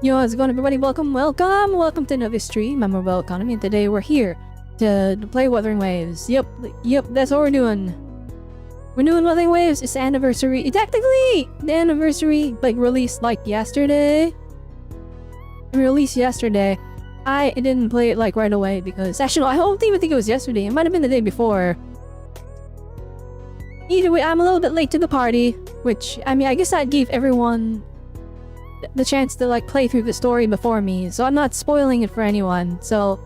Yo, how's it going, everybody? Welcome to another stream. I'm Robelle Autonomy, and today we're here to play Wuthering Waves. Yep, that's what we're doing. We're doing Wuthering Waves. It's the anniversary. Technically, the anniversary, released, yesterday. Released yesterday. I didn't play it, right away, because... Actually, no, I don't even think it was yesterday. It might have been the day before. Either way, I'm a little bit late to the party, which, I guess that gave everyone the chance to play through the story before me, so I'm not spoiling it for anyone. So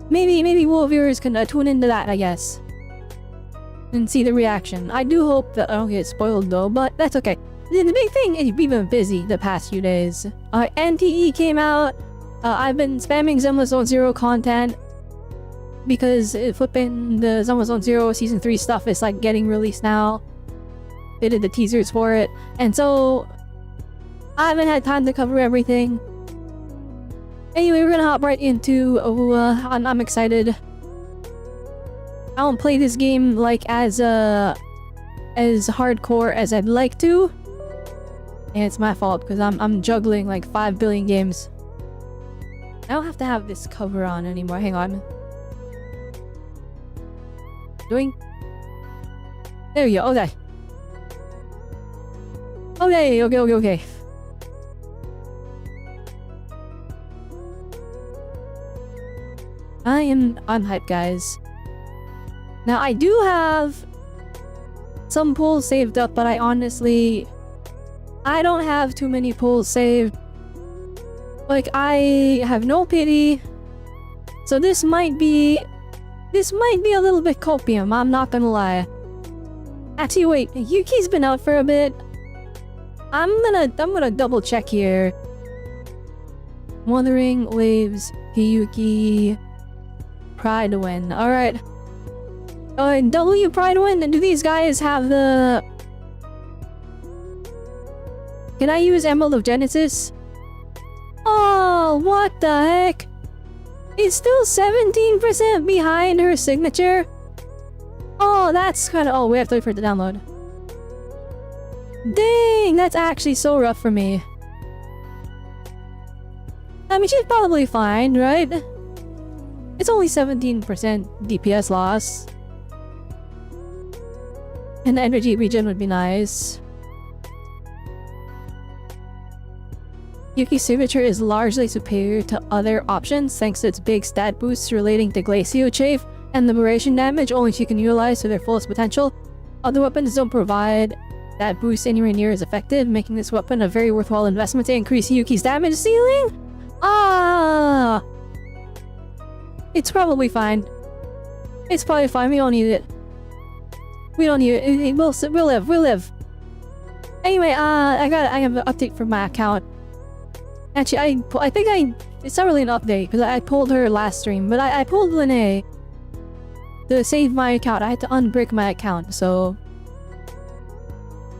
maybe WUWA viewers can tune into that, I guess, and see the reaction. I do hope that I don't get spoiled though, but that's okay. The big thing is we've been busy the past few days. NTE came out. I've been spamming Zenless Zone Zero content because flipping the Zenless Zone Zero Season 3 stuff is getting released now. They did the teasers for it, and so I haven't had time to cover everything. Anyway, we're gonna hop right into WUWA. I'm excited. I don't play this game as hardcore as I'd like to. And it's my fault because I'm juggling 5 billion games. I don't have to have this cover on anymore. Hang on. Doing. There we go. Okay. Okay. I'm hyped, guys. Now, I do have some pulls saved up, but I don't have too many pulls saved. I have no pity. So this might be a little bit copium, I'm not gonna lie. Actually, wait, Hiyuki's been out for a bit. I'm gonna double check here. Wuthering Waves, Hiyuki, Pride Win. Alright. W Pride Win, do these guys have the... Can I use Emerald of Genesis? Oh, what the heck? It's still 17% behind her signature? Oh, that's kinda... Oh, we have to wait for it to download. Dang, that's actually so rough for me. She's probably fine, right? It's only 17% DPS loss. And the energy regen would be nice. Yuki's signature is largely superior to other options thanks to its big stat boosts relating to Glacio Chafe and Liberation damage only she can utilize to their fullest potential. Other weapons don't provide that boost anywhere near as effective, making this weapon a very worthwhile investment to increase Yuki's damage ceiling. Ah! It's probably fine. It's probably fine. We don't need it. We don't need it. We'll live. Anyway, I have an update for my account. Actually, I think it's not really an update because I pulled her last stream, but I pulled Lene to save my account. I had to unbrick my account, so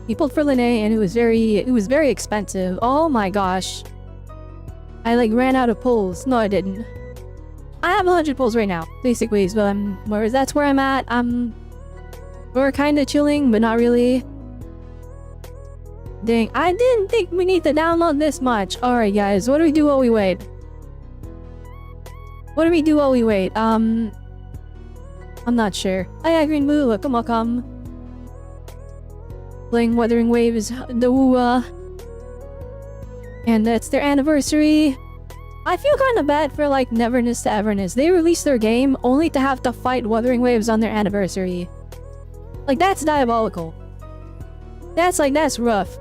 he pulled for Lene, and it was very expensive. Oh my gosh. I ran out of pulls. No, I didn't. I have 100 pulls right now, basic ways, but that's where I'm at. We're kinda chilling, but not really. Dang, I didn't think we need to download this much. Alright guys, what do we do while we wait? I'm not sure. I Green Blue, welcome. Playing Wuthering Waves, the WUWA. And that's their anniversary. I feel kinda bad for Neverness to Everness. They released their game only to have to fight Wuthering Waves on their anniversary. That's diabolical. That's rough.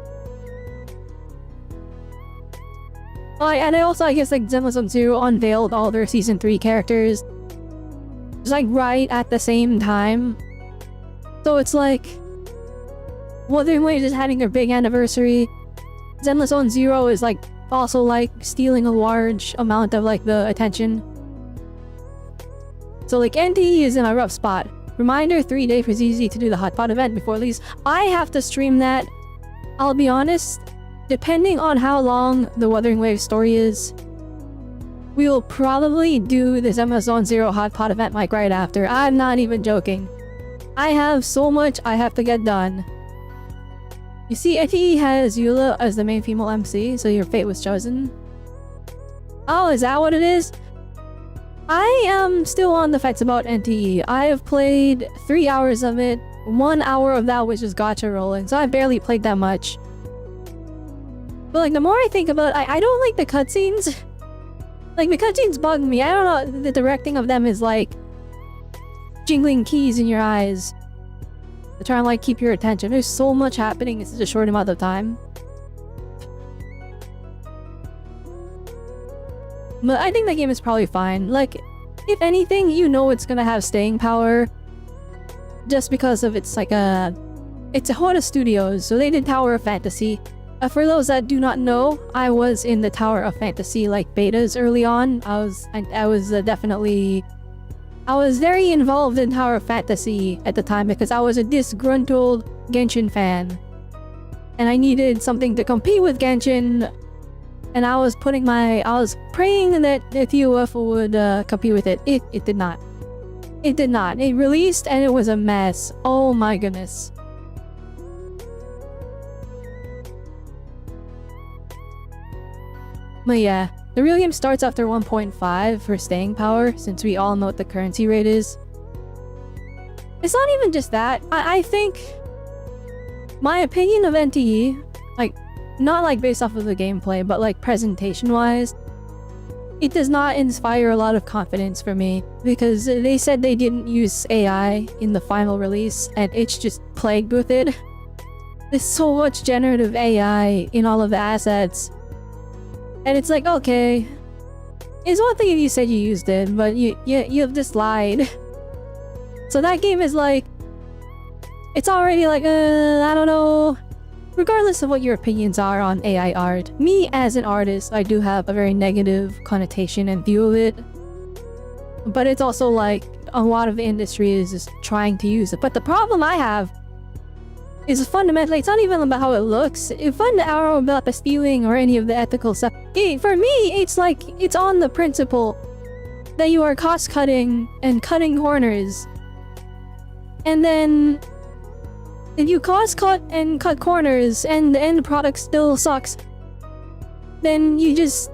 And I guess Zenless Zone Zero unveiled all their Season 3 characters. Just right at the same time. So it's Wuthering Waves is having their big anniversary. Zenless Zone Zero is also stealing a large amount of the attention. So NTE is in a rough spot. Reminder, 3 days is easy to do the hot pot event before it leaves. I have to stream that. I'll be honest, depending on how long the Wuthering Waves story is, we will probably do this Zenless Zone Zero hot pot event right after. I'm not even joking. I have so much I have to get done. You see, NTE has Eula as the main female MC, so your fate was chosen. Oh, is that what it is? I am still on the fence about NTE. I have played 3 hours of it. 1 hour of that was just gacha rolling, so I barely played that much. But like, the more I think about it, I don't like the cutscenes. Like, the cutscenes bug me. I don't know, the directing of them is like jingling keys in your eyes to try and like keep your attention. There's so much happening in such a short amount of time. But I think the game is probably fine. Like, if anything, you know it's gonna have staying power. Just because of it's like a... It's a Hoda Studios, so they did Tower of Fantasy. For those that do not know, I was in the Tower of Fantasy like betas early on. I was definitely... I was very involved in Tower of Fantasy at the time because I was a disgruntled Genshin fan. And I needed something to compete with Genshin. And I was praying that WUWA would compete with it. It did not. It did not. It released and it was a mess. Oh my goodness. But yeah, the real game starts after 1.5 for staying power, since we all know what the currency rate is. It's not even just that. I think my opinion of NTE, like, not like based off of the gameplay, but like presentation-wise, it does not inspire a lot of confidence for me, because they said they didn't use AI in the final release, and it's just plagued with it. There's so much generative AI in all of the assets. And it's like, okay, it's one thing if you said you used it, but you have just lied. So that game is like, it's already like, I don't know. Regardless of what your opinions are on AI art, me as an artist, I do have a very negative connotation and view of it. But it's also like, a lot of the industry is just trying to use it. But the problem I have is fundamentally, it's not even about how it looks. It's not about the stealing or any of the ethical stuff. For me, it's like, it's on the principle that you are cost-cutting and cutting corners. And then, if you cost-cut and cut corners and the end product still sucks, then you just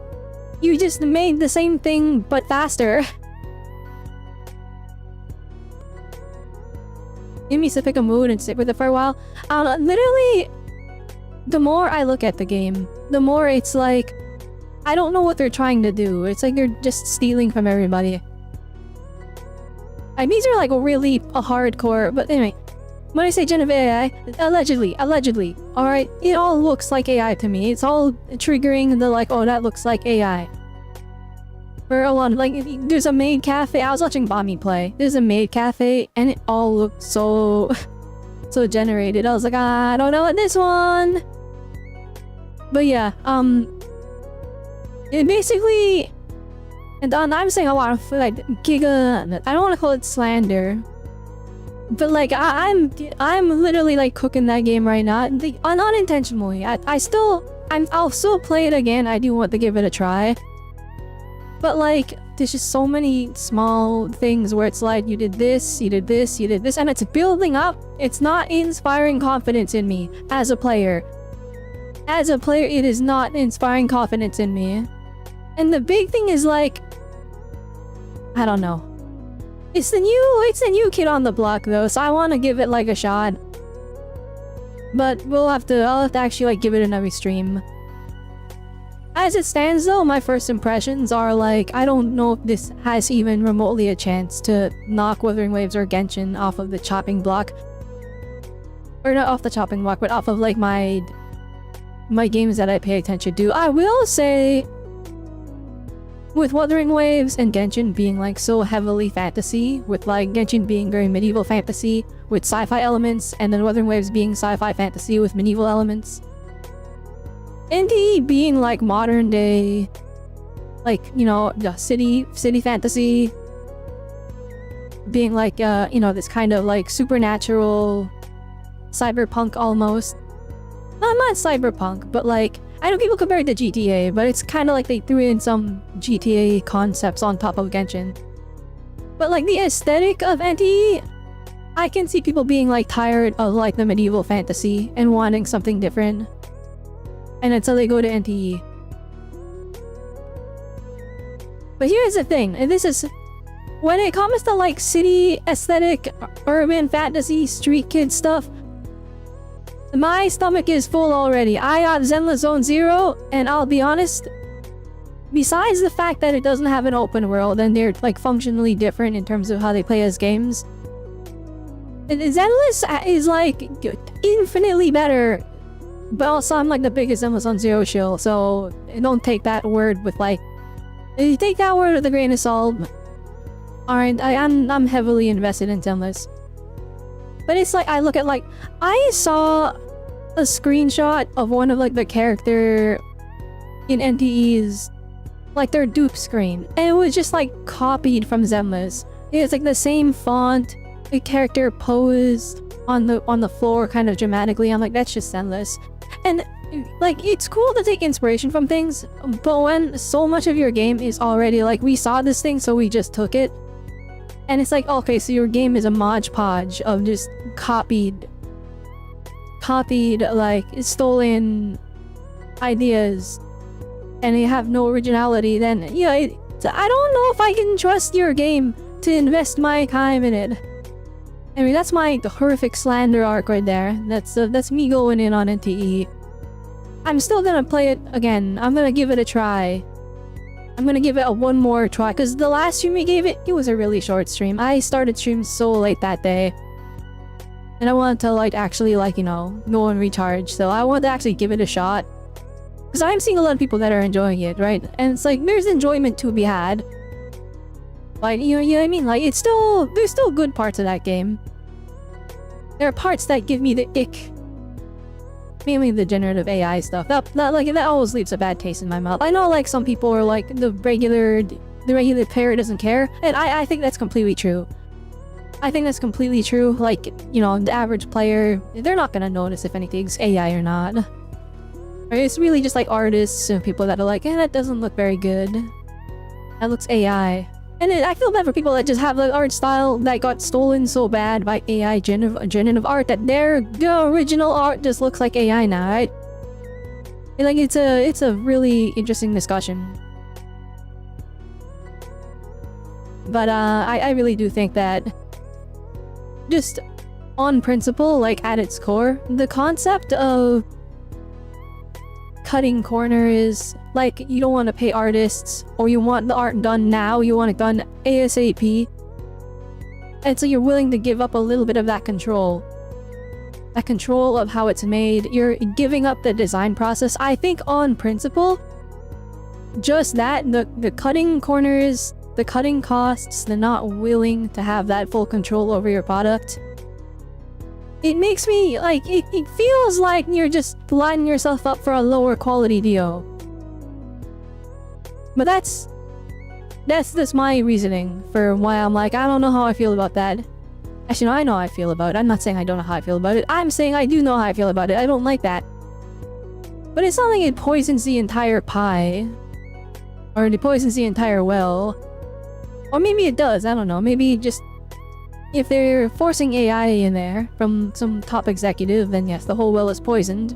made the same thing but faster. It means to pick a mood and sit with it for a while. Literally, the more I look at the game, the more it's like, I don't know what they're trying to do. It's like you're just stealing from everybody. These are like really a hardcore, but anyway. When I say generative AI, allegedly, alright? It all looks like AI to me. It's all triggering the like, oh, that looks like AI. For a lot of, like, there's a maid cafe. I was watching Bommy play. There's a maid cafe, and it all looked so... so generated. I was like, I don't know what this one. But yeah, it basically... And I'm saying a lot of, like, giga... I don't want to call it slander. But like, I'm literally like cooking that game right now. Unintentionally. I'll still play it again. I do want to give it a try. But like, there's just so many small things where it's like, you did this, you did this, you did this, and it's building up. It's not inspiring confidence in me as a player. As a player, it is not inspiring confidence in me. And the big thing is like, I don't know. It's the new kid on the block though, so I want to give it like a shot. But I'll have to actually like give it another stream. As it stands though, my first impressions are like, I don't know if this has even remotely a chance to knock Wuthering Waves or Genshin off of the chopping block. Or not off the chopping block, but off of like my games that I pay attention to. I will say, with Wuthering Waves and Genshin being like so heavily fantasy, with like Genshin being very medieval fantasy with sci-fi elements, and then Wuthering Waves being sci-fi fantasy with medieval elements. NTE being like modern day, like, you know, the city fantasy, being like, you know, this kind of like supernatural, cyberpunk almost. Not cyberpunk, but like, I know people compare it to GTA, but it's kind of like they threw in some GTA concepts on top of Genshin. But like the aesthetic of NTE, I can see people being like tired of like the medieval fantasy and wanting something different. And until they go to NTE. But here's the thing, and this is... When it comes to like city aesthetic, urban fantasy, street kid stuff, my stomach is full already. I got Zenless Zone Zero, and I'll be honest, besides the fact that it doesn't have an open world and they're like functionally different in terms of how they play as games, Zenless is like infinitely better. But also I'm like the biggest Zenless Zone Zero shill, so don't take that word with like... Take that word with a grain of salt. Alright, I'm heavily invested in Zenless. But it's like, I look at like... I saw a screenshot of one of like the character in NTE's... like their dupe screen. And it was just like copied from Zenless. It's like the same font, the character posed on the floor kind of dramatically. I'm like, that's just Zenless. And like, it's cool to take inspiration from things, but when so much of your game is already like, we saw this thing so we just took it. And it's like, okay, so your game is a modge podge of just copied like stolen ideas, and you have no originality, then yeah, I don't know if I can trust your game to invest my time in it. I mean, that's my horrific slander arc right there. That's me going in on NTE. I'm still gonna play it again. I'm gonna give it a try. I'm gonna give it one more try, because the last stream we gave it was a really short stream. I started stream so late that day. And I wanted to like actually like, you know, go and recharge. So I wanted to actually give it a shot. Because I'm seeing a lot of people that are enjoying it, right? And it's like, there's enjoyment to be had. Like, you know what I mean? Like, there's still good parts of that game. There are parts that give me the ick. Mainly the generative AI stuff. That always leaves a bad taste in my mouth. I know like some people are like, the regular player doesn't care. And I think that's completely true. I think that's completely true. Like, you know, the average player, they're not gonna notice if anything's AI or not. Right? It's really just like artists and people that are like, that doesn't look very good. That looks AI. And I feel bad for people that just have the art style that got stolen so bad by AI generative art that their original art just looks like AI now, right? And like, it's a really interesting discussion. But I really do think that just on principle, like at its core, the concept of cutting corners, like you don't want to pay artists, or you want the art done now, you want it done ASAP, and so you're willing to give up a little bit of that control of how it's made. You're giving up the design process. I think on principle, just that, the cutting corners, the cutting costs, the not willing to have that full control over your product, it makes me like, it feels like you're just lining yourself up for a lower quality deal. But that's just my reasoning for why I'm like, I don't know how I feel about that. Actually, no, I know how I feel about it. I'm not saying I don't know how I feel about it. I'm saying I do know how I feel about it. I don't like that. But it's not like it poisons the entire pie. Or it poisons the entire well. Or maybe it does, I don't know. Maybe just... if they're forcing AI in there from some top executive, then yes, the whole well is poisoned.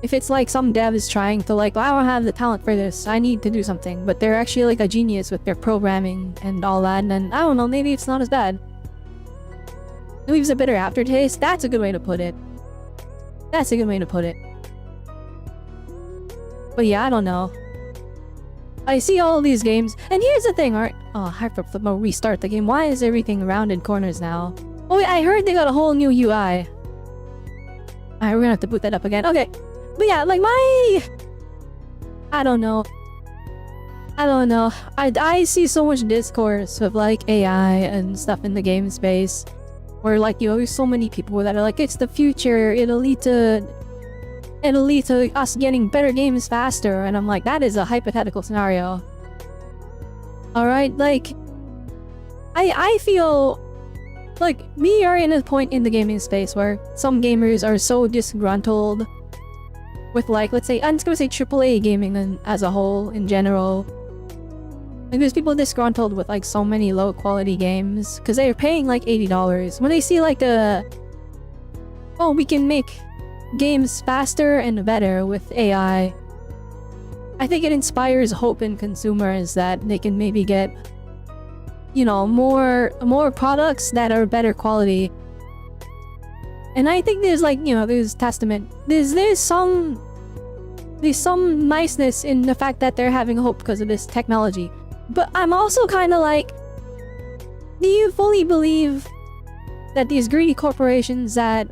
If it's like some dev is trying to like, I don't have the talent for this, I need to do something, but they're actually like a genius with their programming and all that, and then, I don't know, maybe it's not as bad. It leaves a bitter aftertaste. That's a good way to put it. That's a good way to put it. But yeah, I don't know. I see all these games, and here's the thing, alright? Oh, I have to restart the game. Why is everything rounded corners now? Oh wait, I heard they got a whole new UI. Alright, we're gonna have to boot that up again. Okay. But yeah, like I don't know. I see so much discourse of like AI and stuff in the game space. Where like, you know, there's so many people that are like, it's the future, it'll lead to us getting better games faster, and I'm like, that is a hypothetical scenario. Alright, like, I feel like we are in a point in the gaming space where some gamers are so disgruntled with like, let's say, I'm just gonna say AAA gaming as a whole, in general. Like, there's people disgruntled with like so many low quality games because they're paying like $80 when they see like we can make games faster and better with AI. I think it inspires hope in consumers that they can maybe get, you know, more products that are better quality. And I think there's like, you know, there's testament. There's some niceness in the fact that they're having hope because of this technology. But I'm also kind of like, do you fully believe that these greedy corporations that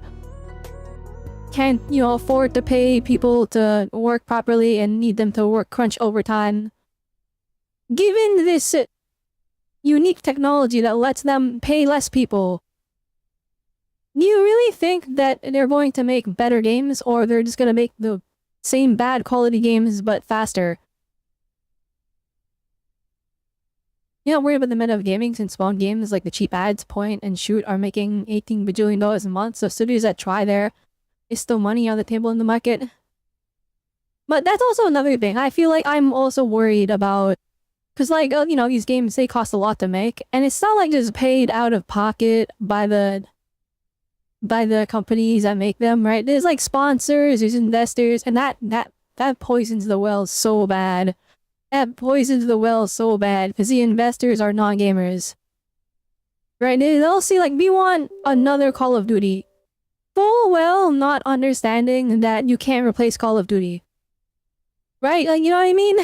can't, you know, afford to pay people to work properly and need them to work crunch overtime, given this unique technology that lets them pay less people, do you really think that they're going to make better games, or they're just gonna make the same bad quality games but faster? You know, worried about the meta of gaming since spawn games like the cheap ads, point and shoot are making $18 bajillion a month, so studios that try there is still money on the table in the market. But that's also another thing. I feel like I'm also worried about, because like, you know, these games, they cost a lot to make, and it's not like just paid out of pocket by the companies that make them, right? There's like sponsors, there's investors, and that poisons the well so bad. That poisons the well so bad because the investors are non-gamers, right? They'll see like, we want another Call of Duty, full well not understanding that you can't replace Call of Duty, right? Like, you know what I mean?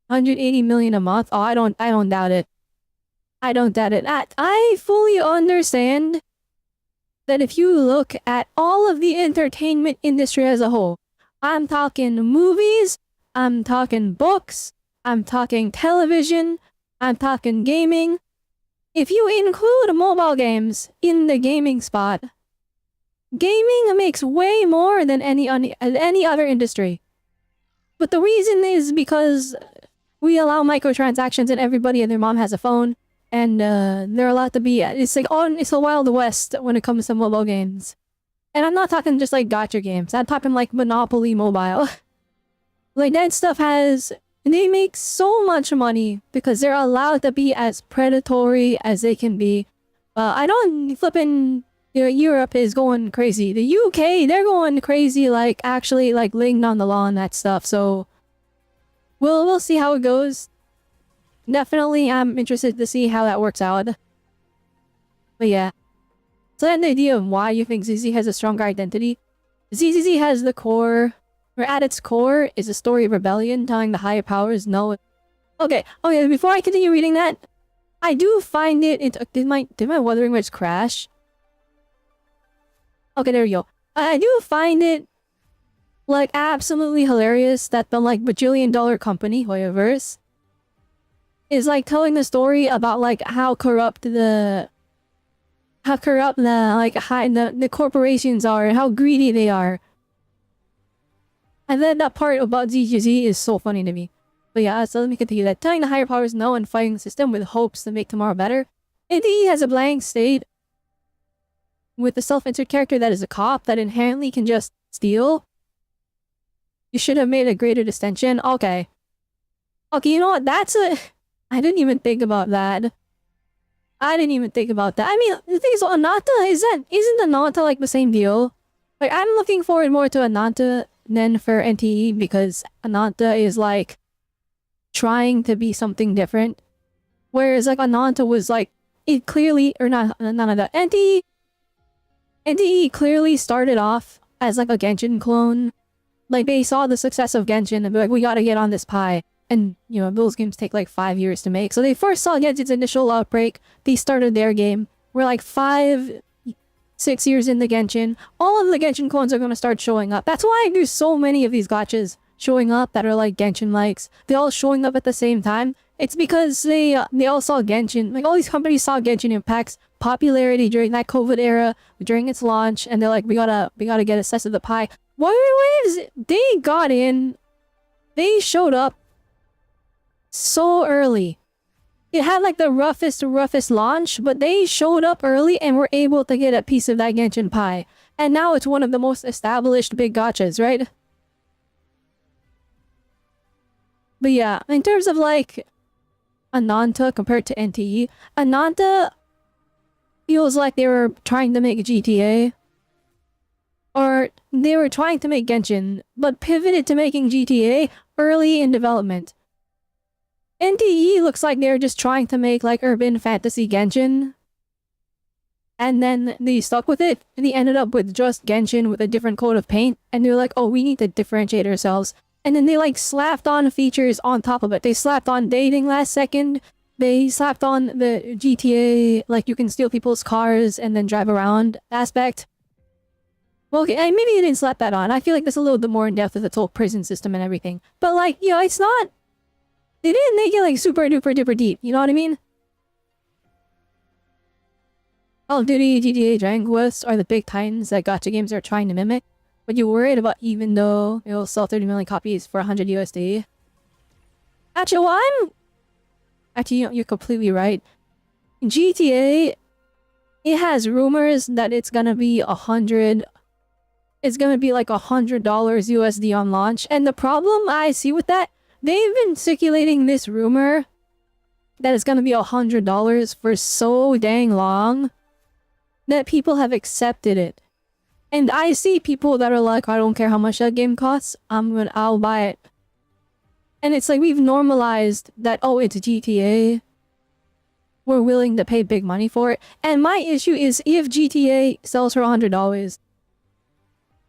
180 million a month. Oh, I don't doubt it. I don't doubt it. I fully understand that if you look at all of the entertainment industry as a whole, I'm talking movies, I'm talking books, I'm talking television, I'm talking gaming. If you include mobile games in the gaming spot, gaming makes way more than any other industry. But the reason is because we allow microtransactions and everybody and their mom has a phone. And they're allowed to be, it's like, it's a wild west when it comes to mobile games. And I'm not talking just like gacha games, I'm talking like Monopoly Mobile. Like that stuff they make so much money because they're allowed to be as predatory as they can be. I don't flipping, you know, Europe is going crazy. The UK, they're going crazy, like actually like laying down the law and that stuff. So we'll see how it goes. Definitely, I'm interested to see how that works out. But yeah. So that idea of why you think ZZ has a stronger identity. ZZZ has the core, or at its core, is a story of rebellion telling the higher powers no. Okay, before I continue reading that, I do find did my Wuthering Wedge crash? Okay, there we go. I do find it like absolutely hilarious that the like bajillion-dollar company, Hoyoverse, is like telling the story about like how corrupt the corporations are and how greedy they are. And then that part about ZGZ is so funny to me. But yeah, so let me continue that. Telling the higher powers no and fighting the system with hopes to make tomorrow better. NTE has a blank state with the self-insert character that is a cop that inherently can just steal. You should have made a greater distinction. Okay, you know what? I didn't even think about that. I mean, the thing is, Ananta, isn't Ananta like the same deal? Like, I'm looking forward more to Ananta than for NTE because Ananta is like trying to be something different. Whereas like Ananta was like, it clearly, or not Ananta, NTE clearly started off as like a Genshin clone. Like, they saw the success of Genshin and be like, we gotta get on this pie. And, you know, those games take like 5 years to make. So they first saw Genshin's initial outbreak. They started their game. We're like 5, 6 years in the Genshin. All of the Genshin clones are going to start showing up. That's why there's so many of these gachas showing up that are like Genshin likes. They're all showing up at the same time. It's because they all saw Genshin. Like, all these companies saw Genshin Impact's popularity during that COVID era, during its launch. And they're like, we gotta get a slice of the pie. Why is it? They got in. They showed up so early. It had like the roughest launch, but they showed up early and were able to get a piece of that Genshin pie. And now it's one of the most established big gachas, right? But yeah, in terms of like Ananta compared to NTE, Ananta feels like they were trying to make GTA. Or start, they were trying to make Genshin, but pivoted to making GTA early in development. NTE looks like they're just trying to make like urban fantasy Genshin. And then they stuck with it, and they ended up with just Genshin with a different coat of paint, and they're like, oh, we need to differentiate ourselves. And then they like slapped on features on top of it. They slapped on dating last second. They slapped on the GTA, like you can steal people's cars and then drive around aspect. Well, okay, maybe they didn't slap that on. I feel like that's a little bit more in depth with the whole prison system and everything. But like, you know, it's not... They didn't make it like super duper duper deep, you know what I mean? Call of Duty, GTA, Dragon Quest are the big titans that gacha games are trying to mimic. But you're worried about even though it'll sell 30 million copies for 100 USD. Actually, well, Actually, you're completely right. GTA, it has rumors that it's gonna be 100... It's gonna be like $100 USD on launch. And the problem I see with that, they've been circulating this rumor that it's gonna be $100 for so dang long that people have accepted it. And I see people that are like, I don't care how much that game costs, I'll buy it. And it's like we've normalized that, oh, it's GTA. We're willing to pay big money for it. And my issue is if GTA sells for $100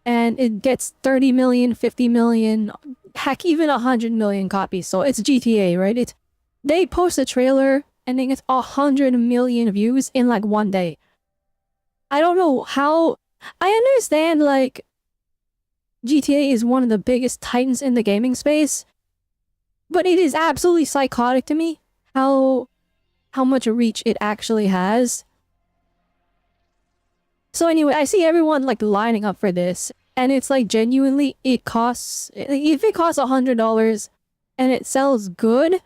and it gets 30 million, 50 million, heck, even 100 million copies. So it's GTA, right? They post a trailer and it gets 100 million views in like one day. I don't know how... I understand, like, GTA is one of the biggest titans in the gaming space, but it is absolutely psychotic to me how much reach it actually has. So anyway, I see everyone, like, lining up for this, and it's like, genuinely, it costs... If it costs $100 and it sells good,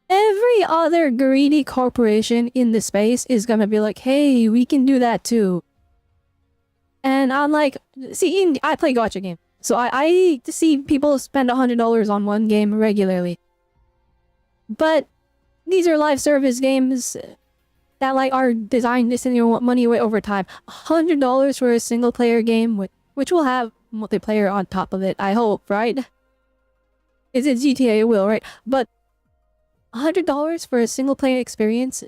every other greedy corporation in the space is gonna be like, hey, we can do that too. And I'm like, see, I play gacha game. So I see people spend $100 on one game regularly. But these are live service games that like are designed to send your money away over time. $100 for a single player game, which will have multiplayer on top of it, I hope, right? Is it GTA? It will, right? But $100 for a single player experience?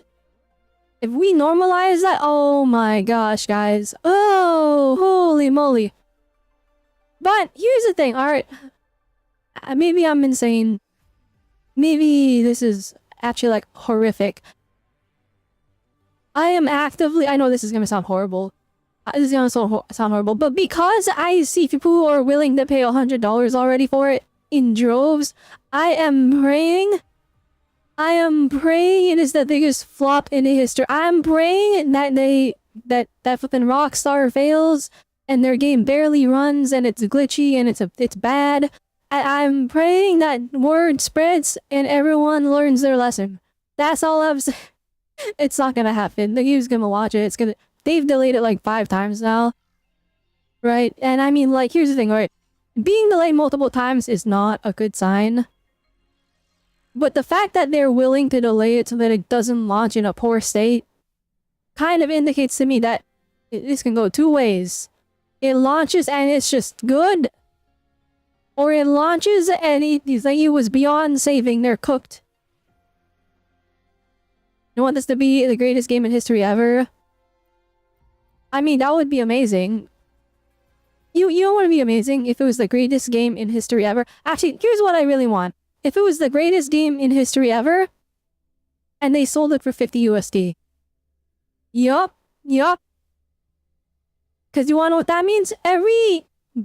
If we normalize that, oh my gosh, guys. Oh, holy moly. But here's the thing, alright. Maybe I'm insane. Maybe this is actually like horrific. I am actively... I know this is gonna sound horrible. This is gonna sound horrible. But because I see people who are willing to pay $100 already for it in droves, I am praying it is the biggest flop in history. I'm praying that flipping Rockstar fails and their game barely runs and it's glitchy and it's bad. I'm praying that word spreads and everyone learns their lesson. That's all I'm saying. It's not gonna happen. The game's gonna watch it. They've delayed it like 5 times now. Right? And I mean, like, here's the thing, right? Being delayed multiple times is not a good sign. But the fact that they're willing to delay it so that it doesn't launch in a poor state kind of indicates to me that this can go 2 ways. It launches and it's just good. Or it launches and it was beyond saving, they're cooked. You want this to be the greatest game in history ever? I mean, that would be amazing. You don't want to be amazing if it was the greatest game in history ever. Actually, here's what I really want. If it was the greatest game in history ever, and they sold it for 50 USD. Yup. Because you wanna know what that means? Every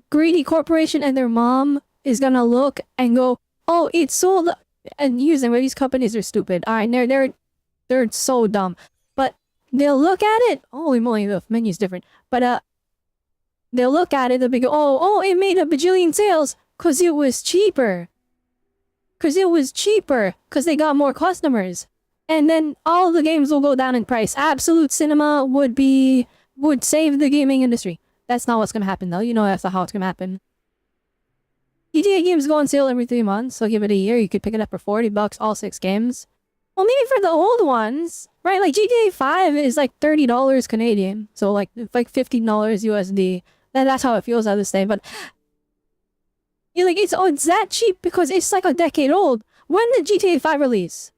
greedy corporation and their mom is gonna look and go, oh, it's sold... And using these companies are stupid. Alright, they're so dumb. But they'll look at it... Holy moly, the menu's different. But, they'll look at it, they'll be go, oh, it made a bajillion sales, because it was cheaper. Because they got more customers. And then all the games will go down in price. Absolute Cinema would save the gaming industry. That's not what's gonna happen though. You know that's not how it's gonna happen. GTA games go on sale every 3 months, so give it a year. You could pick it up for $40, all 6 games. Well, maybe for the old ones, right? Like GTA 5 is like $30 Canadian. So like $15 USD. That's how it feels at this day. But you're like, it's that cheap because it's like a decade old. When did GTA 5 release?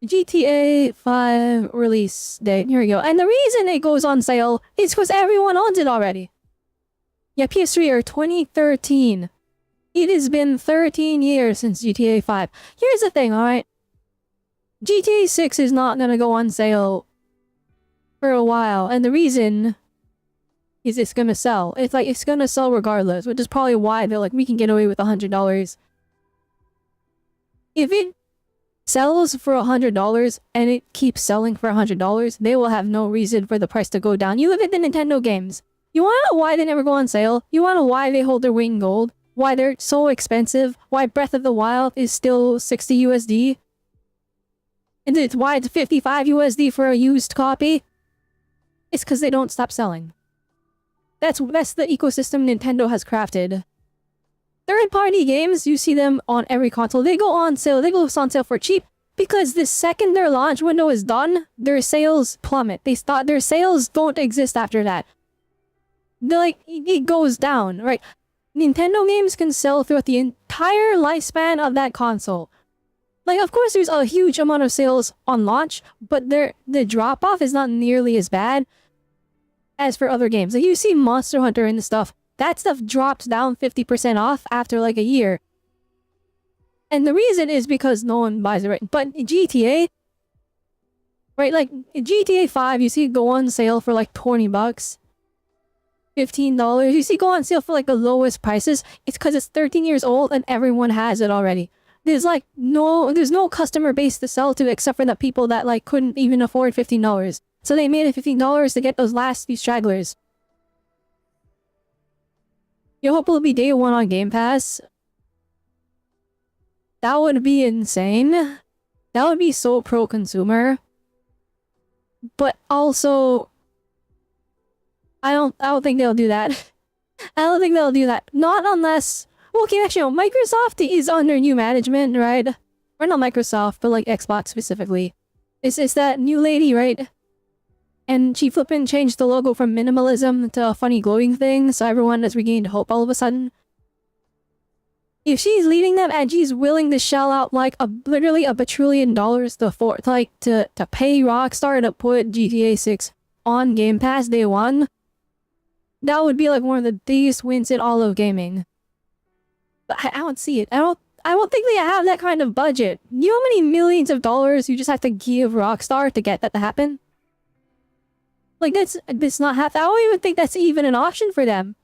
GTA 5 release date. Here we go. And the reason it goes on sale is because everyone owns it already. Yeah, PS3 or 2013. It has been 13 years since GTA 5. Here's the thing, alright? GTA 6 is not gonna go on sale for a while, and the reason is it's gonna sell. It's gonna sell regardless, which is probably why they're like, we can get away with $100. If it sells for $100 and it keeps selling for $100, they will have no reason for the price to go down. You look at the Nintendo games. You wanna know why they never go on sale? You wanna know why they hold their weight in gold? Why they're so expensive? Why Breath of the Wild is still 60 USD? And it's why it's 55 USD for a used copy? It's because they don't stop selling. That's the ecosystem Nintendo has crafted. Third-party games, you see them on every console. They go on sale. They go on sale for cheap because the second their launch window is done, their sales plummet. Their sales don't exist after that. It goes down, right? Nintendo games can sell throughout the entire lifespan of that console. Like, of course, there's a huge amount of sales on launch, but the drop-off is not nearly as bad as for other games. Like, you see Monster Hunter and stuff. That stuff drops down 50% off after, like, a year. And the reason is because no one buys it, right? But GTA, right, like, GTA 5, you see it go on sale for, like, $20. $15. You see go on sale for, like, the lowest prices. It's because it's 13 years old and everyone has it already. There's no customer base to sell to except for the people that, like, couldn't even afford $15. So they made it $15 to get those last few stragglers. You hope it'll be day one on Game Pass. That would be insane. That would be so pro-consumer. But also, I don't think they'll do that. I don't think they'll do that. Not unless... Okay, actually, no, Microsoft is under new management, right? Or not Microsoft, but like Xbox specifically. It's that new lady, right? And she flippin' changed the logo from minimalism to a funny glowing thing, so everyone has regained hope all of a sudden. If she's leading them and she's willing to shell out like literally $1 bajillion to pay Rockstar to put GTA 6 on Game Pass day one, that would be like one of the biggest wins in all of gaming. But I don't see it. I don't think they have that kind of budget. You know how many millions of dollars you just have to give Rockstar to get that to happen? Like, it's not half. I don't even think that's even an option for them.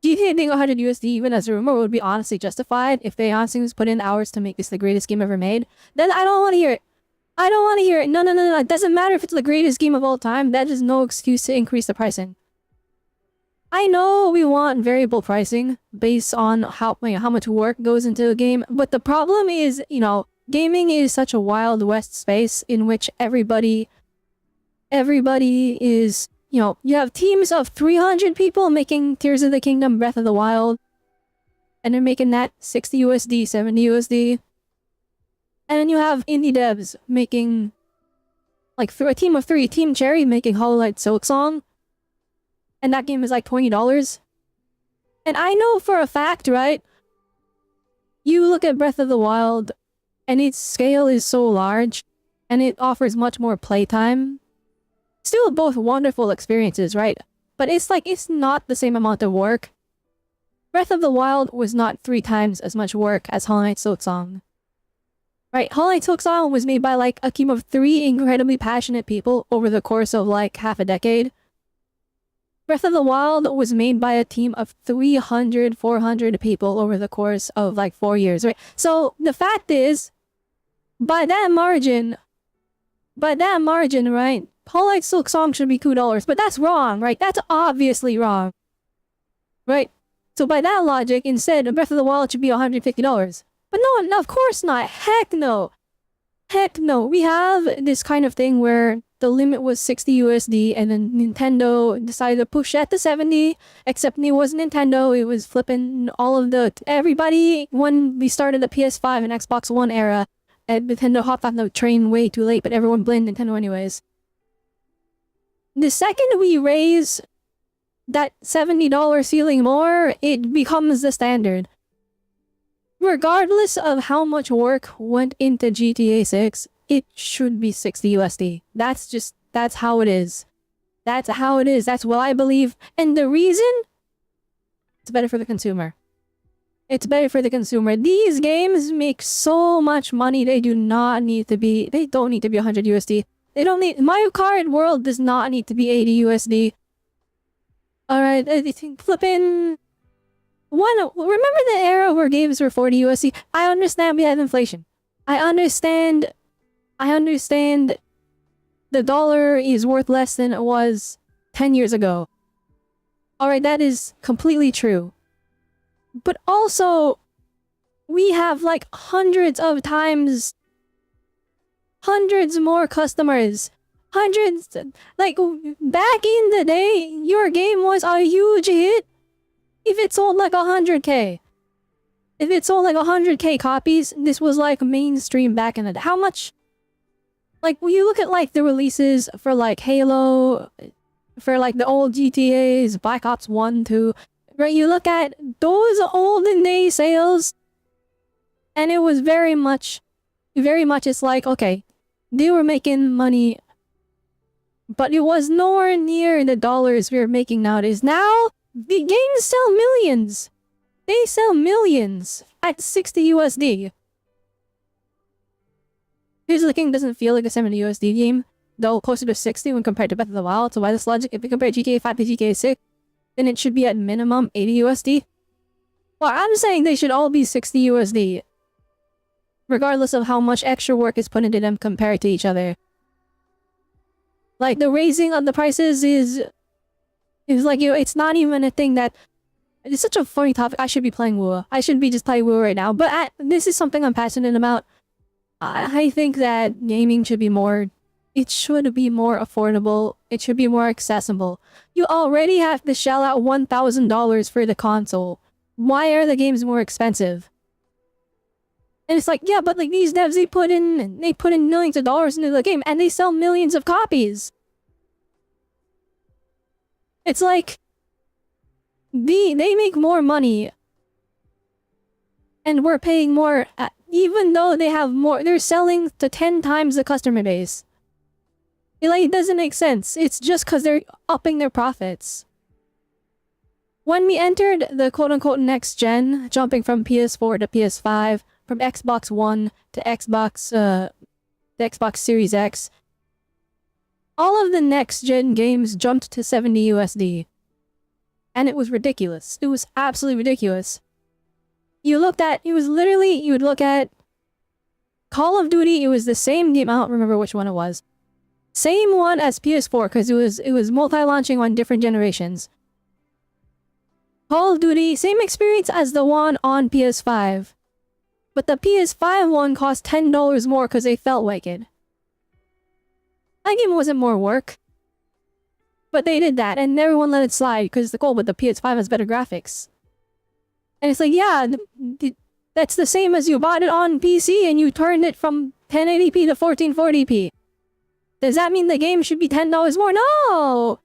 Do you think 100 USD even as a rumor would be honestly justified if they honestly was put in hours to make this the greatest game ever made? Then I don't want to hear it. I don't want to hear it. No. It doesn't matter if it's the greatest game of all time. That is no excuse to increase the pricing. I know we want variable pricing based on how much work goes into a game, but the problem is, gaming is such a Wild West space in which everybody is, you have teams of 300 people making Tears of the Kingdom Breath of the Wild, and they're making that 60 USD, 70 USD. And then you have indie devs making, like, a team of 3, Team Cherry making Hollow Knight Silksong, and that game is like $20. And I know for a fact, right? You look at Breath of the Wild, and its scale is so large, and it offers much more playtime. Still both wonderful experiences, right? But it's not the same amount of work. Breath of the Wild was not 3 times as much work as Hollow Knight Silksong. Right, Hollow Knight Silksong was made by like a team of 3 incredibly passionate people over the course of like half a decade. Breath of the Wild was made by a team of 300, 400 people over the course of like 4 years, right? So the fact is, by that margin, right, Hollow Knight Silksong should be $2, but that's wrong, right? That's obviously wrong, right? So by that logic, instead, Breath of the Wild should be $150. But no, of course not. Heck no. Heck no. We have this kind of thing where the limit was 60 USD and then Nintendo decided to push that to 70, except it wasn't Nintendo, it was flipping everybody when we started the PS5 and Xbox One era, and Nintendo hopped on the train way too late, but everyone blamed Nintendo anyways. The second we raise that $70 ceiling more, it becomes the standard. Regardless of how much work went into GTA 6, it should be 60 USD. That's how it is. That's how it is. That's what I believe. And the reason? It's better for the consumer. It's better for the consumer. These games make so much money. They don't need to be 100 USD. They don't need, Mario Kart World does not need to be 80 USD. Alright, I think flipping... remember the era where games were 40 USD? I understand we had inflation. I understand the dollar is worth less than it was 10 years ago. Alright, that is completely true. But also, we have like hundreds more customers. Like, back in the day, your game was a huge hit if it sold like 100k. If it sold like 100k copies, this was like mainstream back in the day. How much? Like, when you look at like the releases for like Halo, for like the old GTAs, Black Ops 1, 2, right? You look at those olden day sales, and it was very much it's like, okay, they were making money, but it was nowhere near the dollars we're making nowadays. Now, the games sell millions. They sell millions at 60 USD. Here's the King doesn't feel like a 70 USD game, though closer to 60 when compared to Breath of the Wild. So by this logic, if we compare GTA 5 to GTA 6, then it should be at minimum 80 USD. Well, I'm saying they should all be 60 USD. Regardless of how much extra work is put into them compared to each other. Like, the raising of the prices is like, you know, it's not even a thing that... It's such a funny topic. I should be playing WUWA. I should be just playing WUWA right now. But this is something I'm passionate about. I think that gaming should be more... It should be more affordable. It should be more accessible. You already have to shell out $1,000 for the console. Why are the games more expensive? And it's like, yeah, but like these devs, they put in millions of dollars into the game and they sell millions of copies. It's like they make more money and we're paying more even though they have more, they're selling to 10 times the customer base. It doesn't make sense. It's just because they're upping their profits. When we entered the quote-unquote next gen, jumping from PS4 to PS5, from Xbox One to Xbox Series X, all of the next gen games jumped to 70 USD. And it was ridiculous. It was absolutely ridiculous. You would look at Call of Duty, it was the same game, I don't remember which one it was. Same one as PS4, because it was multi-launching on different generations. Call of Duty, same experience as the one on PS5. But the PS5 one cost $10 more because they felt like it. That game wasn't more work. But they did that, and everyone let it slide because the goal with the PS5 has better graphics. And it's like, yeah, that's the same as you bought it on PC and you turned it from 1080p to 1440p. Does that mean the game should be $10 more? No!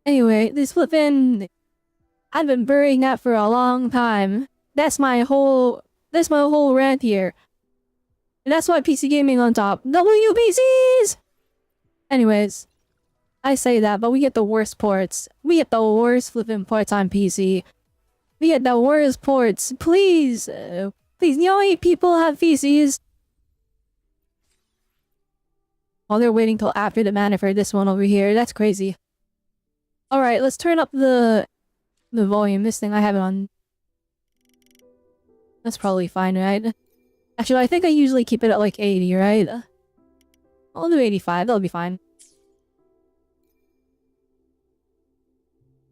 Anyway, this flippin'... I've been burying that for a long time. That's my whole rant here. And that's why PC gaming on top. WPCs! Anyways, I say that, but we get the worst ports. We get the worst flippin' ports on PC. We get the worst ports. Please, please, you know how many people have PCs? While they're waiting till after the mana for this one over here. That's crazy. Alright, let's turn up the volume. This thing, I have it on. That's probably fine, right? Actually, I think I usually keep it at like 80, right? I'll do 85, that'll be fine.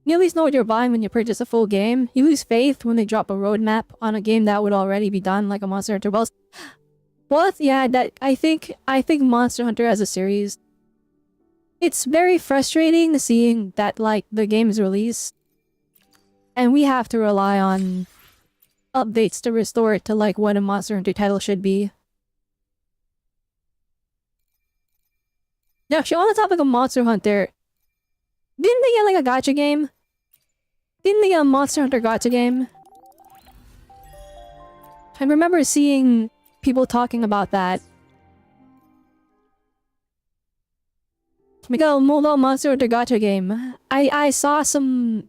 You at least know what you're buying when you purchase a full game. You lose faith when they drop a roadmap on a game that would already be done, like a Monster Hunter World. But yeah, I think Monster Hunter as a series, it's very frustrating seeing that like the game's released and we have to rely on updates to restore it to like what a Monster Hunter title should be. Yeah, actually, on the topic of Monster Hunter, didn't they get like a gacha game? Didn't they get a Monster Hunter gacha game? I remember seeing people talking about that. We got a mobile Monster Hunter gacha game. I saw some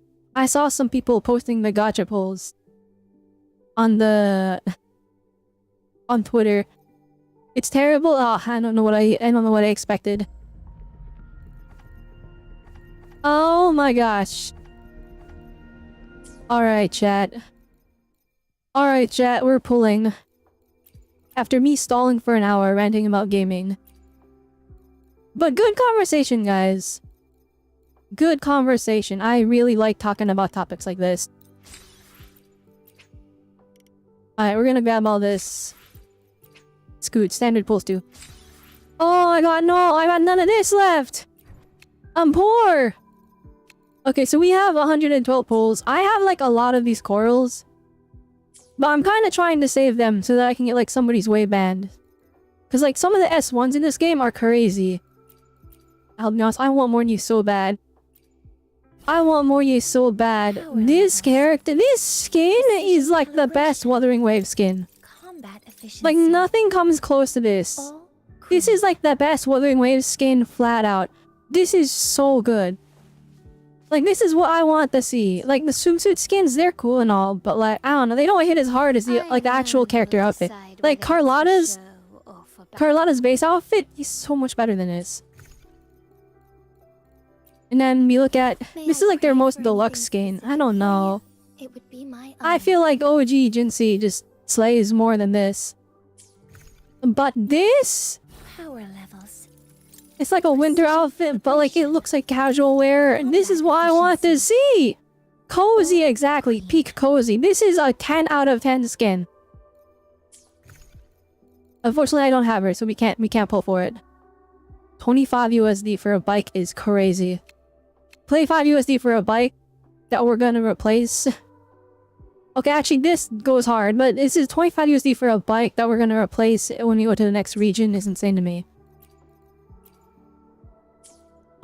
people posting the gacha polls on Twitter. It's terrible. Oh, I don't know what I expected. Oh my gosh. Alright, chat. Alright, chat, we're pulling. After me stalling for an hour ranting about gaming. But good conversation, guys. Good conversation. I really like talking about topics like this. Alright, we're gonna grab all this. Scoot, standard pulls too. Oh, I got none of this left! I'm poor! Okay, so we have 112 pulls. I have like a lot of these corals. But I'm kind of trying to save them so that I can get like somebody's way band. Because like some of the S1s in this game are crazy. I'll be honest, I want more of you so bad. I want more of you so bad. This character, this skin is like the best Wuthering Wave skin. Like nothing comes close to this. This is like the best Wuthering Wave skin flat out. This is so good. Like, this is what I want to see. Like, the swimsuit skins, they're cool and all, but like, I don't know, they don't hit as hard as the actual character outfit. Like, Carlotta's base outfit is so much better than this. And then we look at, this is like their most deluxe skin. I don't know. I feel like OG Jinsei just slays more than this. But this? It's like a winter outfit, but like it looks like casual wear. And this is what I want to see! Cozy, exactly. Peak cozy. This is a 10 out of 10 skin. Unfortunately, I don't have her, so we can't pull for it. 25 USD for a bike is crazy. Play 5 USD for a bike that we're gonna replace. Okay, actually this goes hard, but this is 25 USD for a bike that we're gonna replace when we go to the next region is insane to me.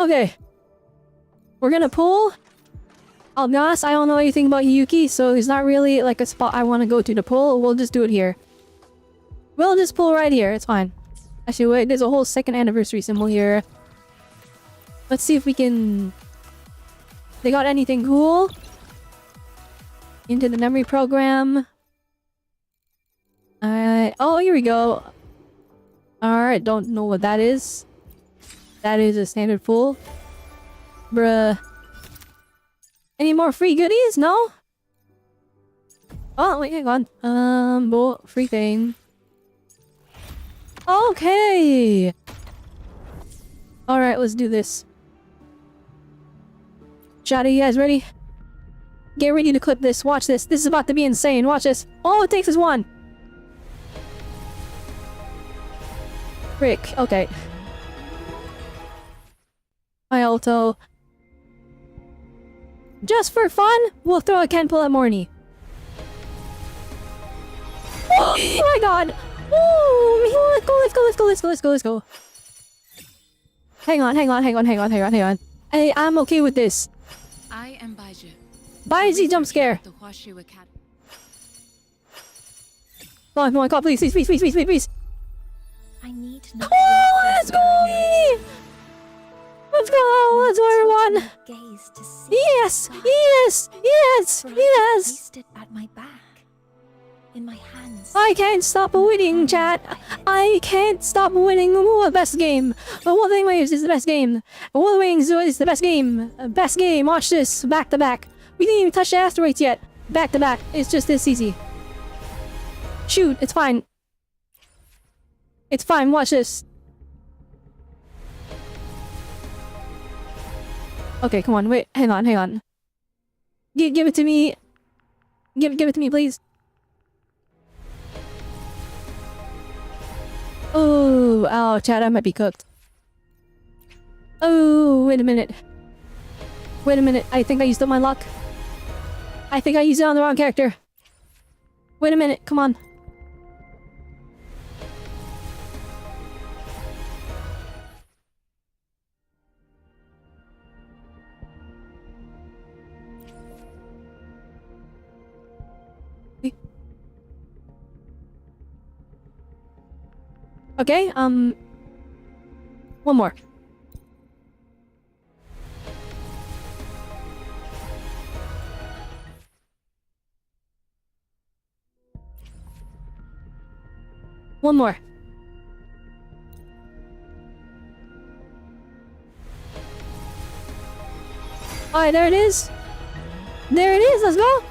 Okay. We're gonna pull. I'll be honest, I don't know anything about Hiyuki, so it's not really like a spot I want to go to pull. We'll just do it here. We'll just pull right here, it's fine. Actually, wait, there's a whole 2nd anniversary symbol here. Let's see if we can... They got anything cool? Into the memory program. Alright, oh, here we go. Alright, don't know what that is. That is a standard pull. Bruh. Any more free goodies? No? Oh, wait, hang on. Free thing. Okay! Alright, let's do this. Chat, are you guys ready? Get ready to clip this. Watch this. This is about to be insane. Watch this. All it takes is one. Frick. Okay. Hi, Alto. Just for fun, we'll throw a Ken pull at Morny. Oh my god! Ooh, let's go. Hang on. I'm okay with this. I am Baiju. Baiji jump scare. Come on, please. I need to know. Oh, let's go! Let's go! Let's go, everyone! Gaze to see Yes! placed it at my back. In my hands. I can't stop winning, chat! I can't stop winning! WUWA best game! Wuthering Waves is the best game! Wuthering is the best game! Best game! Watch this! Back to back! We didn't even touch the asteroids yet! Back to back! It's just this easy. Shoot! It's fine. It's fine, watch this. Okay, come on, wait, hang on. Give it to me. Give it to me, please. Oh, ow, chat, I might be cooked. Oh, wait a minute. I think I used up my luck. I think I used it on the wrong character. Wait a minute, come on. Okay, one more. One more. Alright, there it is. There it is, let's go!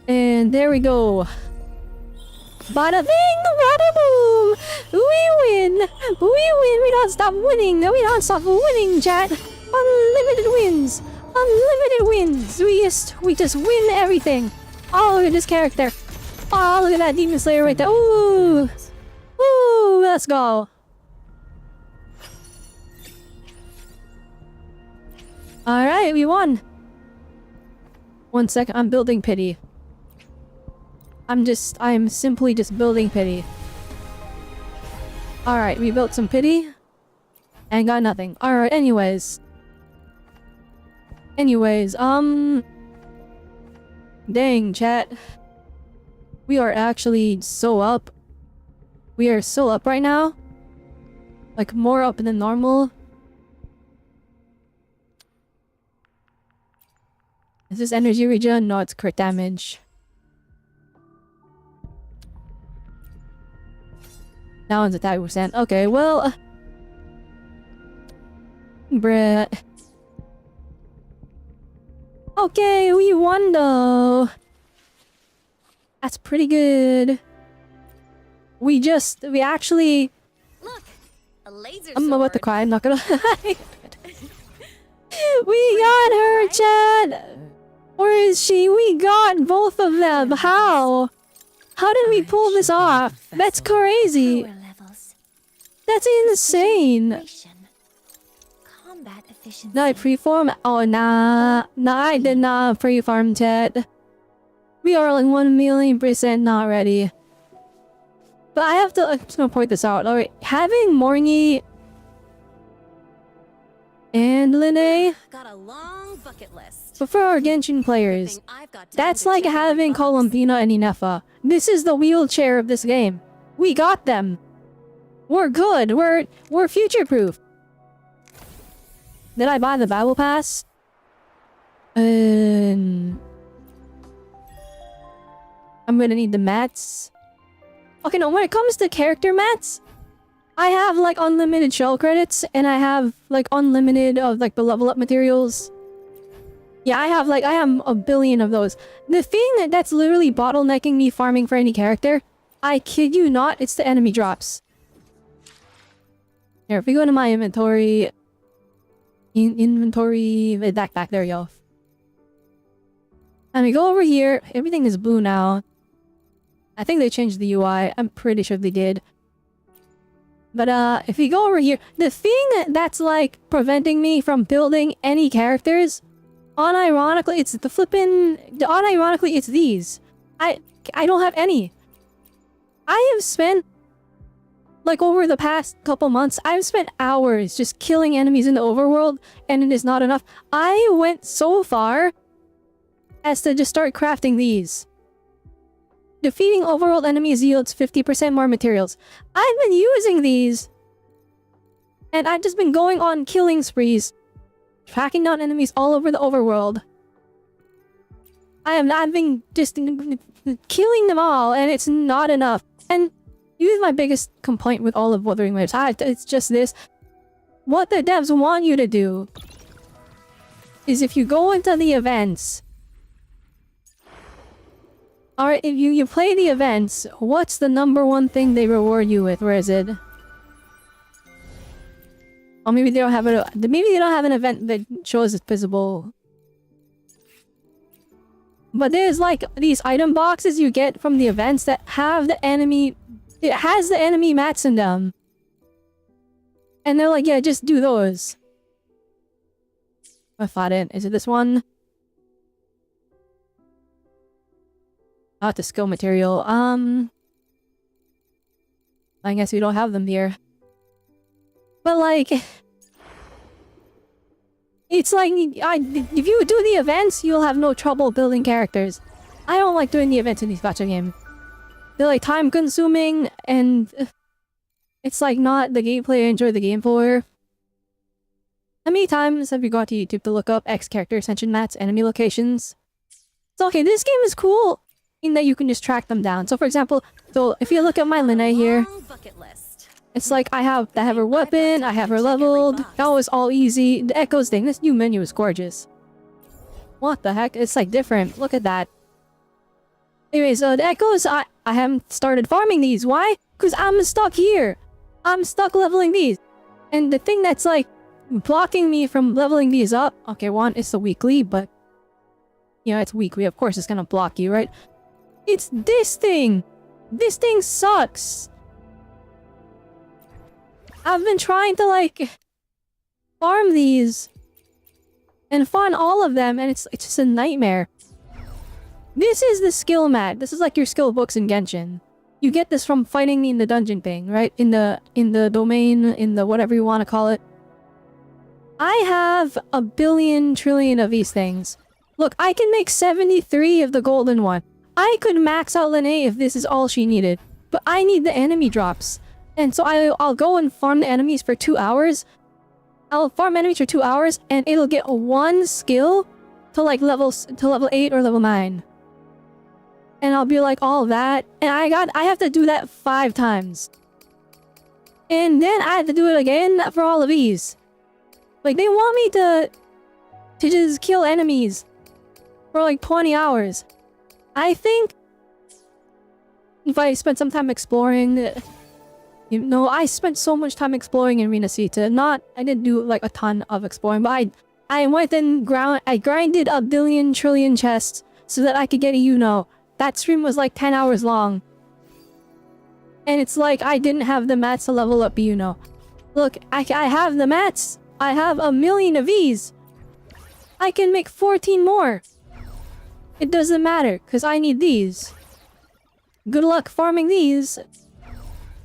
And there we go. Bada bing, bada boom! We win! We win! We don't stop winning! We don't stop winning, chat! Unlimited wins! Unlimited wins! We just win everything! Oh, look at this character! Oh, look at that Demon Slayer right there! Ooh! Ooh, let's go! Alright, we won! 1 second, I'm building pity. I'm simply just building pity. Alright, we built some pity. And got nothing. Alright, anyways. Dang, chat. We are actually so up. We are so up right now. Like, more up than normal. Is this energy regen? No, it's crit damage. That one's attack percent. Okay, well... Bruh. Okay, we won though. That's pretty good. We actually... Look, a laser I'm about to sword. cry, I'm not gonna lie. We got her, Chad! Or is she? We got both of them. How? How did we pull this off? That's crazy. Power levels, That's insane. concentration, combat efficiency. Did I preform? Oh, nah. Nah, I did not preform, Chad. We are like 1,000,000% not ready. But I have to... I'm just gonna point this out. Alright, having Morny... and Linnae... Got a long bucket list. But for our Genshin players, I've got time that's to like check my having box. Columbina and Inefa. This is the wheelchair of this game. We got them. We're good. We're future-proof. Did I buy the battle pass? I'm gonna need the mats. Okay, no, when it comes to character mats, I have like unlimited shell credits and I have like unlimited of like the level up materials. Yeah, I have a billion of those. The thing that's literally bottlenecking me farming for any character, I kid you not, it's the enemy drops. Here, if we go to my inventory... back, there you go. And we go over here, everything is blue now. I think they changed the UI, I'm pretty sure they did. But if we go over here, the thing that's like preventing me from building any characters, unironically, it's the unironically, it's these. I don't have any. I have spent, like over the past couple months, I've spent hours just killing enemies in the overworld, and it is not enough. I went so far as to just start crafting these. Defeating overworld enemies yields 50% more materials. I've been using these, and I've just been going on killing sprees, tracking down enemies all over the overworld. I've been just killing them all, and it's not enough. And here's my biggest complaint with all of Wuthering Waves. It's just this. What the devs want you to do is if you go into the events... Alright, if you play the events, what's the #1 thing they reward you with? Where is it? Oh, maybe they don't have it. Maybe they don't have an event that shows it's visible. But there's like these item boxes you get from the events that have the enemy... It has the enemy mats in them. And they're like, yeah, just do those. I thought it. Is it this one? Not the skill material. I guess we don't have them here. But like... It's like, if you do the events, you'll have no trouble building characters. I don't like doing the events in these gacha games. They're like time consuming and it's like not the gameplay I enjoy the game for. How many times have you gone to YouTube to look up X character ascension mats, enemy locations? So okay, this game is cool in that you can just track them down. So for example, so if you look at my Linnae here, it's like I have her weapon, I have her leveled, that was all easy. The Echoes thing, this new menu is gorgeous. What the heck? It's like different. Look at that. Anyway, so the Echoes, I haven't started farming these. Why? Because I'm stuck here. I'm stuck leveling these. And the thing that's like blocking me from leveling these up, okay, one, it's the weekly, but you know, it's weekly, of course it's gonna block you, right? It's this thing! This thing sucks! I've been trying to like farm these and find all of them and it's just a nightmare. This is the skill mat. This is like your skill books in Genshin. You get this from fighting in the dungeon thing, right? In the domain, in the whatever you want to call it. I have a billion trillion of these things. Look, I can make 73 of the golden one. I could max out Linnae if this is all she needed. But I need the enemy drops. And so I'll go and farm the enemies for 2 hours. I'll farm enemies for 2 hours and it'll get one skill to like level 8 or level 9. And I'll be like all that. And I have to do that 5 times. And then I have to do it again for all of these. Like they want me to just kill enemies for like 20 hours. I think if I spent some time exploring, you know, I spent so much time exploring in Arena Sita. I didn't do like a ton of exploring, but I went and grinded a billion trillion chests so that I could get a Yuno. That stream was like 10 hours long. And it's like I didn't have the mats to level up Yuno. Look, I have the mats. I have a million of these. I can make 14 more. It doesn't matter, because I need these. Good luck farming these.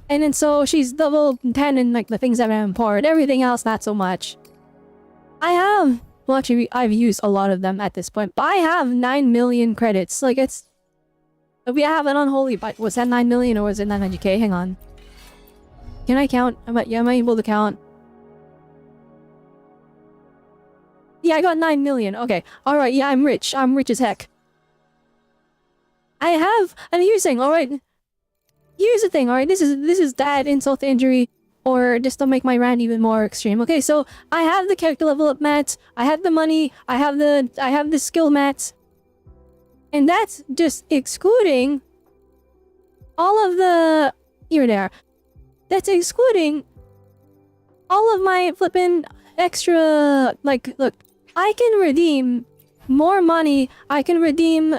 And then so she's level 10 in like the things that are important. Everything else, not so much. Well actually, I've used a lot of them at this point. But I have 9 million credits. Like it's... We have an unholy... Was that 9 million or was it 900k? Hang on. Can I count? Am I able to count? Yeah, I got 9 million. Okay. Alright, yeah, I'm rich. I'm rich as heck. And here's the thing, alright? Here's the thing, alright? This is that insult to injury, or just to make my rant even more extreme. Okay, so I have the character level up mats, I have the money, I have the skill mats. And that's just excluding all of the... Here they are. That's excluding all of my flippin' extra... Like, look, I can redeem more money. I can redeem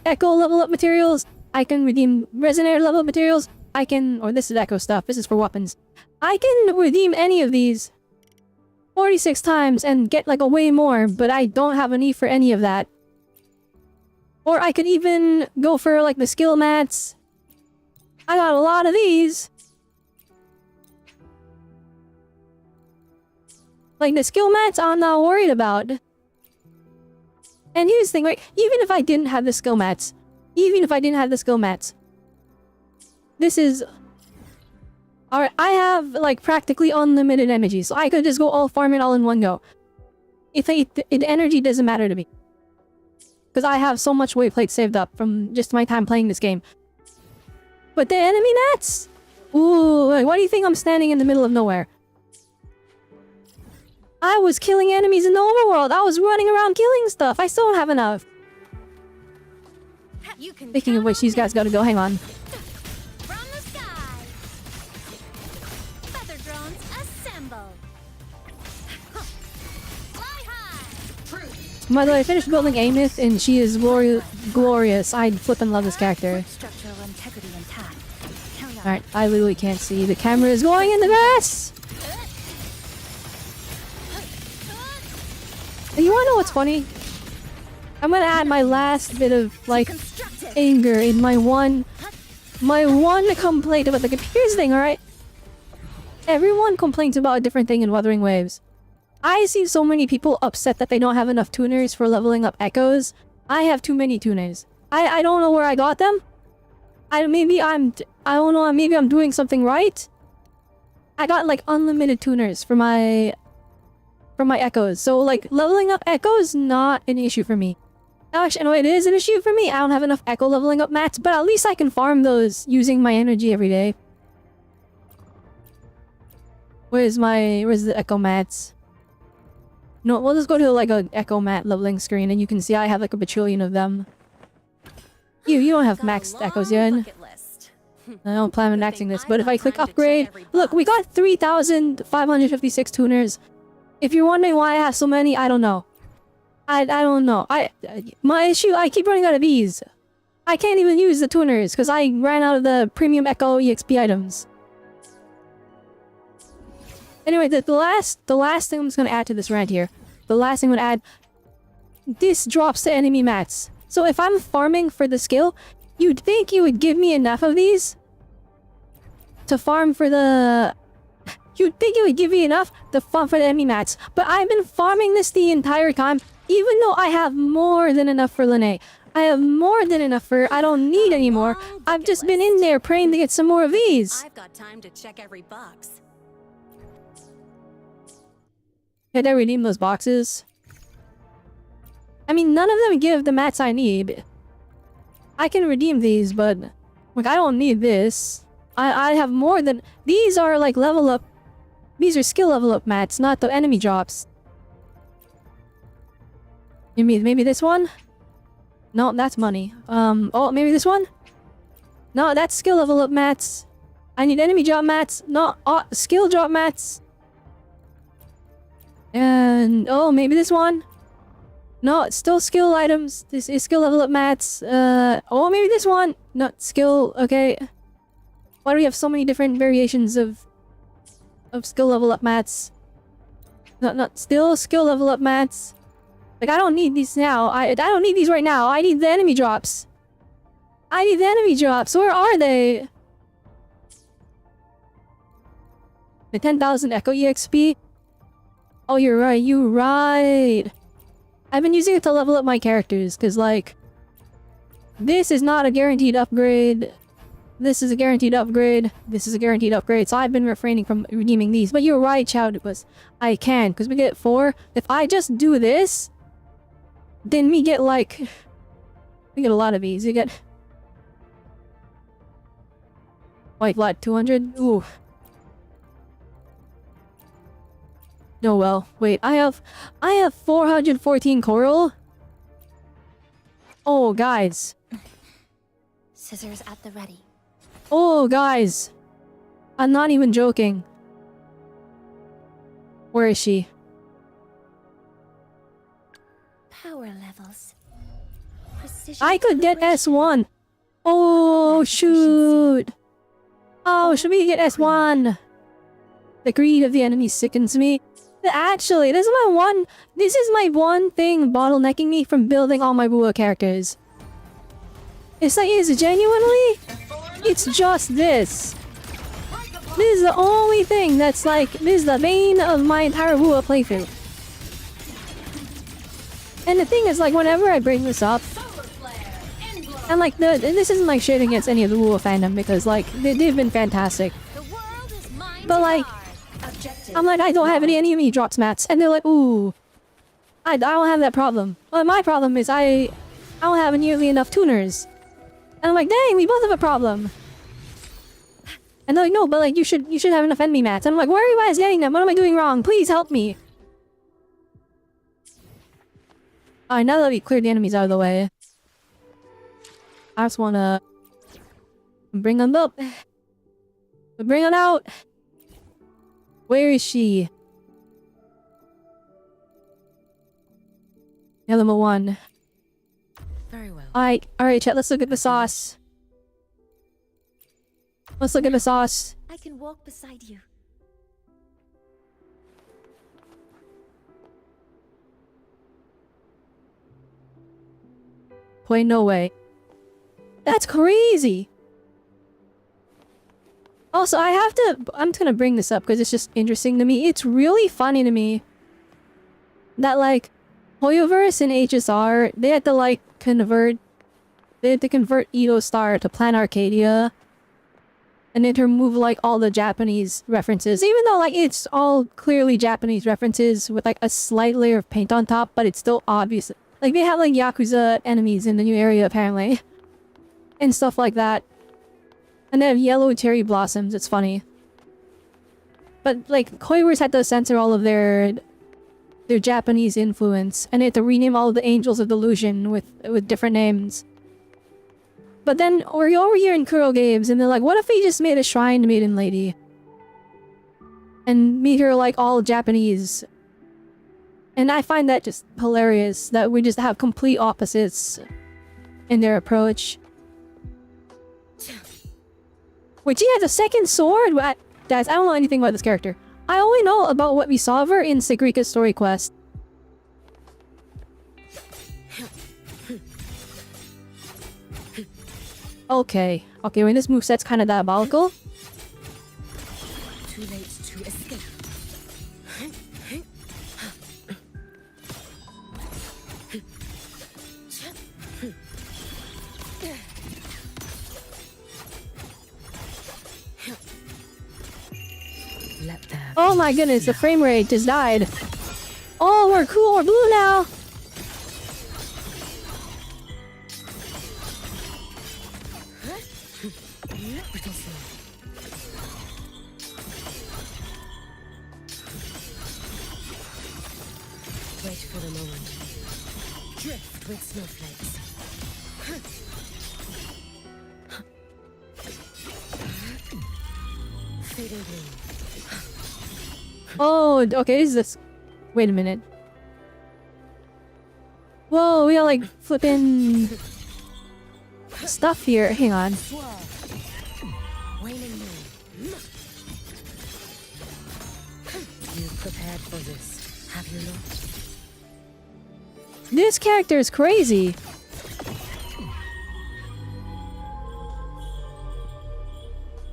Echo level up materials. I can redeem Resonator level up materials. I can... Or this is Echo stuff. This is for weapons. I can redeem any of these 46 times and get like a way more, but I don't have a need for any of that. Or I could even go for like the skill mats. I got a lot of these. Like the skill mats I'm not worried about. And here's the thing, right? Even if I didn't have the skill mats. This is... Alright, I have like practically unlimited energy. So I could just go all farm it all in one go. Energy doesn't matter to me. Because I have so much weight plate saved up from just my time playing this game. But the enemy nats? Ooh, why do you think I'm standing in the middle of nowhere? I was killing enemies in the overworld. I was running around killing stuff. I still don't have enough. Speaking of which, these guys gotta go. Hang on. From the sky. Feather drones assemble. Fly high. By the way, I finished building Amith, and she is glorious. I flippin' love this character. Structural integrity intact. Alright, I literally can't see. The camera is going in the grass! You wanna know what's funny? I'm gonna add my last bit of, like, anger in my one complaint about the computer's thing, alright? Everyone complains about a different thing in Wuthering Waves. I see so many people upset that they don't have enough tuners for leveling up echoes. I have too many tuners. I don't know where I got them. I don't know, maybe I'm doing something right. I got like unlimited tuners for my echoes. So like leveling up echoes not an issue for me. Actually, no, it is an issue for me. I don't have enough echo leveling up mats, but at least I can farm those using my energy every day. Where's the echo mats? No, we'll just go to like a echo mat leveling screen and you can see I have like a bajillion of them. You don't have maxed echoes yet. I don't plan on maxing this, but if I click upgrade, look, we got 3,556 tuners. If you're wondering why I have so many, I don't know. I don't know. My issue, I keep running out of these. I can't even use the tuners because I ran out of the premium echo EXP items. Anyway, the last thing I'm just gonna add to this rant here. The last thing I'm gonna add. This drops the enemy mats. So if I'm farming for the skill, you'd think you would give me enough of these to farm for the... You'd think it would give me enough to farm for the enemy mats. But I've been farming this the entire time, even though I have more than enough for Lene. I have more than enough for... I don't need any more. I've just been in there praying to get some more of these. I've got time to check every box. Can I redeem those boxes? I mean, none of them give the mats I need. I can redeem these, but... Like, I don't need this. I have more than... These are, like, level up... These are skill level up mats, not the enemy drops. Maybe this one? No, that's money. Oh, maybe this one? No, that's skill level up mats. I need enemy drop mats, not skill drop mats. And... Oh, maybe this one? No, it's still skill items. This is skill level up mats. Oh, maybe this one. Not skill. Okay. Why do we have so many different variations of skill level up mats? Not still skill level up mats. Like, I don't need these now. I don't need these right now. I need the enemy drops. I need the enemy drops. Where are they? The 10,000 Echo EXP? Oh, you're right. You're right. I've been using it to level up my characters, because, like... This is not a guaranteed upgrade. This is a guaranteed upgrade. This is a guaranteed upgrade, so I've been refraining from redeeming these. But you're right, Chowdibus. I can, because we get 4. If I just do this... Then we get, like... We get a lot of these. You get... White blood, 200? Ooh. No, well, wait, I have 414 coral? Oh, guys. Scissors at the ready. Oh, guys. I'm not even joking. Where is she? Power levels. Precision. I could get S1. Oh, shoot. Oh, should we get S1? The greed of the enemy sickens me. Actually, this is my one thing bottlenecking me from building all my WUWA characters. It's like, it's just this. This is the only thing that's like, this is the bane of my entire WUWA playthrough. And the thing is, like, whenever I bring this up, and like, this isn't like shit against any of the WUWA fandom, because like, they've been fantastic. But like, I'm like, I don't have any enemy drops mats, and they're like, ooh, I don't have that problem. Well, my problem is I don't have nearly enough tuners. And I'm like, dang, we both have a problem. And they're like, no, but like, you should have enough enemy mats. And I'm like, where are you guys getting them? What am I doing wrong? Please help me. Alright, now that we cleared the enemies out of the way, I just wanna bring them up. Bring them out. Where is she? Element 1. Very well. Alright, chat, let's look at the sauce. Let's look at the sauce. I can walk beside you. Wait, no way. That's crazy! Also, I'm just gonna bring this up because it's just interesting to me. It's really funny to me that like Hoyoverse and HSR, they had to like convert Edo Star to Plan Arcadia and then to remove like all the Japanese references, even though like it's all clearly Japanese references with like a slight layer of paint on top, but it's still obvious. Like they have like Yakuza enemies in the new area apparently and stuff like that, and they have yellow cherry blossoms. It's funny, but like Hoyoverse had to censor all of their Japanese influence, and they had to rename all of the Angels of Delusion with different names. But then we're over here in Kuro Games, and they're like, what if we just made a shrine maiden lady? And made her like all Japanese. And I find that just hilarious, that we just have complete opposites in their approach. Wait, she has a second sword? What? Guys, I don't know anything about this character. I only know about what we saw of her in Segrika's story quest. Okay. Okay, when this moveset's kind of diabolical. Too late to escape. Let them. Oh my goodness, the frame rate just died. Oh, we're cool, we're blue now. Wait for the moment. Drift with snowflakes. Fading blue. Oh, okay, is this... Wait a minute. Whoa, we got like flipping stuff here. Hang on. Waning moon. You've prepared for this, have you not? This character is crazy.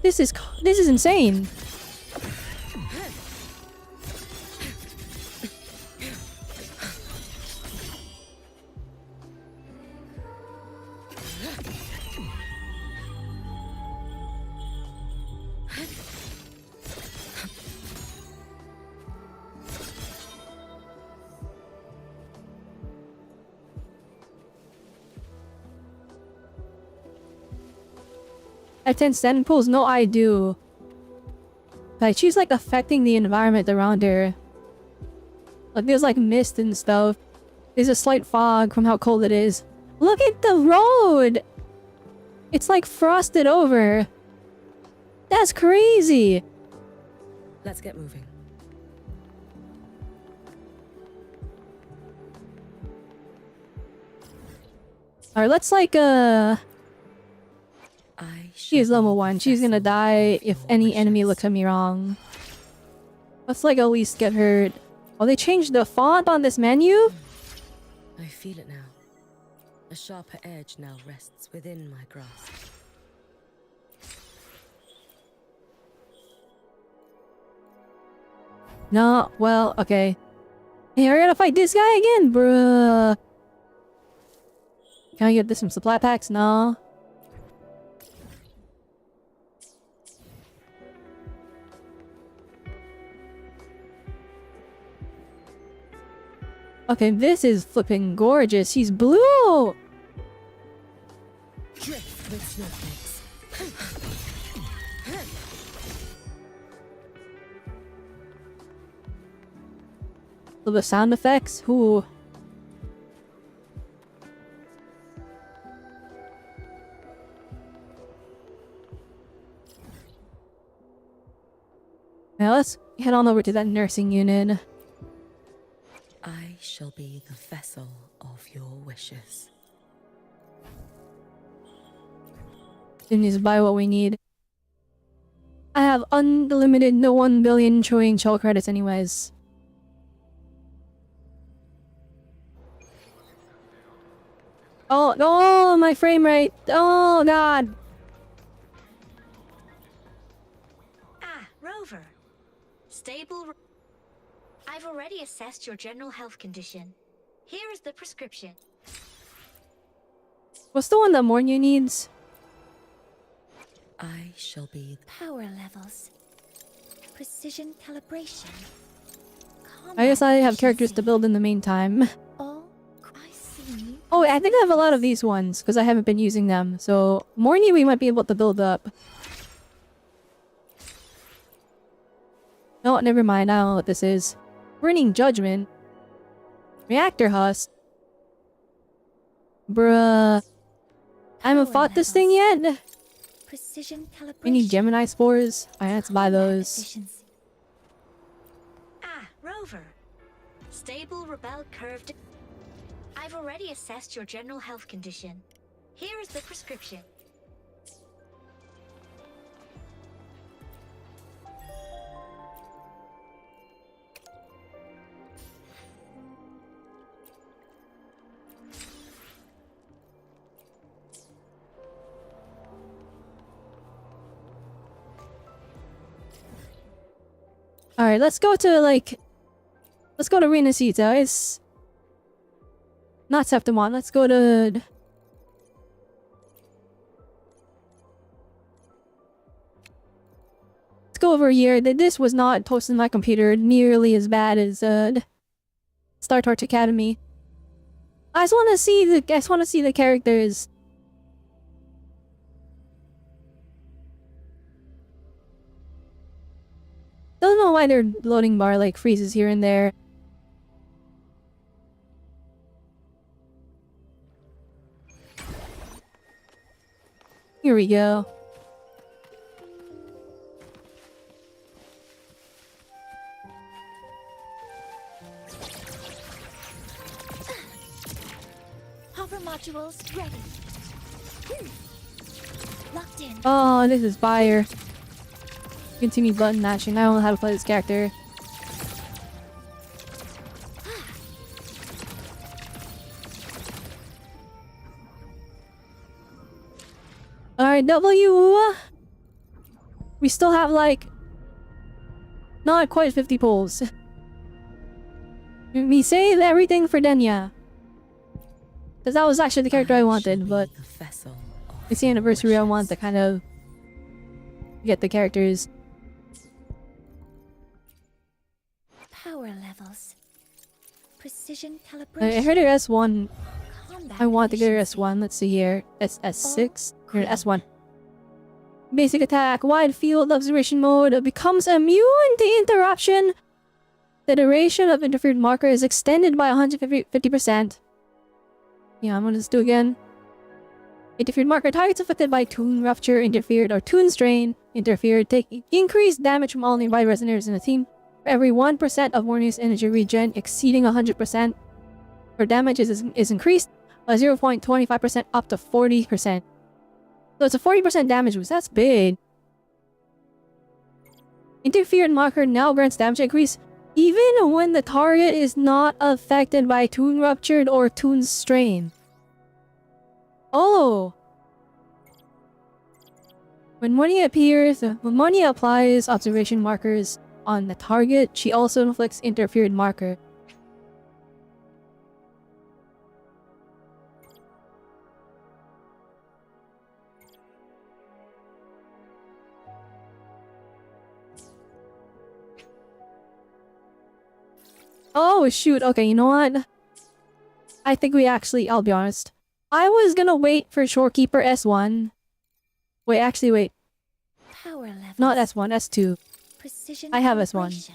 This is insane. Attend stand pulls? No, I do. Like, she's like affecting the environment around her. Like, there's like mist and stuff. There's a slight fog from how cold it is. Look at the road! It's like frosted over. That's crazy! Let's get moving. Alright, let's like, She's level 1. She's gonna die if any enemy looks at me wrong. Let's like at least get her... Oh, they changed the font on this menu? I feel it now. A sharper edge now rests within my grasp. No, well, okay. Hey, I gotta fight this guy again, bruh. Can I get this some supply packs? No. Okay, this is flipping gorgeous. He's blue! Drift with snowflakes. Little bit of sound effects. Ooh. Now let's head on over to that nursing unit. I shall be the vessel of your wishes. Didn't just buy what we need. I have unlimited no 1 billion trillion shell credits anyways. Oh, no, my frame rate. Oh, God. Ah, Rover. Stable. I've already assessed your general health condition. Here is the prescription. What's the one that Mornia needs? I shall be Power levels. Precision calibration. I guess I have characters to Efficiency. build in the meantime. Oh, I see. Oh, I think I have a lot of these ones because I haven't been using them. So Mornia we might be able to build up. No, never mind. I don't know what this is. Burning Judgment. Reactor Husk. Bruh. I haven't Power fought this thing levels. yet. Precision calibration. We need Gemini spores. I have to buy Combat those. efficiency. Ah, Rover. Stable Robelle curved. I've already assessed your general health condition. Here is the prescription. Alright, let's go to let's go to Renacita. It's not Septimon. Let's go to let's go over here. This was not posted on my computer nearly as bad as Star Torch Academy. I just want to see the characters. Don't know why their loading bar like freezes here and there. Here we go. Hover modules ready. Locked in. Oh, this is fire. Continue button mashing. I don't know how to play this character. Alright, WUWA. We still have like not quite 50 pulls. We saved everything for Denya. Because that was actually the character I wanted, but the vessel of it's the anniversary I want to kind of get the characters. Power levels. Precision I calibration. heard her S1. Combat I want to get her efficiency. S1. Let's see here. S6? Or S1. Basic attack. Wide field observation mode. Becomes immune to interruption. The duration of interfered marker is extended by 150%. Yeah, I'm gonna just do again. Interfered marker. Targets affected by tune rupture, interfered, or tune strain. Interfered. Take increased damage from all nearby resonators in the team. For every 1% of Mornia's energy regen exceeding 100%. Her damage is increased by 0.25% up to 40%. So it's a 40% damage boost. That's big. Interfered marker now grants damage increase even when the target is not affected by tune ruptured or tune strain. Oh! When Mornia applies observation markers on the target, she also inflicts interfered marker. Oh shoot, okay, you know what? I think I'll be honest. I was gonna wait for Shorekeeper S1. Wait, actually wait. Power levels. Not S1, S2. Precision I have S1. calibration.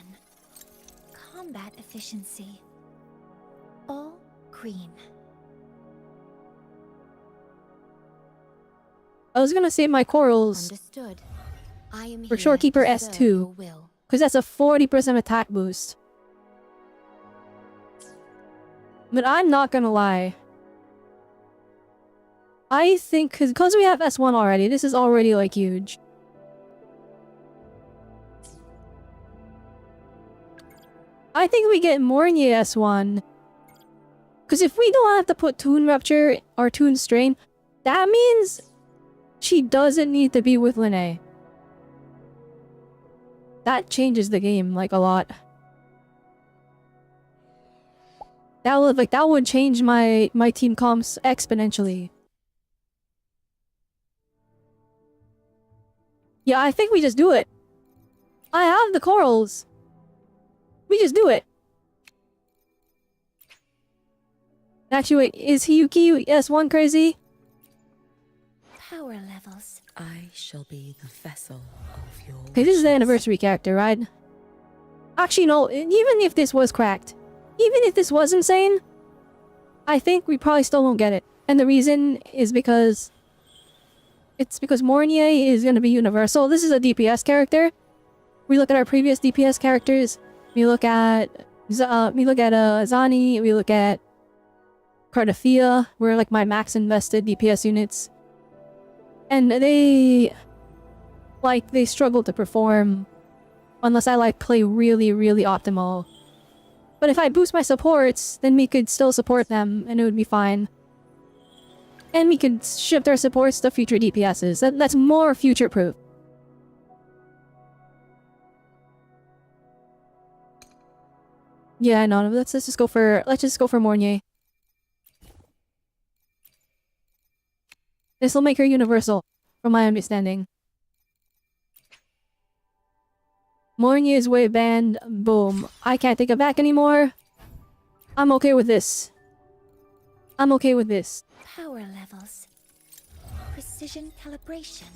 Combat efficiency. All green. I was gonna save my corals, Understood. I am For here Shorekeeper to serve S2. your will. because that's a 40% attack boost. But I'm not gonna lie. I think, because we have S1 already, this is already like huge. I think we get Mornia S1. Because if we don't have to put Tune Rupture or Tune Strain, that means she doesn't need to be with Linnae. That changes the game like a lot. That would change my team comps exponentially. Yeah, I think we just do it. I have the corals. We just do it. Actually, wait, is Hiyuki S1 crazy? Power levels. I shall be the vessel of your Okay, this is the wishes. anniversary character, right? Actually, no, even if this was cracked, even if this was insane, I think we probably still won't get it. And the reason is because... It's because Mornier is going to be universal. This is a DPS character. We look at our previous DPS characters. We look at... Zani. We look at... Cardafia. We're like my max invested DPS units. And they... Like, they struggle to perform unless I like play really, really optimal. But if I boost my supports, then we could still support them and it would be fine. And we could shift our supports to future DPSs. That's more future-proof. Yeah, no, let's just go for Mornier. This will make her universal, from my understanding. Mornier's way banned. Boom. I can't take it back anymore. I'm okay with this. I'm okay with this. Power levels. Precision calibration.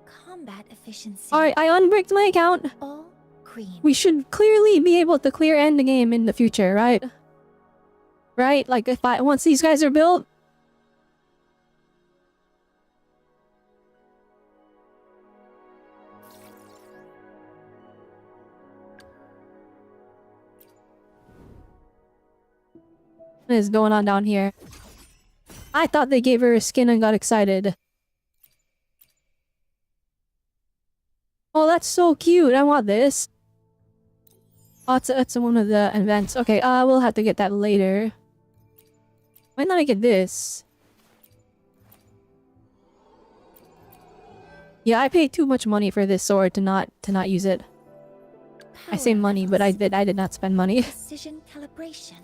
Combat efficiency. Alright, I unbricked my account. All green. We should clearly be able to clear end the game in the future, right? Right? Like, once these guys are built... What is going on down here? I thought they gave her a skin and got excited. Oh, that's so cute. I want this. Oh, it's one of the events. Okay, we'll have to get that later. Might not get this. Yeah, I paid too much money for this sword to not use it. I say money, but I did not spend money. Precision calibration.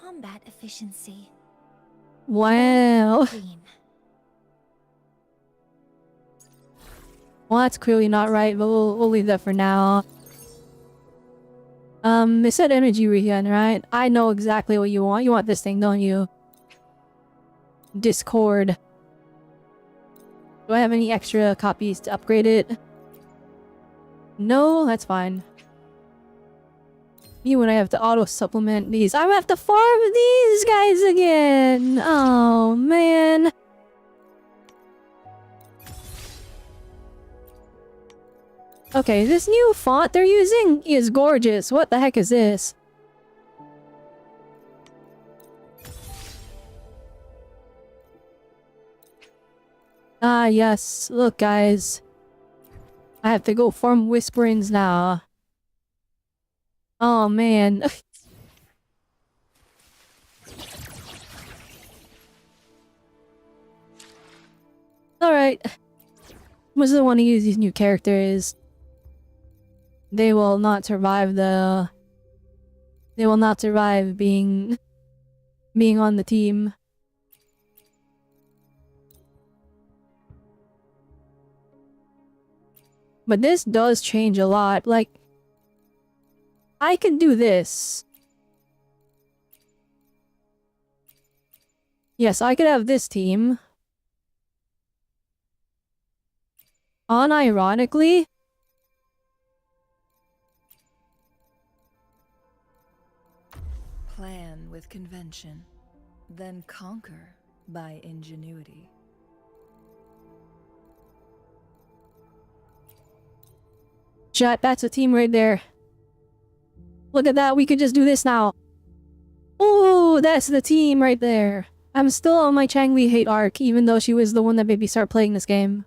Combat efficiency. Wow. Green. Well, that's clearly not right, but we'll leave that for now. They said energy regen, right? I know exactly what you want. You want this thing, don't you? Discord. Do I have any extra copies to upgrade it? No, that's fine. Me when I have to auto supplement these. I have to farm these guys again. Oh, man. Okay, this new font they're using is gorgeous. What the heck is this? Ah, yes. Look, guys. I have to go farm Whisperings now. Oh, man. Alright. What's the one to use these new characters? They will not survive the... They will not survive being on the team. But this does change a lot. Like, I can do this. Yes, I could have this team. Unironically, Plan with convention, then conquer by ingenuity. chat, that's a team right there. Look at that, we could just do this now. Oh, that's the team right there. I'm still on my Changli hate arc, even though she was the one that made me start playing this game.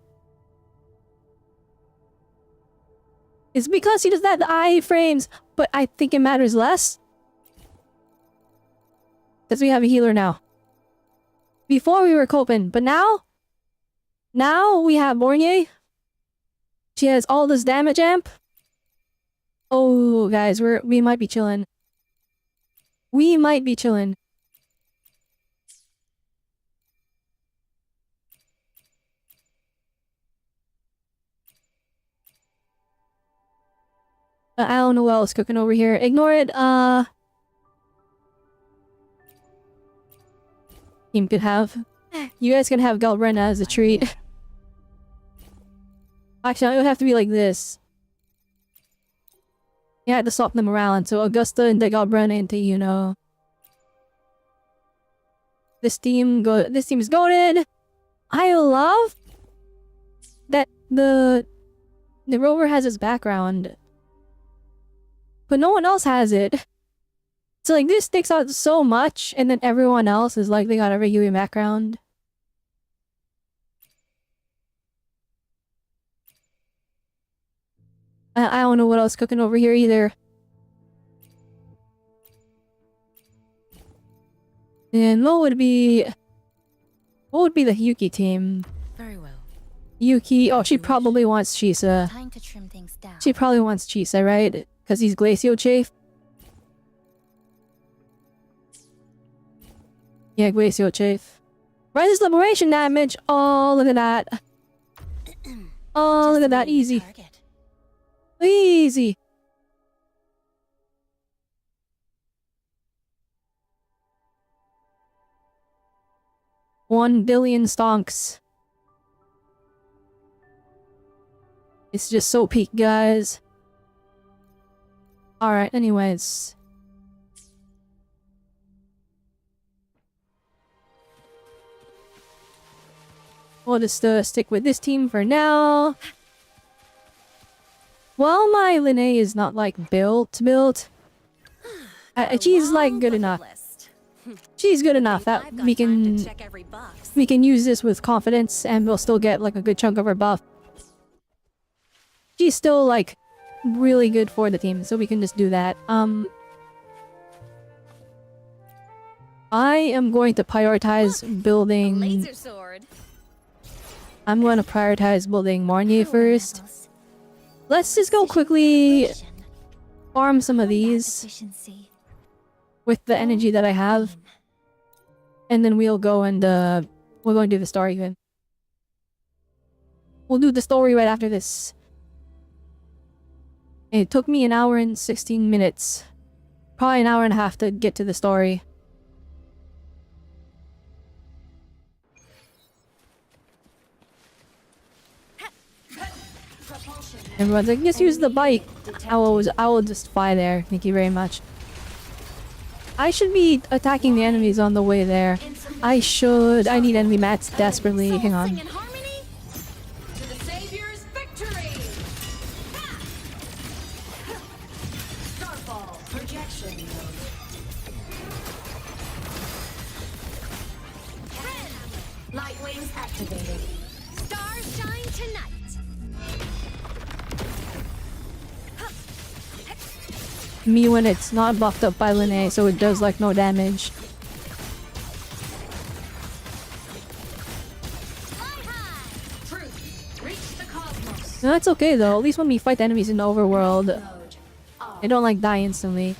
It's because she does that iframes, but I think it matters less. Because we have a healer now. Before we were coping, but now we have Mornier. She has all this damage amp. Oh, guys, we might be chilling. We might be chilling. I don't know what else cooking over here. Ignore it. Team could have. You guys can have Galbrena as a treat. Actually, it would have to be like this. You had to swap them around, so Augusta and the Galbrena into, you know. This team is goated. I love that the rover has its background, but no one else has it. So like this sticks out so much, and then everyone else is like they got a regular background. I don't know what else cooking over here either. And what would be the Hiyuki team? Very well. Yuki, oh, she probably wants Chisa. Time to trim things down. She probably wants Chisa, right? Because he's Glacio Chafe. Yeah, Glacio Chafe. Rises liberation damage. Oh, look at that. Oh, look at that. Easy. Target. Easy. $1 billion stonks. It's just so peak, guys. Alright, anyways. We'll just stick with this team for now. Well, my Linnae is not like built. She's like good enough. She's good enough that we can use this with confidence and we'll still get like a good chunk of her buff. She's still like really good for the team, so we can just do that. I am going to prioritize building. Laser sword. I'm going to prioritize building Marnier first. Let's just go quickly farm some of these Efficiency. with the energy that I have. And then we'll go and we're going to do the story even. We'll do the story right after this. It took me 1 hour and 16 minutes. Probably 1.5 hours to get to the story. Everyone's like, just use the bike. I will just fly there. Thank you very much. I should be attacking the enemies on the way there. I need enemy mats desperately. Hang on. To the Savior's victory! Starfall projection mode. Light wings activated. Stars shine tonight. Me when it's not buffed up by Linnae, so it does like no damage. Truth. Reach the cosmos. No, that's okay though. At least when we fight enemies in the overworld, they don't like die instantly.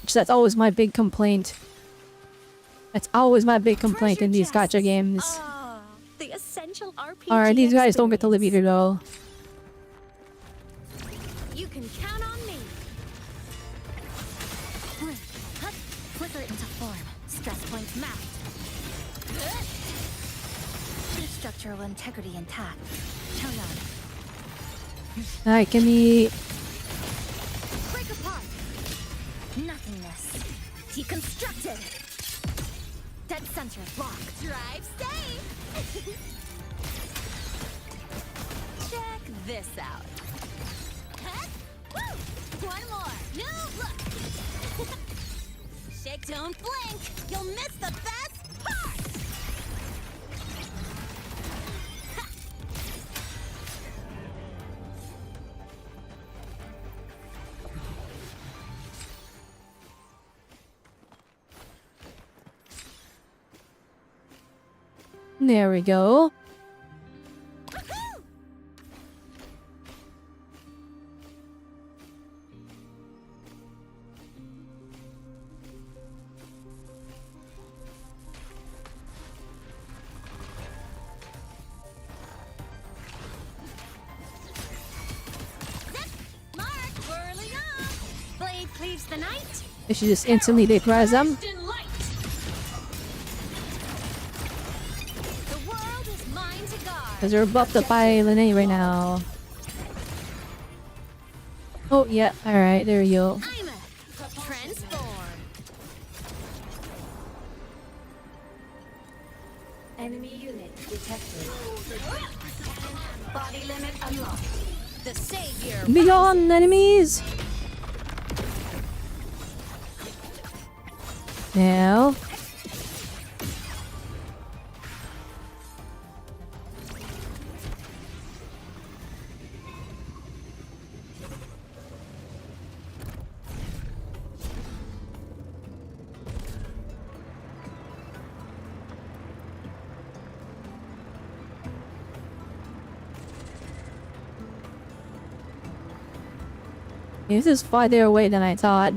Which that's always my big complaint. That's always my big complaint in these gacha games. The essential RPG. Alright, these guys don't get to live either though. You can count on me. Flicker it into form. Stress points mapped. Keep structural integrity intact. Count on. Alright, can we... Break apart. Nothingness. Deconstructed. Dead center locked. Drive safe. Check this out. Woo! One more. New look. Shake, don't blink. You'll miss the best part. There we go. retrieves the night. I should just instantly vaporize them. The world is mine to guard. Because they're buffed up by Lene right now. Oh, yeah. Alright, there you go. I'm a transform. Enemy unit detected. Body limit unlocked. The savior. Be gone, enemies! Now. This is farther away than I thought.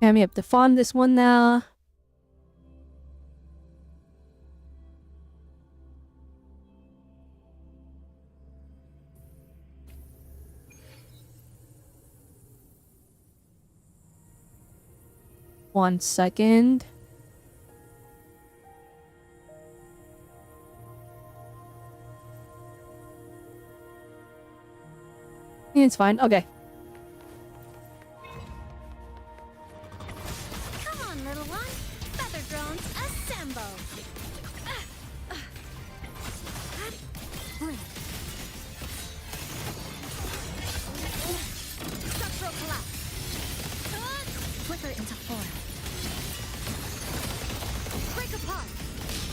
We have to farm this one now. One second. It's fine. Okay. Come on, little one. Feather drones assemble. Structural collapse. Flicker into form. Break apart.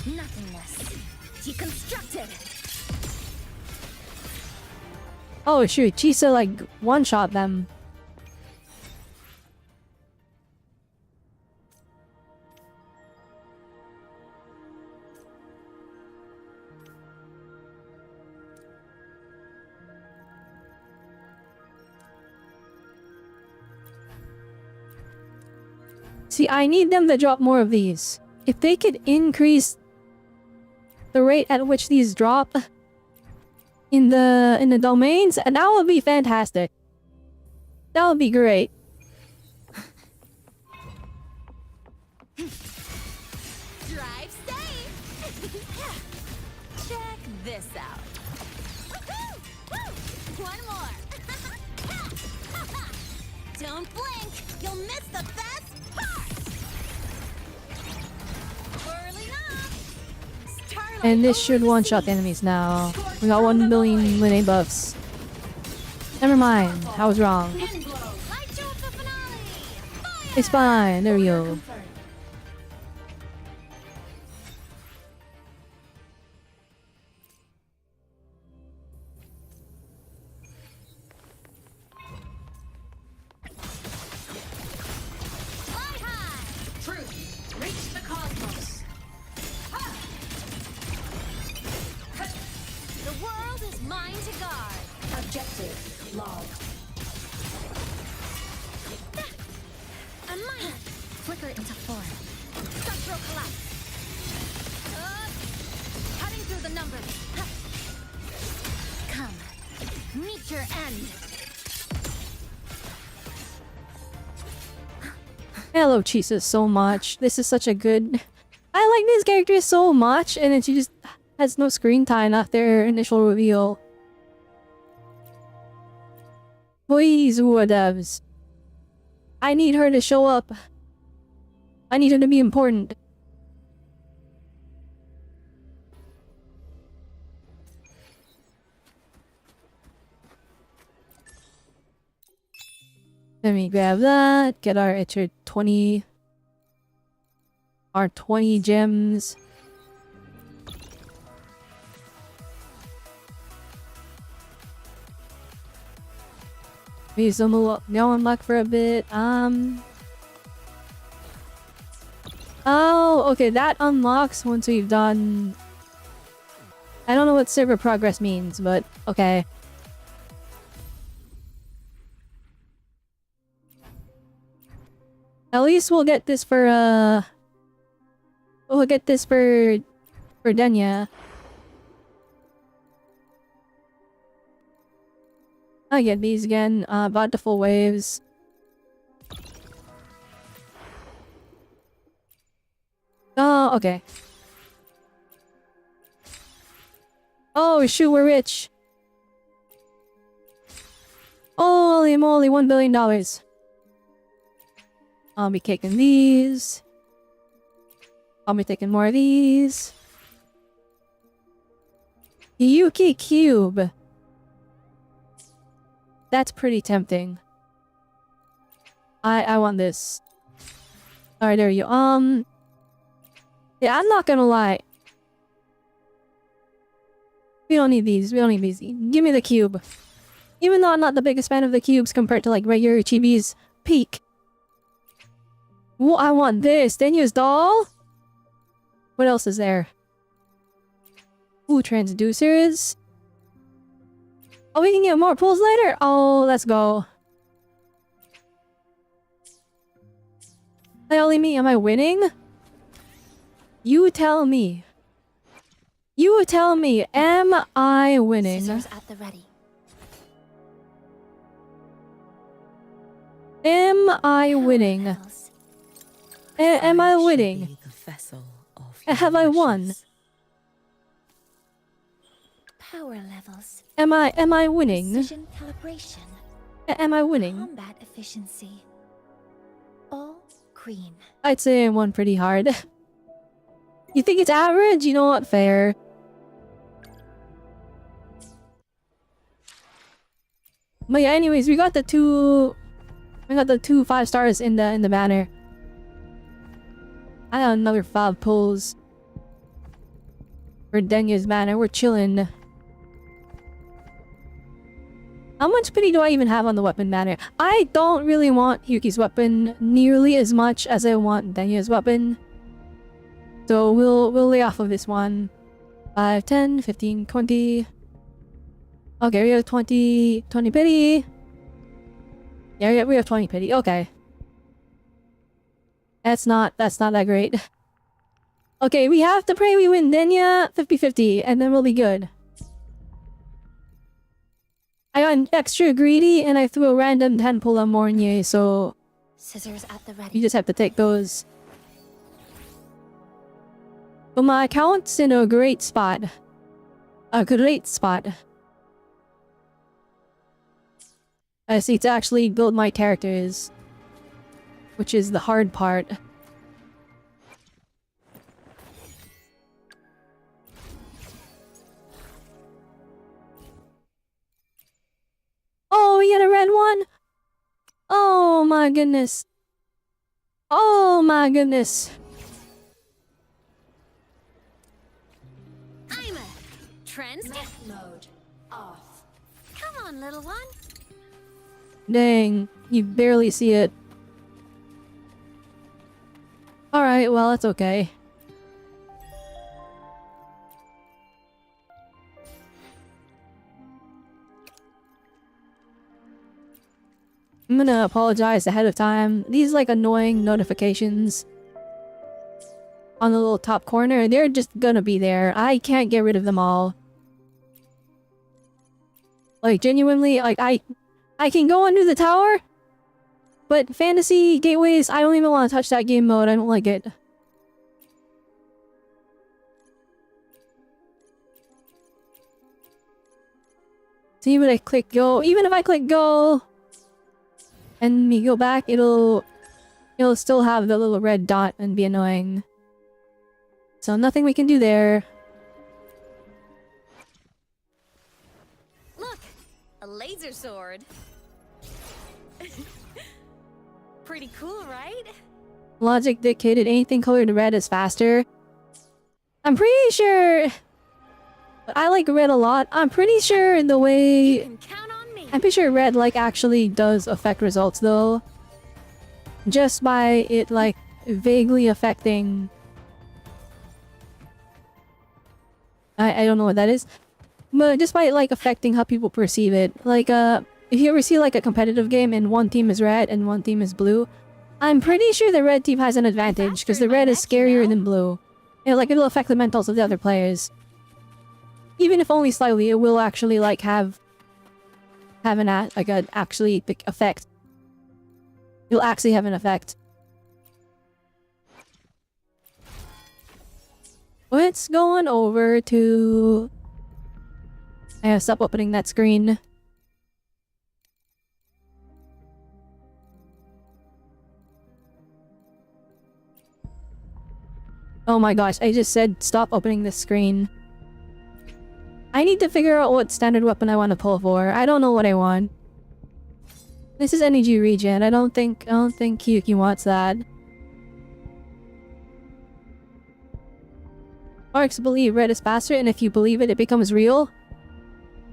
Nothingness. Deconstructed. Oh shoot, Chisa like one-shot them. See, I need them to drop more of these. If they could increase the rate at which these drop in the domains, and that would be fantastic. That would be great. Drive safe. Check this out. Woo! One more. Don't blink. You'll miss the best part. Whirling up. Starlight And this should over the one-shot sea. enemies now. We got 1 million Lene buffs. Never mind, I was wrong. Light show up the finale. Fire! It's fine, there we go. Fly high. Truth. Reach the cosmos. The world is mine to guard. Objective logged. A minor. Flicker into form. Structural collapse. Cutting through the numbers. Come. Meet your end. I love Chisa so much. This is such a good... I like this character so much, and then she just has no screen time after her initial reveal. Please, WUWA devs. I need her to show up. I need her to be important. Let me grab that. Get our extra 20... Our 20 gems. Maybe some no unlock for a bit. Oh, okay, that unlocks once we've done... I don't know what server progress means, but okay. At least we'll get this for, we'll get this for Denya. I get these again, bountiful waves. Oh, okay. Oh, shoot, we're rich. Holy moly, $1 billion. I'll be taking these. I'll be taking more of these. Hiyuki cube. That's pretty tempting. I want this. Alright, there you yeah, I'm not gonna lie. We don't need these. We don't need these. Give me the cube. Even though I'm not the biggest fan of the cubes compared to like regular chibis. Peak. Well, I want this. Denya's doll? What else is there? Ooh, transducers. Oh, we can get more pulls later? Oh, let's go. Telling me, am I winning? You tell me. You tell me, am I winning? Scissors at the ready. Am I winning? Levels. Am I winning? Be the vessel of Have your I won? wishes. Power levels. Am I winning? Precision calibration. Am I winning? Combat efficiency. All green. I'd say I won pretty hard. You think it's average? You know what? Fair. But yeah, anyways, we got the two 5 stars in the banner. I got another 5 pulls for Denya's banner. We're chilling. How much pity do I even have on the weapon banner? I don't really want Hiyuki's weapon nearly as much as I want Denya's weapon. So we'll lay off of this one. 5, 10, 15, 20. Okay, we have 20 pity. Yeah, we have 20 pity. Okay. That's not that great. Okay, we have to pray we win Denya 50-50 and then we'll be good. I got extra greedy and I threw a random 10 pull on Mornier, so Scissors at the ready. you just have to take those. But my account's in a great spot. A great spot. I see to actually build my characters, which is the hard part. Oh, we get a red one? Oh my goodness. Oh my goodness. I'm a trends mode off. Come on, little one. Dang, you barely see it. Alright, well, that's okay. I'm gonna apologize ahead of time. These like annoying notifications on the little top corner, they're just gonna be there. I can't get rid of them all. Like genuinely, like I can go under the tower, but fantasy gateways, I don't even want to touch that game mode. I don't like it. See, when I click go, even if I click go and me go back, it'll still have the little red dot and be annoying. So nothing we can do there. Look, a laser sword. Pretty cool, right? Logic dictated anything colored red is faster. I'm pretty sure... But I like red a lot. I'm pretty sure the You way... can count on me. I'm pretty sure red like actually does affect results though. Just by it like vaguely affecting... I don't know what that is. But just by it like affecting how people perceive it. Like if you ever see like a competitive game and one team is red and one team is blue, I'm pretty sure the red team has an advantage because the red is scarier than blue. Like it'll affect the mentals of the other players. Even if only slightly, it will actually like have an actually big effect. It'll actually have an effect. Let's go on over to... I have to stop opening that screen. Oh my gosh, I just said stop opening this screen. I need to figure out what standard weapon I want to pull for. I don't know what I want. This is energy regen. I don't think Hiyuki wants that. Marks believe red is faster, and if you believe it, it becomes real.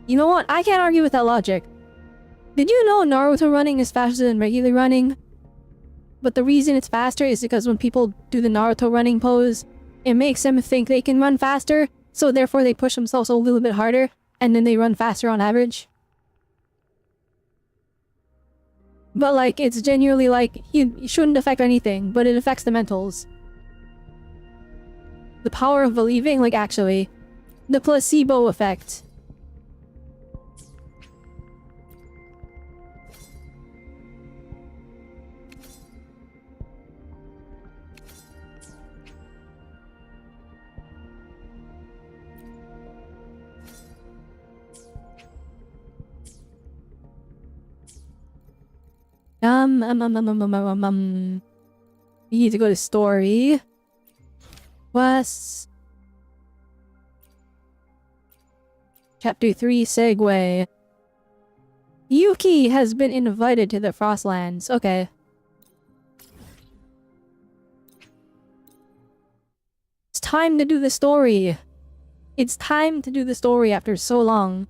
You know what? I can't argue with that logic. Did you know Naruto running is faster than regular running? But the reason it's faster is because when people do the Naruto running pose, it makes them think they can run faster, so therefore they push themselves a little bit harder, and then they run faster on average. But like, it's genuinely like, you shouldn't affect anything, but it affects the mentals. The power of believing, like actually. The placebo effect. We need to go to story. Quest. Chapter 3 segue. Yuki has been invited to the Frostlands. Okay. It's time to do the story. It's time to do the story after so long.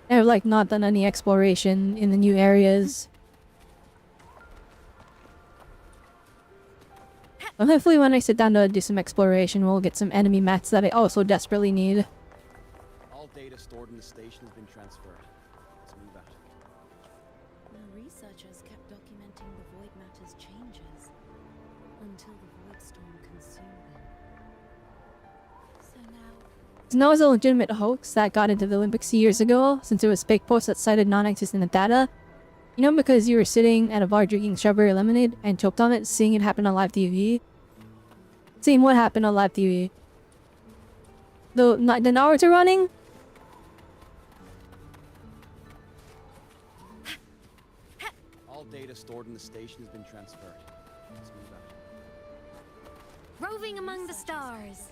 I've like not done any exploration in the new areas. But hopefully when I sit down to do some exploration, we'll get some enemy mats that I also desperately need. All data stored in the station has been transferred. Let's move out. The researchers kept documenting the void matter's changes until the void storm consumed them. So now... Snow is a legitimate hoax that got into the Olympics years ago, since it was fake posts that cited non-existent data. You know, because you were sitting at a bar drinking strawberry lemonade and choked on it, seeing it happen on live TV? Seeing what happened on live TV. The Naruto running? All data stored in the station has been transferred. Let's move out. Roving among the stars.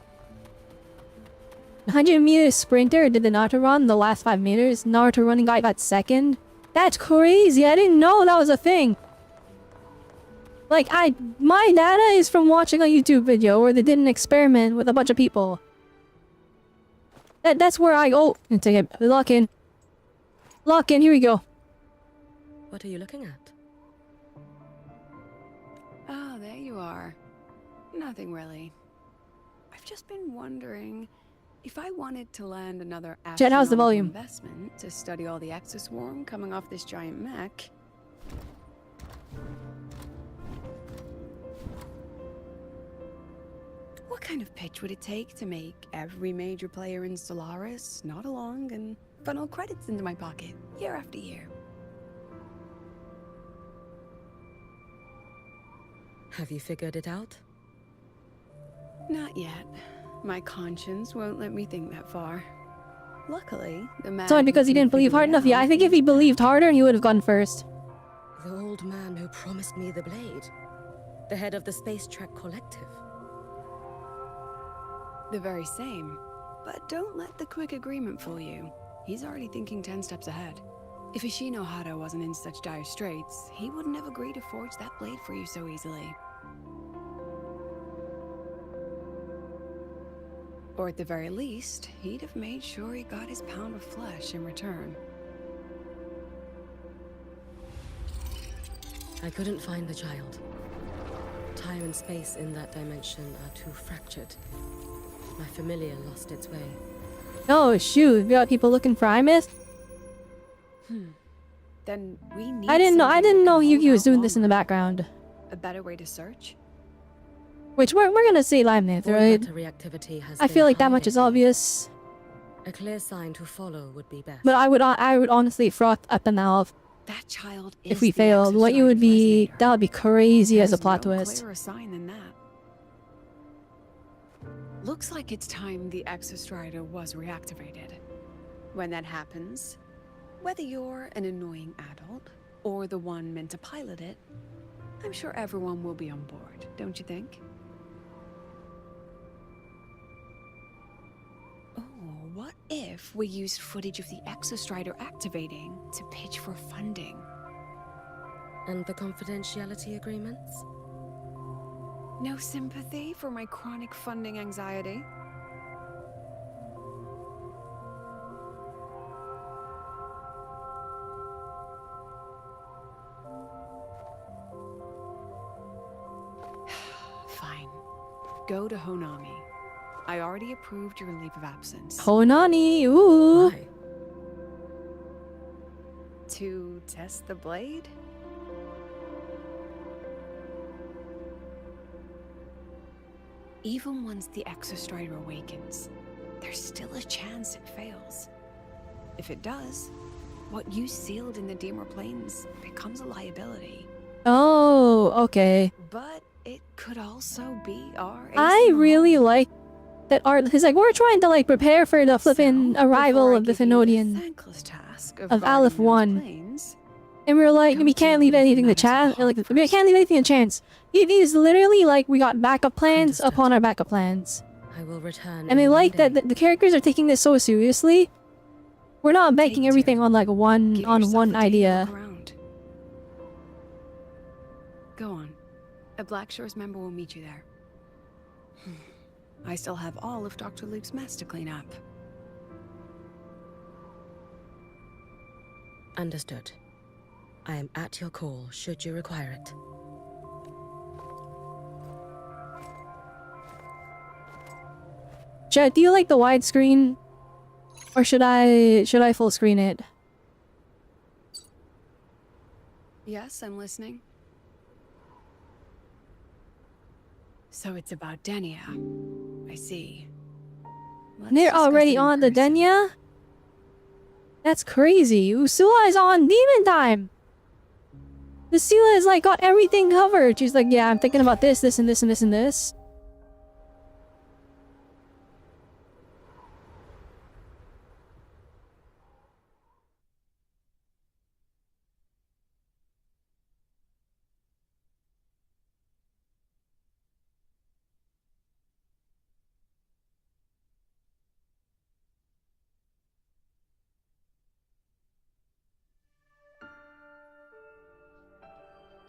100-meter sprinter did the Naruto run the last 5 meters. Naruto running guy got second. That's crazy. I didn't know that was a thing. Like, my data is from watching a YouTube video where they did an experiment with a bunch of people. That's where I go. Lock in. Lock in, here we go. What are you looking at? Oh, there you are. Nothing really. I've just been wondering if I wanted to land another Jen, how's the astronomical volume? investment to study all the exoswarm coming off this giant mech. What kind of pitch would it take to make every major player in Solaris nod along and funnel credits into my pocket year after year? Have you figured it out? Not yet. My conscience won't let me think that far. Luckily, the man... It's only because he didn't believe hard enough. Yeah, I think if he believed harder, he would have gone first. The old man who promised me the blade. The head of the Space Trek Collective. The very same. But don't let the quick agreement fool you. He's already thinking 10 steps ahead. If Ishinohara wasn't in such dire straits, he wouldn't have agreed to forge that blade for you so easily. Or at the very least, he'd have made sure he got his pound of flesh in return. I couldn't find the child. Time and space in that dimension are too fractured. My familiar lost its way. Oh shoot, we got people looking for Imith? Then we need I didn't know Hiyuki was doing this in the background. A better way to search? Which we're gonna say Imith, right? Reactivity has I feel like that much is obvious. A clear sign to follow would be best. But I would honestly froth up and out That child if is we the failed. What you would be exostrider. that would be crazy as a There's plot no twist. clearer sign than that. Looks like it's time the Exostrider was reactivated. When that happens, whether you're an annoying adult or the one meant to pilot it, I'm sure everyone will be on board, don't you think? Oh, what if we used footage of the Exostrider activating to pitch for funding? And the confidentiality agreements? No sympathy for my chronic funding anxiety? Fine. Go to Honami. I already approved your leave of absence. Honani, ooh. Why? To test the blade? Even once the Exostrider awakens, there's still a chance it fails. If it does, what you sealed in the Dimmer Plains becomes a liability. Oh, okay. But it could also be our I ace in the really hole. like that art. He's like, we're trying to like prepare for the flippin' So, arrival before I of the give you Thenodian. thankless task of guarding Aleph those 1. planes, And we were like, Don't we can't do leave anything to matters chance. of Like, heart we can't leave anything to chance. It is literally like we got backup plans Understood. upon our backup plans. I will return. And I in like one that day. the characters are taking this so seriously. We're not banking Take everything two. on like give one yourself a day to idea. look around. Go on. A Black Shores member will meet you there. I still have all of Dr. Luke's mess to clean up. Understood. I am at your call should you require it. Jet, do you like the widescreen? Or should I full screen it? Yes, I'm listening. So it's about Denia. I see. Let's They're discuss already it in on the person. Denya? That's crazy. Usula is on Demon Time! Usula is like got everything covered. She's like, yeah, I'm thinking about this, this, and this, and this, and this.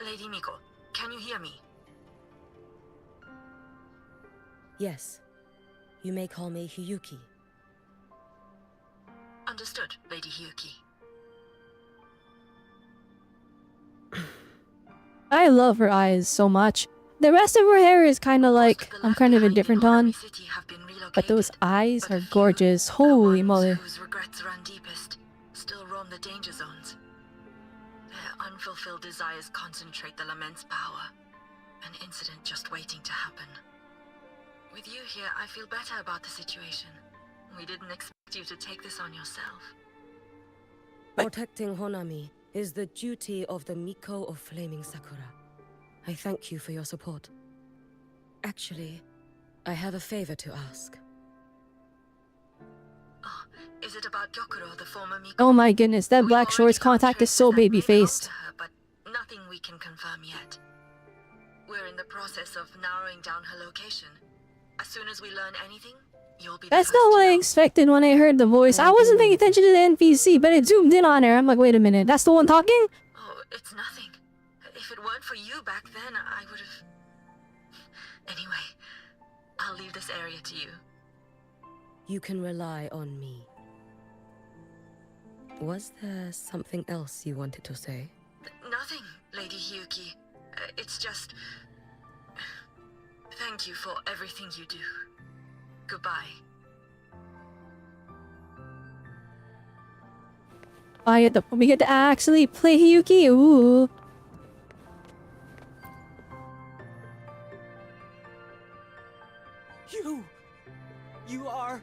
Lady Miko, can you hear me? Yes. You may call me Hiyuki. Understood, Lady Hiyuki. I love her eyes so much. The rest of her hair is kind of like, I'm kind of indifferent on. But those eyes are gorgeous. Holy moly. Whose regrets run deepest still roam the danger zones. Their unfulfilled desires concentrate their immense power. An incident just waiting to happen. With you here, I feel better about the situation. We didn't expect you to take this on yourself. Protecting Honami is the duty of the Miko of Flaming Sakura. I thank you for your support. Actually, I have a favor to ask. Oh, is it about Gyokuro, the former Miko? Oh my goodness, that We've Black already Shores found contact is traces so that may baby-faced. belong to her, but nothing we can confirm yet. We're in the process of narrowing down her location. As soon as we learn anything, you'll be That's the first not what to I know. expected when I heard the voice. I wasn't paying attention to the NPC, but it zoomed in on her. I'm like, wait a minute, that's the one talking? Oh, it's nothing. If it weren't for you back then, I would have... Anyway, I'll leave this area to you. You can rely on me. Was there something else you wanted to say? Nothing, Lady Hiyuki. It's just... Thank you for everything you do. Goodbye. We get to actually play Hiyuki. Ooh. You are...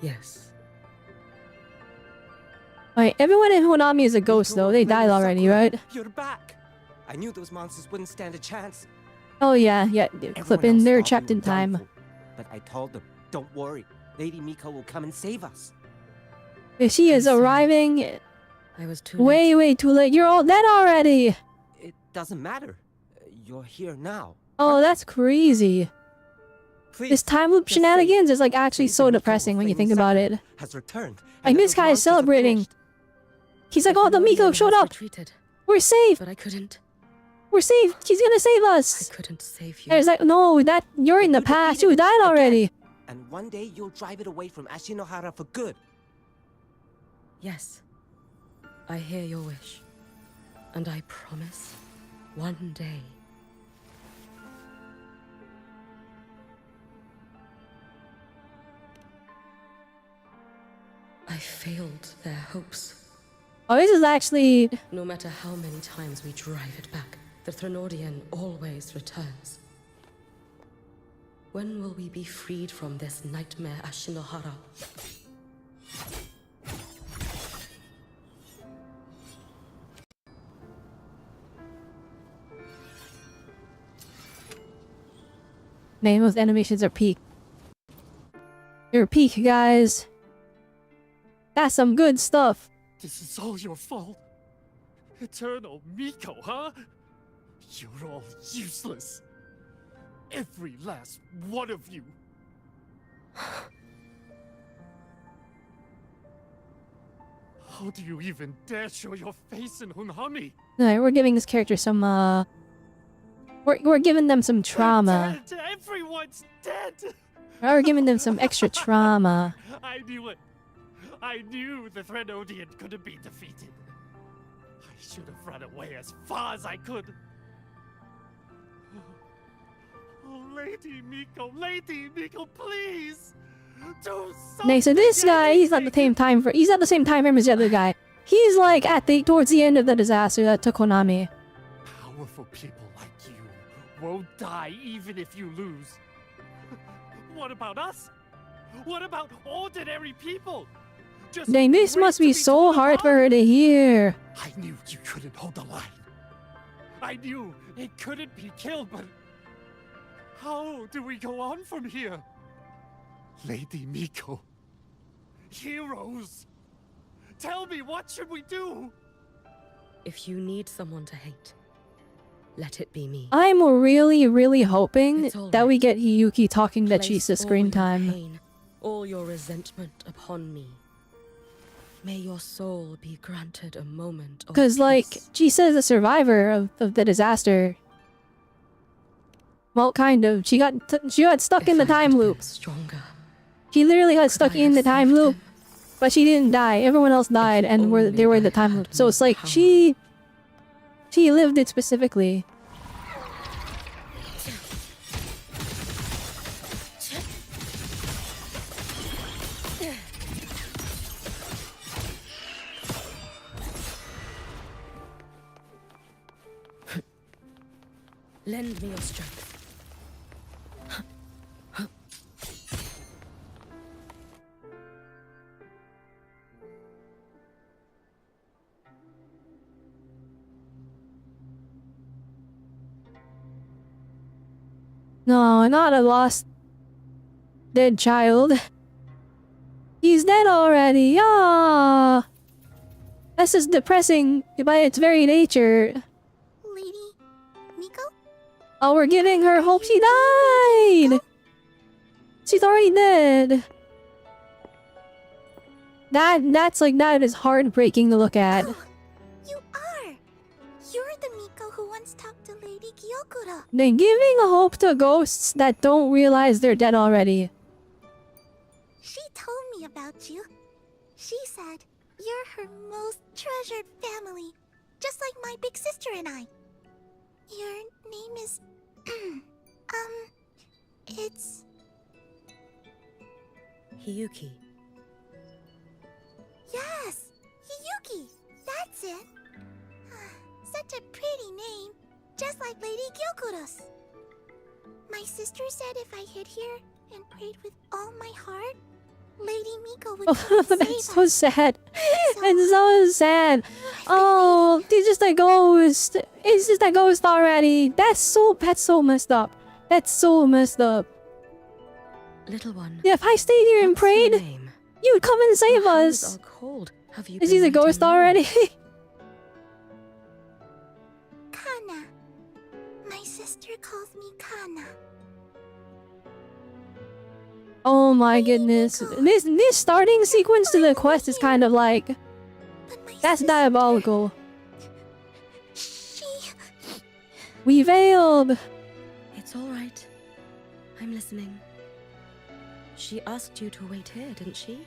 Yes. Wait, everyone in Honami is a ghost though. They died already, right? You're back. I knew those monsters wouldn't stand a chance. Oh yeah. Clip in. Everyone They're else thought trapped we in were done time. for, but I told them, don't worry. Lady Miko will come and save us. She is arriving I was too late. way too late. You're all dead already. It doesn't matter. You're here now. Oh, that's crazy. Please, This time loop just say, shenanigans is like actually Lady so Miko depressing of when you Flaming think about Sakura it. Has returned. Like, and that this those guy is monsters are celebrating. finished. He's like, oh, the Miko showed up. Retreated, We're safe. but I couldn't. We're safe. She's gonna save I us. couldn't save you. There's like, no, that you're in the You past. defeated You it died again. already. And one day you'll drive it away from Ashinohara for good. Yes. I hear your wish. And I promise, one day... I failed their hopes. Oh, this is actually. No matter how many times we drive it back, the Threnodian always returns. When will we be freed from this nightmare, Ashinohara? Name of the animations are peak. You're peak, guys. That's some good stuff. This is all your fault. Eternal Miko, huh? You're all useless. Every last one of you. How do you even dare show your face in Hunhami? No, we're giving this character some we're giving them some trauma. Dead. Everyone's dead. We're giving them some extra trauma. I knew it. I knew the Threnodian couldn't be defeated. I should have run away as far as I could. Oh, Lady Miko, please! Do something! Nay, so this guy, he's at the same time frame as the other guy. He's like towards the end of the disaster that took Honami. Powerful people like you won't die even if you lose. What about us? What about ordinary people? Just Dang, this wait must to be be so torn hard for apart? her to hear. I knew you couldn't hold the line. I knew it couldn't be killed, but how do we go on from here? Lady Miko, heroes, tell me, what should we do? If you need someone to hate, let it be me. I'm really hoping It's all that we right. get Hiyuki talking to Place Chisa all screen your time. pain, all your resentment upon me. May your soul be granted a moment of Because, like, peace. Chisa is a survivor of the disaster. Well, kind of. She got stuck in the If I had time been loop. Stronger. She literally got could stuck I in the have time saved loop, him? but she didn't die. Everyone else died, and only they were in the I time had loop. So more it's like power. she lived it specifically. Lend me your strength. No, not a lost dead child. He's dead already. Ah, this is depressing by its very nature. Lady Miko? Oh, we're giving her hope. She died. She's already dead. That is heartbreaking to look at. Oh, you are! You're the Miko who once talked to Lady Gyokuro. Then giving a hope to ghosts that don't realize they're dead already. She told me about you. She said you're her most treasured family, just like my big sister and I. Your name is... it's... Hiyuki. Yes! Hiyuki! That's it! Such a pretty name, just like Lady Gyokuro's. My sister said if I hid here and prayed with all my heart, Lady Miko would come and That's save so us. sad. So, It's so sad. Oh, it's just a ghost. It's just a ghost already. That's so messed up. That's so messed up. Little one. Yeah, if I stayed here and what's your prayed, name? you would come and save Your hands us. are cold. Have you Is been he a ghost waiting long? already? Kana. My sister calls me Kana. Oh my goodness. This starting sequence to the quest is kind of like... But my That's sister... diabolical. She... We failed. It's all right. I'm listening. She asked you to wait here, didn't she?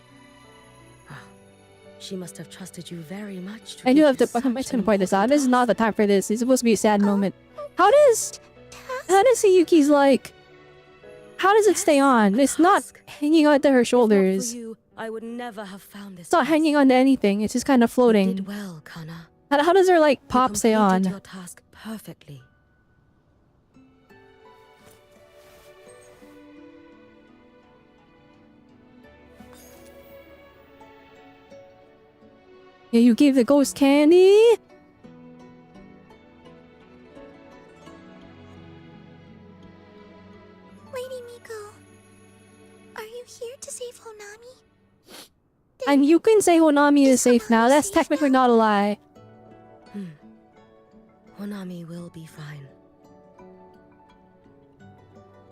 Ah, she must have trusted you very much. I do give have to... you such I'm just gonna an point this out. important This is not the task. time for this. It's supposed to be a sad moment. How does Hiyuki's like... How does it stay on? It's not Task. hanging onto her If not shoulders. for you, I would never have found this. It's not task. hanging onto anything. It's just kind of You floating. did well, Kana. How does her like You pop stay completed on? your task perfectly. Yeah, you gave the ghost candy. Lady Miko, are you here to save Honami? And you can say Honami is safe now. Honami That's safe technically now? not a lie. Honami will be fine.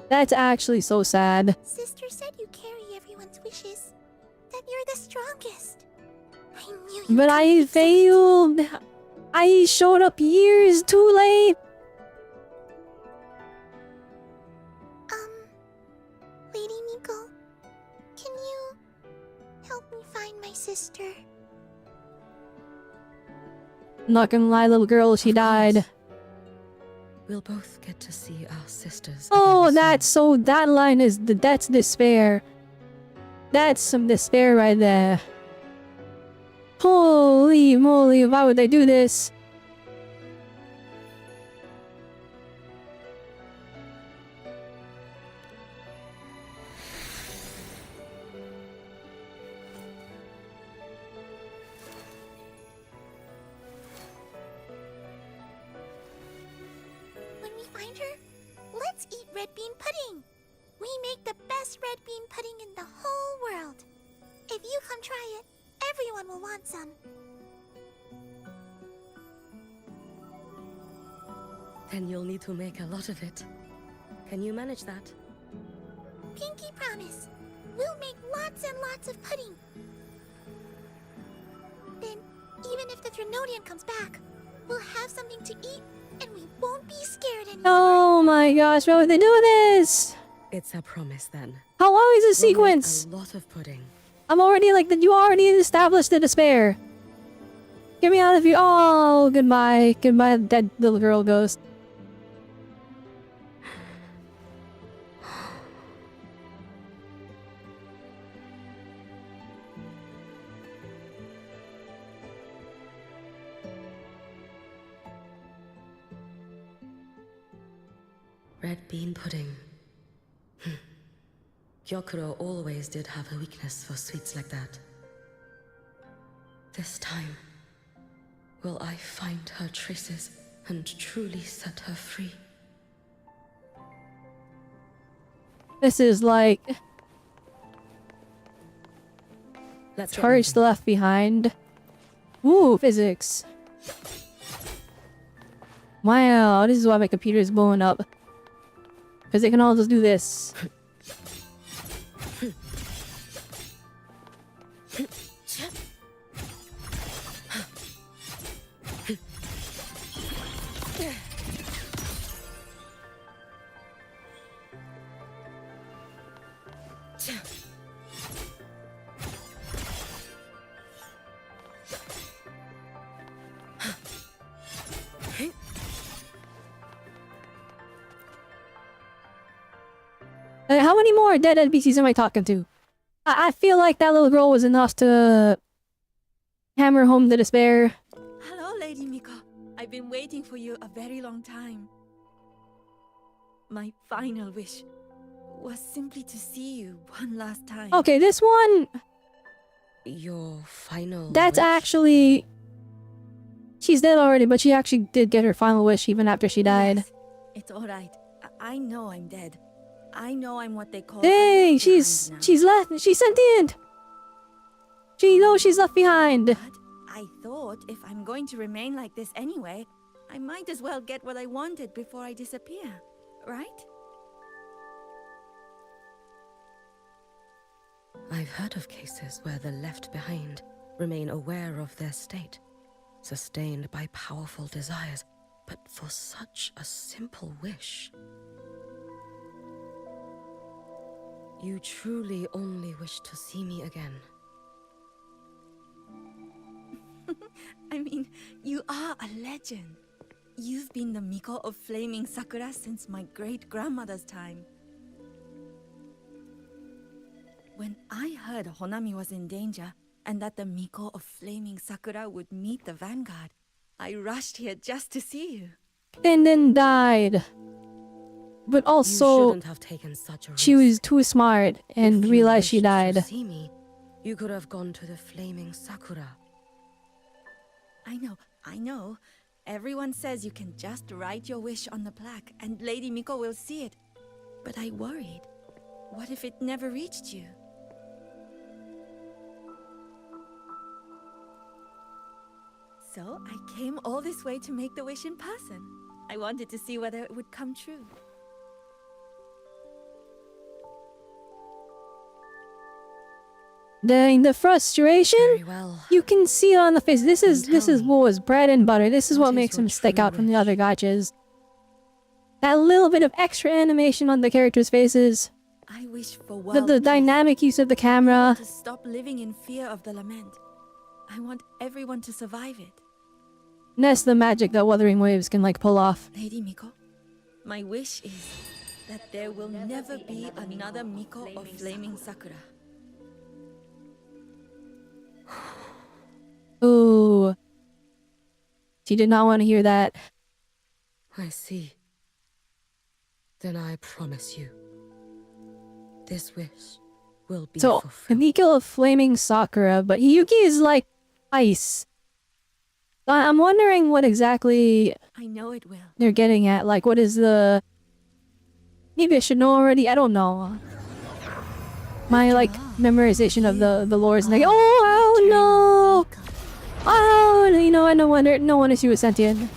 That's actually so sad. Sister said you carry everyone's wishes. That you're the strongest. I knew you. But I failed. I showed up years too late. Lady Miko, can you help me find my sister? Not gonna lie, little girl, she died. We'll both get to see our sisters. Oh, again soon. that's so. That line is that's despair. That's some despair right there. Holy moly! Why would they do this? When we find her, let's eat red bean pudding. We make the best red bean pudding in the whole world. If you come try it, everyone will want some. Then you'll need to make a lot of it. Can you manage that? Pinky promise. We'll make lots and lots of pudding. Then, even if the Trinodian comes back, we'll have something to eat and we won't be scared anymore. Oh my gosh! Why would they do this? It's a promise then. How long is this We'll make sequence? a lot of pudding. I'm already like that. You already established the despair. Get me out of here! Oh, goodbye, goodbye, dead little girl ghost. Red bean pudding. Gyokuro always did have a weakness for sweets like that. This time, will I find her traces and truly set her free? This is like Let's get charge moving. left behind. Ooh, physics. Wow, this is why my computer is blowing up. Because they can all just do this. How many more dead NPCs am I talking to? I feel like that little girl was enough to hammer home the despair. Hello, Lady Miko. I've been waiting for you a very long time. My final wish was simply to see you one last time. Okay, this one... Your final That's wish? actually... She's dead already, but she actually did get her final wish even after she died. Yes, it's alright. I know I'm dead. I know I'm what they call... Dang, left she's behind now. left. She's sentient. She knows she's left behind. But I thought if I'm going to remain like this anyway, I might as well get what I wanted before I disappear, right? I've heard of cases where the left behind remain aware of their state, sustained by powerful desires, but for such a simple wish. You truly only wish to see me again. I mean, you are a legend. You've been the Miko of Flaming Sakura since my great-grandmother's time. When I heard Honami was in danger, and that the Miko of Flaming Sakura would meet the Vanguard, I rushed here just to see you. And then died. But You also, shouldn't have taken such a risk. she was too smart and If you realized she wished to died. see me, you could have gone to the Flaming Sakura. I know. Everyone says you can just write your wish on the plaque and Lady Miko will see it. But I worried. What if it never reached you? So I came all this way to make the wish in person. I wanted to see whether it would come true. The frustration, Very well. you can see it on the face. This is Then tell me, WUWA's bread and butter. This is what what is makes your him stick true out from the wish? other gachas. That little bit of extra animation on the characters' faces. I wish for The world peace. dynamic use of the camera. To stop living in fear of the lament. I want everyone to survive it. And that's the magic that Wuthering Waves can like pull off. Lady Miko, my wish is that there will never be another Miko of Flaming Sakura. Ooh. She did not want to hear that. I see. Then I promise you, this wish will be So, fulfilled. Kamiko of Flaming Sakura, but Hiyuki is like ice. I'm wondering what exactly I know it will. they're getting at. Like, what is the... Maybe I should know already? I don't know. My, like, memorization of the lore is like, oh no! Oh, you know, no wonder she was sentient.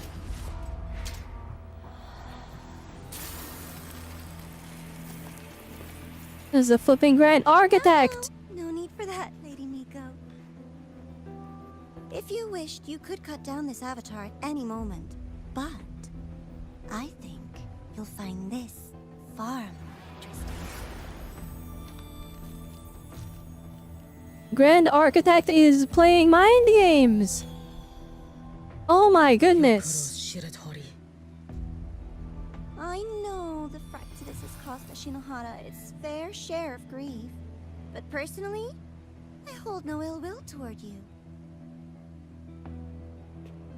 This is a flipping Grand Architect! No need for that, Lady Miko. If you wished, you could cut down this avatar at any moment. But I think you'll find this far more interesting. Grand Architect is playing mind games! Oh my goodness! Shiratori. I know the Fractidus has cost Ashinohara its fair share of grief. But personally, I hold no ill will toward you.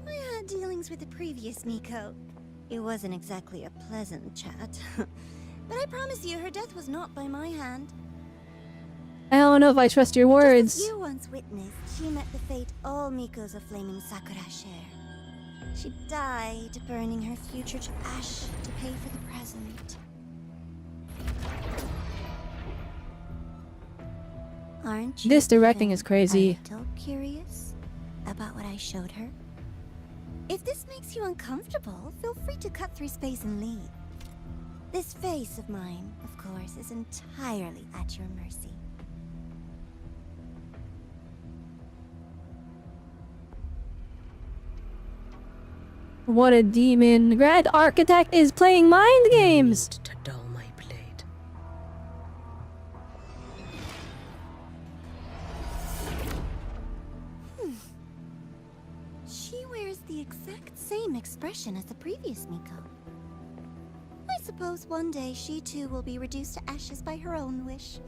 I had dealings with the previous Miko. It wasn't exactly a pleasant chat. But I promise you, her death was not by my hand. I don't know if I trust your Just words. as you once witnessed, she met the fate all Mikos of Flaming Sakura share. She died, burning her future to ash to pay for the present. Aren't you This directing even is crazy. a little curious about what I showed her? If this makes you uncomfortable, feel free to cut through space and leave. This face of mine, of course, is entirely at your mercy. What a demon. Grand Architect is playing mind games! To dull my blade. She wears the exact same expression as the previous Miko. I suppose one day she too will be reduced to ashes by her own wish.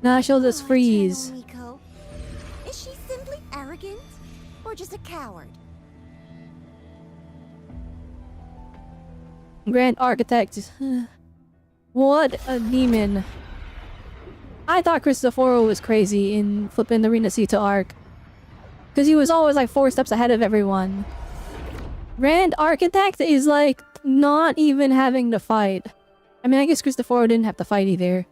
Nah, she'll just Oh, freeze. Eternal Miko. Is she simply arrogant? Or just a coward? Grand Architect. What a demon. I thought Cristoforo was crazy in flipping the Renacita arc. Because he was always like 4 steps ahead of everyone. Grand Architect is like not even having to fight. I mean, I guess Cristoforo didn't have to fight either.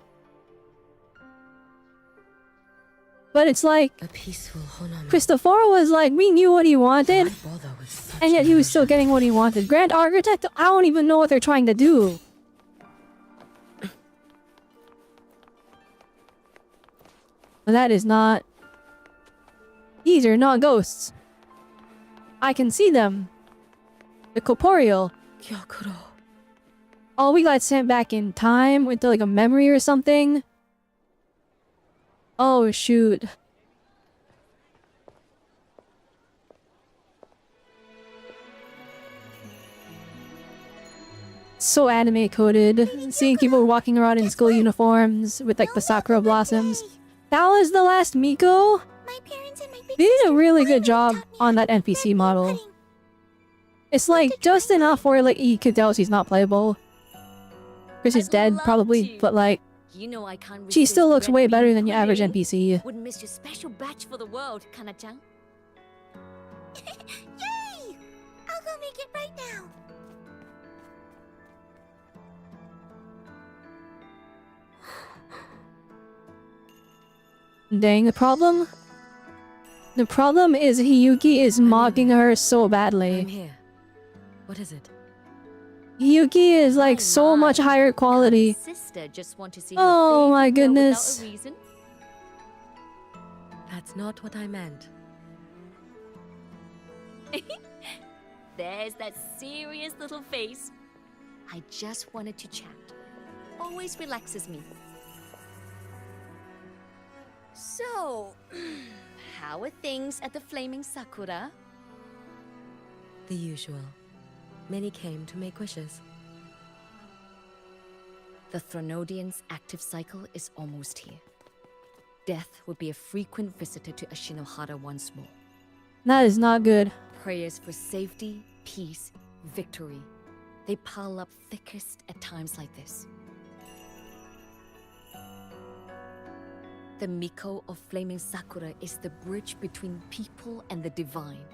But it's like A peaceful Autonomy. Cristoforo was like, we knew what he wanted, and yet he was still getting what he wanted. Grand Architect, I don't even know what they're trying to do. But that is not... These are not ghosts. I can see them. The corporeal. Gyokuro. Oh, we got sent back in time into like a memory or something. Oh, shoot. So anime coded. Seeing people walking around in school uniforms with like the sakura blossoms. That was the last Miko? My parents and my big They did a sister really good finally job taught me on how that to make NPC red bean model. pudding. It's like just enough where like you could tell she's not playable. Chris is dead probably, but like You know I can't she resist still looks red way bean better than your average pudding. NPC. Wouldn't miss your special batch for the world, Kana-chan. Yay! I'll go make it right now. Dang, the problem? The problem is Hiyuki is mocking her so badly. I'm here. What is it? Hiyuki is like so much higher quality. Sister just want to see her Oh my favorite girl goodness. without a reason. That's not what I meant. There's that serious little face. I just wanted to chat. Always relaxes me. So, how are things at the Flaming Sakura? The usual. Many came to make wishes. The Thronodian's active cycle is almost here. Death would be a frequent visitor to Ashinohara once more. That is not good. Prayers for safety, peace, victory. They pile up thickest at times like this. The Miko of Flaming Sakura is the bridge between people and the divine.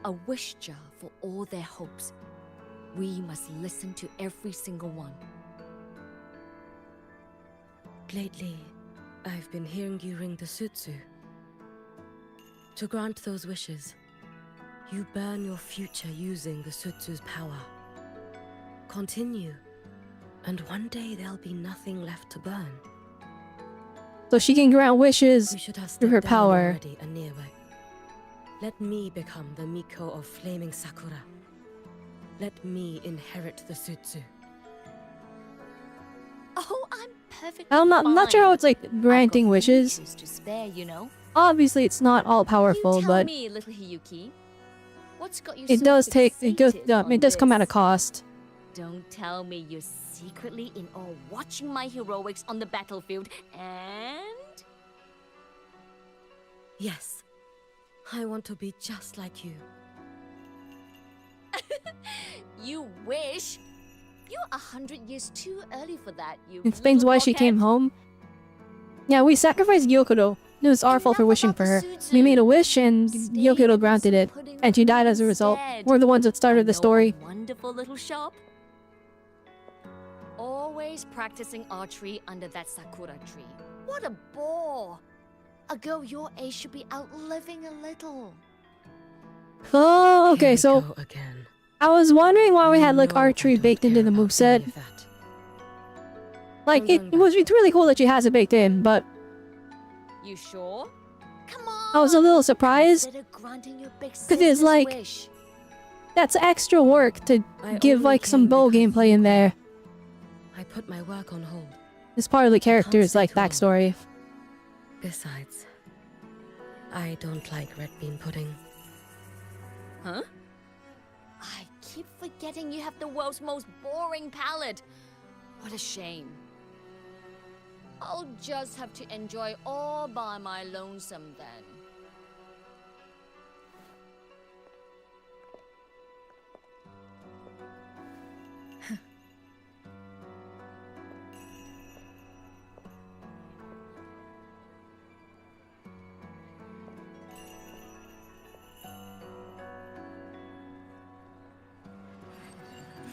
A wish jar for all their hopes. We must listen to every single one. Lately, I've been hearing you ring the sutsu. To grant those wishes, you burn your future using the sutsu's power. Continue, and one day there'll be nothing left to burn. So she can grant wishes You should have through her stepped down power. already, Aniwe. Let me become the Miko of Flaming Sakura. Let me inherit the sutsu. Oh, I'm perfectly I'm not sure how it's like I've got granting wishes. futures to spare, you know. Obviously, it's not all powerful, You tell but me, little Hiyuki, what's got you it so does take it fixated does on come at a this? cost. Don't tell me you're secretly in awe watching my heroics on the battlefield and... Yes, I want to be just like you. You wish? You're 100 years too early for that, you Explains little why she came blockhead. home. Yeah, we sacrificed Gyokuro. It was our fault for wishing for her. We made a wish and Gyokuro granted it, and she died as a result. We're the ones that started the story. A wonderful little shop. Always practicing archery under that sakura tree. What a bore! A girl your age should be out living a little. Oh, okay, Here we so go again. I was wondering why we had like No, I archery don't baked into care the about any moveset. of that. Like, it was it's really cool that she has it baked in, but You sure? Come on! I was a little surprised. Consider granting your big 'Cause it's sister's like- wish. That's extra work to I give only like some came bow because gameplay in there. I put my work on hold. It's part of the character's say like too long. backstory. Besides, I don't like red bean pudding. Huh? I keep forgetting you have the world's most boring palette. What a shame. I'll just have to enjoy all by my lonesome then.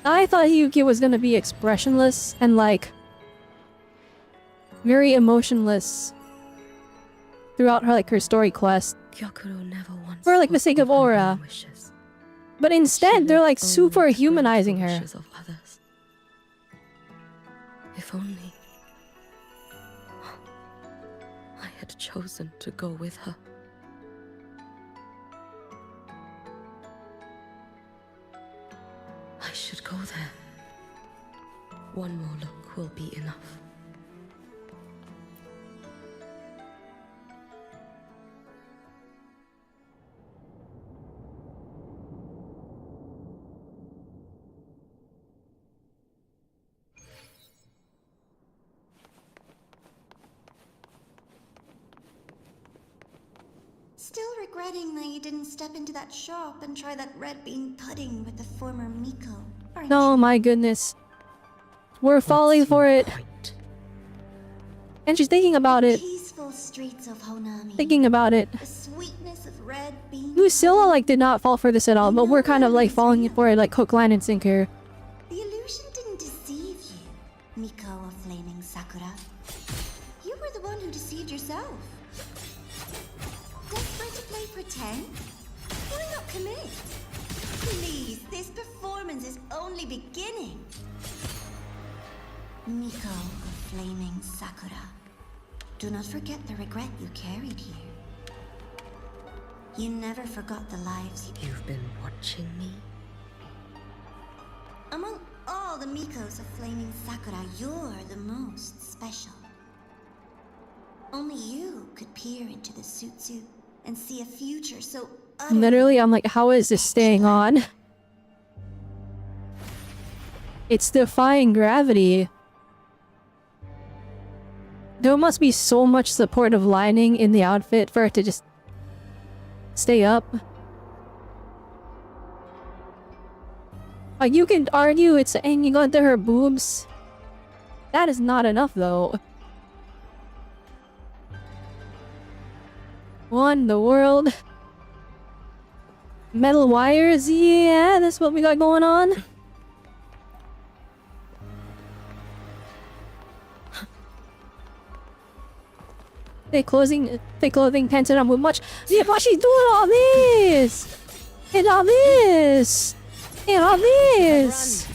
I thought Hiyuki was gonna be expressionless and like very emotionless throughout her story quest. Gyokuro never once For like the sake of spoke her aura. own wishes. But instead She they're like lived super only to grant humanizing the her. wishes of others. If only I had chosen to go with her. I should go there. One more look will be enough. Still regretting that you didn't step into that shop and try that red bean pudding with the former Miko, aren't Oh you? my goodness. We're falling for it. And she's thinking about it. Peaceful streets of Honami. Thinking about it. The sweetness of red bean. Lucilla like did not fall for this at all, but we're kind of like falling for it like hook, line, and sinker. The illusion didn't deceive you, Miko of Flaming Sakura. You were the one who deceived yourself. Desperate to play pretend? Why not commit? Please, this performance is only beginning. Miko of Flaming Sakura. Do not forget the regret you carried here. You never forgot the lives You've been watching me? Among all the Mikos of Flaming Sakura, you're the most special. Only you could peer into the Sutsu and see a future so utterly... Literally, I'm like, how is this staying on? It's defying gravity. There must be so much supportive lining in the outfit for it to just stay up. Like, you can argue it's hanging onto her boobs. That is not enough, though. What in the world? Metal wires? Yeah, that's what we got going on. Thick clothing painted on with much. Yeah, but she's doing all this! And all this! And all this!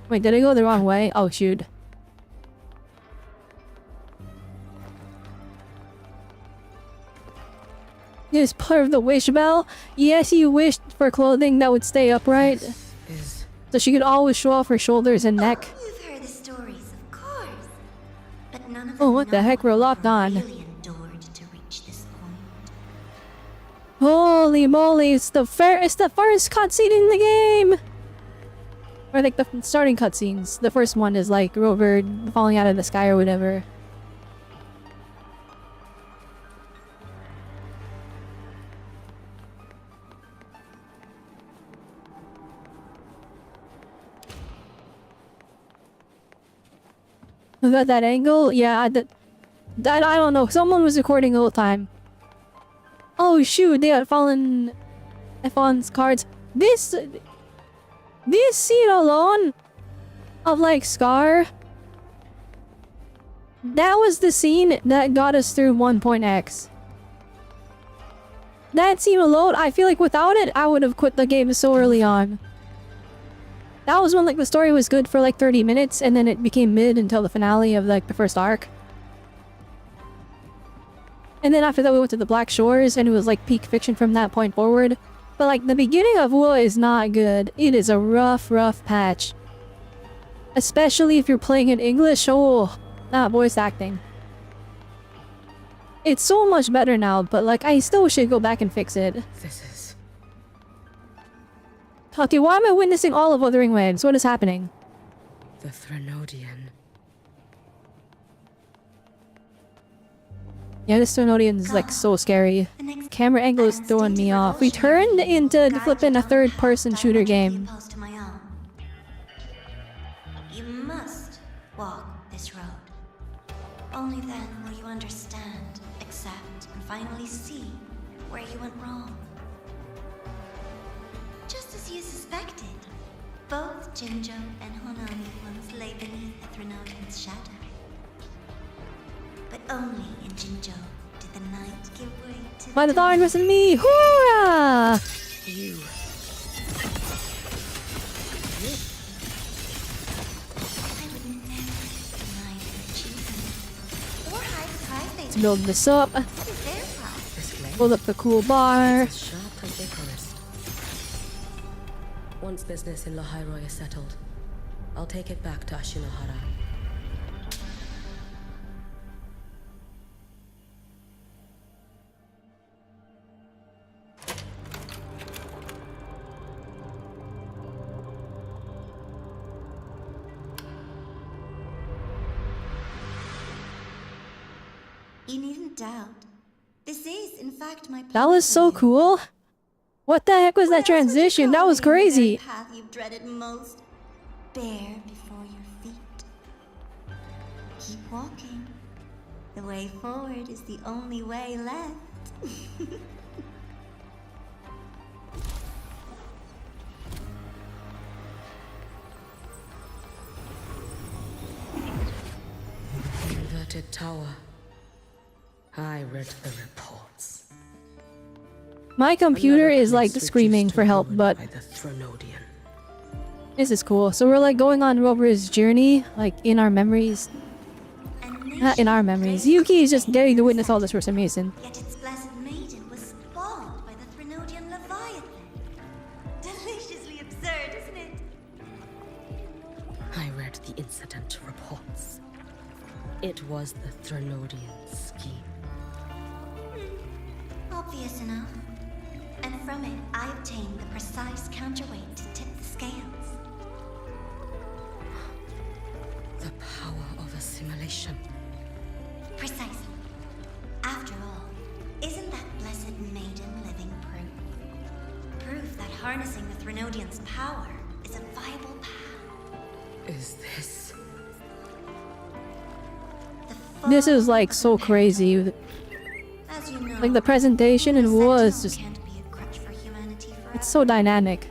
Wait, did I go the wrong way? Oh, shoot. Is part of the wish bell? Yes, you wished for clothing that would stay upright. So she could always show off her shoulders and neck. You've heard the stories, of course. But none of Oh, them what the know heck? We're locked on. really endured to reach this point. Holy moly, it's the first cutscene in the game! Or like the starting cutscenes. The first one is like Rover falling out of the sky or whatever. About that angle? Yeah, that I don't know. Someone was recording the whole time. Oh shoot, they had fallen F1's cards. This scene alone of like Scar, that was the scene that got us through 1.x. That scene alone, I feel like without it, I would have quit the game so early on. That was when like the story was good for like 30 minutes and then it became mid until the finale of like the first arc. And then after that we went to the Black Shores and it was like peak fiction from that point forward. But like the beginning of WUWA is not good. It is a rough patch. Especially if you're playing in English. Oh, not voice acting. It's so much better now, but like I still wish I'd go back and fix it. This is... Okay, why am I witnessing all of Wuthering Waves? What is happening? the Threnodian. Yeah, this Threnodian is like so scary. Camera angle is throwing me off. We turned into flipping a third-person shooter game. You must walk this road. Only then will you understand, accept, and finally see where you went wrong. Just as you suspected, both Jinjo and Honami once lay beneath the Threnodian's shadow. But only in Jinjo did the night give way to By the dawn was in me! Hoorah! You. I would never deny their achievement. Or hide pride they Let's build this up. What is their pride? This blade Build up the cool bar. is as sharp as Icarus. Once business in Lahairoi is settled, I'll take it back to Ashinohara. You needn't doubt. This is, in fact, my That was so cool. What the heck was that transition? That was crazy. The path you've dreaded most, bare before your feet. Keep walking. The way forward is the only way left. Inverted tower. I read the reports. My computer Another is like place screaming reduced for to help, ruin but by the Threnodian. this is cool. So we're like going on Rover's journey, like in our memories. Not in our memories. Hiyuki is just getting to witness all this for some reason. Yet its blessed maiden was spawned by the Threnodian Leviathan. Deliciously absurd, isn't it? I read the incident reports. It was the Threnodian scheme. Obvious enough. And from it, I obtained the precise counterweight to tip the scales. The power of assimilation. Precisely. After all, isn't that blessed maiden living proof? Proof that harnessing the Threnodian's power is a viable path. Is this... This is like so crazy. As you know, Like the presentation in WUWA is just, can't be a crutch for humanity forever. it's so dynamic.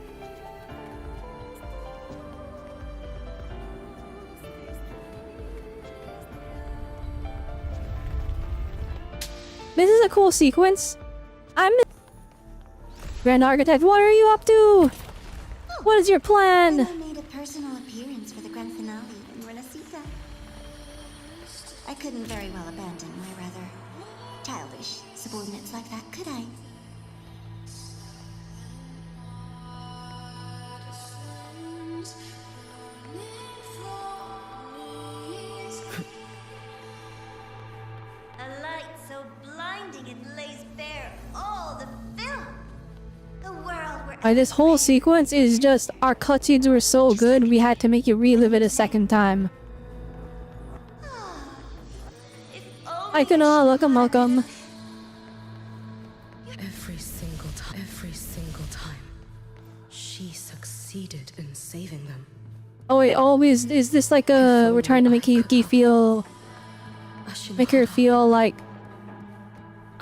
This is a cool sequence. I'm Grand Architect, what are you up to? What is your plan? I made a personal appearance for the grand finale in Renacita. I couldn't very well abandon my rather childish subordinates like that, could I? A light so blinding it lays bare all the film. The world where This whole sequence is just, our cutscenes were so good, we had to make you relive it a second time. I can welcome. Every single time, she succeeded in saving them. Oh wait, always, is this like a, we're trying to make Hiyuki feel, make her feel like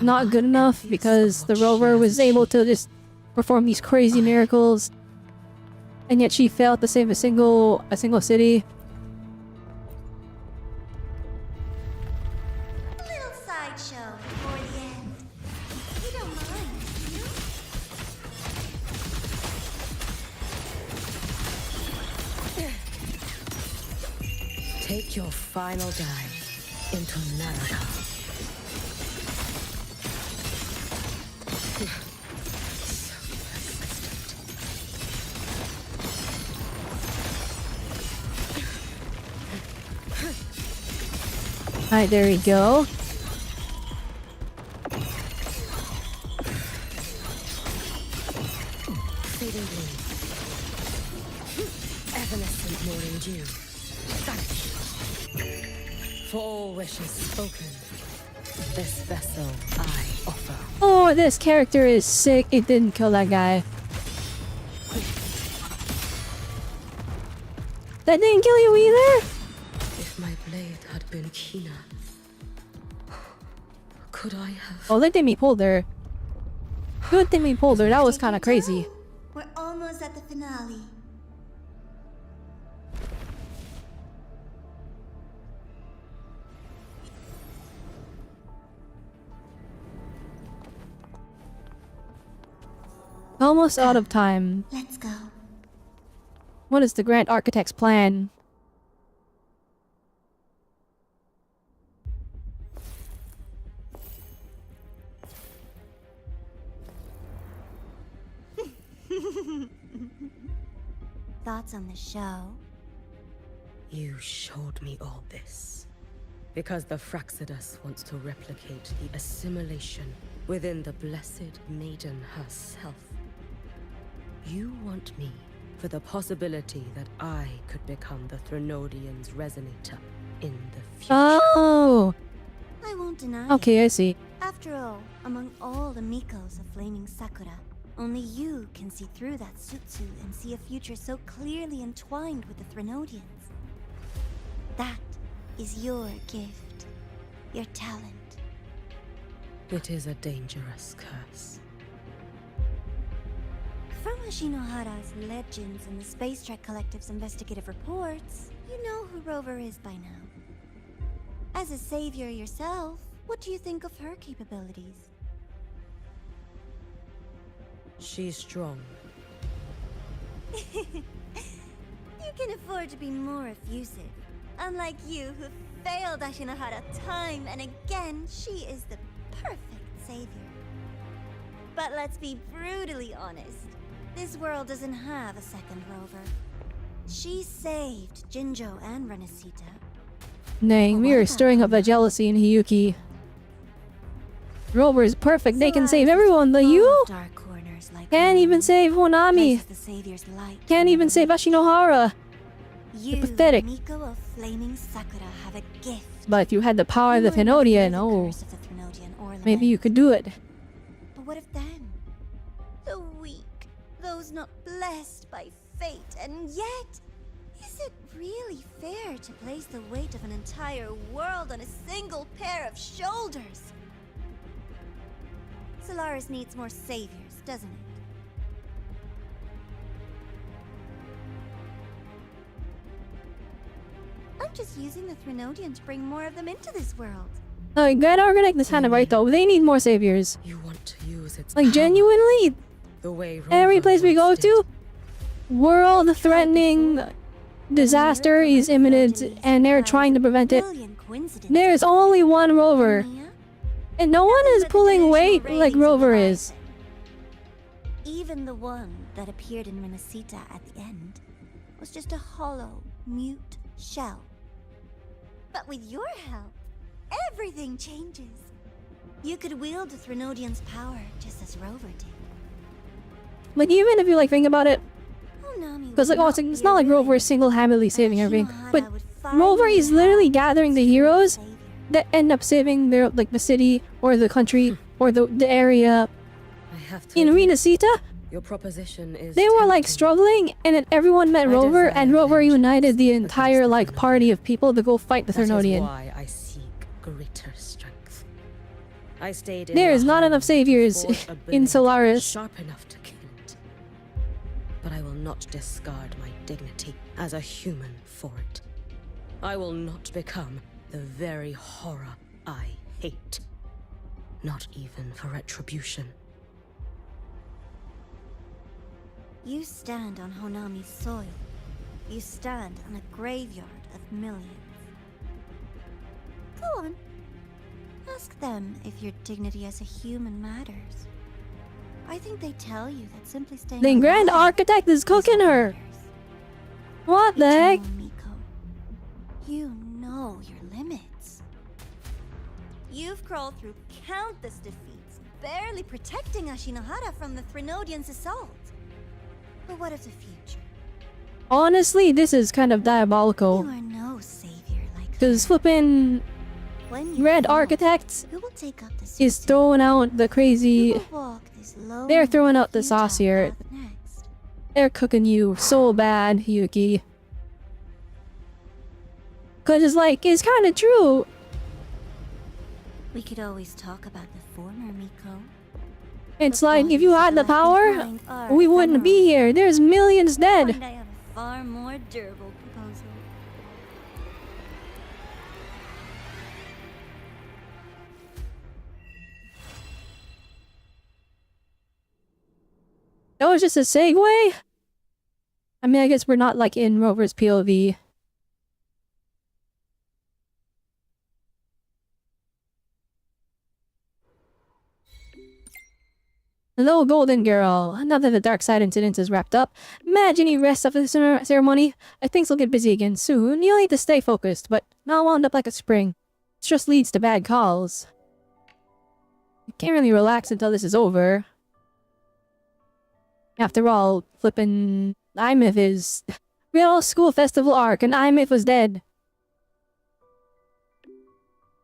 not good enough because the rover was able to just perform these crazy miracles and yet she failed to save a single city. little sideshow before the end. You don't mind, do you? Take your final dive into Naraka. Alright, there we go. Fading gleam. Evanescent morning dew. Vanish. For all wishes spoken, this vessel I offer. Oh, this character is sick. It didn't kill that guy. That didn't kill you either? If my blade had been keener, could I have... Oh, good thing we pulled her. Good thing we pulled her. That was kind of crazy. We're almost at the finale. Almost out of time. Let's go. What is the Grand Architect's plan? Thoughts on the show? You showed me all this because the Fraxidus wants to replicate the assimilation within the Blessed Maiden herself. You want me for the possibility that I could become the Threnodian's resonator in the future. Oh! I won't deny Okay, it. I see. After all, among all the Mikos of Flaming Sakura, only you can see through that Sutsu and see a future so clearly entwined with the Threnodians. That is your gift, your talent. It is a dangerous curse. From Ashinohara's legends and the Space Trek Collective's investigative reports, you know who Rover is by now. As a savior yourself, what do you think of her capabilities? She's strong. You can afford to be more effusive. Unlike you, who failed Ashinohara time and again, she is the perfect savior. But let's be brutally honest. This world doesn't have a second Rover. She saved Jinjo and Renesita. Dang, we are stirring up that jealousy in Hiyuki. Rover is perfect. They can save everyone, but you Dark corners like can't even save Honami. the savior's light. Can't even save Ashinohara. You, pathetic. Miko of Flaming Sakura, have a gift. But if you had the power of the You are not Thenodian, the oh, curse of the Thenodian or maybe lament. you could do it. But what of them? The weak, those not blessed by fate, and yet, is it really fair to place the weight of an entire world on a single pair of shoulders? Solaris needs more saviors, doesn't it? I'm just using the Threnodian to bring more of them into this world. Grand Architect is kind of right though. They need more saviors. You want to use its Like power genuinely, the way every Rover place we go once did. to, world-threatening disaster is imminent, and they're trying to prevent it. There's only one Rover, and no one is pulling weight like Rover is. Even the one that appeared in Renesita at the end was just a hollow, mute shell. But with your help, everything changes. You could wield the Threnodian's power just as Rover did. Like even if you like think about it, Honami because like would oh, not it's be not like a Rover is villain, single-handedly and saving everything, Ashinohara but would Rover finally is literally have gathering the its heroes savior. that end up saving their like the city or the country or the area. I have to In admit, Renesita, your proposition is they were like tempting. struggling, and then everyone met I Rover, and desire Rover united the vengeance entire against the like party of people to go fight the That is Threnodian. why I seek greater strength. I stayed in There the is not home enough to saviors forge a in blade Solaris. sharp enough to kill it. But I will not discard my dignity as a human for it. I will not become the very horror I hate. Not even for retribution. You stand on Honami's soil. You stand on a graveyard of millions. on. Ask them if your dignity as a human matters. I think they tell you that simply staying The Grand alive Architect is cooking her. What the heck? Eternal Miko, you know your limits. You've crawled through countless defeats, barely protecting Ashinohara from the Threnodians' assault. But what of the future? Honestly, this is kind of diabolical. You are no savior like Because flippin' when you Red fall, Architect who will take up the is suit? throwing out the crazy. Who will walk this lonely, They're throwing out the futile sauce here. path next? They're cooking you so bad, Hiyuki. Cause it's like, it's kinda true. We could always talk about the former Miko. It's The like, if you bodies had the left power, behind are we wouldn't be ephemeral. here. There's millions dead. And I have a far more durable proposal. That was just a segue? I mean, I guess we're not like in Rover's POV. Hello, Golden Girl. Now that the Dark Side incident is wrapped up, imagine you rest after the ceremony. Things will get busy again soon. You'll need to stay focused, but not wound up like a spring. It just leads to bad calls. You can't really relax until this is over. After all, flippin' Imith is... We had a school festival arc, and Imith was dead.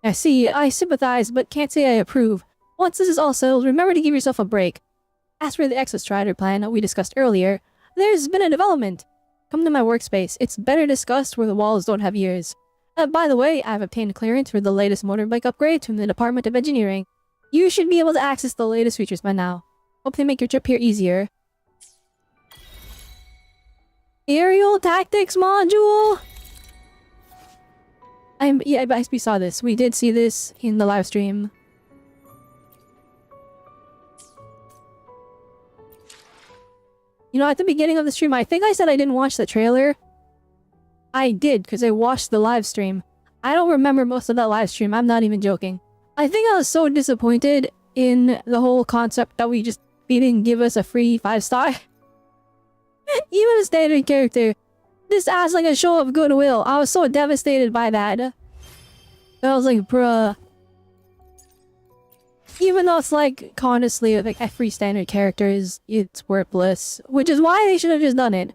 I see, I sympathize, but can't say I approve. Once this is all settled, remember to give yourself a break. As for the Exostrider plan that we discussed earlier, there's been a development. Come to my workspace. It's better discussed where the walls don't have ears. By the way, I've obtained clearance for the latest motorbike upgrade from the Department of Engineering. You should be able to access the latest features by now. Hope they make your trip here easier. Aerial Tactics module? Yeah, we saw this. We did see this in the live stream. You know, at the beginning of the stream, I think I said I didn't watch the trailer. I did, because I watched the live stream. I don't remember most of that live stream, I'm not even joking. I think I was so disappointed in the whole concept that they didn't give us a free 5-star. Even a standard character. This acts like a show of goodwill. I was so devastated by that. I was like, bruh. Even though it's like, honestly, like a free standard character it's worthless. Which is why they should have just done it.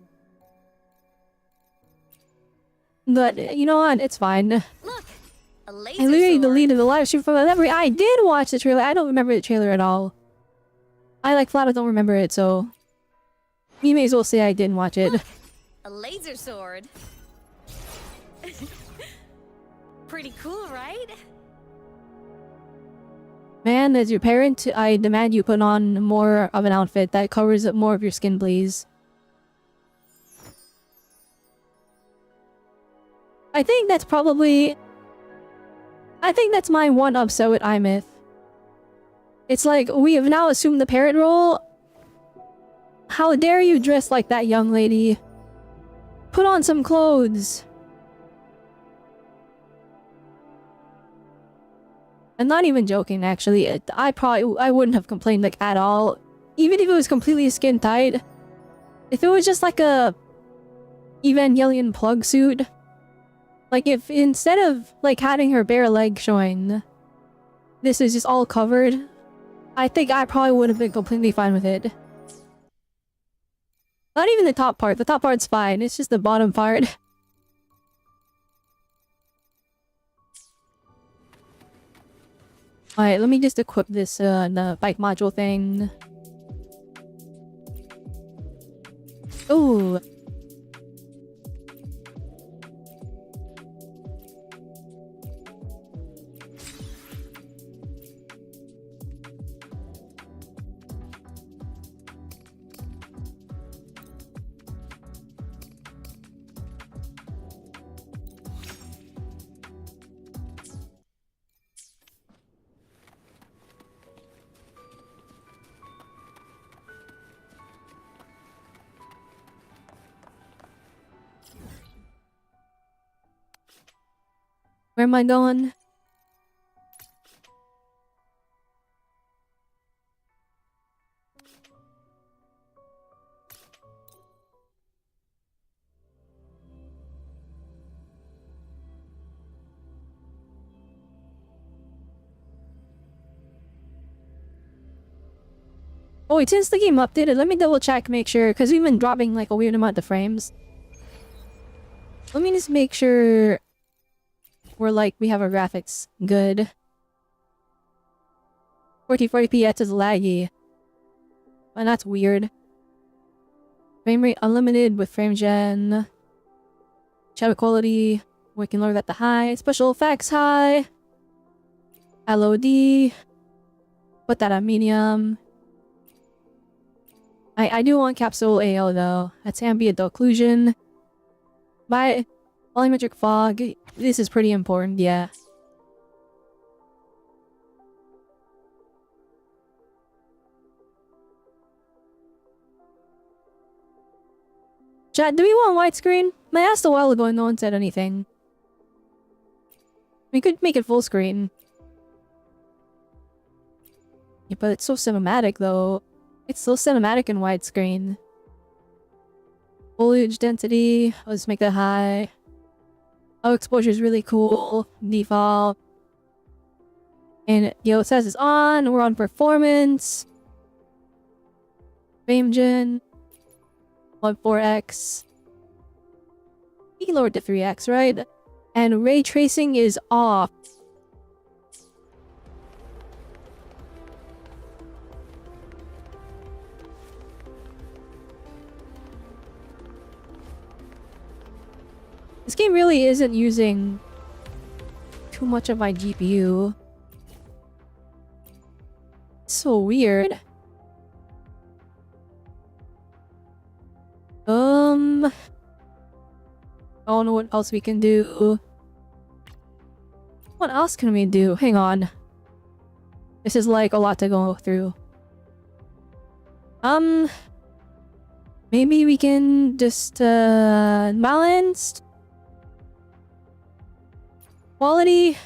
But, you know what? It's fine. Look, a laser I literally sword. deleted the live stream from my memory. I did watch the trailer. I don't remember the trailer at all. I like flat out don't remember it, so... You may as well say I didn't watch it. Look, a laser sword. Pretty cool, right? Man, as your parent, I demand you put on more of an outfit that covers up more of your skin, please. I think that's my one upset with Imith. It's like, we have now assumed the parent role. How dare you dress like that, young lady? Put on some clothes. I'm not even joking, actually. I wouldn't have complained, like, at all. Even if it was completely skin tight. If it was just like a Evangelion plug suit. Like, if instead of, like, having her bare leg showing, this is just all covered, I think I probably would have been completely fine with it. Not even the top part. The top part's fine. It's just the bottom part. Alright, let me just equip this the bike module thing. Ooh. Where am I going? Oh wait, since the game updated, let me double check, make sure, because we've been dropping like a weird amount of frames. Let me just make sure we have our graphics good. 1440p, that's just laggy. And that's weird. Frame rate unlimited with frame gen. Shadow quality, we can lower that to high. Special effects high. LOD. Put that on medium. I do want capsule AO though. That's ambient occlusion. By volumetric fog. This is pretty important, yeah. Chat, do we want widescreen? I asked a while ago and no one said anything. We could make it full screen. Yeah, but it's so cinematic though. It's so cinematic in widescreen. Foliage density, let's make that high. Oh, exposure is really cool. Default. And it says it's on. We're on performance. Frame gen. 4x. We lowered to 3x, right? And ray tracing is off. This game really isn't using too much of my GPU. It's so weird. I don't know what else we can do. What else can we do? Hang on. This is like a lot to go through. Maybe we can just balanced quality. It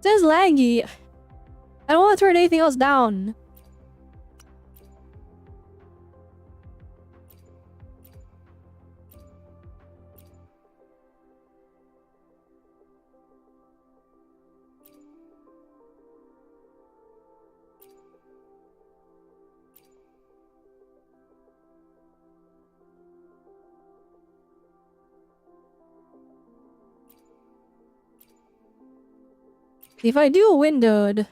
says laggy. I don't want to turn anything else down. If I do a windowed,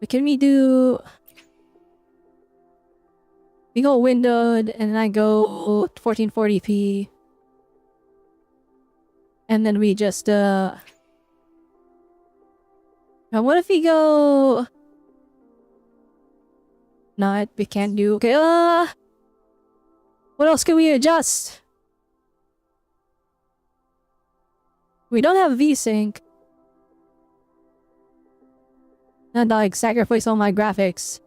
can we do... We go windowed and I go 1440p. And then we just, Now what if we go... No, we can't do... Okay, what else can we adjust? We don't have VSync. And like sacrifice all my graphics.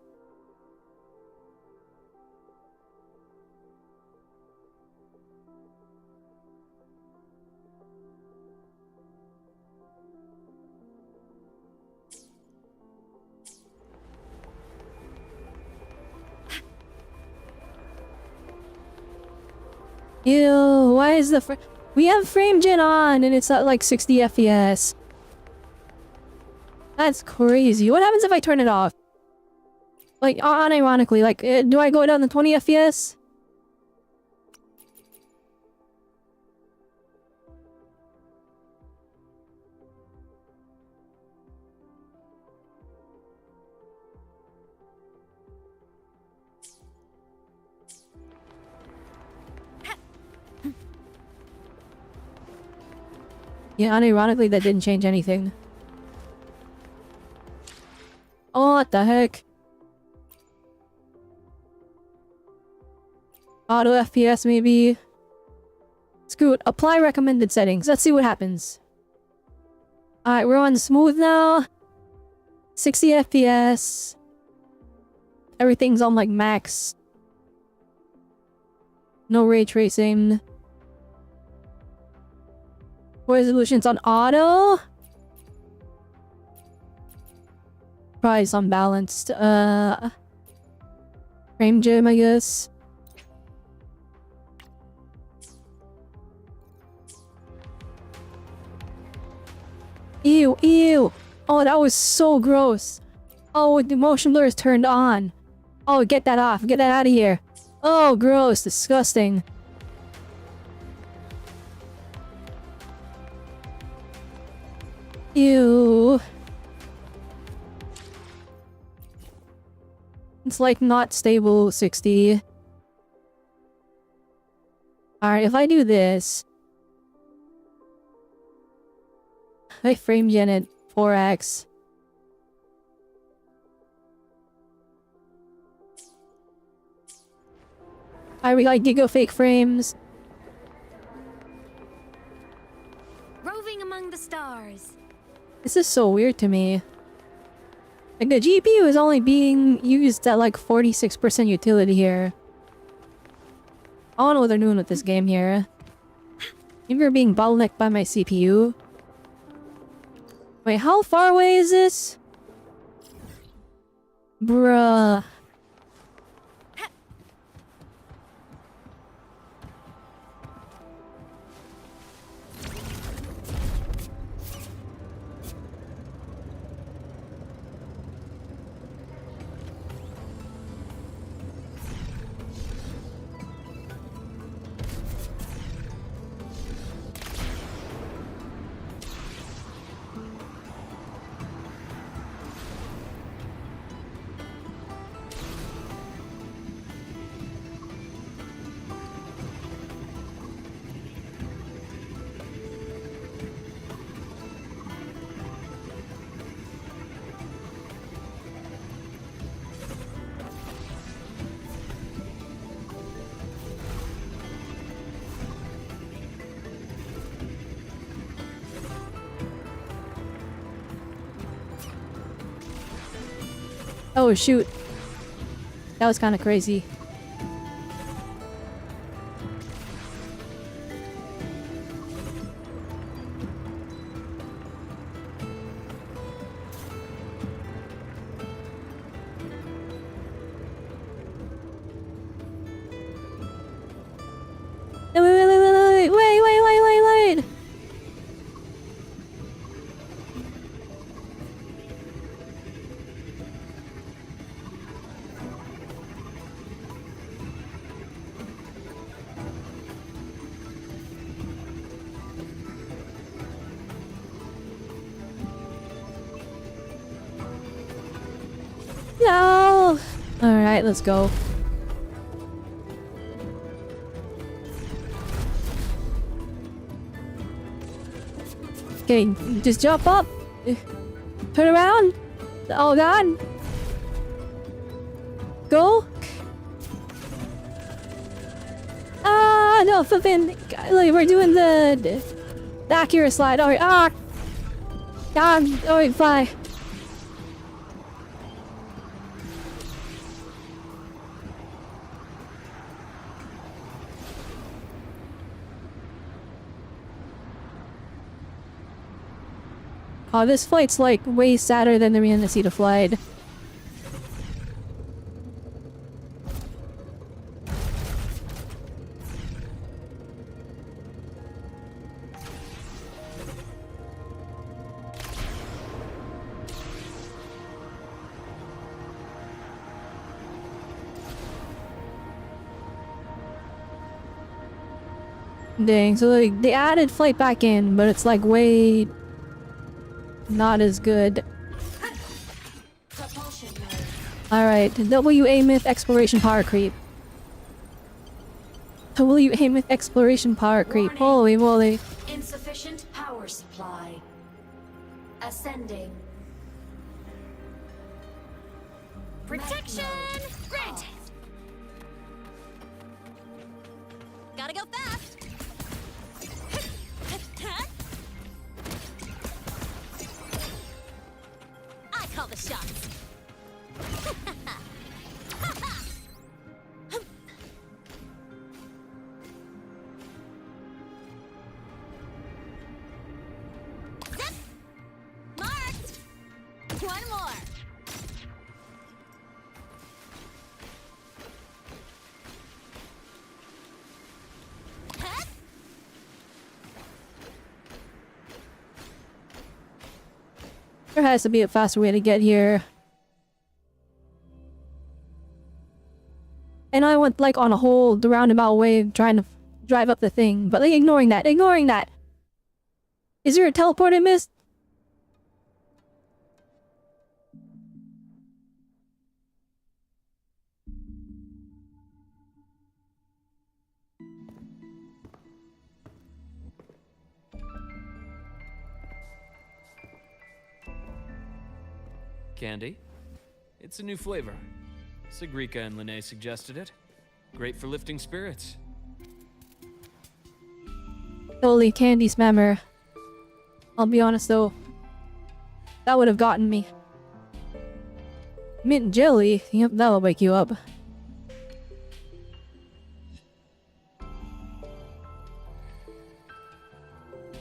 Ew, why is the we have frame gen on and it's at like 60 FPS. That's crazy. What happens if I turn it off? Like, unironically, like, do I go down to 20 FPS? Yeah, unironically, that didn't change anything. Oh, what the heck? Auto FPS maybe? Scoot, apply recommended settings. Let's see what happens. Alright, we're on smooth now. 60 FPS. Everything's on like max. No ray tracing. Resolution's on auto. Probably unbalanced. Frame gem, I guess. Ew, ew. Oh, that was so gross. Oh, the motion blur is turned on. Oh, get that off. Get that out of here. Oh, gross. Disgusting. Ew. It's like not stable 60. Alright, if I do this... I frame gen at 4x. Alright, we got giga fake frames. Roving among the stars. This is so weird to me. Like, the GPU is only being used at like 46% utility here. I don't know what they're doing with this game here. Maybe we're being bottlenecked by my CPU. Wait, how far away is this? Bruh. Oh shoot. That was kind of crazy. Wait. No! Alright, let's go. Okay, just jump up. Turn around. Oh god. Go. Ah, no, flipping. We're doing the accurate slide. Alright, ah. God, alright, fly. Oh, this flight's like way sadder than the Rihanna flight. Dang, so like, they added flight back in, but it's like way not as good. Alright, WA myth exploration power creep. WA myth exploration power creep. Holy moly. Insufficient power supply. Ascending. Protection granted. Gotta go fast. I call the shots. Zip. Marked. One more. There has to be a faster way to get here. And I went like on a whole roundabout way trying to drive up the thing, but like ignoring that. Is there a teleport I missed? Candy? It's a new flavor. Sigrika and Lene suggested it. Great for lifting spirits. Totally candy spammer. I'll be honest though. That would have gotten me. Mint jelly? Yep, that'll wake you up.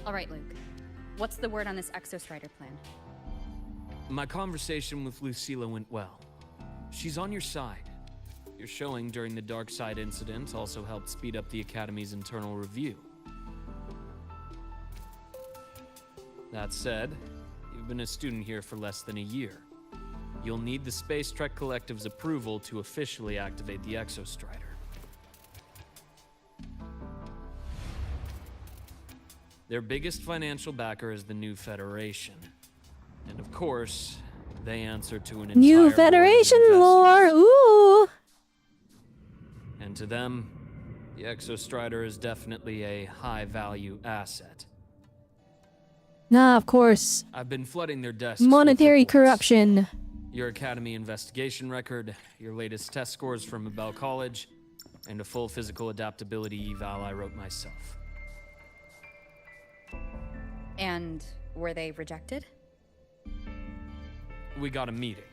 Alright, Luke. What's the word on this Exostrider plan? My conversation with Lucilla went well. She's on your side. Your showing during the Dark Side incident also helped speed up the Academy's internal review. That said, you've been a student here for less than a year. You'll need the Space Trek Collective's approval to officially activate the Exostrider. Their biggest financial backer is the New Federation. And of course, they answer to an New entire Federation board of lore! investors. Ooh! And to them, the Exostrider is definitely a high-value asset. Nah, of course. I've been flooding their desks with Monetary reports. corruption. Your Academy investigation record, your latest test scores from Robelle College, and a full physical adaptability eval I wrote myself. And were they rejected? We got a meeting,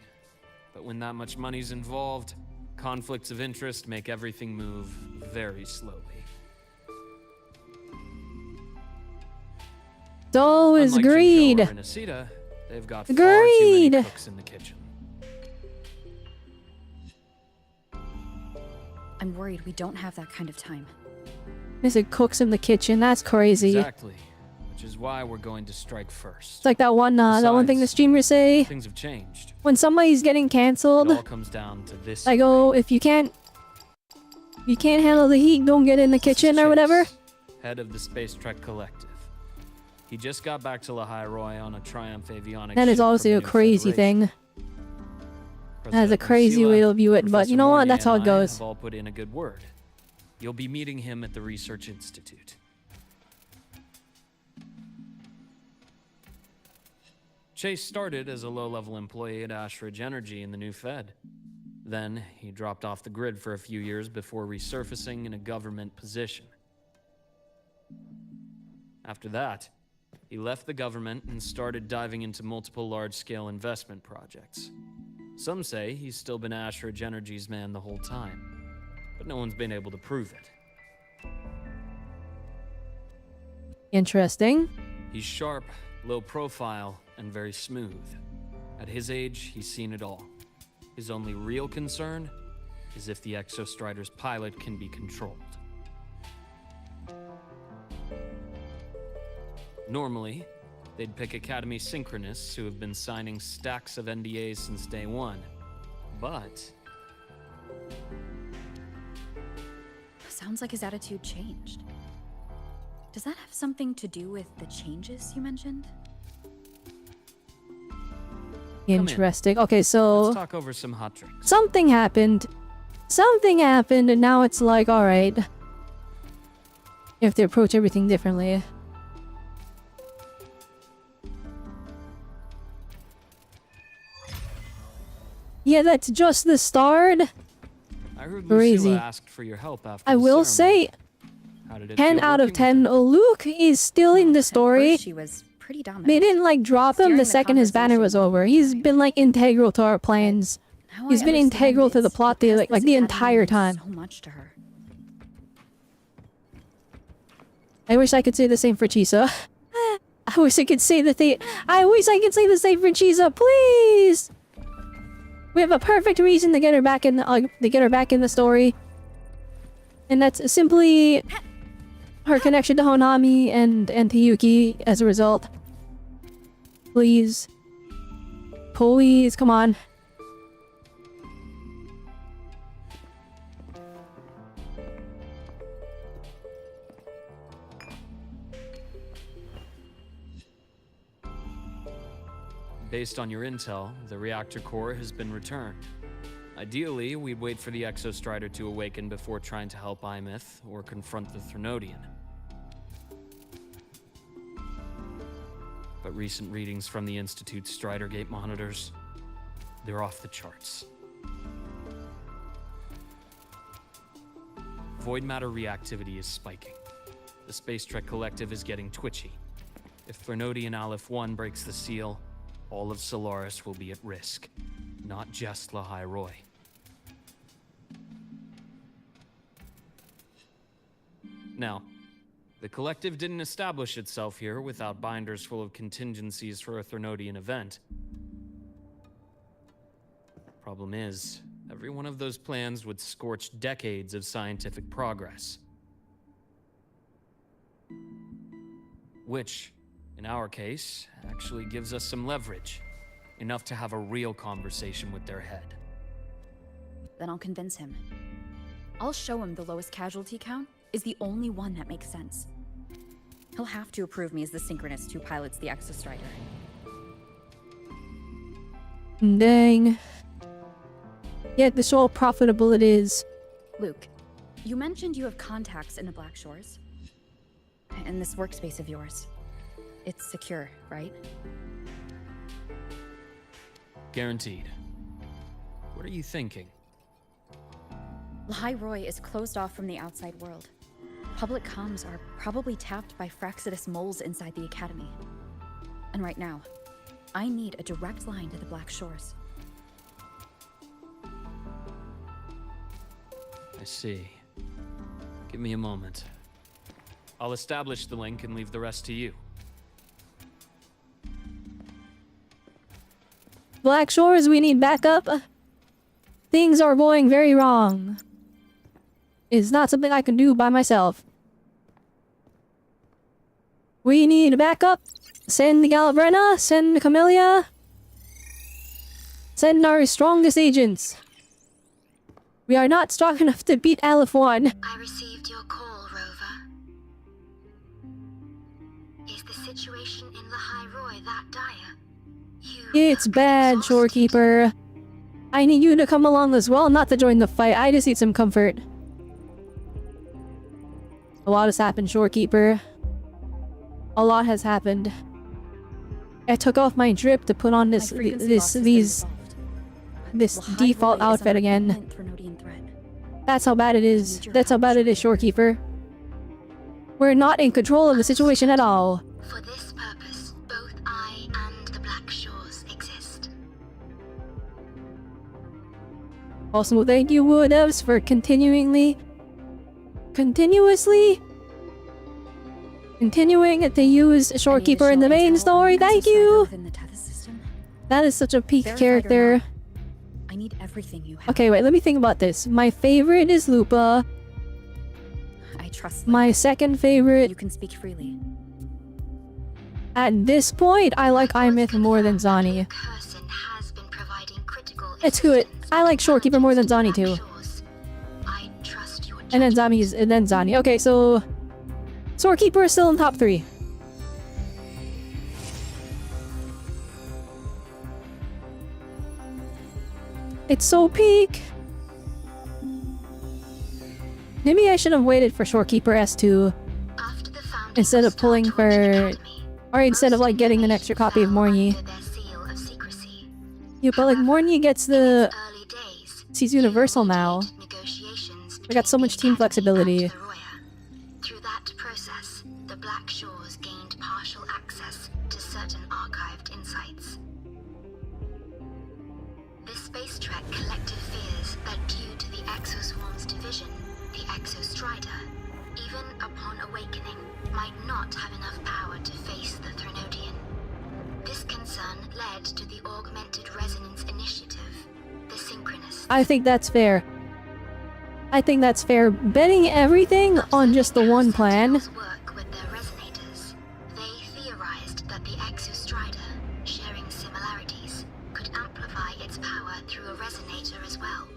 but when that much money's involved, conflicts of interest make everything move very slowly. It's always Unlike greed. Jinko or Inesita, they've got far too Greed. many cooks in the kitchen. I'm worried we don't have that kind of time. Miss it cooks in the kitchen. That's crazy. Exactly, which is why we're going to strike first. It's like that one thing the streamers say. Things have changed. When somebody's getting cancelled, It all comes down to this. I go, if you can't handle the heat, don't get in the kitchen or whatever. Head of the Space Trek Collective. He just got back to Lahairoi on a Triumph avionics That is ship obviously from a the New crazy Federation. thing. That's a crazy way to view it, but you know what? That's how it goes. Have all put in a good word. You'll be meeting him at the Research Institute. Chase started as a low-level employee at Ashridge Energy in the New Fed. Then, he dropped off the grid for a few years before resurfacing in a government position. After that, he left the government and started diving into multiple large-scale investment projects. Some say he's still been Ashridge Energy's man the whole time, but no one's been able to prove it. Interesting. He's sharp, low profile, and very smooth. At his age, he's seen it all. His only real concern is if the Exostrider's pilot can be controlled. Normally, they'd pick Academy synchronists who have been signing stacks of NDAs since day one. But Sounds like his attitude changed. Does that have something to do with the changes you mentioned? Interesting. Okay, so let's talk over some hot drinks. something happened. Something happened, and now it's like, alright. You have to approach everything differently. Yeah, that's just the start. I heard Crazy. Lucilla asked for your help after I the will ceremony. say, How did it 10 feel out of working 10. Luke is still in the story. She was pretty dominant. They didn't like drop him Steering the the second his banner was over. He's been like integral to our plans. Now He's I been understand integral to the it's plot because like this the academy entire means time. So much to her. I wish I could say the same for Chisa. I wish I could say the thing. I wish I could say the same for Chisa, please. We have a perfect reason to get her back in the story, and that's simply her connection to Honami and Hiyuki. As a result, please, please, come on. Based on your intel, the reactor core has been returned. Ideally, we'd wait for the Exostrider to awaken before trying to help Imith or confront the Threnodian. But recent readings from the Institute's Strider Gate monitors, they're off the charts. Void matter reactivity is spiking. The Space Trek Collective is getting twitchy. If Threnodian Aleph 1 breaks the seal, all of Solaris will be at risk. Not just Lahai Roy. Now, the Collective didn't establish itself here without binders full of contingencies for a Threnodian event. Problem is, every one of those plans would scorch decades of scientific progress. Which, in our case, actually gives us some leverage. Enough to have a real conversation with their head. Then I'll convince him. I'll show him the lowest casualty count is the only one that makes sense. He'll have to approve me as the synchronist who pilots the Exostrider. Dang. Yet the how profitable it is. Luke, you mentioned you have contacts in the Black Shores. In this workspace of yours. It's secure, right? Guaranteed. What are you thinking? Lahai Roy is closed off from the outside world. Public comms are probably tapped by Fraxidus moles inside the Academy. And right now, I need a direct line to the Black Shores. I see. Give me a moment. I'll establish the link and leave the rest to you. Black Shores, we need backup. Things are going very wrong. It's not something I can do by myself. We need backup. Send the Galbrena, send Camellia. Send our strongest agents. We are not strong enough to beat Aleph 1. I received your call, Rover. Is the situation in Lahai Roy that dire? It's bad, Shorekeeper. I need you to come along as well, not to join the fight. I just need some comfort. A lot has happened, Shorekeeper. A lot has happened. I took off my drip to put on this default outfit again. That's how bad it is. That's how bad it is, Shorekeeper. We're not in control of the situation at all. For this purpose, both I and the Black Shores exist. Also, thank you, Woodevs, for continuing to use Shorekeeper in the main story. Thank you! That is such a peak character. I need everything you have. Okay, wait, let me think about this. My favorite is Lupa. I trust my second favorite... You can speak freely. At this point, I like Imith more than Zani. Let's do it. I like Shorekeeper more than Zani too. And then Zani. Okay, so Shorekeeper is still in top 3. It's so peak. Maybe I should have waited for Shorekeeper S2 instead of pulling for, or instead of like getting an extra copy of Morny. Yeah, but like Morny gets the, she's universal now. I got so much team flexibility. Through that process, the Black Shores gained partial access to certain archived insights. The Space Trek Collective fears that due to the Exoswarm's division, the Exostrider, even upon awakening, might not have enough power to face the Threnodian. This concern led to the Augmented Resonance Initiative, the Synchronous. I think that's fair. I think that's fair. Betting everything on just the one plan. Work with their resonators. They theorized that the Exostrider, sharing similarities, could amplify its power through a resonator as well.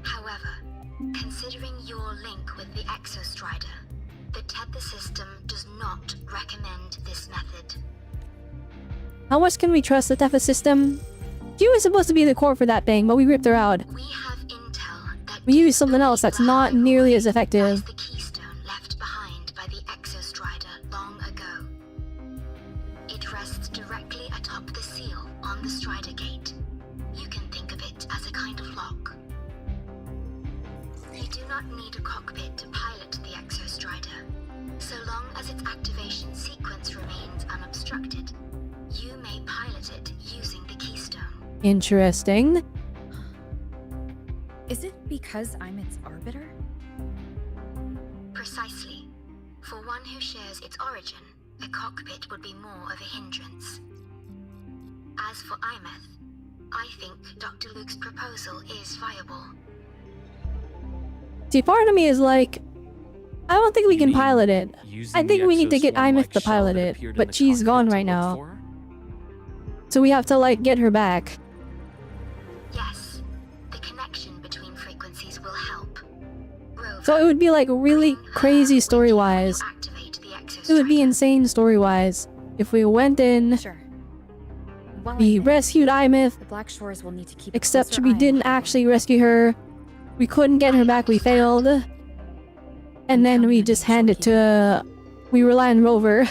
However, considering your link with the Exostrider, the Tether system does not recommend this method. How much can we trust the Tepha system? She was supposed to be the core for that thing, but we ripped her out. We have intel that We used something else that's not nearly as effective. the keystone left behind by the Exostrider long ago. It rests directly atop the seal on the Strider Gate. You can think of it as a kind of lock. You do not need a cockpit to pilot the Exostrider. So long as its activation sequence remains unobstructed, you may pilot it using the keystone. Interesting. Is it because I'm its arbiter? Precisely. For one who shares its origin, a cockpit would be more of a hindrance. As for Imeth, I think Dr. Luke's proposal is viable. See, part of me is like, I don't think we can pilot it. I think we need to get Imeth to pilot it, but she's gone right now. So we have to, like, get her back. Yes, the connection between frequencies will help. So it would be, like, really crazy story-wise. It would be insane story-wise. If we went in, we rescued Imeth, The Black Shores will need to keep a except closer we eye on didn't actually rescue her. We couldn't get her back, we failed. And then we just hand it to... we rely on Rover.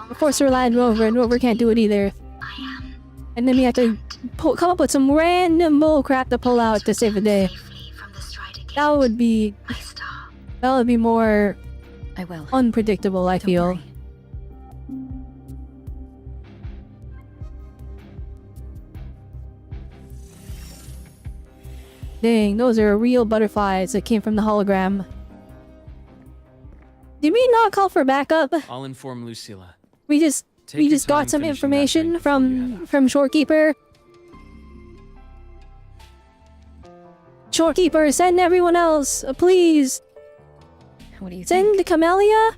We're forced to rely on Rover, and Rover can't do it either. And then we have to come up with some random bullcrap to pull out to save the day. That would be... that would be more... I will. Unpredictable, I feel. worry. Dang, those are real butterflies that came from the hologram. Did we not call for backup? I'll inform Lucilla. We just Take your got time some finishing that information drink before you head from Shorekeeper. Shorekeeper, send everyone else, please. What do you Send think? Camellia.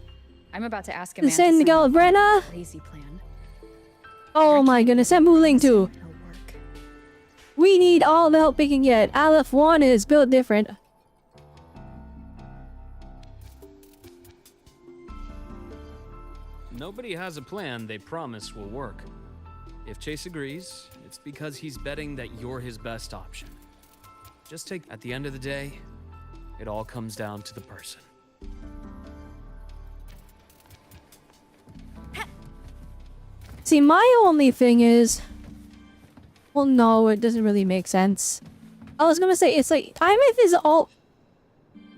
I'm about to ask him. Send Galbrena. Crazy plan. Oh my goodness, send Muling too. We need all the help we can get. Aleph 1 is built different. Nobody has a plan they promise will work. If Chase agrees, it's because he's betting that you're his best option. Just take... At the end of the day, it all comes down to the person. See, my only thing is... well, no, it doesn't really make sense. I was gonna say, it's like, Imeth is all...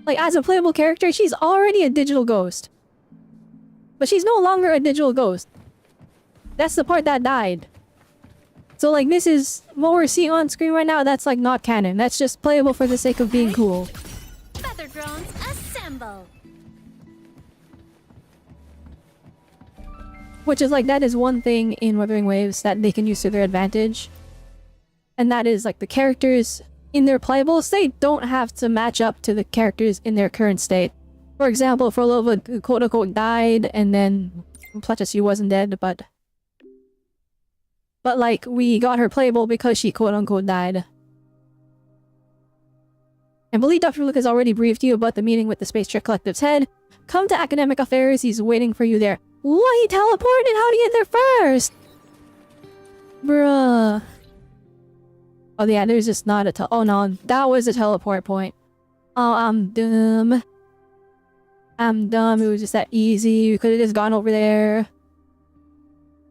like, as a playable character, she's already a digital ghost. But she's no longer a digital ghost. That's the part that died. So, like, this is... what we're seeing on screen right now, that's, like, not canon. That's just playable for the sake of being cool. Feather drones, assemble! Which is, like, that is one thing in Wuthering Waves that they can use to their advantage. And that is, like, the characters in their playable state don't have to match up to the characters in their current state. For example, Frolova, who quote-unquote died, and then... Pletchus, wasn't dead, but... but, like, we got her playable because she quote-unquote died. I believe Dr. Luke has already briefed you about the meeting with the Space Trek Collective's head. Come to Academic Affairs, he's waiting for you there. What? He teleported? How'd he get there first? Bruh. Oh yeah, there's just not a oh no, that was a teleport point. Oh, I'm dumb. I'm dumb, it was just that easy. We could have just gone over there.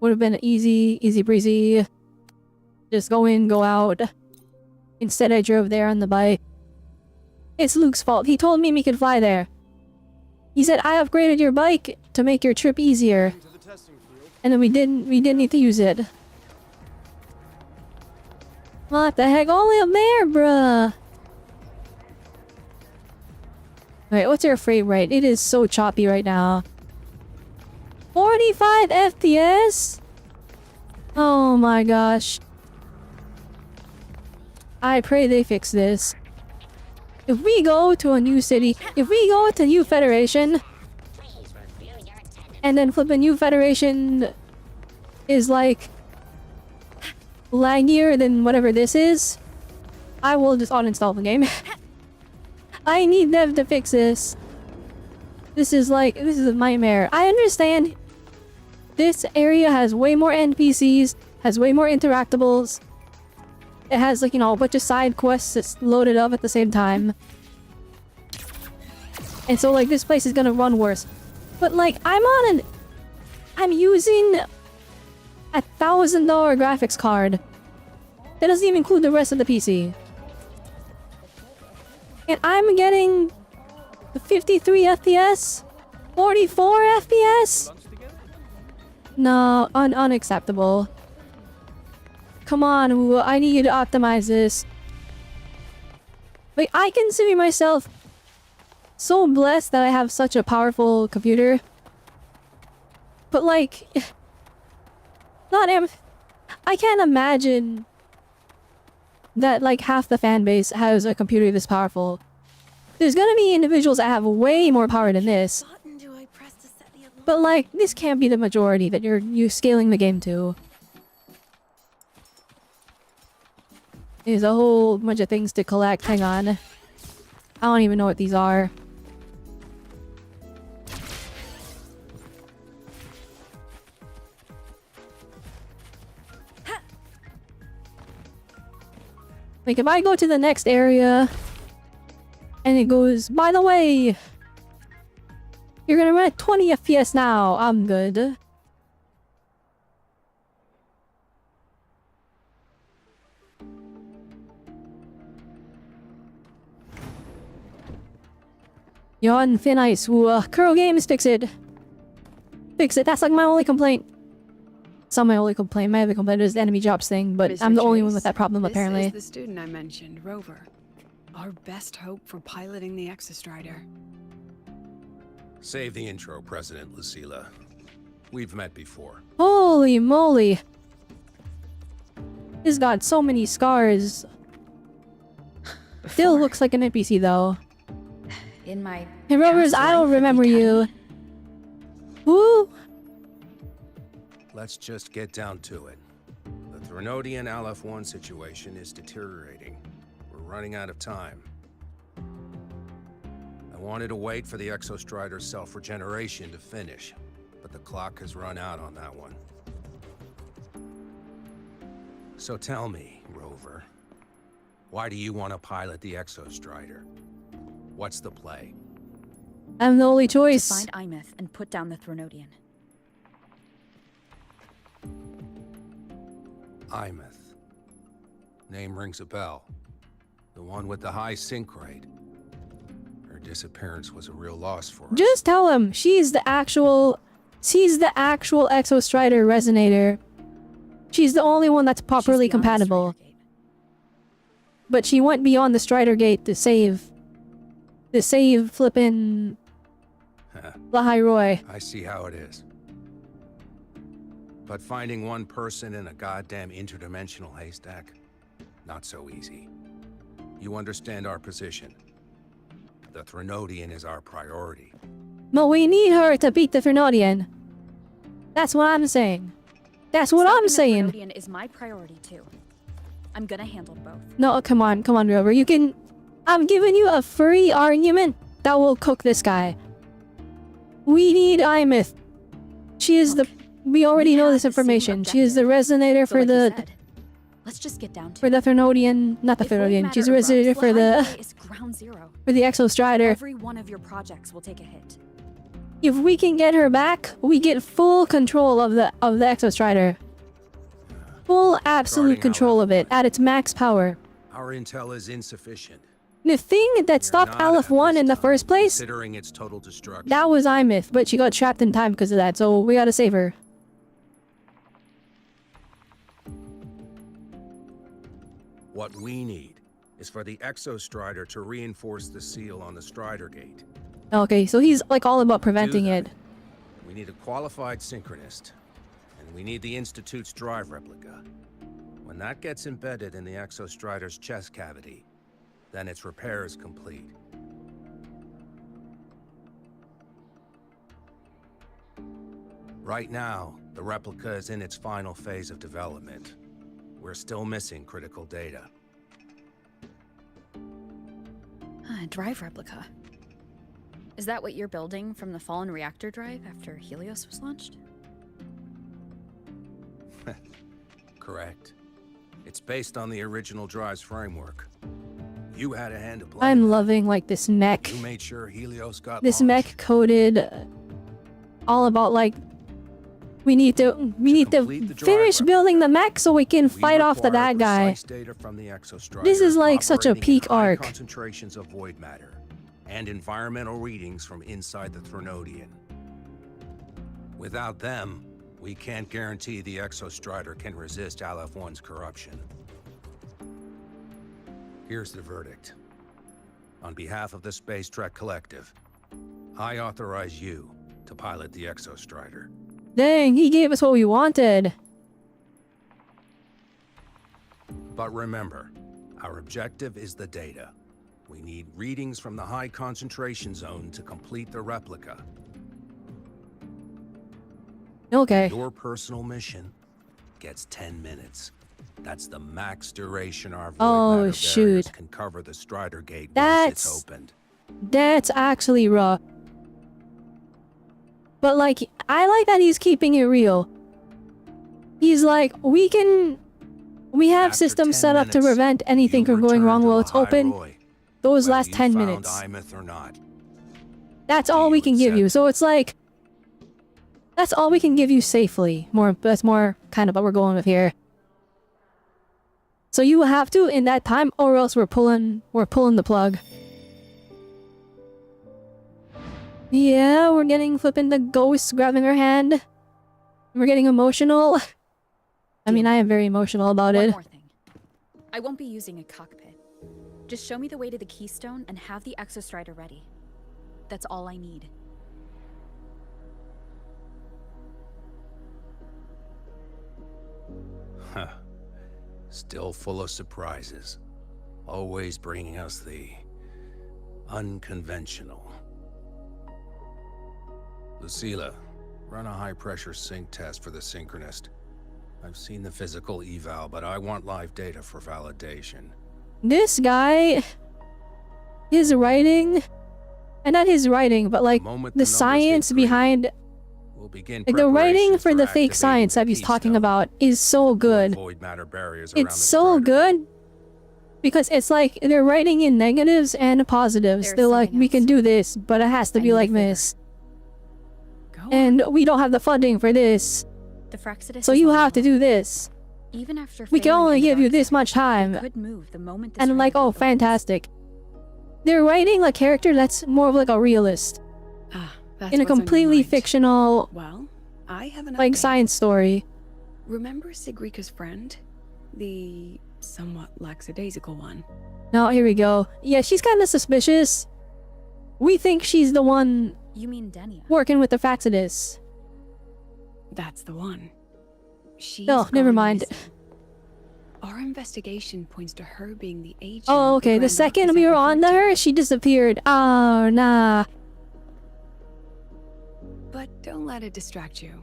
Would have been easy breezy. Just go in, go out. Instead I drove there on the bike. It's Luke's fault. He told me we could fly there. He said I upgraded your bike to make your trip easier. And then we didn't need to use it. What the heck? Only up there, bruh. Wait, what's your frame rate? It is so choppy right now. 45 FPS? Oh my gosh. I pray they fix this. If we go to a new city, if we go to New Federation, and then flip a New Federation is like laggier than whatever this is, I will just uninstall the game. I need them to fix this. This is a nightmare. I understand this area has way more NPCs, Has way more interactables. It has, like, you know, a bunch of side quests that's loaded up at the same time. And so, like, this place is gonna run worse. But, like, I'm using a $1,000 graphics card. That doesn't even include the rest of the PC. And I'm getting 53 FPS? 44 FPS? No, unacceptable. Come on, WUWA, I need you to optimize this. Like, I consider myself so blessed that I have such a powerful computer. But like, I can't imagine that like half the fan base has a computer this powerful. There's gonna be individuals that have way more power than this. But like, this can't be the majority that you're scaling the game to. There's a whole bunch of things to collect. Hang on. I don't even know what these are. Like, if I go to the next area and it goes, by the way, you're gonna run at 20 FPS now, I'm good. Yon Thin Ice, WUWA. Kuro Games, fix it. Fix it, that's like my only complaint. It's not my only complaint. My other complaint is the enemy jobs thing, but Mr. I'm the only one Chase, with that problem, apparently. This is the student I mentioned, Rover. Our best hope for piloting the Exostrider. Save the intro, President Lucilla. We've met before. Holy moly. He's got so many scars. Still looks like an NPC, though. In my Hey, Rovers, I don't remember you. Who? Let's just get down to it. The Threnodian LF1 situation is deteriorating. We're running out of time. I wanted to wait for the Exostrider's self-regeneration to finish, but the clock has run out on that one. So tell me, Rover, why do you want to pilot the Exostrider? What's the play? I'm the only choice. To find Imeth and put down the Threnodian. Imeth. Name rings a bell. The one with the high sync rate. Her disappearance was a real loss for us. Just tell him she's the actual Exostrider resonator. She's the only one that's properly compatible. But she went beyond the Strider Gate to save flippin' Lahairoi. I see how it is. But finding one person in a goddamn interdimensional haystack, not so easy. You understand our position. The Threnodian is our priority. But we need her to beat the Threnodian. That's what I'm saying. That's what I'm saying. The Threnodian is my priority too. I'm gonna handle both. No, come on, Rover. You can... I'm giving you a free argument that will cook this guy. We need Imeth. She is the... We already know this information. She is the resonator for the... Let's just get down to for the Threnodian... Not the Threnodian. She's the resonator for the... ground zero. For the Exostrider. Every one of your projects will take a hit. If we can get her back, we get full control of the Exostrider. Full absolute control of it at its max power. Our intel is insufficient. The thing that stopped LF1 in the first place, Considering its total destruction. that was Imeth, but she got trapped in time because of that, so we gotta save her. What we need is for the Exostrider to reinforce the seal on the Strider Gate. Okay, so he's like all about preventing it. We need a qualified synchronist, and we need the Institute's drive replica. When that gets embedded in the Exostrider's chest cavity, then its repair is complete. Right now, the replica is in its final phase of development. We're still missing critical data. Drive replica. Is that what you're building from the fallen reactor drive after Helios was launched? Correct. It's based on the original drive's framework. You had a hand to play. I'm loving like this mech. You made sure Helios got This launched. mech coded all about like we need to finish building the mech so we can fight off the bad guy. Data from the exostrider This is like such a operating in peak high arc. Concentrations of void matter and environmental readings from inside the Thronodian. Without them, we can't guarantee the exostrider can resist Aleph-1's corruption. Here's the verdict. On behalf of the Space Trek Collective, I authorize you to pilot the exostrider. Dang, he gave us what we wanted. But remember, our objective is the data. We need readings from the high concentration zone to complete the replica. Okay. Your personal mission gets 10 minutes. That's the max duration our void matter barriers can cover the Strider Gate once it's opened. That's actually raw. But like, I like that he's keeping it real. He's like, we have systems set up to prevent anything from going wrong while it's open. Those last 10 minutes. That's all we can give you. So it's like, that's all we can give you safely. That's more kind of what we're going with here. So you have to in that time, or else we're pulling the plug. Yeah, we're getting flipping the ghost grabbing her hand. We're getting emotional. I mean, I am very emotional about One it. more thing. I won't be using a cockpit. Just show me the way to the Keystone and have the exostrider ready. That's all I need. Huh. Still full of surprises. Always bringing us the unconventional. Lucilla, run a high-pressure sync test for the Synchronist. I've seen the physical eval, but I want live data for validation. This guy, his writing, and not his writing, but like the science behind, like the writing for the fake science that he's talking about is so good. It's so good because it's like they're writing in negatives and positives. They're like, we can do this, but it has to be like this. And we don't have the funding for this. The Fraxidus So you have to do this. Even after We can only give you this much time. could move the moment And I'm like, oh, fantastic. They're writing a character that's more of like a realist. That's In a what's on your completely mind. fictional, Well, I have an like update. science story. Remember Sigrika's friend? The somewhat lackadaisical one. No, here we go. Yeah, she's kind of suspicious. We think she's the one You mean Denia? working with the Fraxidus. That's the one. She's Oh, never gone mind. missing. Our investigation points to her being the agent. Oh, okay. The second we were on to her, she disappeared. Oh, nah. But don't let it distract you.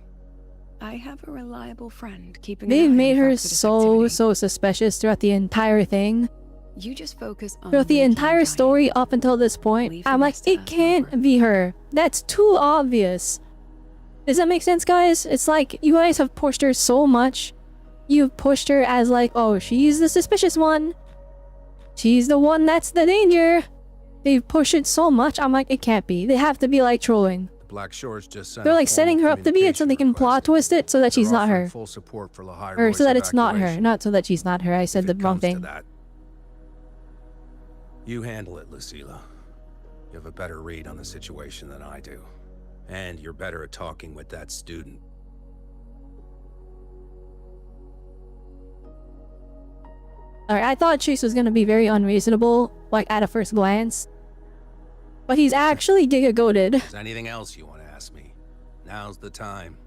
I have a reliable friend keeping. They an eye made on her Fraxidus so suspicious throughout the entire thing. You just focus on Throughout the making entire story up until this point, I'm like, it can't be her. That's too obvious. Does that make sense, guys? It's like, you guys have pushed her so much. You've pushed her as like, oh, she's the suspicious one. She's the one that's the danger. They've pushed it so much, I'm like, it can't be. They have to be like trolling. Black Shores just sent They're a like formal setting her up to be it so they can plot twist it so that she's They're not offering her. full support for Lahai Or Roy's so that it's not her. evacuation. Not so that she's not her. I said the wrong thing. That. You handle it, Lucilla. You have a better read on the situation than I do. And you're better at talking with that student. Alright, I thought Chase was gonna be very unreasonable, like at a first glance. But he's actually giga-goated. Is there anything else you want to ask me? Now's the time.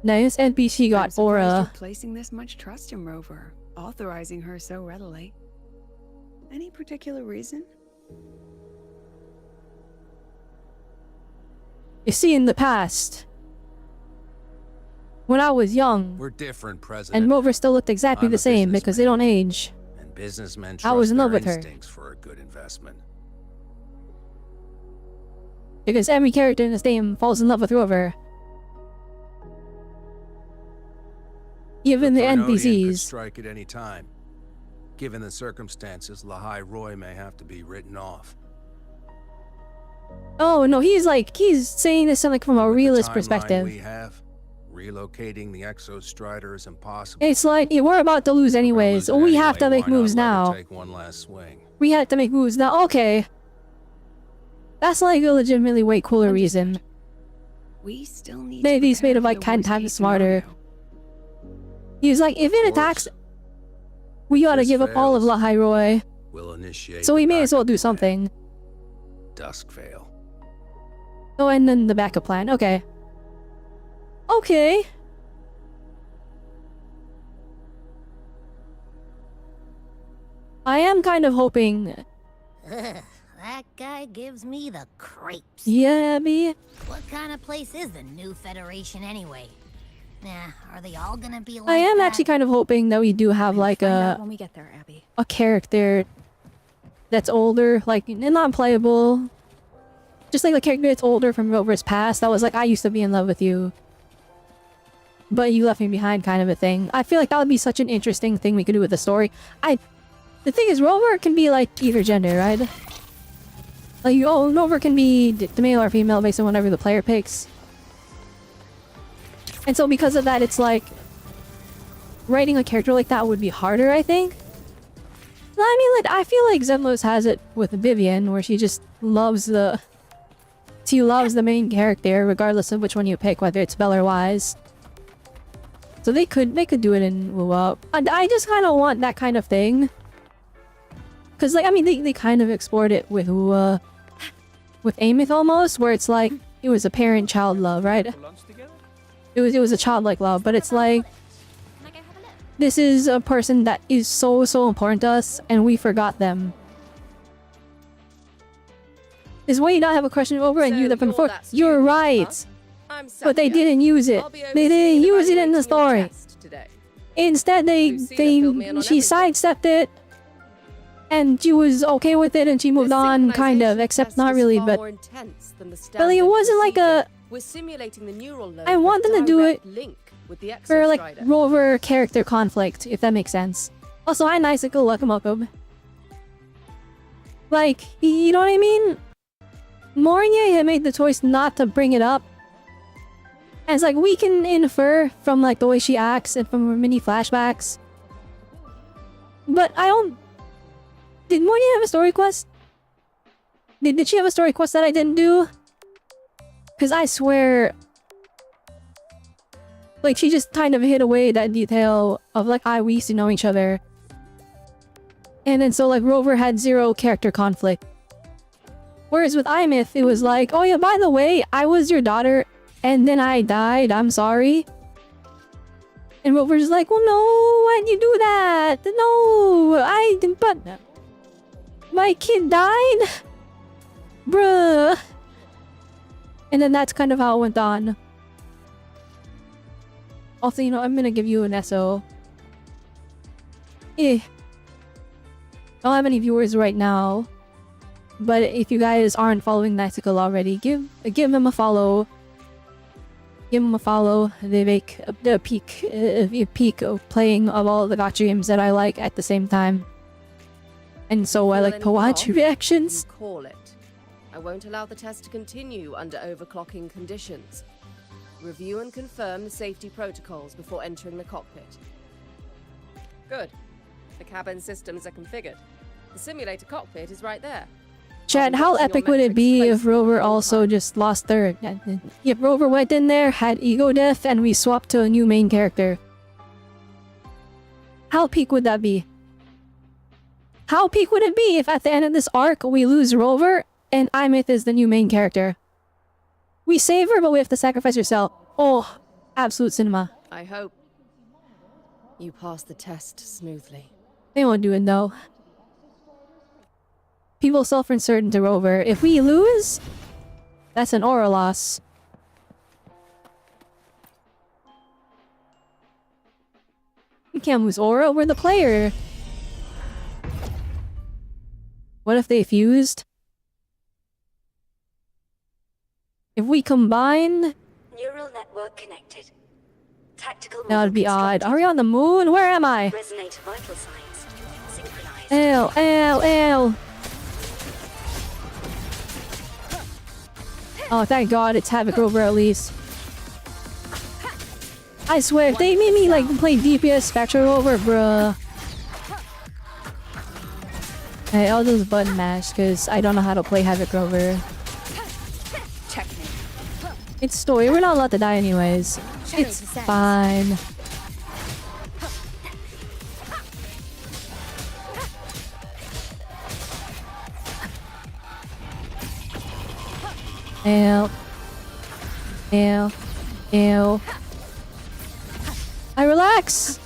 Nice NPC got I'm surprised aura. you're placing this much trust in Rover, authorizing her so readily. Any particular reason? You see, in the past, when I was young, We're different, President. and Rover still looked exactly I'm the a same because they don't age. And businessmen I trust was in love their with her. instincts for a good investment. Because every character in this game falls in love with Rover. Even the Thermodian could NPCs. strike at any time. Given the circumstances, Lahai Roy may have to be written off. Oh no, he's saying this like from a realist Timeline perspective. we have, relocating the Exostrider is impossible. It's like we're about to lose anyways. So we have to make moves now. Take one last swing. We had to make moves now. Okay. That's like a legitimately way cooler reason. We still need Maybe he's made of prepare like for the 10 worst times case smarter. scenario. He's like, if it attacks, we ought to This give up all of fails. Lahai Roy. We'll initiate. So we the may as well backup do plan. something. Dusk fail. Oh, and then the backup plan. Okay. Okay. I am kind of hoping. That guy gives me the crepes. Yeah, Abby. What kind of place is the new Federation anyway? Nah, are they all gonna be like I am that? actually kind of hoping that we do have like Find out a when we get there, Abby. character that's older, like and not playable. Just like a character that's older from Rover's past that was like, I used to be in love with you, but you left me behind kind of a thing. I feel like that would be such an interesting thing we could do with the story. The thing is, Rover can be like either gender, right? Like, Rover can be the male or female based on whatever the player picks. And so because of that, it's like writing a character like that would be harder, I think. I mean, like, I feel like Zenlos has it with Vivian, where she just loves the main character, regardless of which one you pick, whether it's Belle or Wise. So they could do it in WUWA. And I just kind of want that kind of thing. Because, like, I mean, they kind of explored it with WUWA, with Amith almost, where it's like, it was a parent-child love, right? It was a childlike love, but it's like, this is a person that is so important to us, and we forgot them. Is why you not have a question over and you them from before? You're right. But they didn't use it. They didn't use it in the story. Instead, she sidestepped it, and she was okay with it, and she moved on, kind of, except not really, but like, it wasn't like a. We're simulating the neural load. I want them to do it link with the for like Exostrider. Rover character conflict, if that makes sense. Also, hi, Nicycle, welcome. Like, you know what I mean? Morinier had made the choice not to bring it up. And it's like, we can infer from like the way she acts and from her mini flashbacks. But I don't... Did Morinier have a story quest? Did she have a story quest that I didn't do? Because I swear... Like, she just kind of hid away that detail of like, we used to know each other. And then so like, Rover had zero character conflict. Whereas with Imith, it was like, oh yeah, by the way, I was your daughter, and then I died, I'm sorry. And Rover's like, well no, why'd you do that? No, I didn't, but... My kid died? Bruh. And then that's kind of how it went on. Also, you know, I'm gonna give you an SO. Don't have any viewers right now. But if you guys aren't following Nicycle already, give them a follow. Give them a follow. They make a peak of playing of all the gacha games that I like at the same time. And so I like to watch reactions. Call it. I won't allow the test to continue under overclocking conditions. Review and confirm the safety protocols before entering the cockpit. Good. The cabin systems are configured. The simulator cockpit is right there. Chad, how epic would it be if Rover also just lost third? If Rover went in there, had ego death, and we swapped to a new main character. How peak would that be? How peak would it be if at the end of this arc we lose Rover and Imith is the new main character? We save her, but we have to sacrifice herself. Oh, absolute cinema. I hope you pass the test smoothly. They won't do it though. People self-insert into Rover. If we lose, that's an aura loss. We can't lose aura, we're the player. What if they fused? If we combine... Neural network connected. Tactical That would be model odd. Are we on the moon? Where am I? Resonate vital signs. Synchronized. Ew. Oh, thank God it's Havoc Rover at least. I swear, if they made me like play DPS Spectre Rover, bruh. Hey, I'll just button mash because I don't know how to play Havoc Rover. Checkmate. It's story. We're not allowed to die anyways. It's fine. Ew. I relax.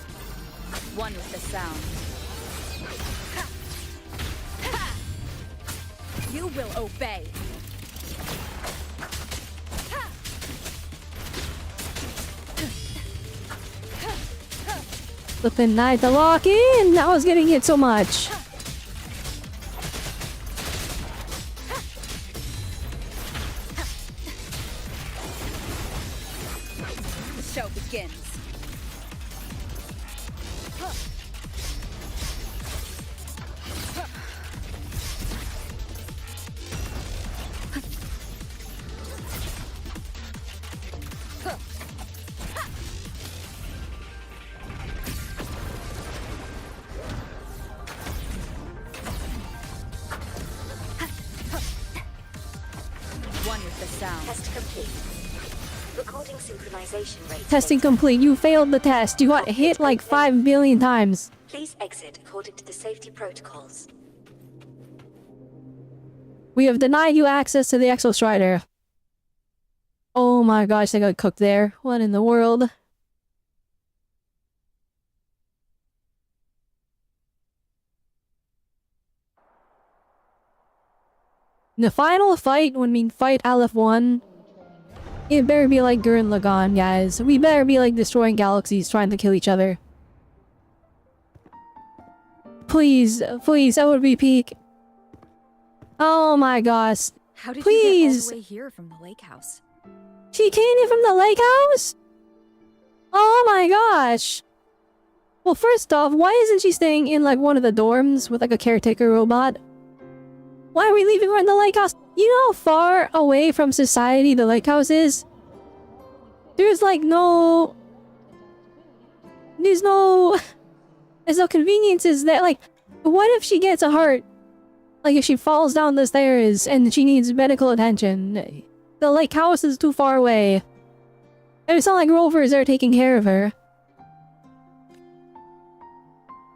One with the sound. You will obey. Flippin' night to lock in. I was getting hit so much. The show begins. One with the sound. Test complete. Recording synchronization rate. Testing complete. You failed the test. You got hit like 5 billion times. Please exit according to the safety protocols. We have denied you access to the Exostrider. Oh my gosh, I got cooked there. What in the world? The final fight, when we fight Aleph 1, it better be like Gurren Lagann, guys. We better be like destroying galaxies trying to kill each other. Please, that would be peak. Oh my gosh. How did Please. you get all the way here from the lake house? She came in from the lake house? Oh my gosh. Well, first off, why isn't she staying in like one of the dorms with like a caretaker robot? Why are we leaving her in the lake house? You know how far away from society the lake house is? There's like no... There's no conveniences there. Like, what if she gets a heart? Like if she falls down the stairs and she needs medical attention. The lake house is too far away. And it's not like Rover's there taking care of her.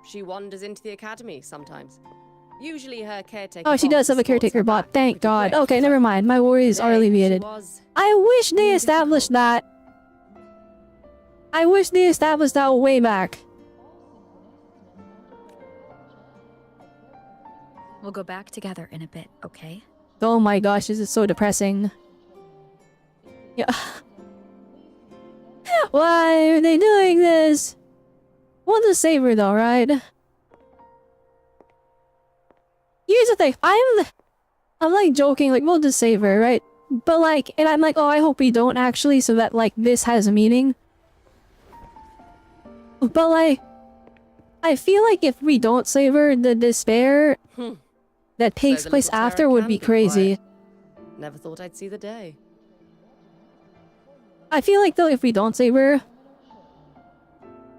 She wanders into the academy sometimes. Usually her caretaker. Oh, she does have a caretaker bot. Thank God. Okay, never mind. My worries are alleviated. I wish they established that. I wish they established that way back. We'll go back together in a bit, okay? Oh my gosh, this is so depressing. Yeah. Why are they doing this? We'll just save her though, right? Here's the thing, I'm like joking, like we'll just save her, right? But like, and I'm like, oh, I hope we don't actually, so that like this has a meaning. But like, I feel like if we don't save her, the despair that takes place after would be crazy. Never thought I'd see the day. I feel like though if we don't save her,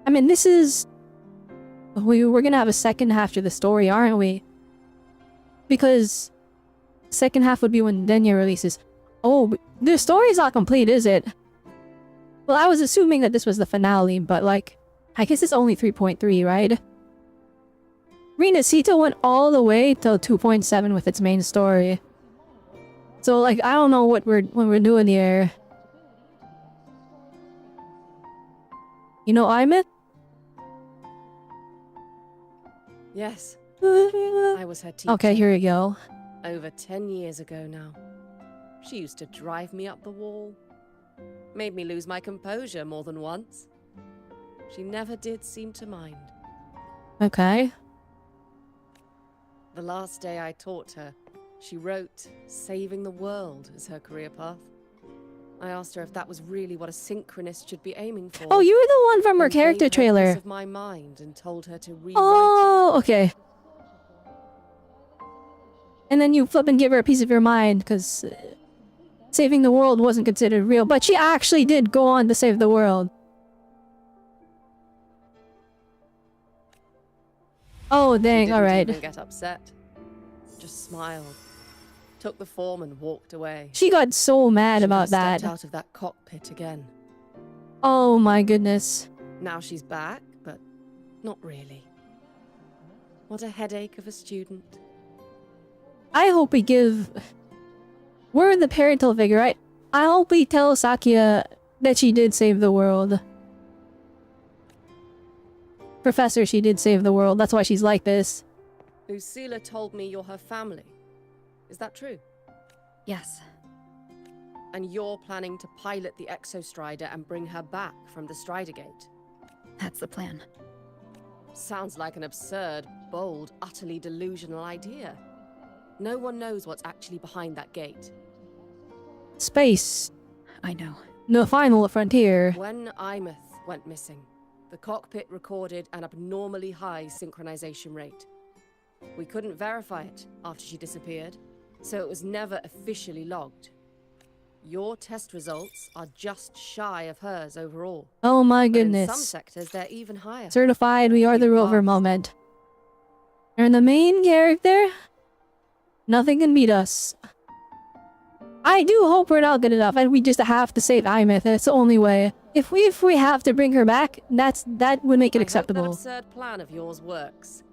I mean this is we're gonna have a second half to the story, aren't we? Because second half would be when Denya releases. Oh, the story's not complete, is it? Well, I was assuming that this was the finale, but like I guess it's only 3.3, right? Renacita went all the way till 2.7 with its main story. So like I don't know what we're doing here. You know Imith? Yes. I was her teacher. Okay, here we go. Over 10 years ago now. She used to drive me up the wall. Made me lose my composure more than once. She never did seem to mind. Okay. The last day I taught her, she wrote saving the world as her career path. I asked her if that was really what a synchronist should be aiming for. Oh, you were the one from her and character gave her a trailer. piece of my mind and told her to rewrite Oh, okay. And then you flip and give her a piece of your mind, because saving the world wasn't considered real. But she actually did go on to save the world. Oh, dang, alright. She didn't even get upset. Just smiled. Took the form and walked away. She got so mad She about stepped that. out of that cockpit again. Oh my goodness. Now she's back, but not really. What a headache of a student. I hope we give... We're the parental figure, right? I hope we tell Sakia that she did save the world. Professor, she did save the world. That's why she's like this. Lucilla told me you're her family. Is that true? Yes. And you're planning to pilot the Exostrider and bring her back from the Strider Gate? That's the plan. Sounds like an absurd, bold, utterly delusional idea. No one knows what's actually behind that gate. Space. I know. The final frontier. When Imeth went missing, the cockpit recorded an abnormally high synchronization rate. We couldn't verify it after she disappeared, so it was never officially logged. Your test results are just shy of hers overall. Oh my But goodness. in some sectors, they're even higher. Certified, we are the rover moment. And the main character? Nothing can beat us. I do hope we're not good enough, and we just have to save Imeth. That's the only way. If we have to bring her back, that would make it acceptable. I hope that absurd plan of yours works,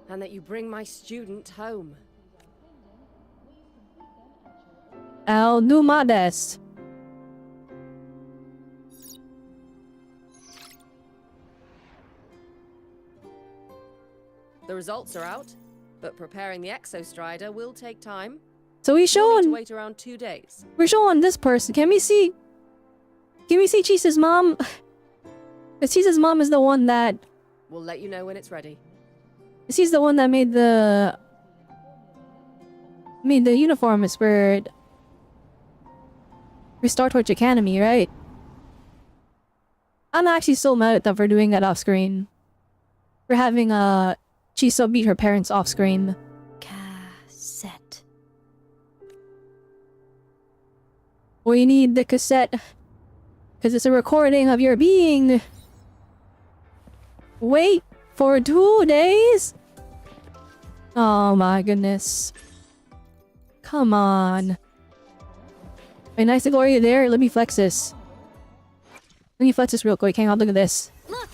and that you bring my student home. I'll do my best. The results are out, but preparing the Exostrider will take time. So we We'll need to showing. wait around 2 days. We're showing this person. Can we see? Can we see Chisa's mom? Because Chisa's mom is the one that. We'll let you know when it's ready. She's the one that made the uniforms for Star Torch Academy, right? I'm actually so mad at them for doing that off screen. For having Chisa beat her parents off screen. Cassette. We need the cassette. Because it's a recording of your being. Wait for 2 days? Oh my goodness. Come on. Wait, nice to glory there. Let me flex this. Let me flex this real quick. Hang on, look at this. Look!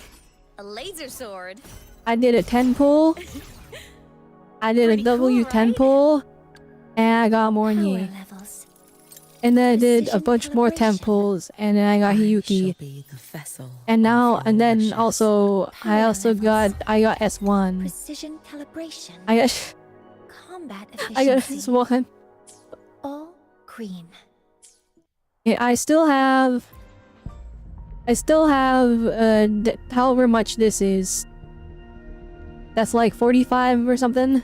A laser sword. I did a 10 pull. I did a W10 pull. And I got Morny. And then I did a bunch more 10 pulls. And then I got Hiyuki. And now, and then also, I got S1. Precision calibration. I got Combat I got efficiency. S1. All green. Yeah, I still have however much this is. That's like 45 or something.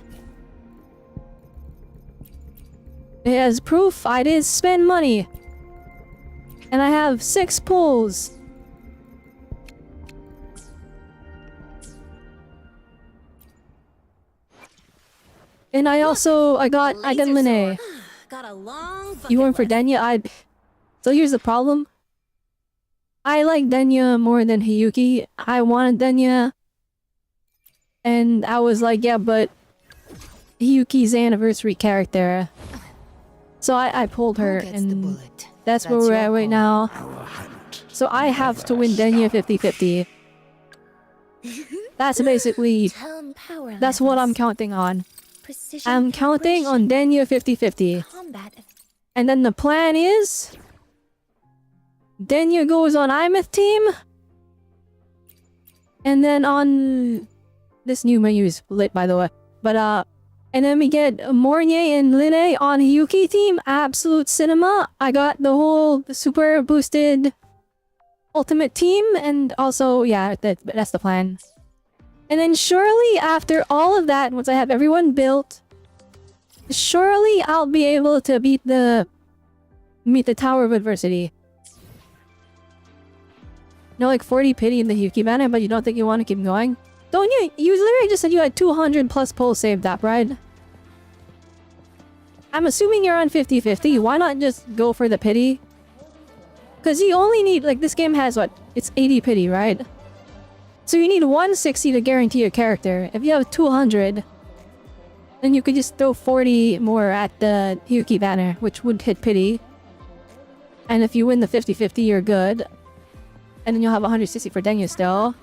As proof, I did spend money. And I have 6 pulls. And I also, I got Linne. Got a long You went for Denya? So here's the problem. I like Denya more than Hiyuki. I wanted Denya. And I was like, yeah, but Hiyuki's anniversary character. So I pulled her, and that's where we're at right now. So I have to win Denya 50-50. That's basically... That's what I'm counting on. I'm counting on Denya 50-50. And then the plan is... Denya goes on Imeth team. And then on... This new menu is lit, by the way. But, and then we get Mornier and Linne on Hiyuki team. Absolute cinema. I got the whole super boosted ultimate team. And also, yeah, that's the plan. And then surely after all of that, once I have everyone built, surely I'll be able to meet the Tower of Adversity. No, like 40 pity in the Hiyuki banner, but you don't think you want to keep going? Don't you? You literally just said you had 200 plus pulls saved up, right? I'm assuming you're on 50-50. Why not just go for the pity? Because you only need, like, this game has what? It's 80 pity, right? So you need 160 to guarantee your character. If you have 200, then you could just throw 40 more at the Hiyuki banner, which would hit pity. And if you win the 50-50, you're good. And then you'll have 160 for Denyu still.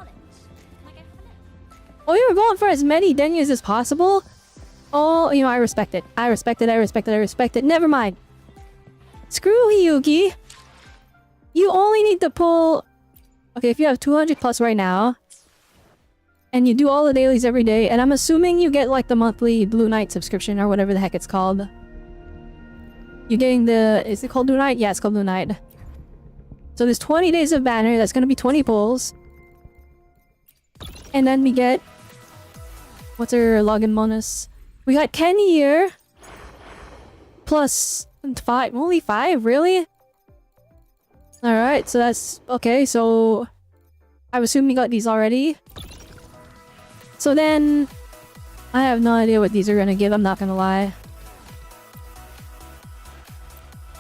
Oh, you were going for as many Denyus as possible? Oh, you know, I respect it. I respect it, I respect it, I respect it. Never mind. Screw Hiyuki. You only need to pull... Okay, if you have 200 plus right now, and you do all the dailies every day, and I'm assuming you get like the monthly Blue Knight subscription or whatever the heck it's called. You're getting the... Is it called Blue Knight? Yeah, it's called Blue Knight. So there's 20 days of banner. That's gonna be 20 pulls. And then we get... What's our login bonus? We got 10 here. Plus 5. Only 5? Really? Alright, so that's... Okay, so... I assume you got these already. So then... I have no idea what these are gonna give, I'm not gonna lie.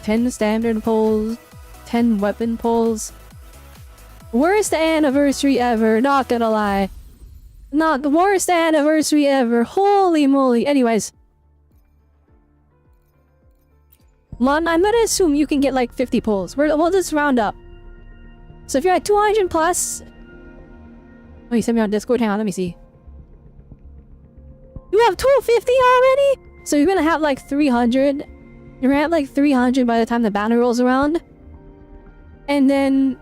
10 standard pulls. 10 weapon pulls. Worst anniversary ever, not gonna lie. Not the worst anniversary ever. Holy moly. Anyways. Lon, I'm gonna assume you can get like 50 pulls. We'll just round up. So if you're at 200 plus... Oh, you sent me on Discord? Hang on, let me see. You have 250 already? So you're gonna have like 300. You're gonna have like 300 by the time the banner rolls around. And then...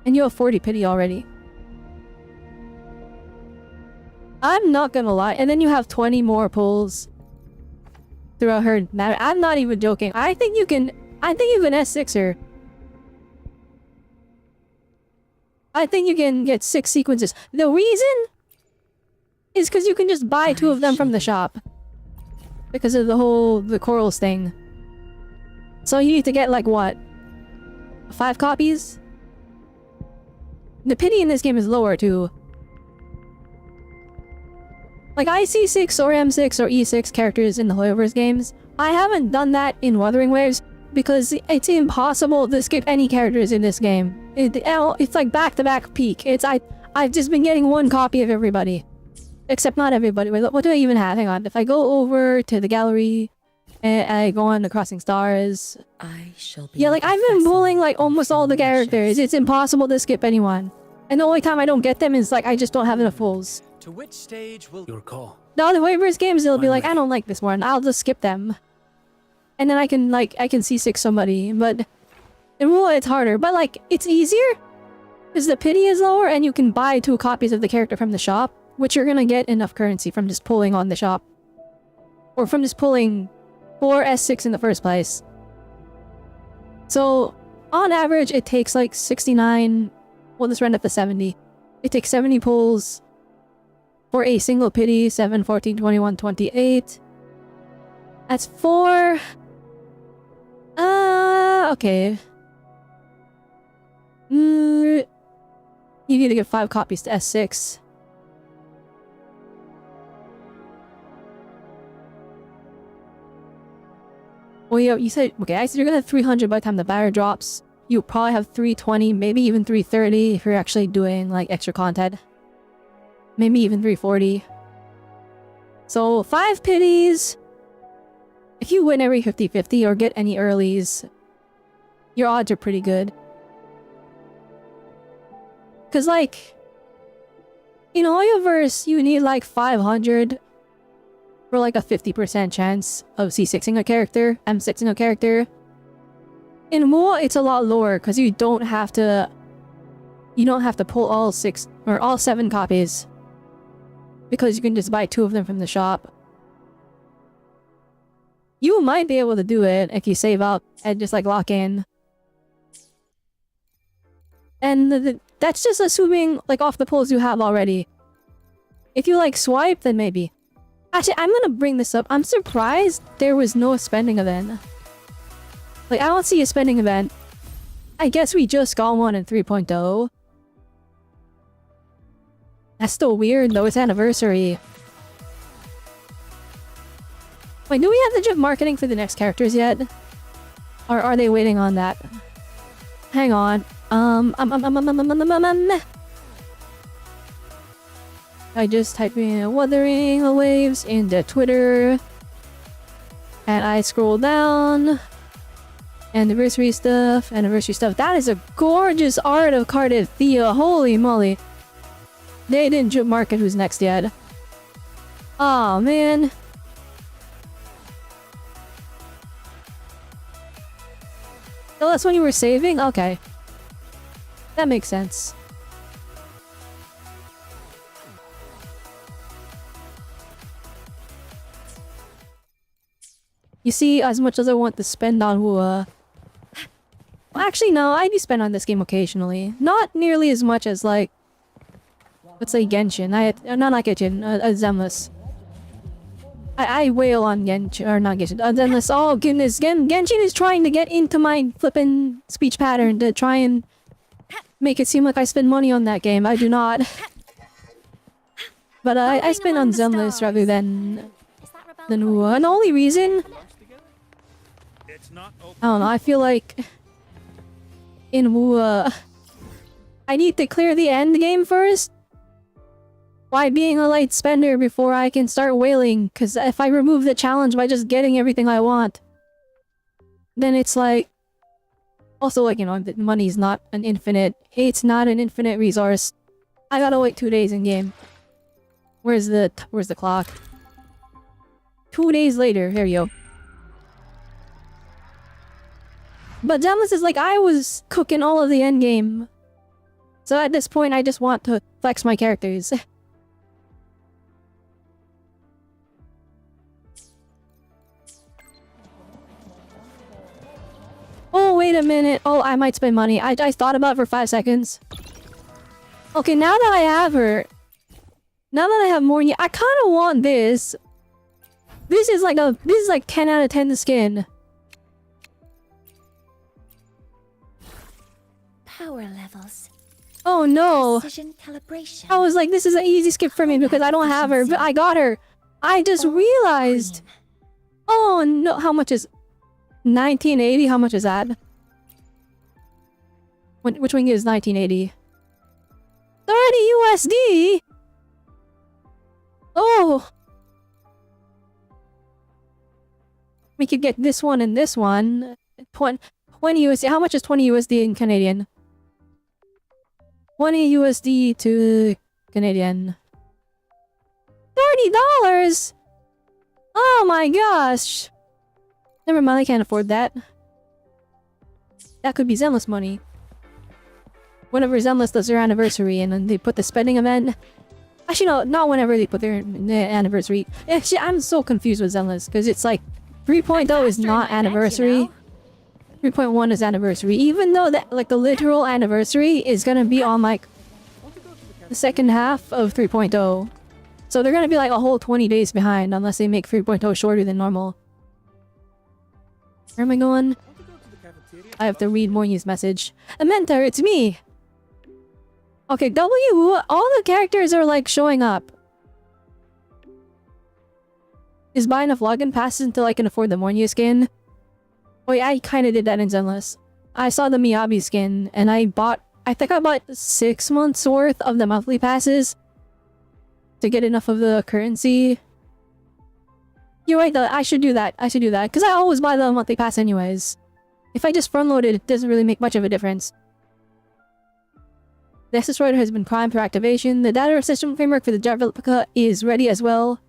And you have 40 pity already. I'm not gonna lie. And then you have 20 more pulls throughout her matter. I'm not even joking. I think you can S6 her. I think you can get 6 sequences. The reason is because you can just buy 2 of them from the shop. Because of the corals thing. So you need to get like what? 5 copies? The pity in this game is lower too. Like IC6 or M6 or E6 characters in the Hoyoverse games, I haven't done that in Wuthering Waves because it's impossible to skip any characters in this game. It's like back-to-back peak. I've just been getting 1 copy of everybody. Except not everybody. Wait, what do I even have? Hang on. If I go over to the gallery and I go on to Crossing Stars... I shall be... Yeah, like I've been pulling like almost all the characters. It's impossible to skip anyone. And the only time I don't get them is like I just don't have enough pulls. To which stage will your call? The other Hoyoverse games, they'll be like, I don't like this one. I'll just skip them. And then I can C6 somebody. But in WUWA, it's harder. But like, it's easier. Because the pity is lower and you can buy 2 copies of the character from the shop. Which you're gonna get enough currency from just pulling on the shop. Or from just pulling 4 S6 in the first place. So, on average, it takes like 69... We'll just round up to 70. It takes 70 pulls for a single pity. 7, 14, 21, 28. That's 4... Okay. You need to get 5 copies to S6. Well, yeah, you said... Okay, I said you're gonna have 300 by the time the banner drops. You'll probably have 320, maybe even 330 if you're actually doing, like, extra content. Maybe even 340. So, 5 pities. If you win every 50-50 or get any earlies, your odds are pretty good. Because, like... In Hoyoverse, you need, like, 500... for like a 50% chance of C6ing a character, M6ing a character. In WUWA, it's a lot lower because you don't have to pull all 6 or all 7 copies. Because you can just buy 2 of them from the shop. You might be able to do it if you save up and just like lock in. And that's just assuming like off the pulls you have already. If you like swipe, then maybe. Actually, I'm gonna bring this up. I'm surprised there was no spending event. Like, I don't see a spending event. I guess we just got one in 3.0. That's still weird though, it's anniversary. Wait, do we have the GIF marketing for the next characters yet? Or are they waiting on that? Hang on. I just type in Wuthering Waves into Twitter. And I scroll down. Anniversary stuff. That is a gorgeous art of Cardiff Thea. Holy moly. They didn't GIF market who's next yet. Aw, man. So that's when you were saving? Okay. That makes sense. You see, as much as I want to spend on WUWA... Well, actually, no, I do spend on this game occasionally. Not nearly as much as, like... Let's say Genshin. Not Genshin, Zenless. I wail on Genshin, or not Genshin, Zenless. Oh goodness, Genshin is trying to get into my flippin' speech pattern to try and make it seem like I spend money on that game. I do not. But I spend on Zenless rather than WUWA. And the only reason... I don't know, I feel like... In WUWA... I need to clear the end game first. Why being a light spender before I can start wailing? Because if I remove the challenge by just getting everything I want, then it's like... Also, like, you know, money's not an infinite... It's not an infinite resource. I gotta wait 2 days in game. Where's the clock? 2 days later, here you go. But Zenless is like, I was cooking all of the end game. So at this point, I just want to flex my characters. Oh, wait a minute. Oh, I might spend money. I thought about it for 5 seconds. Okay, now that I have her... Now that I have more... I kind of want this. This is like 10 out of 10 skin. Power levels. Oh no. Precision calibration. I was like, this is an easy skip for me because I don't have her, but I got her. I just realized. Oh no, how much is... 1980? How much is that? Which one is 1980? 30 USD? Oh! We could get this one and this one. 20 USD. How much is 20 USD in Canadian? 20 USD to Canadian. $30? Oh my gosh! Never mind, I can't afford that. That could be Zenless money. Whenever Zenless does their anniversary and then they put the spending event. Actually, no, not whenever they put their anniversary. Actually, I'm so confused with Zenless because it's like 3.0 is not anniversary. 3.1 is anniversary. Even though that, like, the literal anniversary is gonna be on like the second half of 3.0. So they're gonna be like a whole 20 days behind unless they make 3.0 shorter than normal. Where am I going? I have to read Morning's message. Mentor, it's me! Okay, all the characters are like showing up. Is buying enough login passes until I can afford the Morning skin? Oh yeah, I kinda did that in Zenless. I saw the Miyabi skin and I think I bought 6 months worth of the monthly passes to get enough of the currency. You're right though, I should do that. Because I always buy the monthly pass anyways. If I just front load it, it doesn't really make much of a difference. The Access has been primed for activation. The data system framework for the Java replica is ready as well.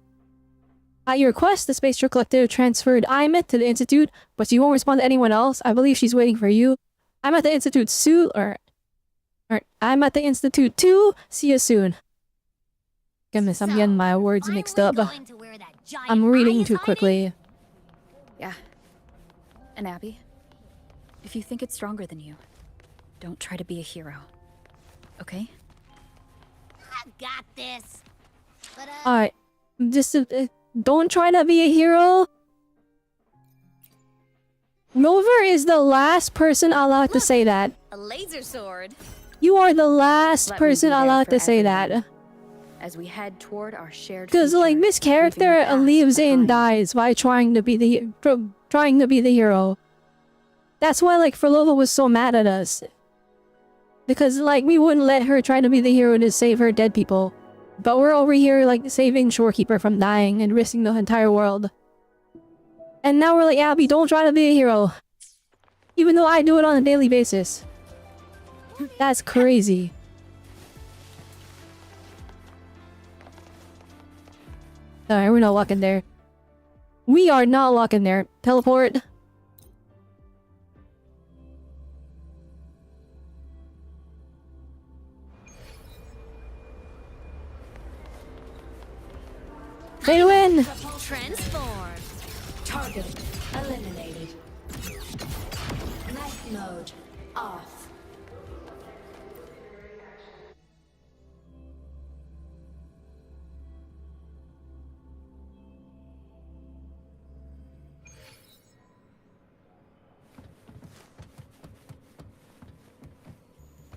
At your request, the Space Shuttle Collective transferred Imet to the Institute, but she won't respond to anyone else. I believe she's waiting for you. I'm at the Institute soon, I'm at the Institute too. See you soon. Goodness, I'm getting my words mixed up. I'm reading too quickly. Yeah. And Abby, if you think it's stronger than you, don't try to be a hero. Okay? I got this. But, Alright. Just don't try to be a hero. Rover is the last person allowed to say that. A laser sword. You are the last person allowed to say that. as we head toward our shared Because like future, this character leaving the past leaves and behind. dies by trying to be the hero. That's why like Frolova was so mad at us. Because like we wouldn't let her try to be the hero to save her dead people. But we're over here like saving Shorekeeper from dying and risking the entire world. And now we're like, Abby, don't try to be a hero. Even though I do it on a daily basis. That's crazy. Alright, we're not walking there. We are not walking there. Teleport. They win! Transform. Target eliminated. Night mode off.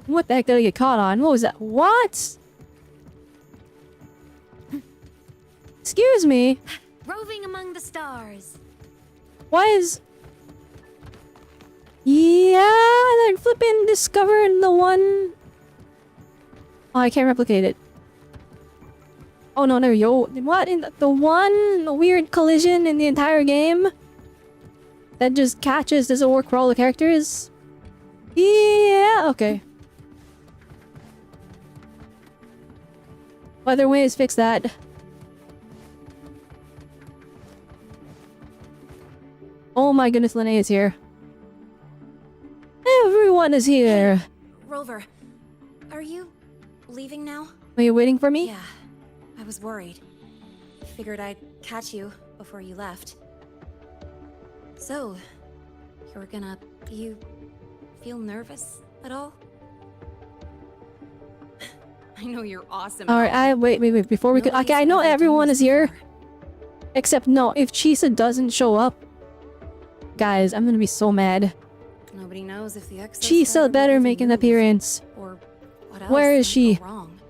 What the heck did I get caught on? What was that? What? Excuse me? Roving among the stars. Why is... Yeah, then flipping discovered the one... Oh, I can't replicate it. Oh no, there we go. What? In the one weird collision in the entire game? That just catches doesn't work for all the characters? Yeah, okay. Other ways fix that. Oh my goodness, Linnea is here. Everyone is here. Rover, are you leaving now? Are you waiting for me? Yeah, I was worried. Figured I'd catch you before you left. So, you're gonna... you feel nervous at all? I know you're awesome. Alright, wait, before we could... Okay, I know everyone is here. Except no, if Chisa doesn't show up... Guys, I'm gonna be so mad. Nobody knows if the Exo Chisa better make an appearance. Or what else Where is might she? go wrong.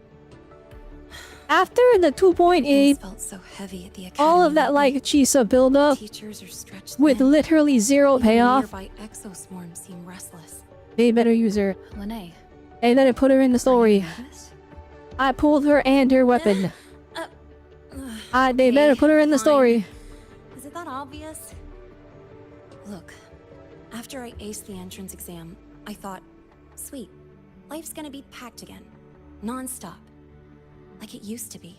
After the 2.8, Felt so heavy at the all of that like Chisa build-up teachers are stretched with thin. literally zero Even payoff, nearby exo swarms seem restless. they better use her. Lene, They better put her in the story. I pulled her and her weapon. They better put her in the story. Is it that obvious? Look, after I aced the entrance exam, I thought, sweet, life's gonna be packed again, non-stop, like it used to be.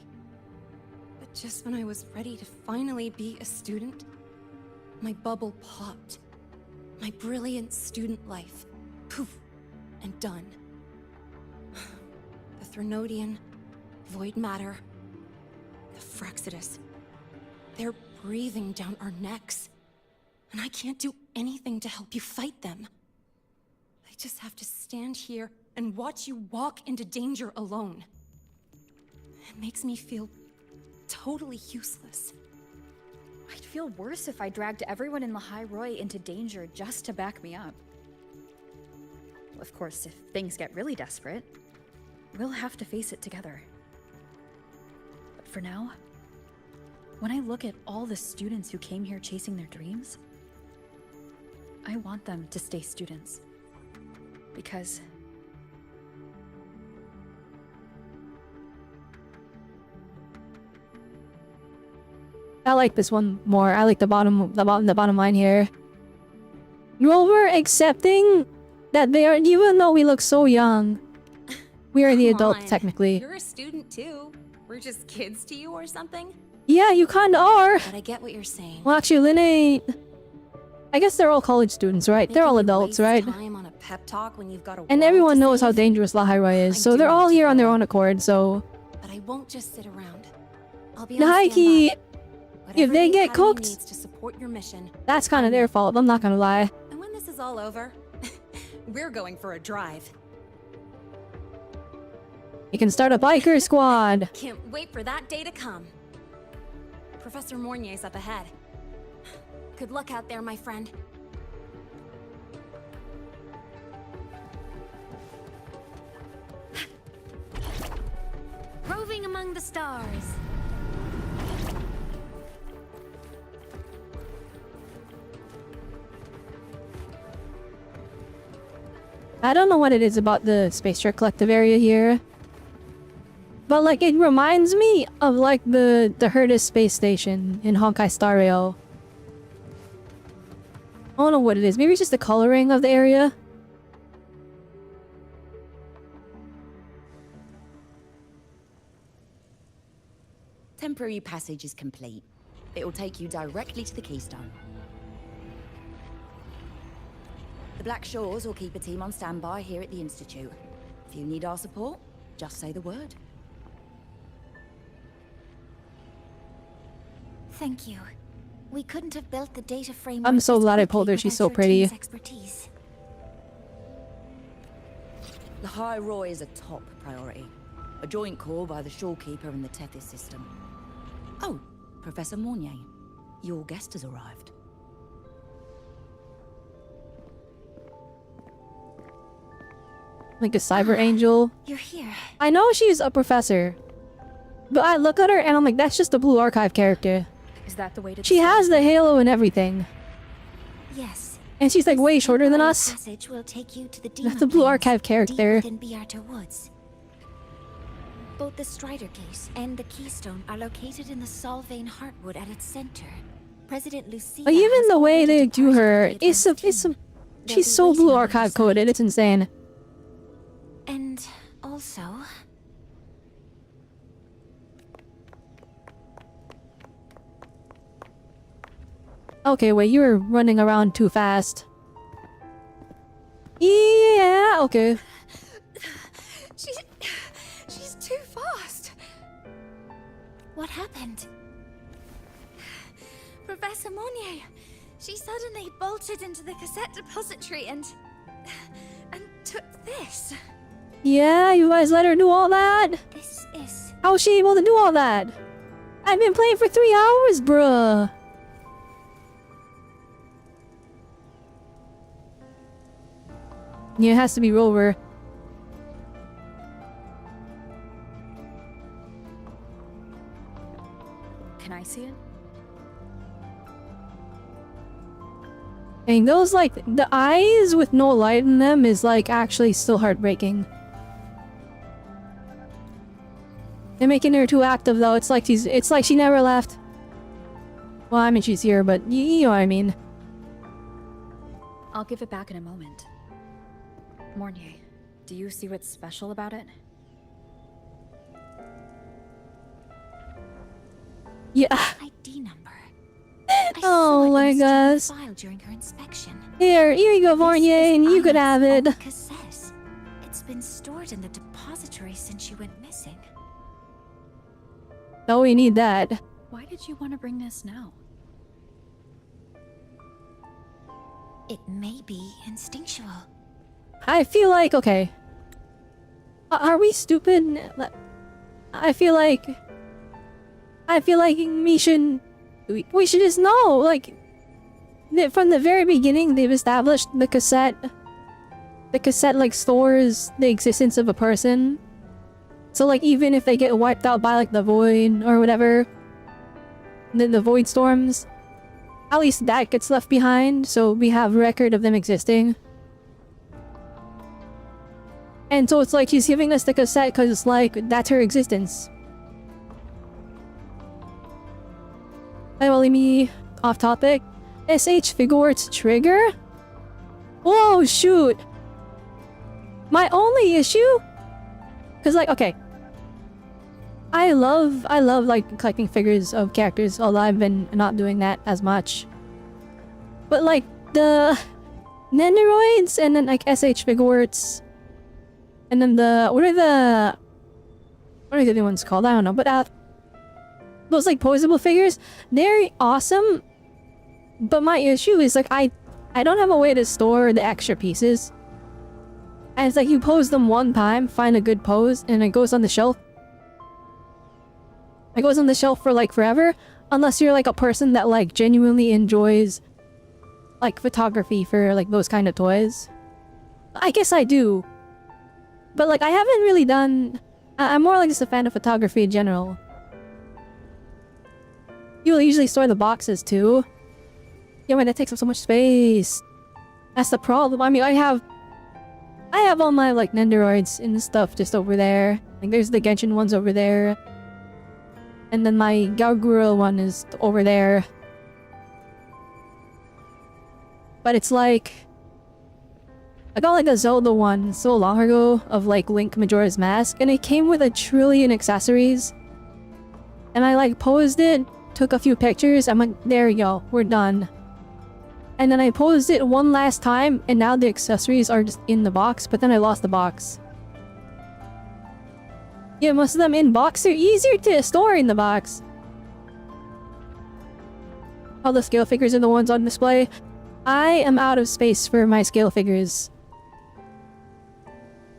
But just when I was ready to finally be a student, my bubble popped. My brilliant student life, poof, and done. The Threnodian, void matter, the Frexidus, they're breathing down our necks. And I can't do anything to help you fight them. I just have to stand here and watch you walk into danger alone. It makes me feel totally useless. I'd feel worse if I dragged everyone in the High Roy into danger just to back me up. Of course, if things get really desperate, we'll have to face it together. But for now, when I look at all the students who came here chasing their dreams, I want them to stay students. Because I like this one more. I like the bottom line here. Rover accepting that they are, even though we look so young, we are the Come adult on. technically. You're a student too. We're just kids to you or something? Yeah, you kinda are. But I get what you're saying. Well, actually, Lene, I guess they're all college students, right? They're all adults, right? Time on a pep talk when you've got a And world everyone to knows how save? dangerous Lahaira is, I so do they're all need here to on their go. own accord, so... But I won't just sit around. I'll be on Nike, standby. if Whatever they the get Academy cooked, needs to support your mission. that's kinda their fault, I'm not gonna lie. And when this is all over, we're going for a drive. You can start a biker squad. Can't wait for that day to come. Professor Mornier's up ahead. Good luck out there, my friend. Roving among among the stars. I don't know what it is about the Space Truck Collective area here. But like it reminds me of like the Hurtis space station in Honkai Star Rail. I don't know what it is. Maybe it's just the coloring of the area. Temporary passage is complete. It will take you directly to the Keystone. The Black Shores will keep a team on standby here at the Institute. If you need our support, just say the word. Thank you. We couldn't have built the data framework. I'm so this glad I quickly pulled her. She's without so your pretty. team's expertise. The High Roy is a top priority. A joint call by the Shorekeeper and the Tethys system. Oh, Professor Mornier, your guest has arrived. Like a cyber angel. You're here. I know she's a professor. But I look at her and I'm like, that's just a Blue Archive character. Is that the way to She has the halo and everything. Yes. And she's like way shorter than us. Passage will take you to the That's the Blue Archive character. deep within Beata Woods. Both the Strider case and the Keystone are located in the Solvane Heartwood at its center. President Lucia But even has the way ordered they a do her, she's so Blue Archive coded, it's insane. And also, Okay, wait, you were running around too fast. Yeah, okay. she's too fast. What happened? Professor Monnier, she suddenly bolted into the cassette depository and took this. Yeah, you guys let her do all that? This is... How's she able to do all that? I've been playing for 3 hours, bruh. Yeah, it has to be Rover. Can I see it? Dang, those like the eyes with no light in them is like actually still heartbreaking. They're making her too active though. It's like she never left. Well, I mean she's here, but you know what I mean. I'll give it back in a moment. Mornier, do you see what's special about it? Yeah. ID number. Oh my gosh. File during her inspection. Here you go, Mornier, and you could have it. Cassette. It's been stored in the depository since she went missing. Oh, we need that. Why did you want to bring this now? It may be instinctual. I feel like, okay. Are we stupid? I feel like we should just know, like, from the very beginning they've established the cassette like stores the existence of a person. So like even if they get wiped out by like the void or whatever, the void storms, at least that gets left behind, so we have record of them existing. And so it's like she's giving us the cassette because like that's her existence. Leave me off topic. SH Figuarts trigger? Whoa, shoot. My only issue? Cause like, okay. I love like collecting figures of characters, although I've been not doing that as much. But like the Nendoroids and then like SH Figuarts and then what are the other ones called? I don't know, but those like posable figures, they're awesome. But my issue is like I don't have a way to store the extra pieces. And it's like you pose them one time, find a good pose, and it goes on the shelf. It goes on the shelf for like forever, unless you're like a person that like genuinely enjoys like photography for like those kind of toys. I guess I do. But like I haven't really done I'm more like just a fan of photography in general. You'll usually store the boxes too. Yeah, man, that takes up so much space. That's the problem. I mean, I have all my like Nendoroids and stuff just over there. Like there's the Genshin ones over there. And then my Gargura one is over there. But it's like I got like a Zelda one so long ago of like Link Majora's Mask, and it came with 1 trillion accessories. And I like posed it, took a few pictures, I'm like, there you go, we're done. And then I posed it one last time, and now the accessories are just in the box, but then I lost the box. Yeah, most of them in box are easier to store in the box. All the scale figures are the ones on display. I am out of space for my scale figures.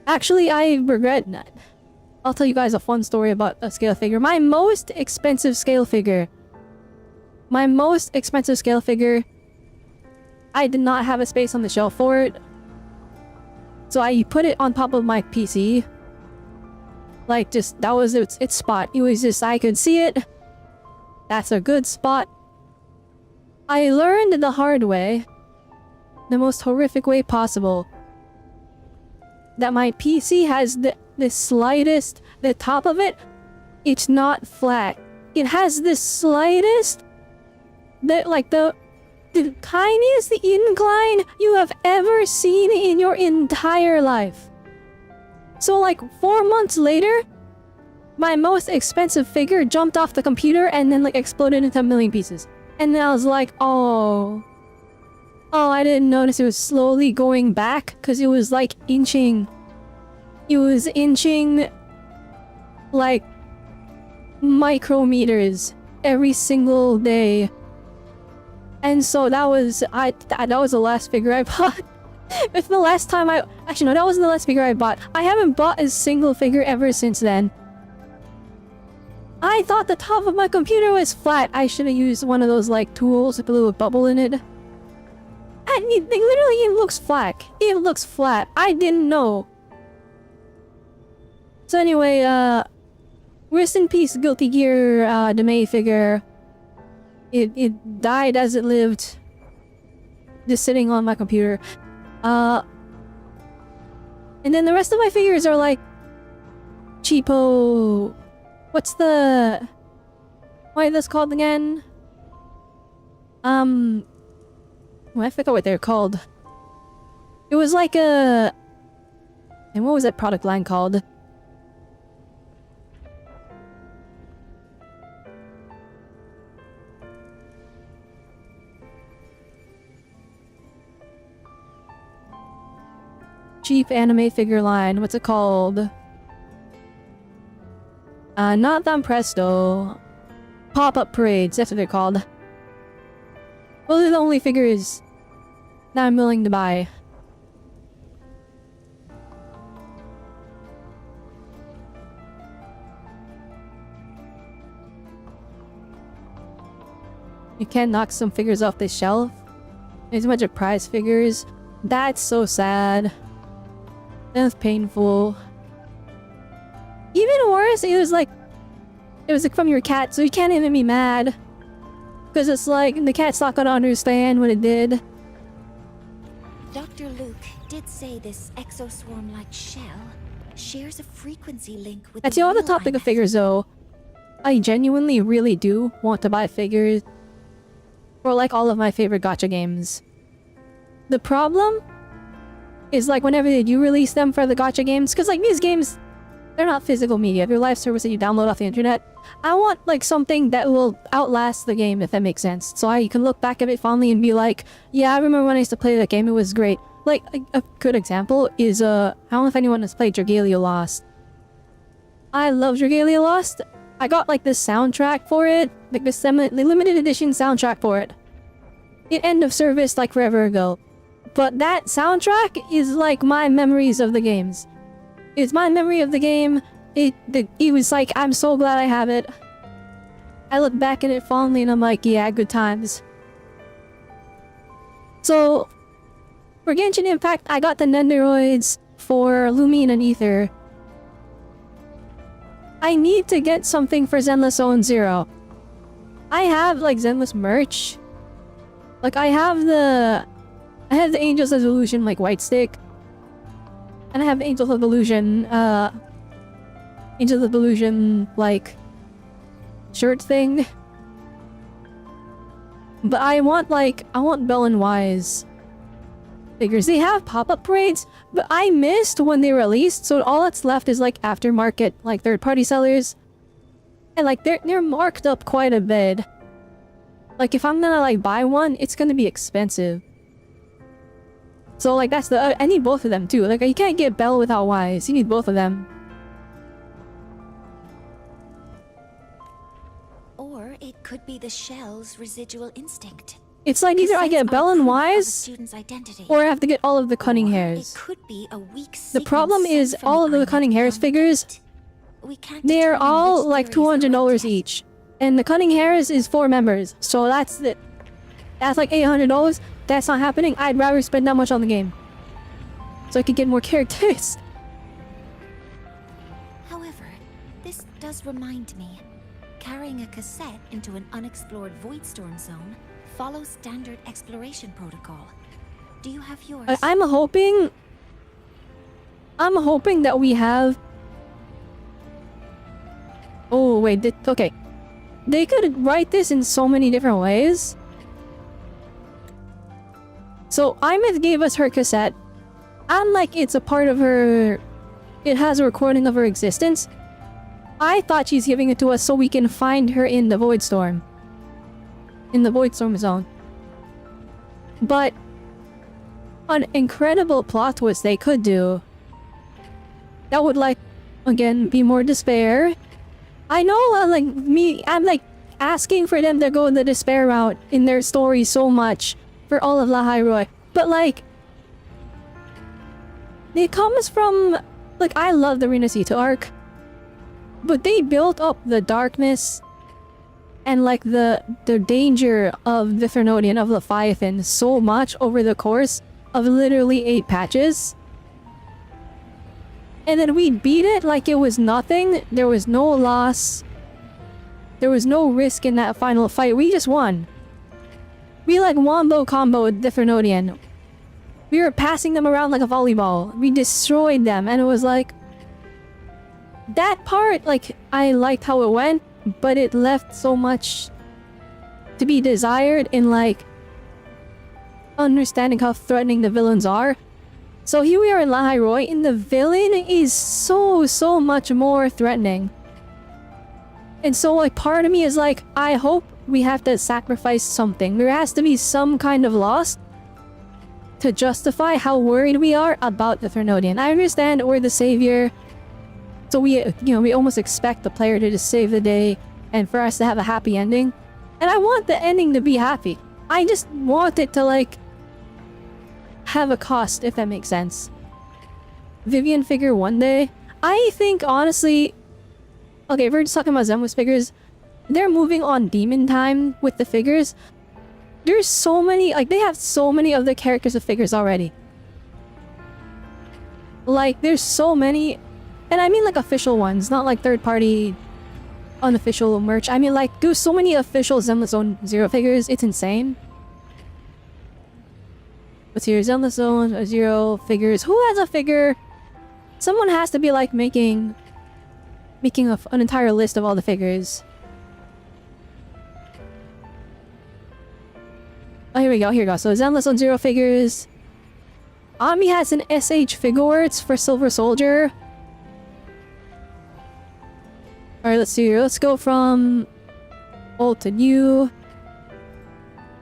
Actually, I regret that. I'll tell you guys a fun story about a scale figure. My most expensive scale figure. I did not have a space on the shelf for it. So I put it on top of my PC. Like, just, that was its spot. It was just, I could see it. That's a good spot. I learned the hard way, the most horrific way possible, that my PC has the slightest, the top of it, it's not flat. It has the slightest, the tiniest incline you have ever seen in your entire life. So like 4 months later, my most expensive figure jumped off the computer and then like exploded into 1,000,000 pieces. And then I was like, oh, I didn't notice it was slowly going back because it was like inching. It was inching like micrometers every single day. And so that was the last figure I bought. It's the last time actually no, that wasn't the last figure I bought. I haven't bought a single figure ever since then. I thought the top of my computer was flat. I should have used one of those like tools with a little bubble in it. And it looks flat. It looks flat. I didn't know. So anyway, rest in peace, Guilty Gear Demei figure. It died as it lived. Just sitting on my computer. And then the rest of my figures are like cheapo. What's the... What is this called again? Well, I forgot what they're called. It was like a... And what was that product line called? Cheap anime figure line. What's it called? Not them Presto. Pop-up parades. That's what they're called. Those are the only figures that I'm willing to buy. You can't knock some figures off the shelf. There's a bunch of prize figures. That's so sad. That's painful. Even worse, it was like from your cat, so you can't even be mad. Because it's like, the cat's not gonna understand what it did. Dr. Luke did say this exoswarm-like shell shares a frequency link with That's on the topic of figures though. I genuinely really do want to buy figures for like all of my favorite gacha games. The problem is like whenever they do release them for the gacha games, because like these games, they're not physical media, they're live service that you download off the internet. I want like something that will outlast the game, if that makes sense. So I can look back at it fondly and be like, yeah, I remember when I used to play that game, it was great. Like, a good example is, I don't know if anyone has played Dragalia Lost. I love Dragalia Lost. I got like this soundtrack for it, like this limited edition soundtrack for it. It end of service like forever ago. But that soundtrack is like my memories of the games. It's my memory of the game. It was like, I'm so glad I have it. I look back at it fondly and I'm like, yeah, good times. So, for Genshin Impact, I got the Nendoroids for Lumine and Ether. I need to get something for Zenless Zone Zero. I have like Zenless merch. Like I have the Angels of Illusion like white stick. And I have the Angels of Illusion like shirt thing. But I want Bell and Wise figures. They have pop-up parades, but I missed when they released, so all that's left is like aftermarket, like third-party sellers. And like they're marked up quite a bit. Like if I'm gonna like buy one, it's gonna be expensive. So like that's the I need both of them too. Like you can't get Bell without Wise. You need both of them. Or it could be the shell's residual instinct. It's like either I get Bell and Wise, or I have to get all of the Cunning Hairs. Could be a weak The problem is all of the Cunning Hairs figures, they're all like $200 each. And the Cunning Hairs is 4 members, so that's like $800. That's not happening. I'd rather spend that much on the game. So I could get more characters. However, this does remind me. Carrying a cassette into an unexplored Voidstorm zone follows standard exploration protocol. Do you have yours? I'm hoping that we have... Oh, wait, okay. They could write this in so many different ways. So, Imith gave us her cassette. And like it's a part of her... It has a recording of her existence. I thought she's giving it to us so we can find her in the Voidstorm. In the Voidstorm zone. But an incredible plot twist they could do. That would like, again, be more despair. I know, like me, I'm like asking for them to go the despair route in their story so much for all of Lahairoi. But like, it comes from, like I love the Renacita arc. But they built up the darkness and like the danger of the Thermodian of Leviathan so much over the course of literally 8 patches. And then we beat it like it was nothing. There was no loss. There was no risk in that final fight. We just won. We like wombo comboed the Thermodian. We were passing them around like a volleyball. We destroyed them and it was like... That part, like, I liked how it went, but it left so much to be desired in, like, understanding how threatening the villains are. So here we are in Lahairoi, and the villain is so much more threatening. And so, like, part of me is like, I hope we have to sacrifice something. There has to be some kind of loss to justify how worried we are about the Thermodian. I understand we're the savior. So we almost expect the player to just save the day and for us to have a happy ending. And I want the ending to be happy. I just want it to, like, have a cost, if that makes sense. Vivian figure one day. I think, honestly... Okay, we're just talking about Zenless figures. They're moving on demon time with the figures. There's so many... Like, they have so many of the characters of figures already. Like, there's so many... And I mean like official ones, not like third-party unofficial merch. I mean like, there's so many official Zenless Zone Zero figures, it's insane. What's here? Zenless Zone Zero figures. Who has a figure? Someone has to be like making an entire list of all the figures. Oh, here we go, here we go. So Zenless Zone Zero figures. Ami has an SH Figuarts for Silver Soldier. Alright, let's see here. Let's go from old to new.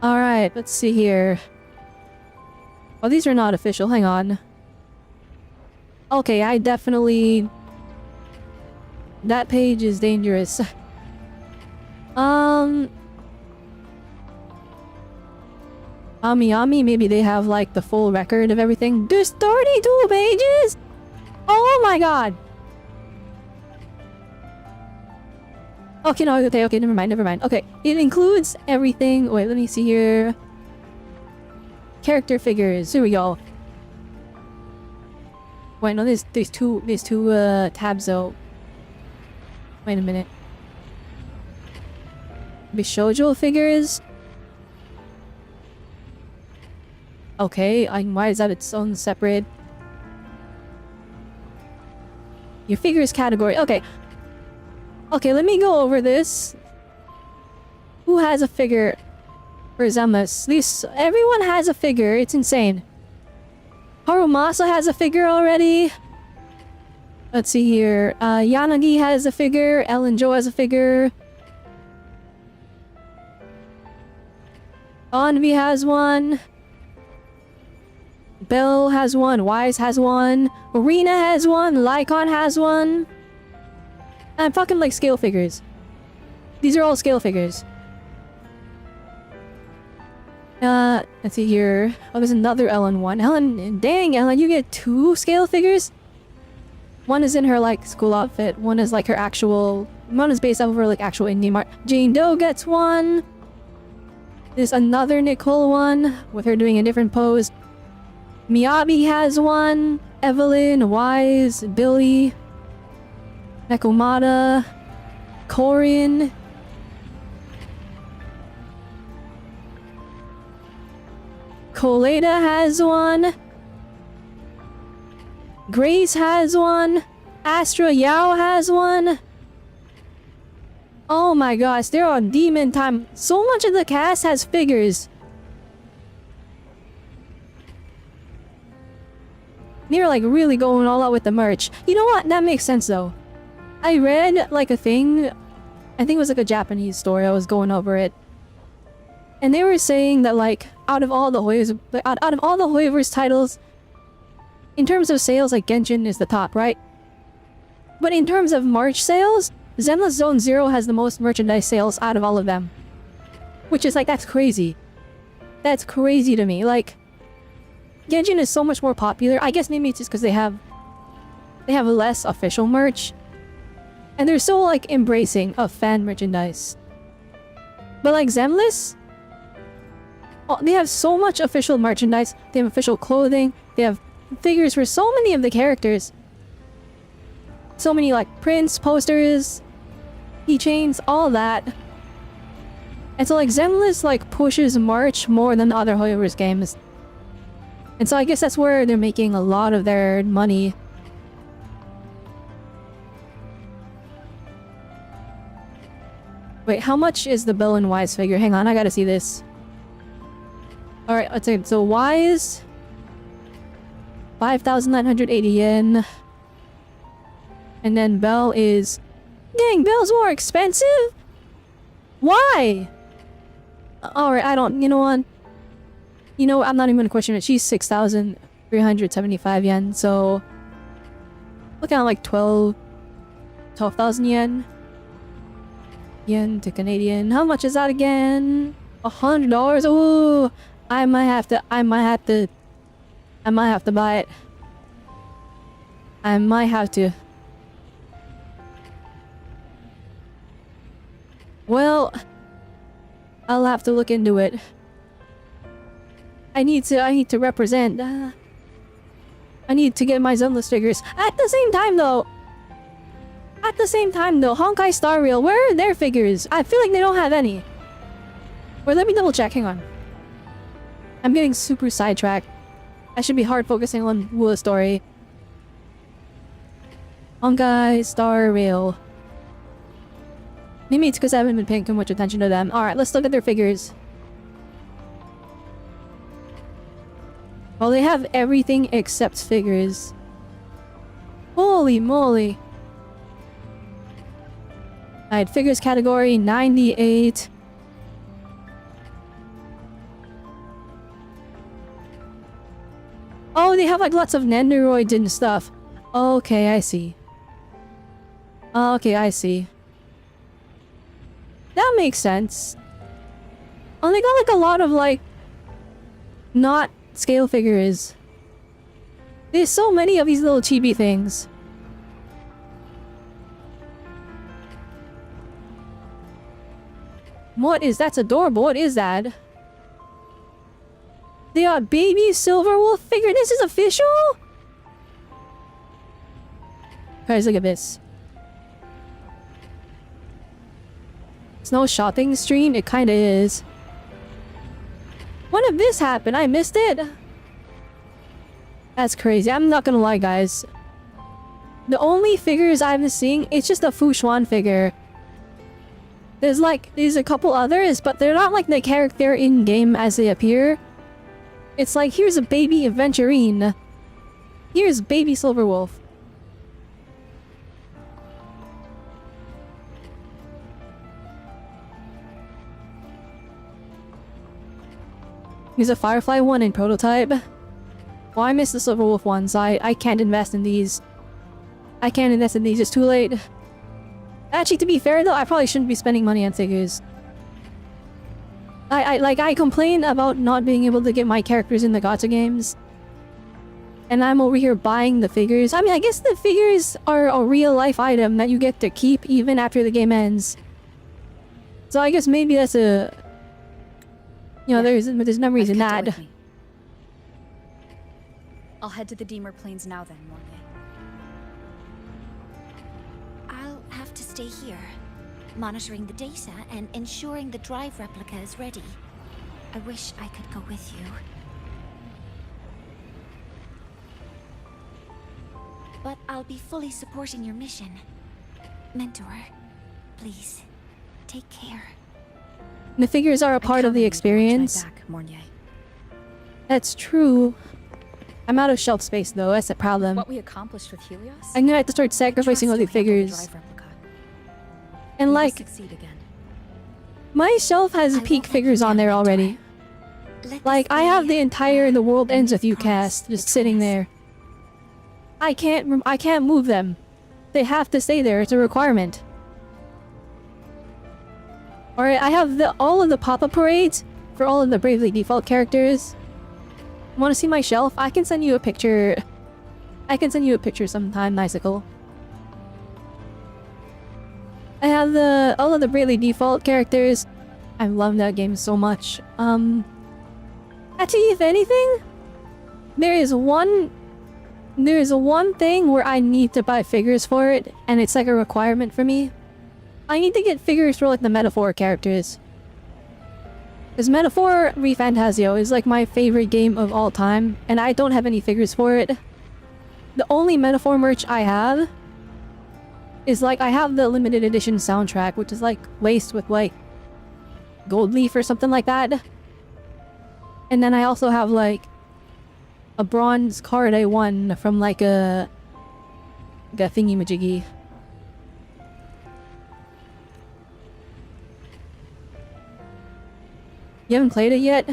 Alright, let's see here. Oh, these are not official. Hang on. Okay, I definitely... That page is dangerous. Ami, maybe they have like the full record of everything. There's 32 pages? Oh my god! Okay, no, okay, never mind. Okay, it includes everything. Wait, let me see here. Character figures. Here we go. Wait, no, there's two tabs though. Wait a minute. Bishoujo figures? Okay, why is that its own separate? Your figures category. Okay. Okay, let me go over this. Who has a figure for Zemus? At least everyone has a figure. It's insane. Harumasa has a figure already. Let's see here. Yanagi has a figure. Ellen Jo has a figure. Onvi has one. Bell has one. Wise has one. Arena has one. Lycon has one. I'm fucking like scale figures. These are all scale figures. Let's see here. Oh, there's another Ellen one. Ellen, dang, Ellen, you get 2 scale figures? One is in her, like, school outfit. One is, like, her actual... One is based off of her, like, actual indie art. Jane Doe gets one. There's another Nicole one, with her doing a different pose. Miyabi has one. Evelyn, Wise, Billy, Nekomata, Corin. Koleda has one. Grace has one. Astra Yao has one. Oh my gosh, they're on demon time. So much of the cast has figures. They're like really going all out with the merch. You know what? That makes sense though. I read like a thing. I think it was like a Japanese story. I was going over it. And they were saying that like out of all the Hoyoverse titles, in terms of sales, like Genshin is the top, right? But in terms of March sales, Zenless Zone Zero has the most merchandise sales out of all of them. Which is like, that's crazy. That's crazy to me. Like, Genshin is so much more popular. I guess maybe it's just because they have less official merch. And they're so like embracing of fan merchandise. But like Zenless, oh, they have so much official merchandise. They have official clothing. They have figures for so many of the characters. So many like prints, posters, keychains, all that. And so like Zenless like pushes March more than the other Hoyoverse games. And so I guess that's where they're making a lot of their money. Wait, how much is the Bell and Wise figure? Hang on, I gotta see this. Alright, let's see. So Wise... 5,980 yen. And then Bell is... Dang, Bell's more expensive? Why? Alright, I don't... You know what? You know what? I'm not even gonna question it. She's 6,375 yen, so... Looking at like 12,000 yen. Yen to Canadian. How much is that again? $100? Ooh! I might have to buy it. I might have to. Well, I'll have to look into it. I need to represent. I need to get my Zenless figures. At the same time though, Honkai Star Rail, where are their figures? I feel like they don't have any. Or let me double check, hang on. I'm getting super sidetracked. I should be hard focusing on WUWA story. Honkai Star Rail. Maybe it's because I haven't been paying too much attention to them. Alright, let's look at their figures. Well, they have everything except figures. Holy moly. Alright, figures category 98. Oh, they have like lots of Nendoroid and stuff. Okay, I see. Okay, I see. That makes sense. Oh, they got like a lot of like... not scale figures. There's so many of these little chibi things. What is... That's adorable. What is that? They got baby silver wolf figure. This is official? Guys, look at this. It's no shopping stream. It kinda is. When did this happen? I missed it. That's crazy. I'm not gonna lie, guys. The only figures I've been seeing, it's just a Fu Xuan figure. There's a couple others, but they're not like the character in-game as they appear. It's like, here's a baby Aventurine. Here's baby Silverwolf. Here's a Firefly one in prototype. Well, I missed the Silverwolf ones. I can't invest in these. I can't invest in these. It's too late. Actually, to be fair though, I probably shouldn't be spending money on figures. I complain about not being able to get my characters in the gacha games. And I'm over here buying the figures. I mean, I guess the figures are a real life item that you get to keep even after the game ends. So I guess maybe that's a... You know, there's no reason that. I'll head to the Deemer Plains now then, Morgan. I'll have to stay here, monitoring the data and ensuring the drive replica is ready. I wish I could go with you. But I'll be fully supporting your mission. Mentor, please, take care. The figures are a part of the experience. That's true. I'm out of shelf space though, that's a problem. What we accomplished with Helios? I'm gonna have to start sacrificing all the figures. And like, my shelf has peak figures on there already. Like, I have the entire The World Ends With You cast just sitting there. I can't move them. They have to stay there, it's a requirement. Alright, I have all of the pop-up parades for all of the Bravely Default characters. Want to see my shelf? I can send you a picture. I can send you a picture sometime, Icicle. I have all of the Bravely Default characters. I love that game so much. Actually, if anything, there is one thing where I need to buy figures for it, and it's like a requirement for me. I need to get figures for like the Metaphor characters. Because Metaphor ReFantazio is like my favorite game of all time, and I don't have any figures for it. The only Metaphor merch I have is like, I have the limited edition soundtrack, which is like laced with like gold leaf or something like that. And then I also have like a bronze card I won from like a thingy-majiggy. You haven't played it yet?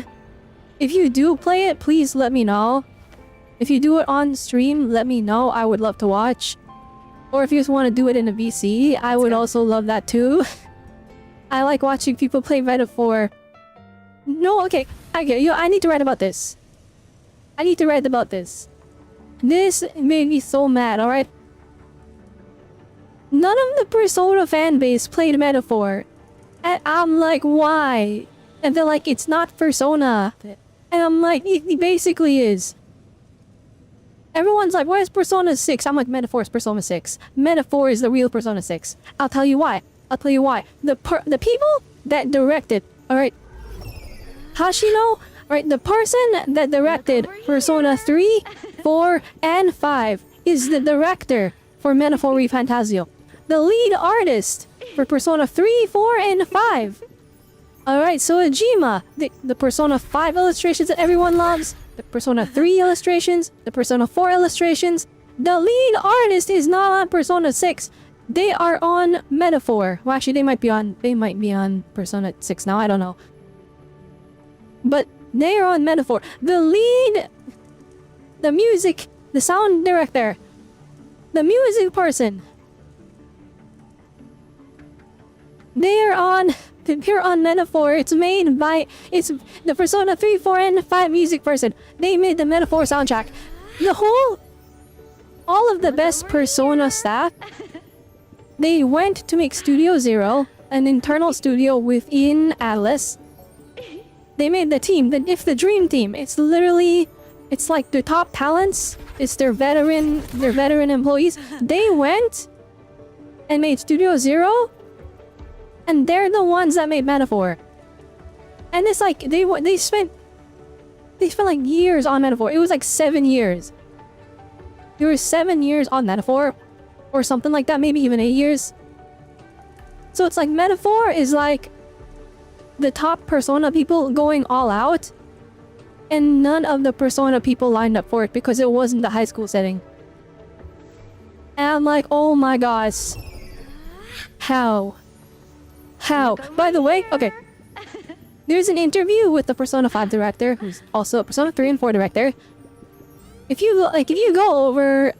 If you do play it, please let me know. If you do it on stream, let me know. I would love to watch. Or if you just want to do it in a VC, I would also love that too. I like watching people play Metaphor. No, okay. Yo, I need to write about this. I need to write about this. This made me so mad, alright? None of the Persona fanbase played Metaphor. And I'm like, why? And they're like, it's not Persona. And I'm like, it basically is. Everyone's like, where's Persona 6? I'm like, Metaphor is Persona 6. Metaphor is the real Persona 6. I'll tell you why. I'll tell you why. The people that directed, alright, Hashino, right, the person that directed Persona 3, 4, and 5 is the director for Metaphor ReFantazio. The lead artist for Persona 3, 4, and 5. Alright, so Ejima, the Persona 5 illustrations that everyone loves, the Persona 3 illustrations, the Persona 4 illustrations, the lead artist is not on Persona 6. They are on Metaphor. Well, actually, they might be on Persona 6 now, I don't know. But they are on Metaphor. The lead, the music, the sound director, the music person, they're on Metaphor. It's made by... It's the Persona 3, 4, and 5 music person. They made the Metaphor soundtrack. All of the best Persona staff, they went to make Studio Zero, an internal studio within Atlas. They made the team, it's the dream team. It's literally... It's like their top talents. It's their veteran employees. They went and made Studio Zero. And they're the ones that made Metaphor. And it's like, they spent like years on Metaphor. It was like 7 years. There were 7 years on Metaphor. Or something like that, maybe even 8 years. So it's like Metaphor is like the top Persona people going all out. And none of the Persona people lined up for it because it wasn't the high school setting. And I'm like, oh my gosh. How? How? By the way, okay. There's an interview with the Persona 5 director, who's also a Persona 3 and 4 director. If you go over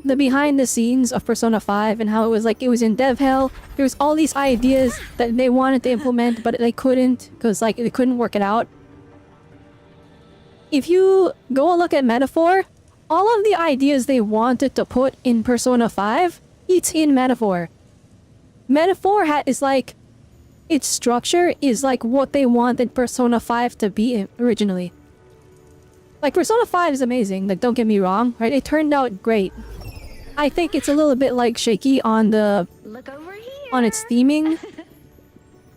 the behind the scenes of Persona 5 and how it was in dev hell, there was all these ideas that they wanted to implement, but they couldn't because like they couldn't work it out. If you go look at Metaphor, all of the ideas they wanted to put in Persona 5, it's in Metaphor. Metaphor is like, its structure is like what they wanted Persona 5 to be originally. Like, Persona 5 is amazing, like, don't get me wrong, right? It turned out great. I think it's a little bit, like, shaky on the... on its theming.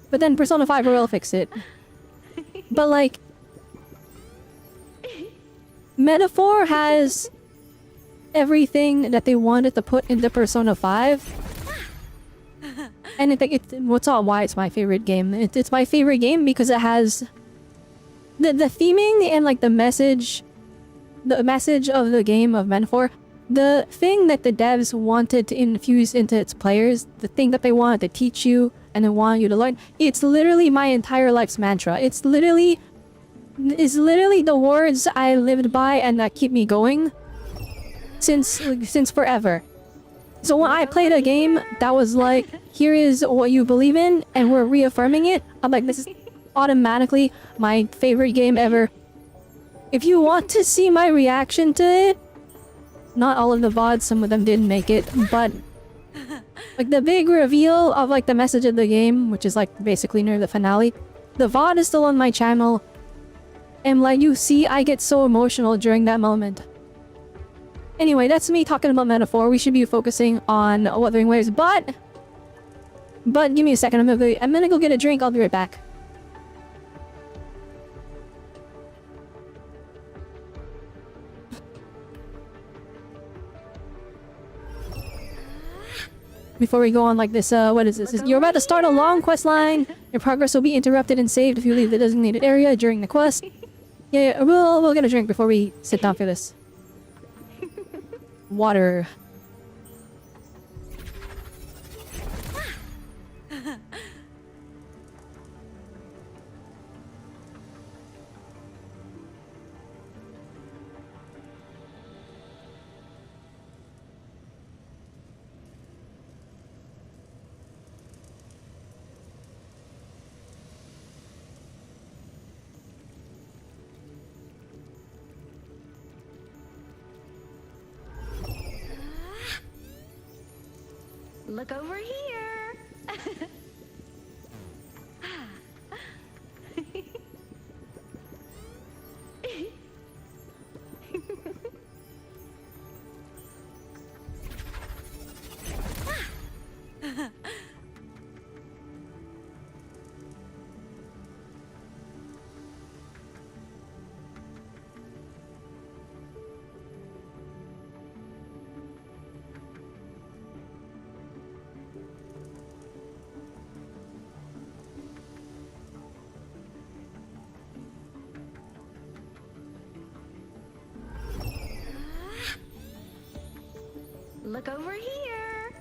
But then Persona 5 will fix it. But, like... Metaphor has everything that they wanted to put into Persona 5. And why it's my favorite game. It's my favorite game because it has the theming and like the message of the game of Metaphor. The thing that the devs wanted to infuse into its players, the thing that they wanted to teach you and they want you to learn, it's literally my entire life's mantra. It's literally the words I lived by and that keep me going since forever. So when I played a game that was like, here is what you believe in, and we're reaffirming it, I'm like, this is automatically my favorite game ever. If you want to see my reaction to it, not all of the VODs, some of them didn't make it, but like the big reveal of like the message of the game, which is like basically near the finale, the VOD is still on my channel, and like you see, I get so emotional during that moment. Anyway, that's me talking about Metaphor. We should be focusing on Wuthering Waves, but give me a second. I'm gonna go get a drink. I'll be right back. Before we go on like this, what is this? You're about to start a long quest line. Your progress will be interrupted and saved if you leave the designated area during the quest. Yeah, we'll get a drink before we sit down for this. Water. Look over here! Look over here!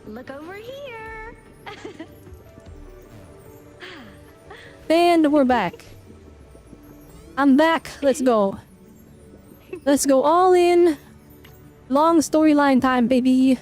Look over here! And we're back. I'm back. Let's go. Let's go all in. Long storyline time, baby.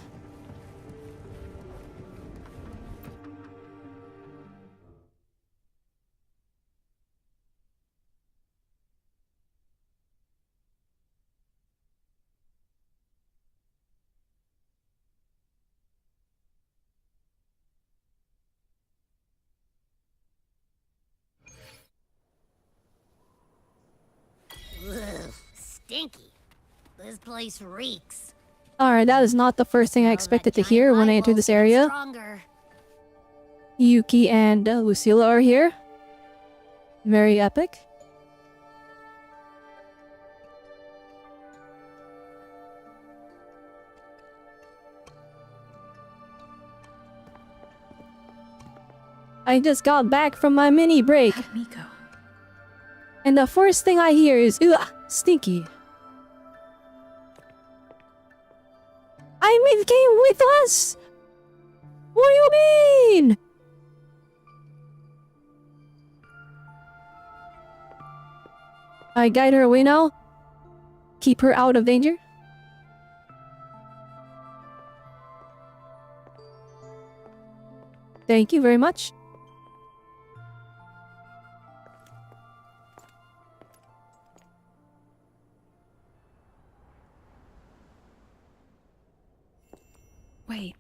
Ugh, stinky. This place reeks. Alright, that is not the first thing I expected to hear when I entered this area. Stronger. Hiyuki and Lucilla are here. Very epic. I just got back from my mini break. And the first thing I hear is, ugh, stinky. I mean, came with us? What do you mean? I guide her away now? Keep her out of danger? Thank you very much. Wait,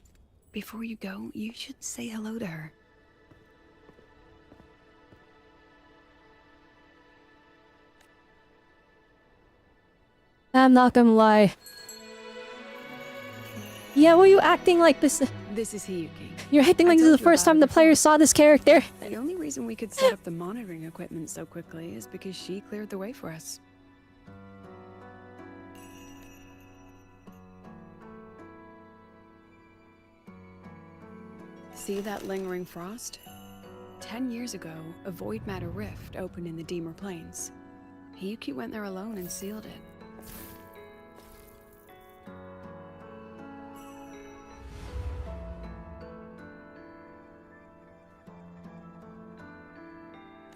before you go, you should say hello to her. I'm not gonna lie. Yeah, were you acting like this? This is Hiyuki. You're acting like this is the first time the players saw this character. The only reason we could set up the monitoring equipment so quickly is because she cleared the way for us. See that lingering frost? 10 years ago, a void matter rift opened in the Deemer Plains. Hiyuki went there alone and sealed it.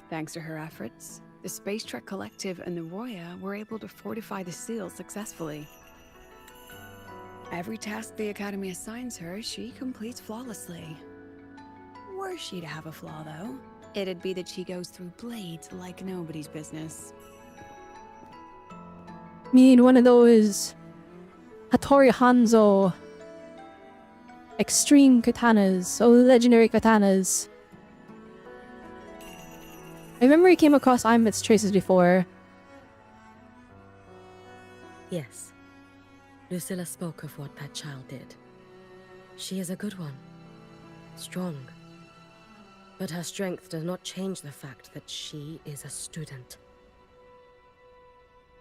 Thanks to her efforts, the Space Trek Collective and the Roya were able to fortify the seal successfully. Every task the Academy assigns her, she completes flawlessly. Were she to have a flaw, though, it'd be that she goes through blades like nobody's business. Mean one of those Hattori Hanzo extreme katanas, oh legendary katanas. I remember he came across Imet's traces before. Yes. Lucilla spoke of what that child did. She is a good one. Strong. But her strength does not change the fact that she is a student.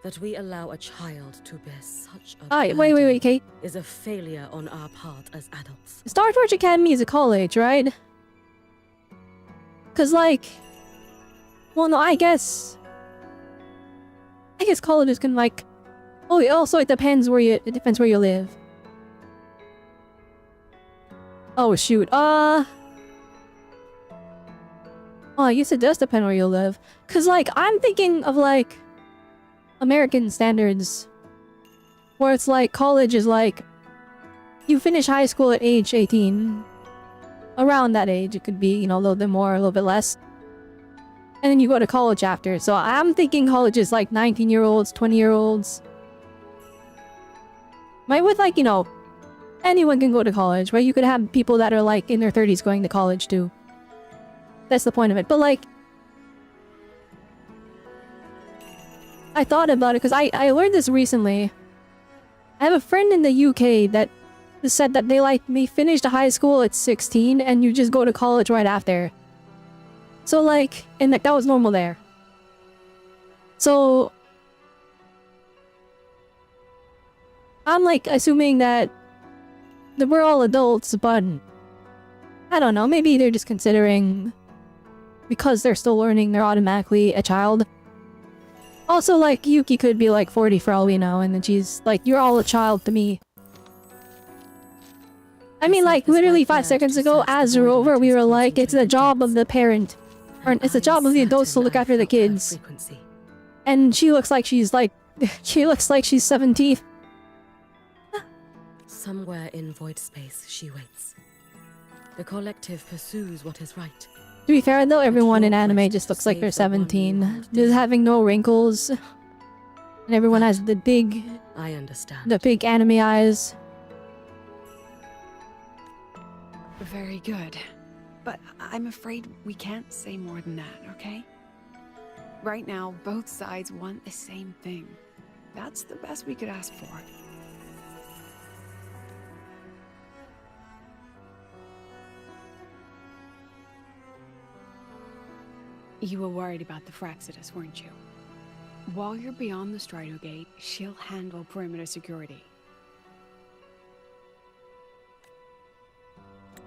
That we allow a child to bear such a wait, Kate. is a failure on our part as adults. Star Torch Academy is a college, right? Cause like... Well, no, I guess colleges can like... Oh, also it depends where you live. Oh, shoot. Oh, I guess it does depend where you live. Cause like, I'm thinking of like... American standards. Where it's like, college is like... You finish high school at age 18. Around that age, it could be, you know, a little bit more, a little bit less. And then you go to college after. So I'm thinking college is like 19-year-olds, 20-year-olds. Right, with like, you know, anyone can go to college, right? You could have people that are like in their 30s going to college too. That's the point of it. But like... I thought about it because I learned this recently. I have a friend in the UK that said that they like may finish the high school at 16 and you just go to college right after. So like, and like that was normal there. So I'm like assuming that we're all adults, but I don't know, maybe they're just considering because they're still learning, they're automatically a child. Also, like, Yuki could be like 40 for all we know, and then she's like, you're all a child to me. I mean, like, literally 5 seconds ago, as a rover, we were like, it's the job of the parent Or it's the job of the adults to look after the kids. And she looks like she's like... she looks like she's 17. Somewhere in void space, she waits. The collective pursues what is right. To be fair though, everyone in anime just looks like they're 17. Just having no wrinkles. And everyone has the big... I understand. The big anime eyes. Very good. But I'm afraid we can't say more than that, okay? Right now, both sides want the same thing. That's the best we could ask for. You were worried about the Fraxidus, weren't you? While you're beyond the Strider Gate, she'll handle perimeter security.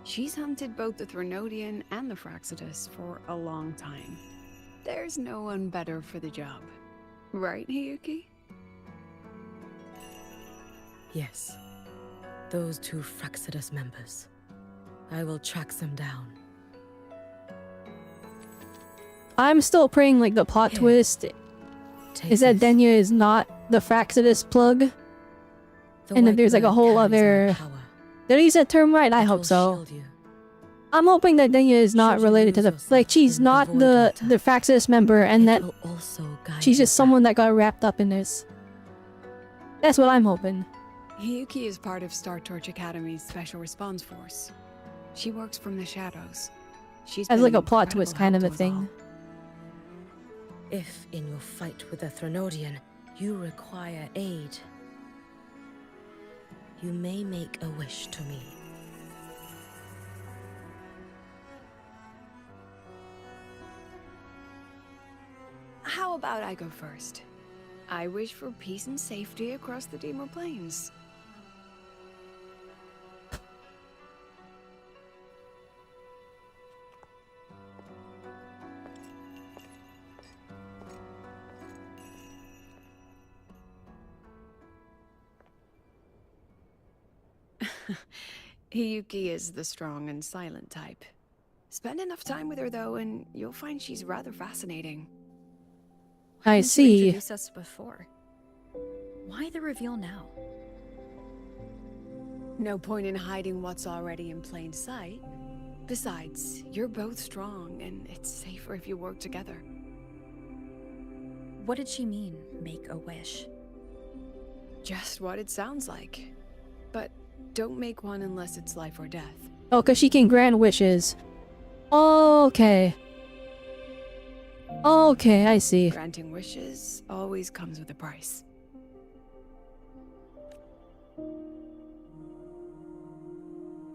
She's hunted both the Threnodian and the Fraxidus for a long time. There's no one better for the job. Right, Hiyuki? Yes. Those two Fraxidus members. I will track them down. I'm still praying like the plot twist is that Denya is not the Fraxidus plug. And that there's like a whole other... Did I use that term right? I hope so. I'm hoping that Denya is not related to the... Like, she's not the Fraxidus member and that she's just someone that got wrapped up in this. That's what I'm hoping. Hiyuki is part of Star Torch Academy's Special Response Force. She works from the shadows. She's As been like an a plot twist incredible kind of a help to us thing. all. If in your fight with the Threnodian, you require aid, you may make a wish to me. How about I go first? I wish for peace and safety across the Deemer Plains. Hiyuki is the strong and silent type. Spend enough time with her though, and you'll find she's rather fascinating. I Didn't you see. introduce us before? Why the reveal now? No point in hiding what's already in plain sight. Besides, you're both strong, and it's safer if you work together. What did she mean, make a wish? Just what it sounds like. But don't make one unless it's life or death. Oh, because she can grant wishes. Okay. Okay, I see. Granting wishes always comes with a price.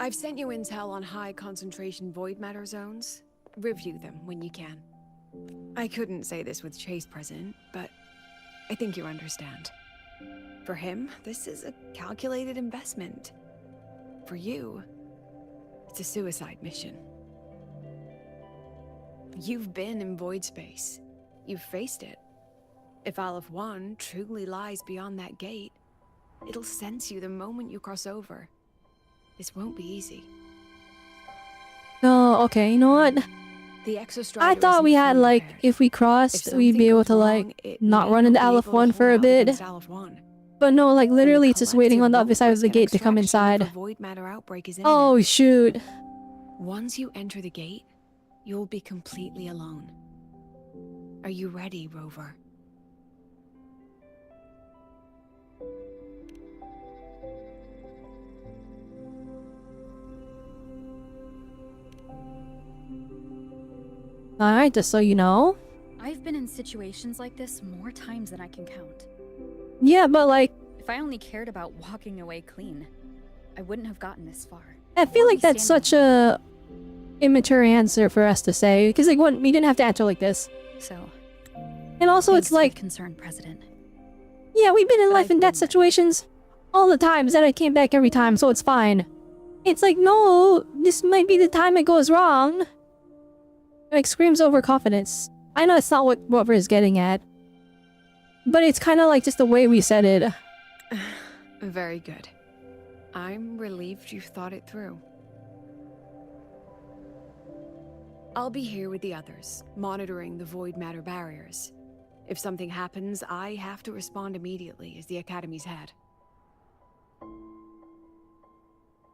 I've sent you intel on high concentration void matter zones. Review them when you can. I couldn't say this with Chase present, but I think you understand. For him, this is a calculated investment. For you, it's a suicide mission. You've been in void space. You've faced it. If Aleph 1 truly lies beyond that gate, it'll sense you the moment you cross over. This won't be easy. Oh, okay, you know what? The Exostrider I thought isn't we had fully like, prepared. if we crossed, If we'd be something able goes to like, wrong, it not may run into not be Aleph able to 1 for a hold out bit. against Aleph 1. But no, like literally it's just waiting on the other Collective side of the won't gate risk to come an extraction if inside. a void matter outbreak is Oh imminent. shoot. Once you enter the gate, you'll be completely alone. Are you ready, Rover? Alright, just so you know. I've been in situations like this more times than I can count. Yeah, but like, If I only cared about walking away clean, I wouldn't have gotten this far. I feel like that's such a immature answer for us to say. Because like, we didn't have to answer like this. So, And also thanks it's for the like, concern, President. yeah, we've been in life and death situations all the times and I came back every time, so it's fine. It's like, no, this might be the time it goes wrong. Like, screams overconfidence. I know it's not what Robert is getting at. But it's kind of like just the way we said it. Very good. I'm relieved you've thought it through. I'll be here with the others, monitoring the void matter barriers. If something happens, I have to respond immediately as the Academy's head.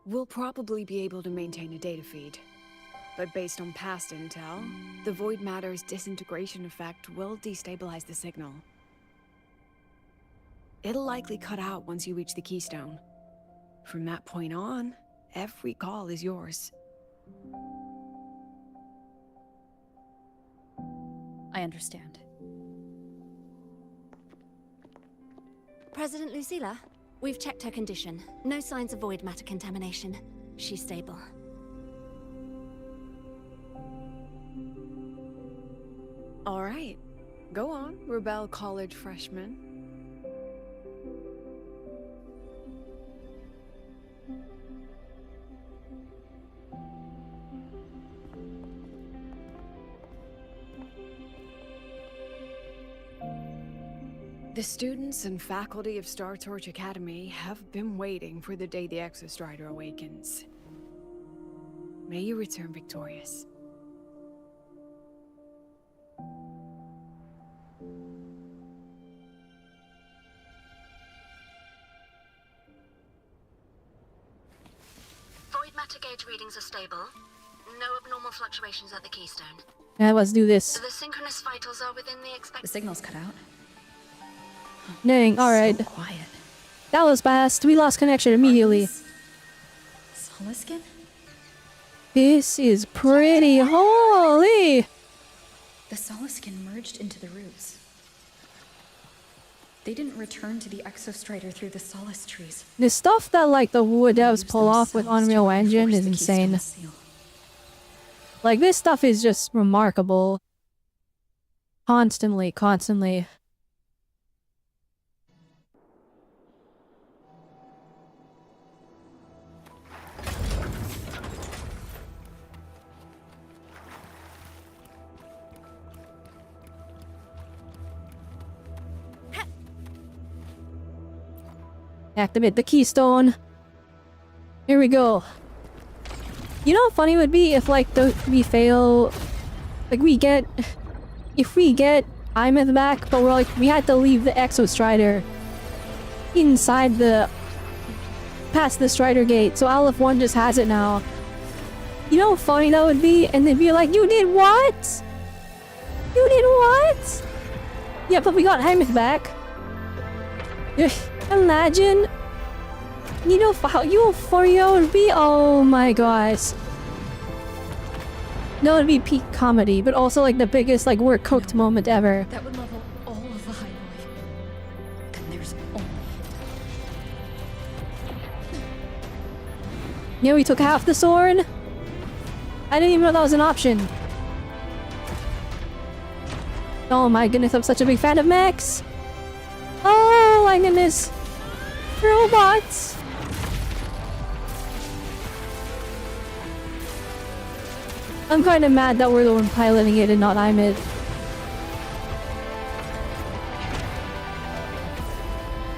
We'll probably be able to maintain a data feed. But based on past intel, the void matter's disintegration effect will destabilize the signal. It'll likely cut out once you reach the keystone. From that point on, every call is yours. I understand. President Lucilla, we've checked her condition. No signs of void matter contamination. She's stable. All right. Go on, Robelle College freshman. The students and faculty of Star Torch Academy have been waiting for the day the Exostrider awakens. May you return victorious. Void matter gauge readings are stable. No abnormal fluctuations at the keystone. Yeah, let's do this. The synchronous vitals are within the expected. The signal's cut out. Dang, alright. So quiet. That was fast. We lost connection immediately. Soliskin? This is pretty holy! The Soliskin merged into the roots. They didn't return to the Exostrider through the Solace trees. The stuff that like the WUWA devs pull off with Unreal Engine is insane. Like this stuff is just remarkable. Constantly. Activate the keystone. Here we go. You know how funny it would be if like we fail, like if we get Imeth back, but we had to leave the Exostrider inside past the Strider gate, so Aleph 1 just has it now. You know how funny that would be? And they'd be like, you did what? You did what? Yeah, but we got Imeth back. Imagine, you know how euphoria would be? Oh my gosh. No, it'd be peak comedy, but also like the biggest like we're cooked moment ever. That would level all of the High Roy. And there's only... Yeah, we took half the sword? I didn't even know that was an option. Oh my goodness, I'm such a big fan of mechs. Oh my goodness. Robots. I'm kind of mad that we're the one piloting it and not Imeth.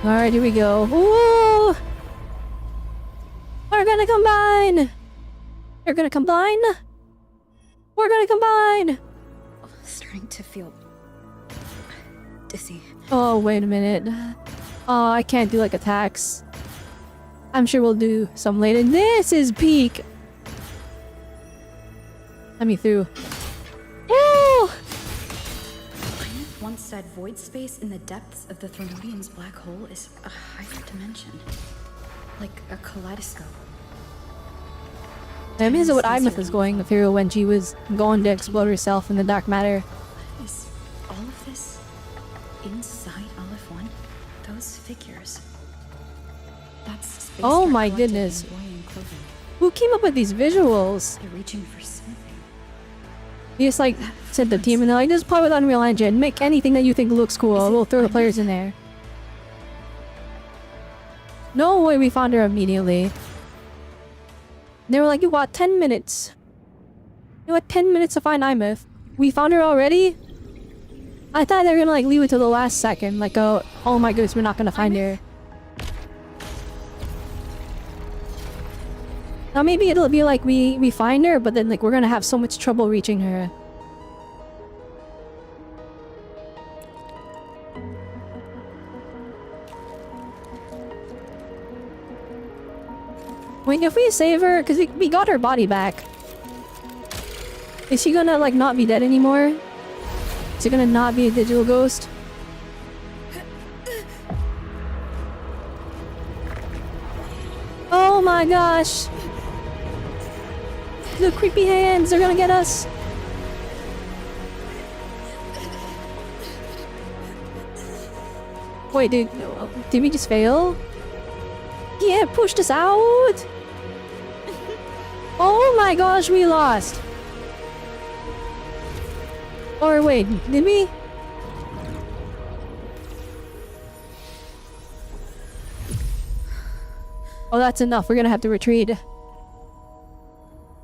Alright, here we go. Ooh! We're gonna combine! We're gonna combine! We're gonna combine! Starting to feel... dizzy. Oh, wait a minute. Oh, I can't do like attacks. I'm sure we'll do some later. This is peak! Let me through. Woo! Imeth once said void space in the depths of the Thermodian's black hole is a higher dimension. Like a kaleidoscope. I mean, what Imeth was going through when she was going to explode herself in the dark matter. Is all of this inside Aleph 1? Those figures. That's space. Oh my goodness. Who came up with these visuals? They're reaching for something. He just like said the team and they're like, just play with Unreal Engine, make anything that you think looks cool, we'll throw the players in there. No way, we found her immediately. They were like, you got 10 minutes. You got 10 minutes to find Imeth. We found her already? I thought they were gonna like leave it to the last second, like oh my goodness, we're not gonna find her. Now maybe it'll be like we find her, but then like we're gonna have so much trouble reaching her. Wait, if we save her, because we got her body back. Is she gonna like not be dead anymore? Is she gonna not be a digital ghost? Oh my gosh! The creepy hands are gonna get us! Wait, did we just fail? Yeah, it pushed us out! Oh my gosh, we lost! Or wait, did we? Oh, that's enough. We're gonna have to retreat.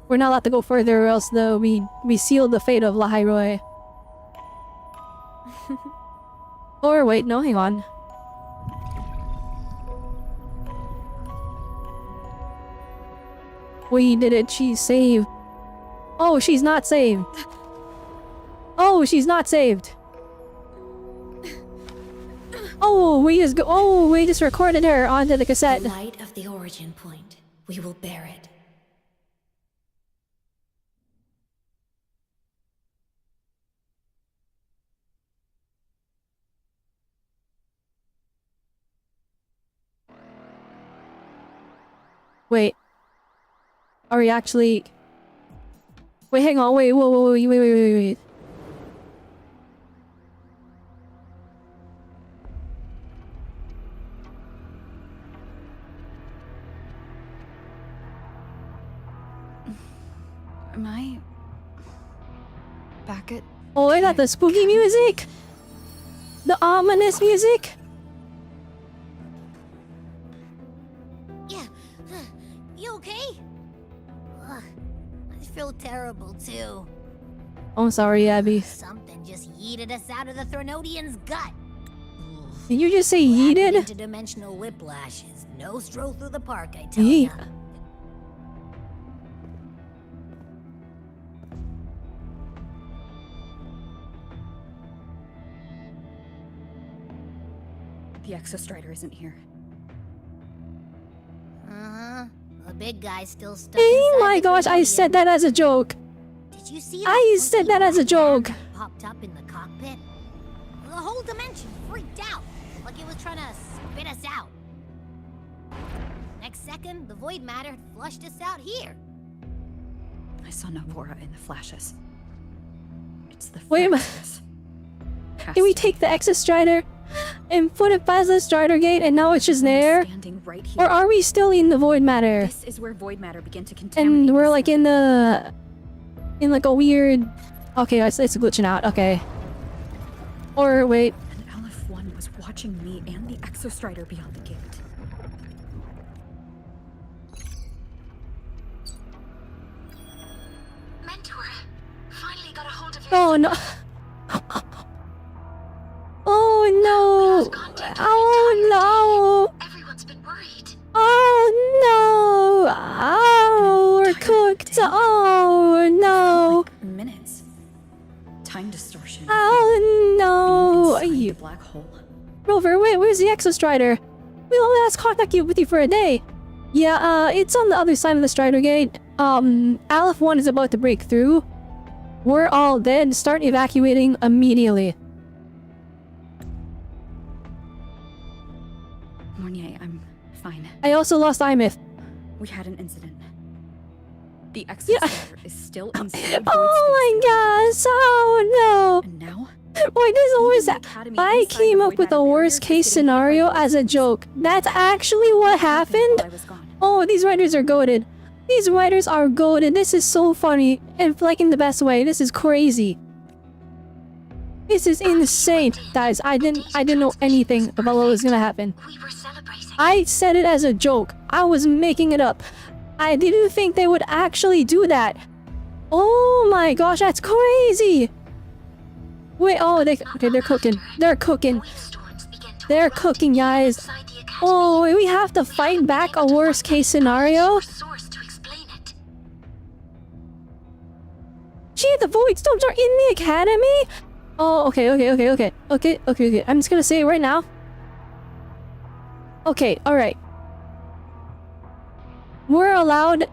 We're not allowed to go further or else though we seal the fate of Lahairoi. Or wait, no, hang on. We did it. She's saved. Oh, she's not saved. Oh, she's not saved. Oh, we just recorded her onto the cassette. The light of the origin point. We will bear it. Wait. Are we actually... Wait, hang on. Wait, wait. Am I back at... Oh, I got the spooky music! The ominous music! Yeah. You okay? Ugh, I feel terrible too. Oh, I'm sorry, Abby. Something just yeeted us out of the Thronodian's gut. Did you just say yeeted? Interdimensional whiplashes. No stroll through the park, I tell ya. The Exostrider isn't here. Uh-huh. The big guy's still stuck Oh inside my the gosh, I Thronodian. said that as a joke. Did you see I said that as a joke. Popped up in the cockpit? The whole dimension freaked out, like it was trying to spit us out. Next second, the void matter had flushed us out here. I saw Navora in the flashes. It's the Wait a minute. Did we take the Exostrider and put it past the starter gate and now it's just there? Right or are we still in the void matter? This is where void matter began to contaminate. And we're like in like a weird... Okay, it's glitching out. Okay. Or wait. And LF1 was watching me and the Exostrider beyond the gate. Mentor, finally got a hold of your... Oh no. Oh no. Oh no. Everyone's been worried. Oh no. Oh, we're cooked. Oh no. Minutes. Time distortion. Oh no. Are Inside you... the black hole. Rover, wait, where's the Exostrider? We only last contact with you for a day. Yeah, it's on the other side of the Strider Gate. Aleph-1 is about to break through. We're all dead. Start evacuating immediately. Mornier, I'm fine. I also lost Imyth. We had an incident. The Exostrider is still inside. Oh my gosh! Oh no! And now? Wait, this always... I came up with a worst-case scenario as a joke. That's actually what happened? Oh, these writers are goated. These writers are goated. This is so funny. And like in the best way. This is crazy. This is insane. Guys, I didn't know anything about what was gonna happen. I said it as a joke. I was making it up. I didn't think they would actually do that. Oh my gosh, that's crazy. Wait, oh, okay, they're cooking. They're cooking. They're cooking, guys. Oh, we have to fight back a worst case scenario? Gee, the void storms are in the academy? Oh, okay. I'm just gonna say it right now. Okay, alright. We're allowed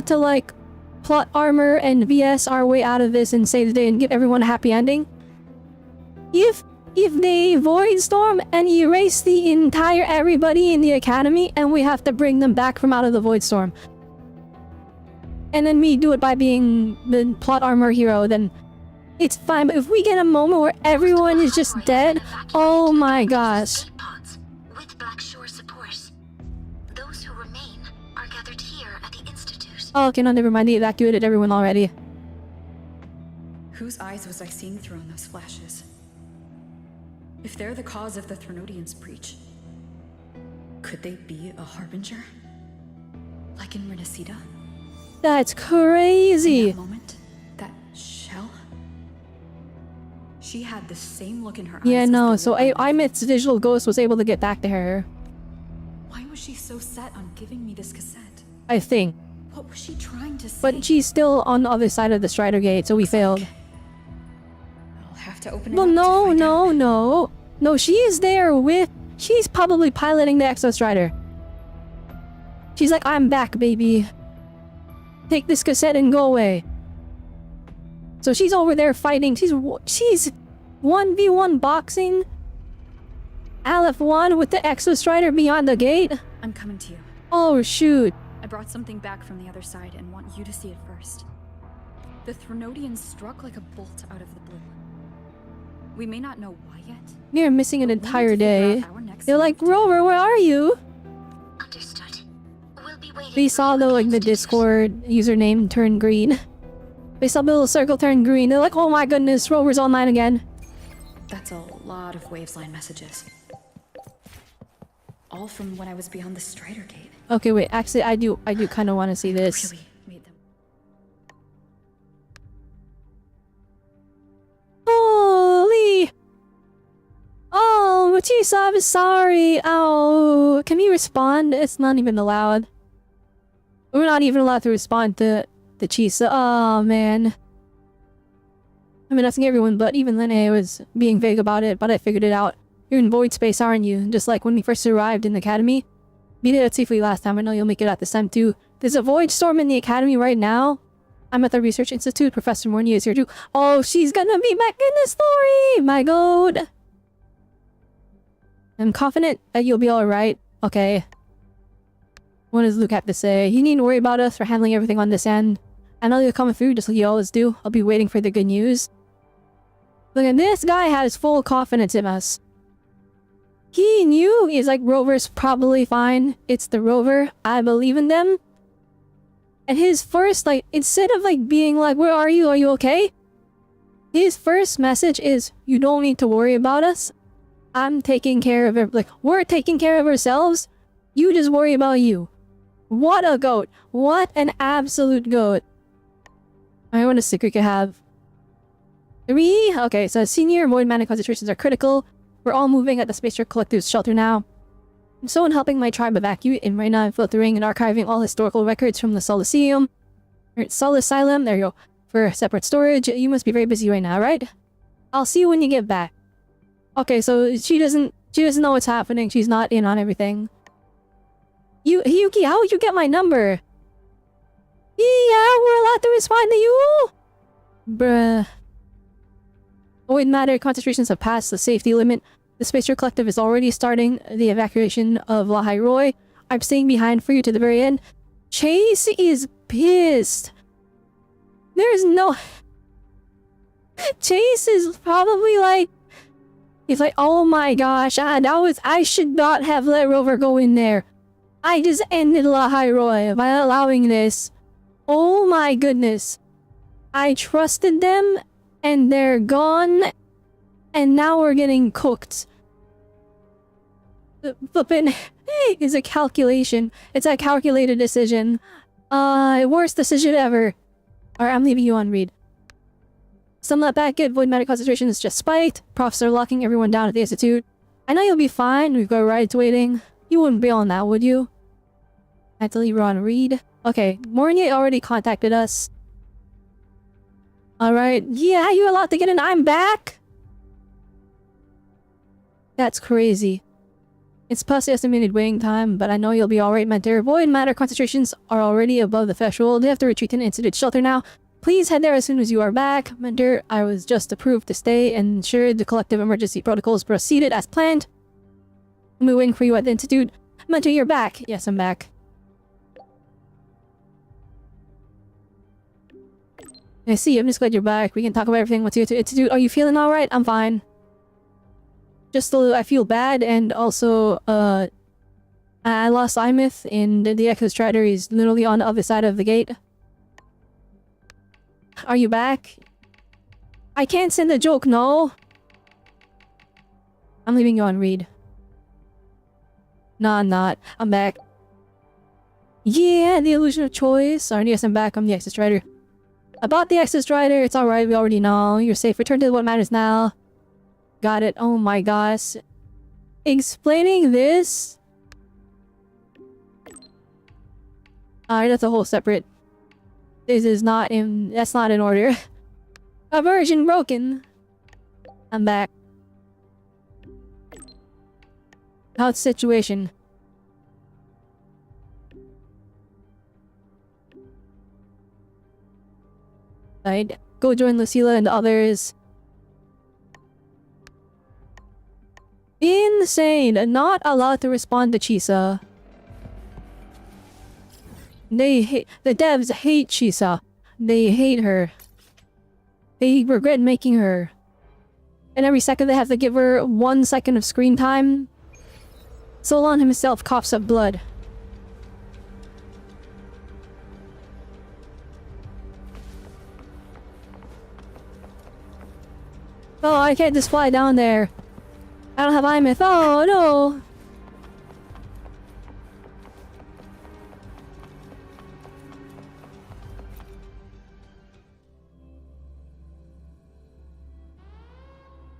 to, like, plot armor and VS our way out of this and save the day and give everyone a happy ending. If they void storm and erase the entire everybody in the academy and we have to bring them back from out of the void storm, and then we do it by being the plot armor hero, then it's fine. But if we get a moment where everyone is just dead, oh my gosh. With Blackshore support. Those who remain are gathered here at the Institute. Oh, okay, no, never mind. They evacuated everyone already. Whose eyes was I seeing through in those flashes? If they're the cause of the Threnodian's breach, could they be a harbinger? Like in Renacida? That's crazy! In that moment, that shell? She had the same look in her eyes. Yeah, no, so IMIT's digital ghost was able to get back to her. Why was she so set on giving me this cassette? I think. What was she trying to say? But she's still on the other side of the Strider Gate, so we failed. I'll have to open it Well, up no, she is there with... She's probably piloting the Exo Strider. She's like, I'm back, baby. Take this cassette and go away. So she's over there fighting. She's 1v1 boxing Aleph 1 with the Exo Strider beyond the gate. I'm coming to you. Oh, shoot. I brought something back from the other side and want you to see it first. The Threnodians struck like a bolt out of the blue. We may not know why yet. We're missing an entire day. They're like, Rover, where are you? Understood. We'll be waiting. They saw the Discord username turn green. They saw the little circle turn green. They're like, oh my goodness, Rover's online again. That's a lot of Wavesline messages. All from when I was beyond the Strider Gate. Okay, wait. Actually, I do kind of want to see this. Really made them. Holy! Oh, Matisse, I'm sorry. Oh, can we respond? It's not even allowed. We're not even allowed to respond to Chisa. Oh, man. I mean, asking everyone, but even Lene was being vague about it, but I figured it out. You're in void space, aren't you? Just like when we first arrived in the academy. We did it safely last time. I know you'll make it out this time too. There's a void storm in the academy right now. I'm at the research institute. Professor Mornier is here too. Oh, she's gonna be back in the story! My god. I'm confident that you'll be alright. Okay. What does Luke have to say? You needn't worry about us for handling everything on this end. I know you're coming through just like you always do. I'll be waiting for the good news. Look, and this guy has full confidence in us. He knew he's like, Rover's probably fine. It's the Rover. I believe in them. And his first, like, instead of like being like, where are you? Are you okay? His first message is, you don't need to worry about us. I'm taking care of it. Like, we're taking care of ourselves. You just worry about you. What a goat. What an absolute goat. I want a secret to have. 3? Okay, so senior void mana concentrations are critical. We're all moving at the Spaceship Collective's shelter now. I'm so in helping my tribe evacuate, and right now I'm filtering and archiving all historical records from the Solaceum. Or Solasylum, there you go. For separate storage. You must be very busy right now, right? I'll see you when you get back. Okay, so she doesn't know what's happening. She's not in on everything. Hiyuki, how would you get my number? Yeah, we're allowed to respond to you? Bruh. Void matter concentrations have passed the safety limit. The Spaceship Collective is already starting the evacuation of Lahai Roy. I'm staying behind for you to the very end. Chase is pissed. There's no... Chase is probably like... He's like, oh my gosh, I should not have let Rover go in there. I just ended Lahai Roy by allowing this. Oh my goodness. I trusted them, and they're gone, and now we're getting cooked. Flippin' is a calculation. It's a calculated decision. Worst decision ever. Alright, I'm leaving you on read. Some let back good void matter concentration is just spiked. Profs are locking everyone down at the institute. I know you'll be fine. We've got rides waiting. You wouldn't bail on that, would you? I have to leave her on read. Okay, Mornier already contacted us. Alright. Yeah, you allowed to get in? I'm back? That's crazy. It's past the estimated waiting time, but I know you'll be alright, Mentor. Void matter concentrations are already above the threshold. They have to retreat to an incident shelter now. Please head there as soon as you are back. Mentor, I was just approved to stay and ensure the collective emergency protocols proceeded as planned. I'm waiting for you at the Institute. Mentor, you're back. Yes, I'm back. I see. I'm just glad you're back. We can talk about everything with you to Institute. Are you feeling alright? I'm fine. Just a little, I feel bad, and also, I lost Imith, and the Echo Strider is literally on the other side of the gate. Are you back? I can't send a joke, no! I'm leaving you on read. Nah, I'm not. I'm back. Yeah, the illusion of choice. Alright, yes, I'm back. I'm the Echo Strider. About the Echo Strider, it's alright, we already know. You're safe. Return to what matters now. Got it. Oh my gosh. Explaining this? Alright, that's a whole separate... This is not in... That's not in order. Aversion broken. I'm back. How's the situation? Alright, go join Lucilla and the others. Insane! Not allowed to respond to Chisa. They hate- the devs hate Chisa. They hate her. They regret making her. And every second they have to give her 1 second of screen time. Solon himself coughs up blood. Oh, I can't just fly down there. I don't have Imith. Oh, no!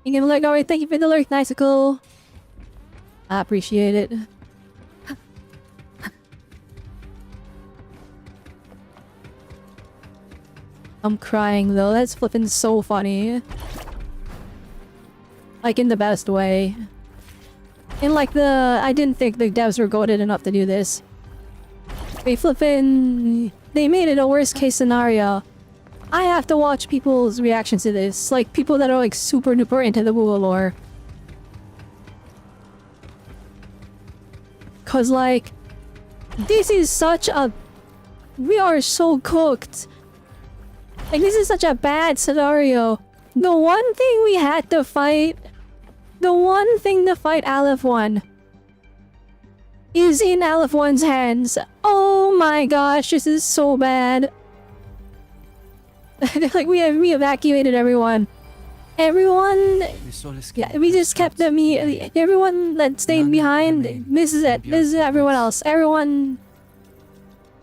You can look. Alright, thank you for the lurk, Nicicle. I appreciate it. I'm crying though. That's flipping so funny. Like in the best way. In like the... I didn't think the devs were goated enough to do this. They flippin'... They made it a worst case scenario. I have to watch people's reactions to this. Like people that are like super duper into the WUWA lore. Cause like... This is such a... We are so cooked. Like this is such a bad scenario. The one thing we had to fight... The one thing to fight Aleph 1 is in Aleph 1's hands. Oh my gosh, this is so bad. Like we evacuated everyone. Everyone... Yeah, we just kept them here. Everyone that stayed behind. This is it. This is everyone else. Everyone...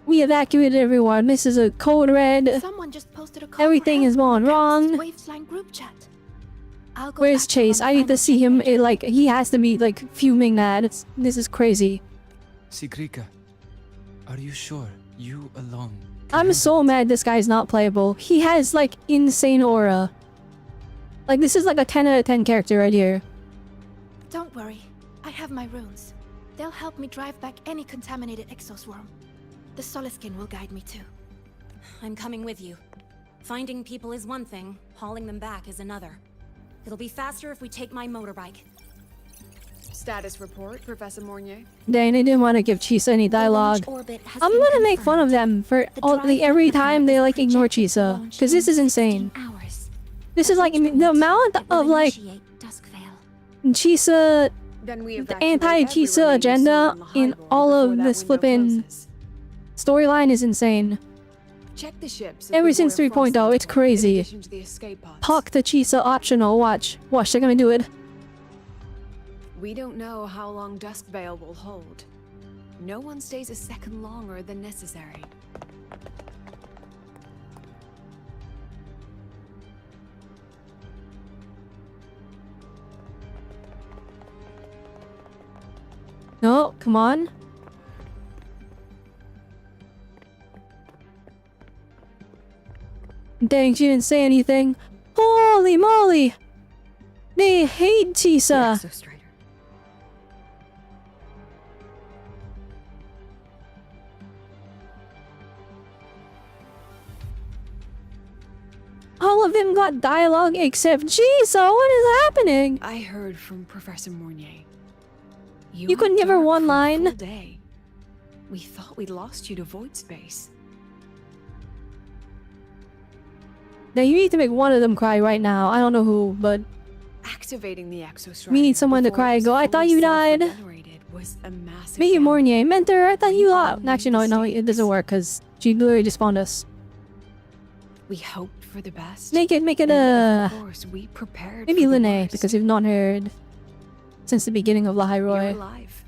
We evacuated everyone. This is a code red. Someone just posted a call Everything is going wrong. Waveline group chat. I'll go Where's back to Chase? run I the need to see him. Like, he has to be, like, fuming mad. This is crazy. Sigrika, are you sure? You alone? I'm so mad this guy's not playable. He has, like, insane aura. Like, this is like a 10 out of 10 character right here. Don't worry. I have my runes. They'll help me drive back any contaminated exoswarm. The Soliskin will guide me too. I'm coming with you. Finding people is one thing, hauling them back is another. It'll be faster if we take my motorbike. Status report, Professor Mornier. Dang, I didn't want to give Chisa any dialogue. I'm gonna make fun of them for every time they like ignore Chisa. Because this is insane. This is like the amount of like Chisa, the anti-Chisa agenda in all of this flippin' storyline is insane. Check the ships. Ever since 3.0, it's crazy. Talk to Chisa optional. Watch, they're gonna do it. We don't know how long Duskvale will hold. No one stays a second longer than necessary. No, come on. dang, she didn't say anything. Holy moly! They hate Chisa. Exostrider. All of them got dialogue except Chisa. What is happening? I heard from Professor Mornier. You couldn't give her one line? Full day. We thought we'd lost you to void space. Now you need to make one of them cry right now. I don't know who, but Activating the exostrider. we need someone to cry and go, I thought you died. Was a massive Maybe gamble. Mornier. Mentor, I thought you out. Actually, no, it doesn't work because she literally just spawned us. We hoped for the best. Make it and of course, we prepared maybe for the Linnae, worst. because we've not heard since the beginning of Lahai You're Roy. alive.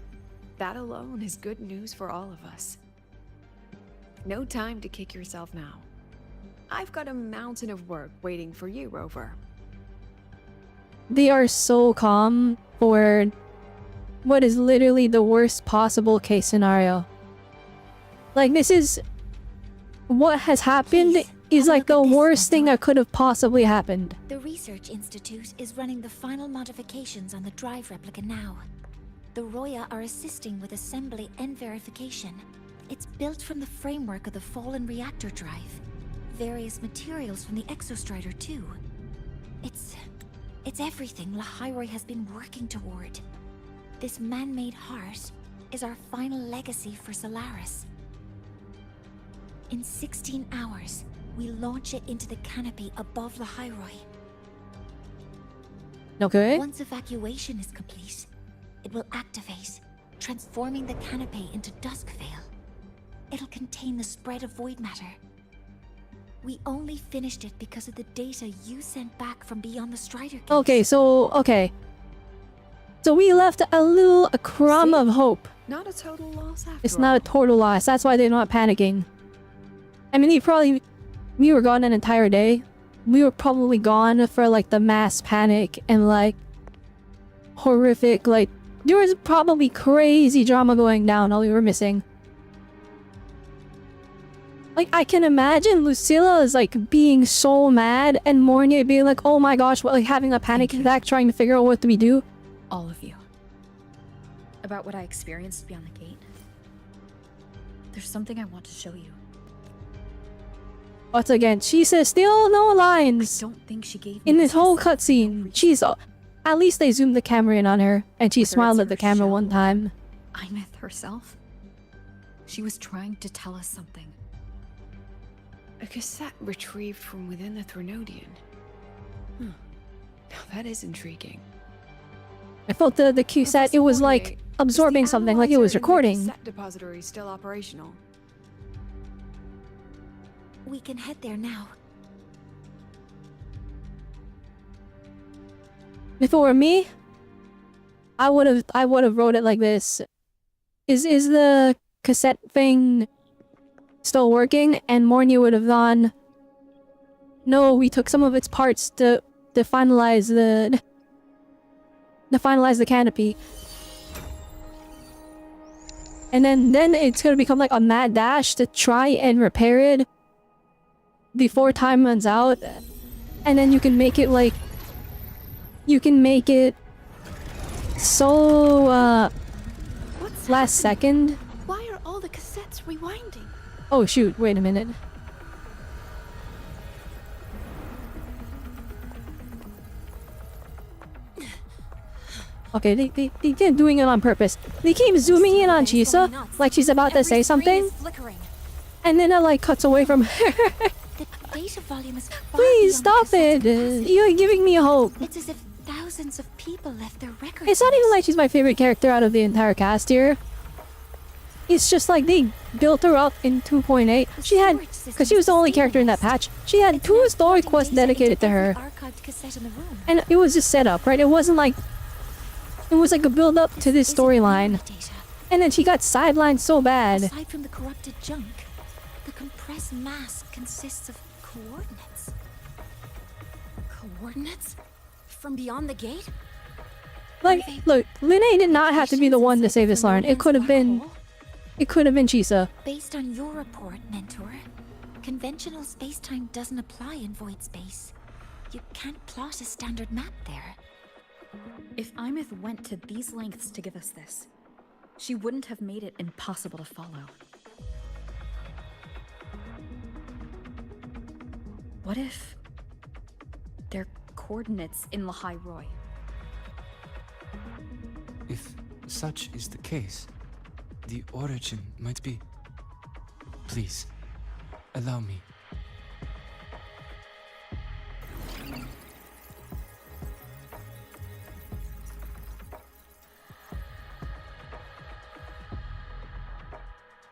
That alone is good news for all of us. No time to kick yourself now. I've got a mountain of work waiting for you, Rover. They are so calm for what is literally the worst possible case scenario. Like, this is what has happened is like the worst thing that could have possibly happened. The Research Institute is running the final modifications on the drive replica now. The Roya are assisting with assembly and verification. It's built from the framework of the fallen reactor drive. Various materials from the Exostrider too. It's everything Lahai has been working toward. This man-made heart is our final legacy for Solaris. In 16 hours, we launch it into the canopy above Lahai. Okay. Once evacuation is complete, it will activate, transforming the canopy into Duskvale. It'll contain the spread of void matter. We only finished it because of the data you sent back from beyond the Strider case. Okay, so we left a crumb of hope. Not a total loss after It's not a total loss. That's why they're not panicking. I mean, we were gone an entire day. We were probably gone for like the mass panic and like horrific, like there was probably crazy drama going down all we were missing. Like, I can imagine Lucilla is like being so mad and Mornier being like, oh my gosh, like having a panic attack trying to figure out what do we do. All of you. About what I experienced beyond the gate. There's something I want to show you. Once again, she says still no lines. I don't think she gave me in this whole cutscene. She's at least they zoomed the camera in on her and she smiled at the camera one time. Imeth herself. She was trying to tell us something. A cassette retrieved from within the Threnodian. Now that is intriguing. I felt the cassette, it was like absorbing something, like it was recording. The cassette depository is still operational. We can head there now. If it were me, I would have wrote it like this. Is the cassette thing still working? And Mornier would have gone, no, we took some of its parts to finalize the canopy. And then it's gonna become like a mad dash to try and repair it before time runs out. And then you can make it like so last second. Why are all the cassettes rewinding? Oh shoot, wait a minute. Okay, they didn't doing it on purpose. They keep zooming in on Chisa like she's about to say something. And then it like cuts away from her. The data volume is Please stop it. You're giving me hope. It's as if thousands of people left their records. It's not even like she's my favorite character out of the entire cast here. It's just like they built her up in 2.8. She had, because she was the only character in that patch, she had 2 story quests dedicated to her. And it was just set up, right? It wasn't like, it was like a build up to this storyline. And then she got sidelined so bad. Aside from the corrupted junk, the compressed mass consists of coordinates. Coordinates? From beyond the gate? Like, look, Linnae did not have to be the one to save this Lauren. It could have been Chisa. Based on your report, Mentor, Conventional space-time doesn't apply in void space. You can't plot a standard map there. If Imith went to these lengths to give us this, she wouldn't have made it impossible to follow. What if they're coordinates in Lahai Roy? If such is the case, the origin might be... Please, allow me.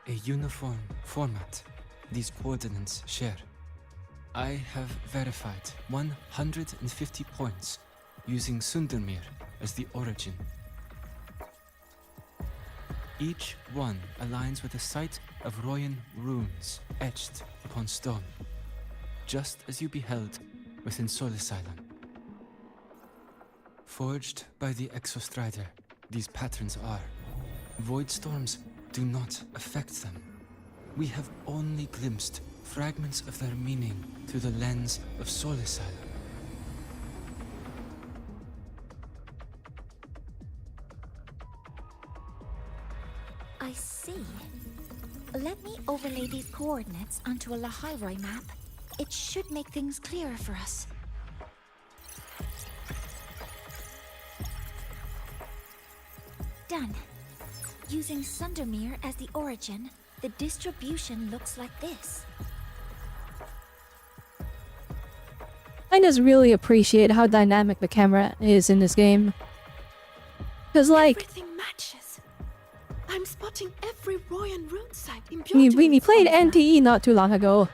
A uniform format these coordinates share. I have verified 150 points using Sundermere as the origin. Each one aligns with a site of Royan runes etched upon stone, just as you beheld within Solis Island. Forged by the Exostrider, these patterns are. Void storms do not affect them. We have only glimpsed fragments of their meaning through the lens of Solis Island. I see. Let me overlay these coordinates onto a Lahai map. It should make things clearer for us. Done. Using Sundermere as the origin, the distribution looks like this. I just really appreciate how dynamic the camera is in this game. Cause like, Everything matches. I'm spotting every Royan rune site in we played NTE not too long ago.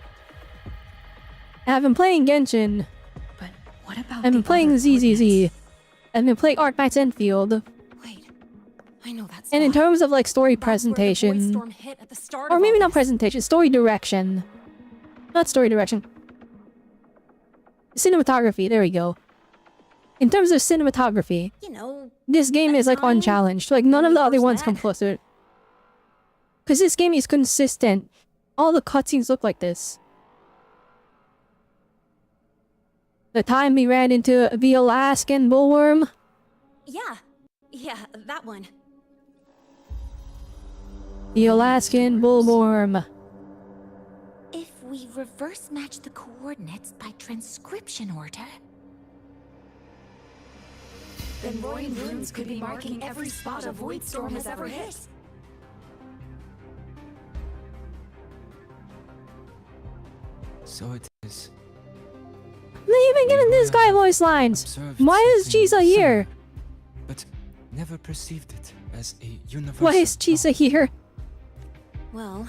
I've been playing Genshin. But what about I've been playing ZZZ. I've been playing Arknights Enfield. I know that's And in terms of like story presentation, or maybe not presentation, story direction. Not story direction. Cinematography, there we go. In terms of cinematography, You know, this game is like unchallenged. Like none of the other ones come close to it. Cause this game is consistent. All the cutscenes look like this. The time we ran into the Alaskan bullworm. yeah, that one. The Alaskan bullworm. If we reverse match the coordinates by transcription order, Then Royan runes could be marking every spot a void storm has ever hit. So it is. They even get in this guy voice lines. Why is Chisa here? But never perceived it as a universal... Why is Chisa here? Well,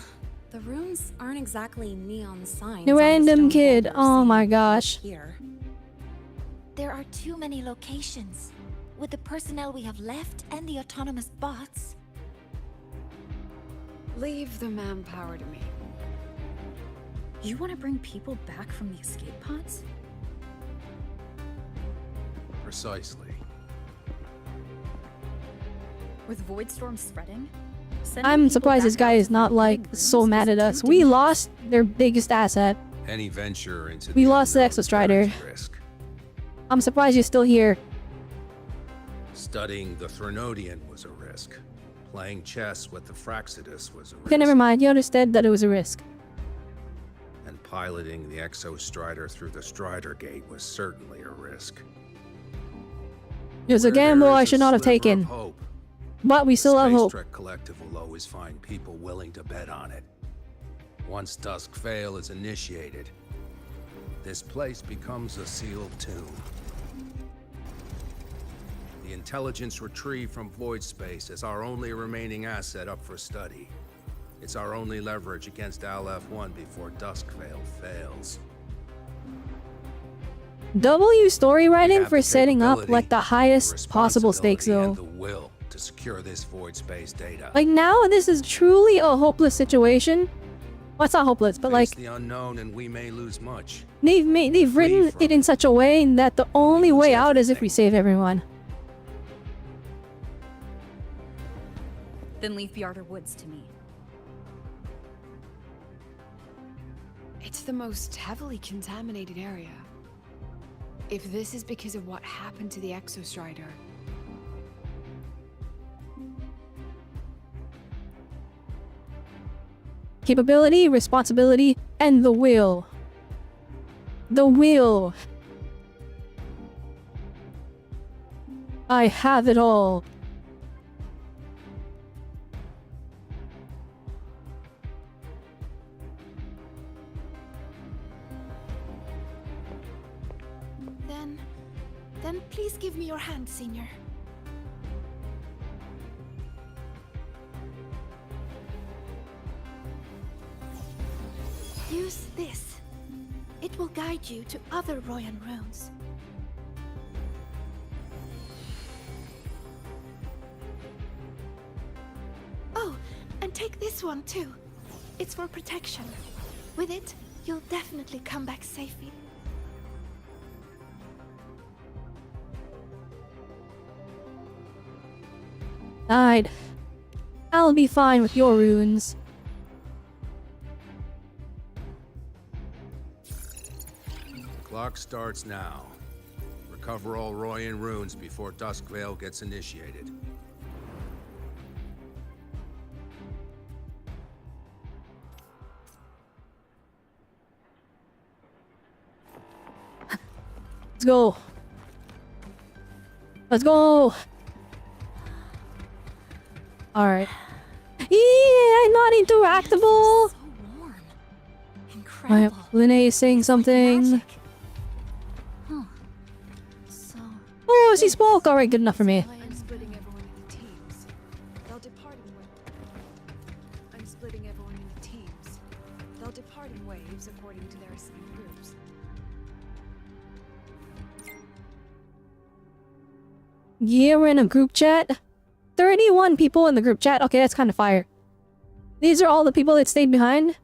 the runes aren't exactly neon signs. The random kid. Oh my gosh. Here. there are too many locations. With the personnel we have left and the autonomous bots, Leave the manpower to me. You want to bring people back from the escape pods? Precisely. With Void Storm spreading? I'm surprised this guy is not like so mad at us. We lost their biggest asset. Any venture into We lost the Exostrider. risk. I'm surprised you're still here. Studying the Threnodian was a risk. Playing chess with the Fraxidus was a risk. Okay, never mind. You understood that it was a risk. And piloting the Exostrider through the Strider Gate was certainly a risk. It was a gamble I should not have taken. Hope. But we still have hope. Trek Collective will always find people willing to bet on it. Once Dusk Vale is initiated, this place becomes a sealed tomb. The intelligence retrieved from void space is our only remaining asset up for study. It's our only leverage against Aleph-1 before Dusk Vale fails. W story writing for setting up like the highest possible stakes though. The will to secure this void space data. Like now this is truly a hopeless situation. Well, it's not hopeless, but like the unknown and we may lose much. they've written it in such a way that the only way out is if we save everyone. Then leave the Outer Woods to me. It's the most heavily contaminated area. If this is because of what happened to the Exostrider, capability, responsibility, and the will. The will. I have it all. Then please give me your hand, Senior. Use this. It will guide you to other Royan runes. Oh, and take this one too. It's for protection. With it, you'll definitely come back safely. Died. I'll be fine with your runes. Clock starts now. Recover all Royan runes before Duskvale gets initiated. Let's go. Let's go. Alright. Yeah, not interactable. Alright, Linnea is saying something. Oh, she spoke! Alright, good enough for me. I'm splitting everyone into teams. They'll depart in waves. I'm splitting everyone into teams. They'll depart in waves according to their assigned groups. Yeah, we're in a group chat. 31 people in the group chat. Okay, that's kind of fire. These are all the people that stayed behind.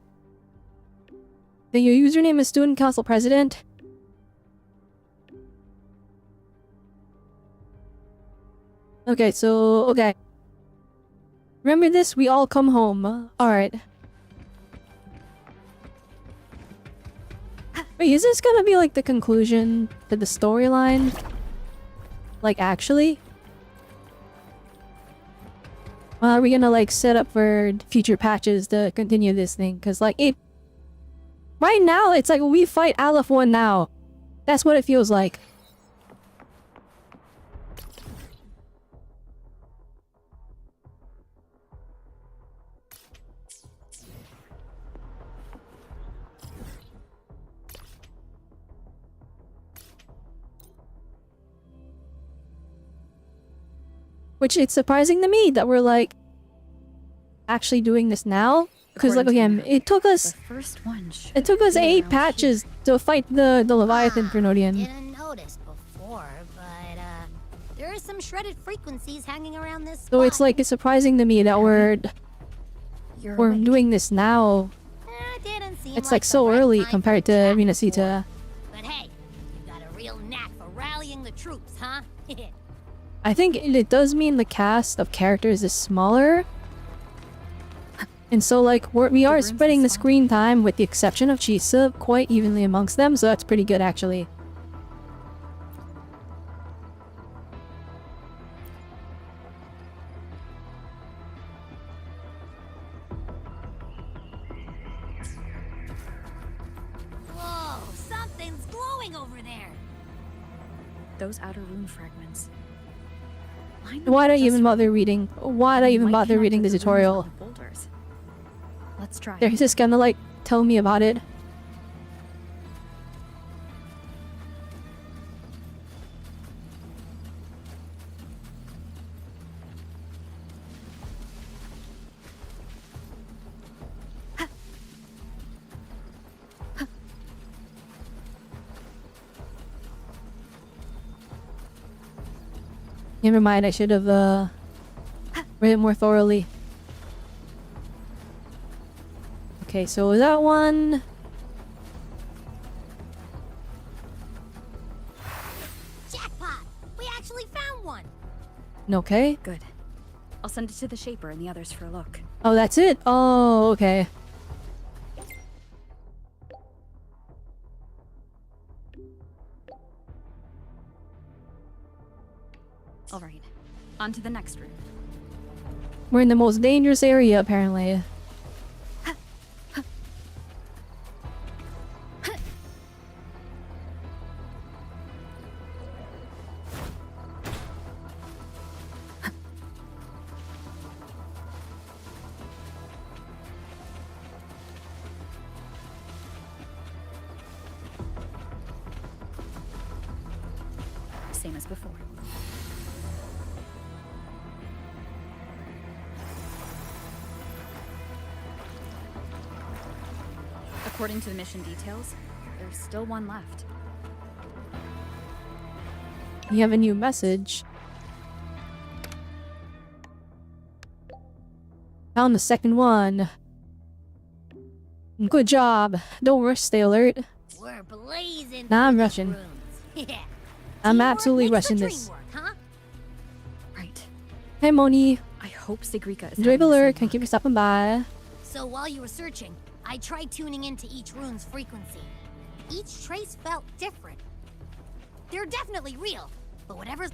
Then your username is Student Council President. Okay, so... okay. Remember this? We all come home. Alright. Wait, is this gonna be like the conclusion to the storyline? Like, actually? Well, are we gonna like set up for future patches to continue this thing? Cause like it... right now, it's like we fight Aleph 1 now. That's what it feels like. Which it's surprising to me that we're like actually doing this now, because like again, it took us 8 patches to fight the Leviathan Prenodian. Didn't notice before, but there are some shredded frequencies hanging around this spot. So it's like it's surprising to me that we're doing this now. It's like so early compared to Arena Sita. But hey, you got a real knack for rallying the troops, huh? I think it does mean the cast of characters is smaller. And so like we are spreading the screen time with the exception of Chisa quite evenly amongst them, so that's pretty good actually. Whoa, something's glowing over there. Those outer rune fragments. Why'd I even bother reading? Why'd I even bother reading the tutorial? Let's try. They're just gonna like tell me about it. Never mind, I should have read it more thoroughly. Okay, so that one... Jackpot! We actually found one! Okay. Good. I'll send it to the Shaper and the others for a look. Oh, that's it? Oh, okay. Alright, on to the next room. We're in the most dangerous area, apparently. Same as before. According to the mission details, there's still one left. You have a new message. Found the second one. Good job. Don't rush, stay alert. We're blazing. Nah, I'm through rushing. these rooms. Yeah. I'm Teamwork absolutely makes the rushing dream this. work, huh? Right. Hey, Moni. I hope Sigrika is Enjoy having the Valor. same Can keep you stopping by. So while you were searching, I tried tuning into each rune's frequency. Each trace felt different. They're definitely real, but whatever's...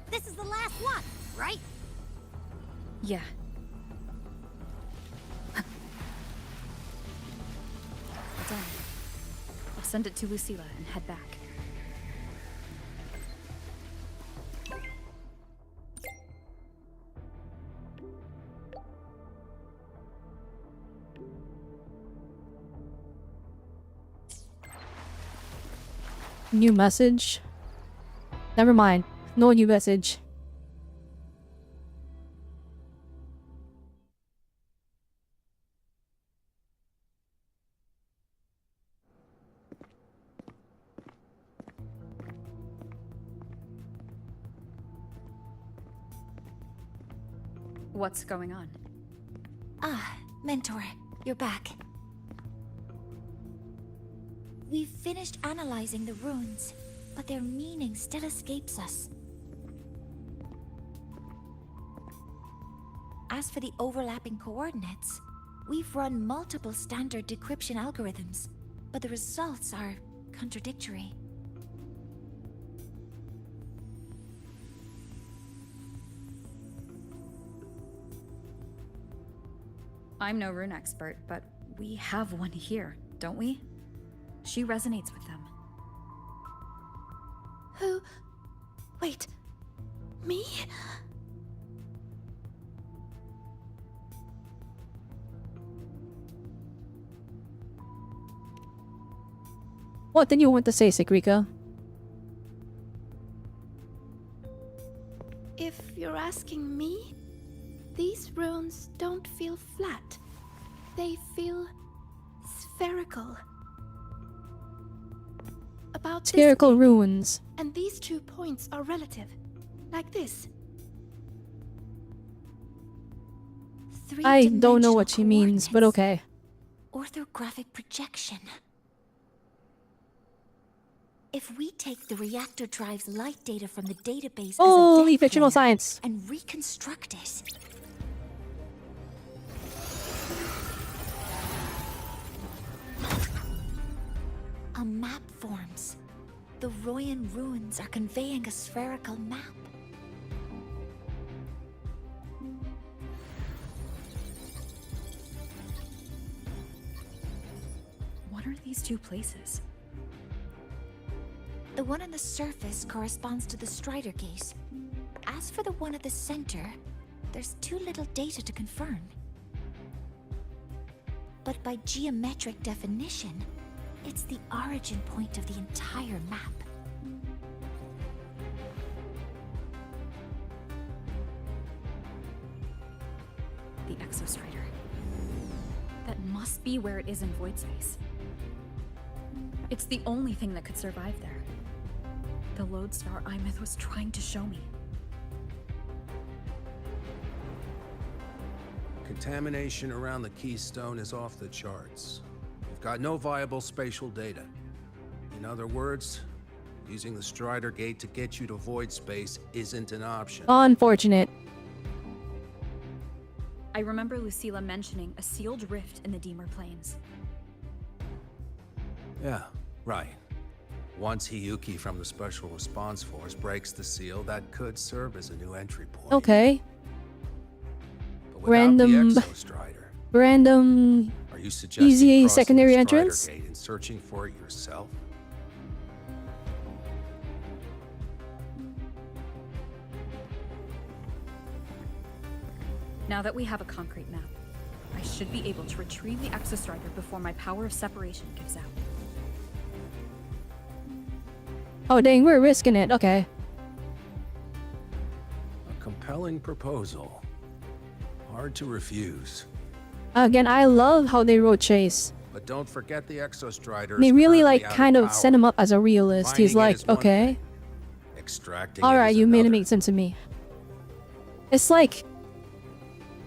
this is the last one, right? Yeah. Done. I'll send it to Lucilla and head back. New message. Never mind. No new message. What's going on? Ah, Mentor, you're back. We've finished analyzing the runes, but their meaning still escapes us. As for the overlapping coordinates, we've run multiple standard decryption algorithms, but the results are contradictory. I'm no rune expert, but we have one here, don't we? She resonates with them. Who? Wait. Me? What did you want to say, Sigrika? If you're asking me, these runes don't feel flat. They feel spherical. About this Spherical runes. and these 2 points are relative. Like this. I don't know what she means, but okay. Orthographic projection. If we take the reactor drive's light data from the database Holy as a depth fictional layer science. and reconstruct it, a map forms. The Royan runes are conveying a spherical map. What are these 2 places? The one on the surface corresponds to the Strider Gate. As for the one at the center, there's too little data to confirm. But by geometric definition, it's the origin point of the entire map. The Exostrider. That must be where it is in void space. It's the only thing that could survive there. The lodestar Imeth was trying to show me. Contamination around the keystone is off the charts. We've got no viable spatial data. In other words, using the Strider Gate to get you to void space isn't an option. Unfortunate. I remember Lucilla mentioning a sealed rift in the Deemer Plains. Yeah, right. Once Hiyuki from the Special Response Force breaks the seal, that could serve as a new entry point. Okay. But without the Exostrider, Random. are you suggesting Easy crossing secondary the Strider entrance? Gate and searching for it yourself? Now that we have a concrete map, I should be able to retrieve the Exostrider before my power of separation gives out. Oh dang, we're risking it. Okay. A compelling proposal. Hard to refuse. Again, I love how they wrote Chase. But don't forget the Exostrider. They really like kind of set him up as a realist. He's like, okay. Extracting Alright, you made it make sense to me. It's like,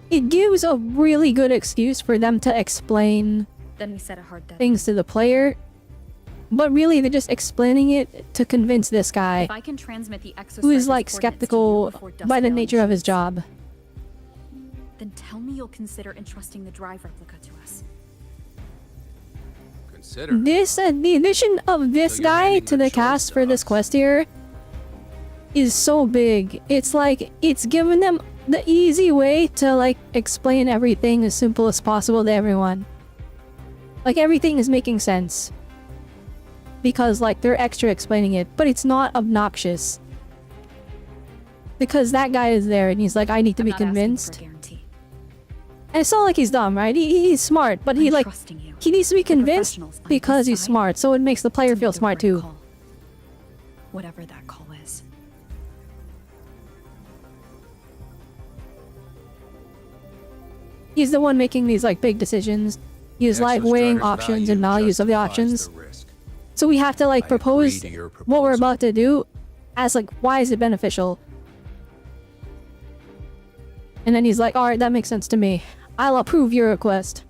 it gives a really good excuse for them to explain Then we set a hard deadline. things to the player. But really, they're just explaining it to convince this guy, If I can transmit the Exostrider's who is like coordinates to you skeptical before dusk by the fail nature of his ensures, job. Then tell me you'll consider entrusting the drive replica to us. Consider. This, the addition of this guy to the cast for this quest here is so big. It's like, it's given them the easy way to like explain everything as simple as possible to everyone. Like everything is making sense. Because like they're extra explaining it, but it's not obnoxious. Because that guy is there and he's like, I need to be convinced. And it's not like he's dumb, right? He's smart, but he like, he needs to be convinced because he's smart, so it makes the player feel smart too. Whatever that call is. He's the one making these like big decisions. He's like weighing options and values of the options. So we have to like propose what we're about to do as like, why is it beneficial? And then he's like, alright, that makes sense to me. I'll approve your request.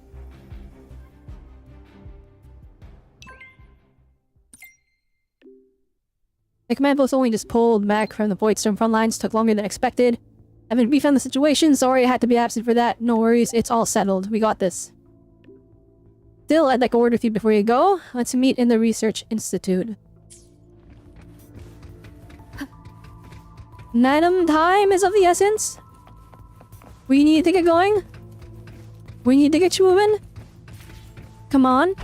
The command post only just pulled back from the Voidstorm front lines, took longer than expected. I've been briefed on the situation, sorry I had to be absent for that. No worries, it's all settled. We got this. Still, I'd like a word with you before you go. Let's meet in the Research Institute. Madam, time is of the essence. We need to get going. We need to get you moving. Come on.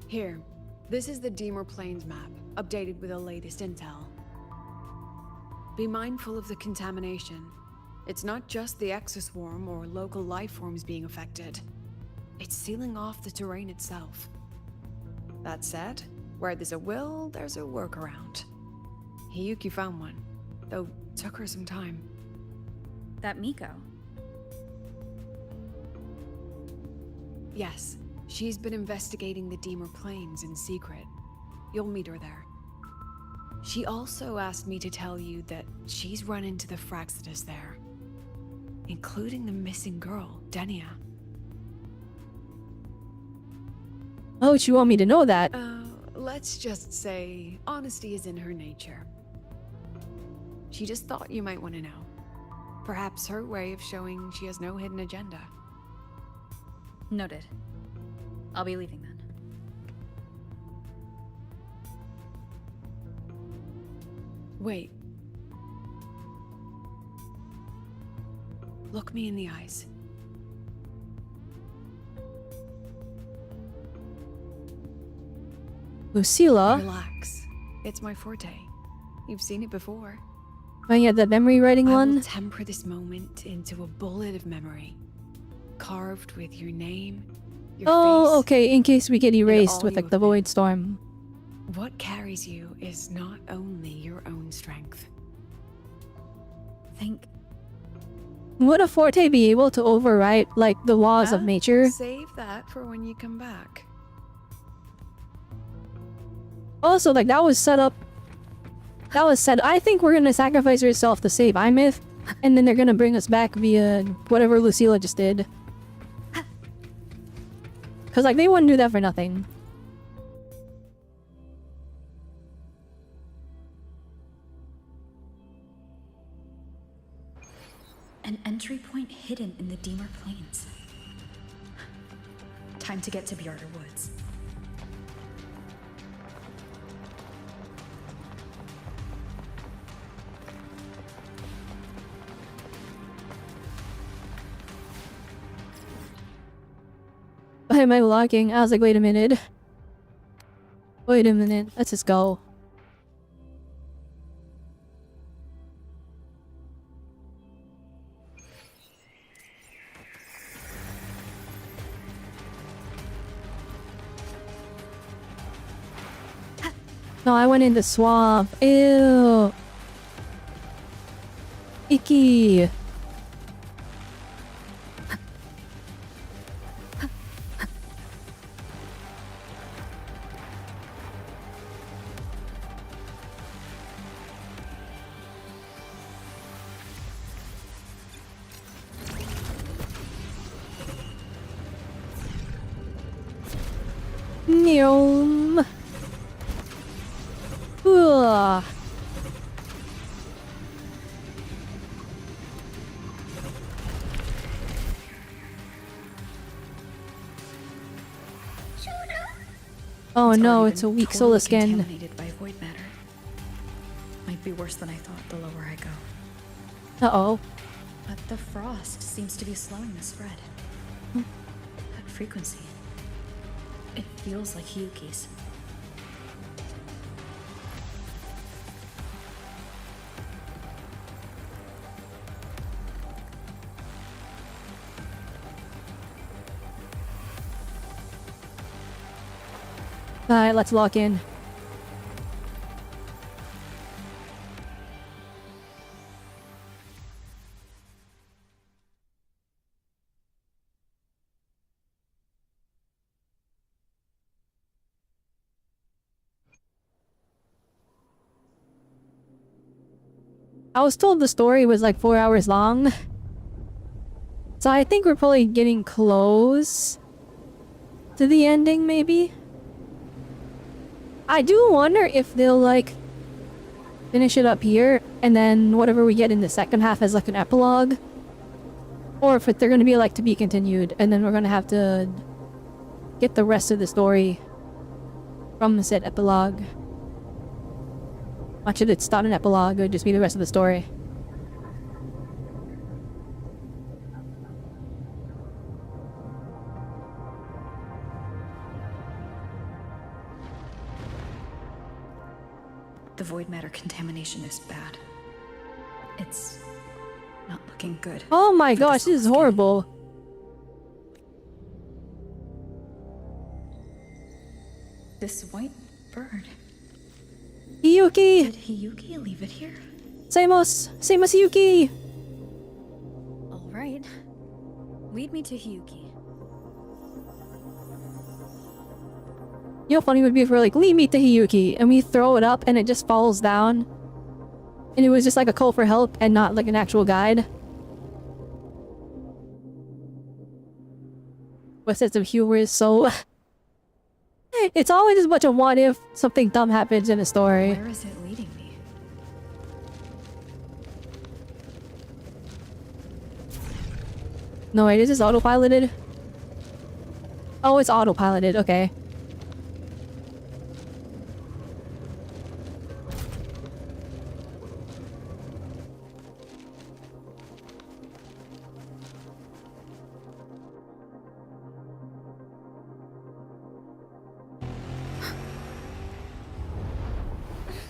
Here, this is the Deemer Plains map, updated with the latest intel. Be mindful of the contamination. It's not just the exoswarm or local life forms being affected. It's sealing off the terrain itself. That said, where there's a will, there's a workaround. Hiyuki found one, though took her some time. That Miko. Yes, she's been investigating the Deemer Plains in secret. You'll meet her there. She also asked me to tell you that she's run into the Fraxidus there, including the missing girl, Denia. Oh, you want me to know that? Let's just say honesty is in her nature. She just thought you might want to know. Perhaps her way of showing she has no hidden agenda. Noted. I'll be leaving then. Wait. Look me in the eyes. Lucilla? Relax. It's my forte. You've seen it before. Oh yeah, the memory writing I one? will temper this moment into a bullet of memory. Carved with your name, your Oh, face. okay, in case we get erased all with you like the have been. Voidstorm. What carries you is not only your own strength. Think. Would a Forte be able to overwrite like the laws of nature? Save that for when you come back. Also, like, that was set up. That was said. I think we're gonna sacrifice herself to save Imyth, and then they're gonna bring us back via whatever Lucilla just did. Cause like they wouldn't do that for nothing. An entry point hidden in the Deemer Plains. Time to get to Bjarter Woods. Why am I vlogging? I was like, wait a minute. Wait a minute. Let's just go. No, I went in the swamp. Ew. Icky. Neom. Ugh. Oh no, it's a weak solar skin. Contaminated by void matter. Might be worse than I thought the lower I go. Uh-oh. But the frost seems to be slowing the spread. That frequency. It feels like Hiyuki's. Alright, let's lock in. I was told the story was like 4 hours long. So I think we're probably getting close to the ending, maybe? I do wonder if they'll like finish it up here and then whatever we get in the second half as like an epilogue. Or if they're gonna be like to be continued and then we're gonna have to get the rest of the story from said epilogue. Watch it, it's not an epilogue, it would just be the rest of the story. The void matter contamination is bad. It's not looking good. Oh my gosh, this is horrible. This white bird. Hiyuki! Did Hiyuki leave it here? Same as Hiyuki! Alright. Lead me to Hiyuki. You know, funny would be if we're like, lead me to Hiyuki, and we throw it up and it just falls down. And it was just like a call for help and not like an actual guide. What sense of humor is so... It's always as much a what if something dumb happens in a story. Where is it leading me? No, wait, is this autopiloted? Oh, it's autopiloted, okay.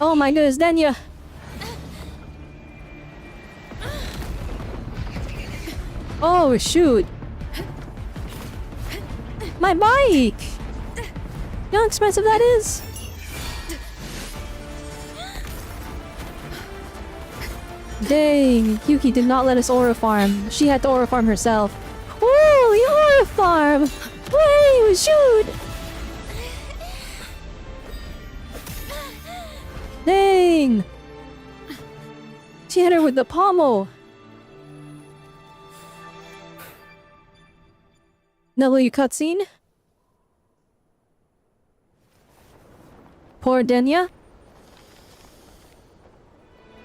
Oh my goodness, Denya! Oh shoot! My bike! You know how expensive that is? Dang, Yuki did not let us aura farm. She had to aura farm herself. Ooh, the aura farm! Wait, shoot! doing? She hit her with the pommel. W cutscene. Poor Denya.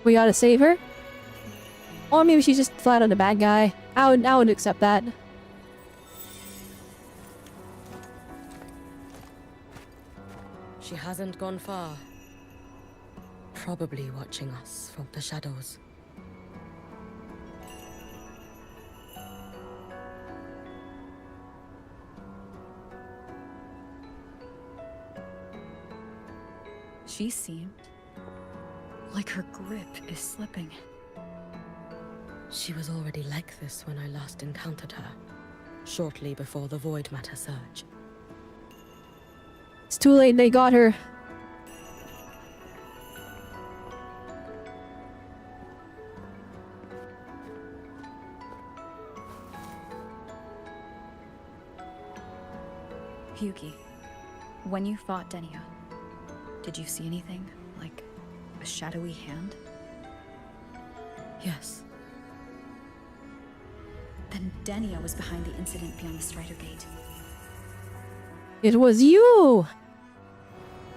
We gotta save her. Or maybe she's just flat out a bad guy. I would accept that. She hasn't gone far. Probably watching us from the shadows. She seemed like her grip is slipping. She was already like this when I last encountered her, shortly before the void matter surge. It's too late, they got her. Hiyuki, when you fought Denya, did you see anything? Like a shadowy hand? Yes. Then Denya was behind the incident beyond the Strider Gate. It was you!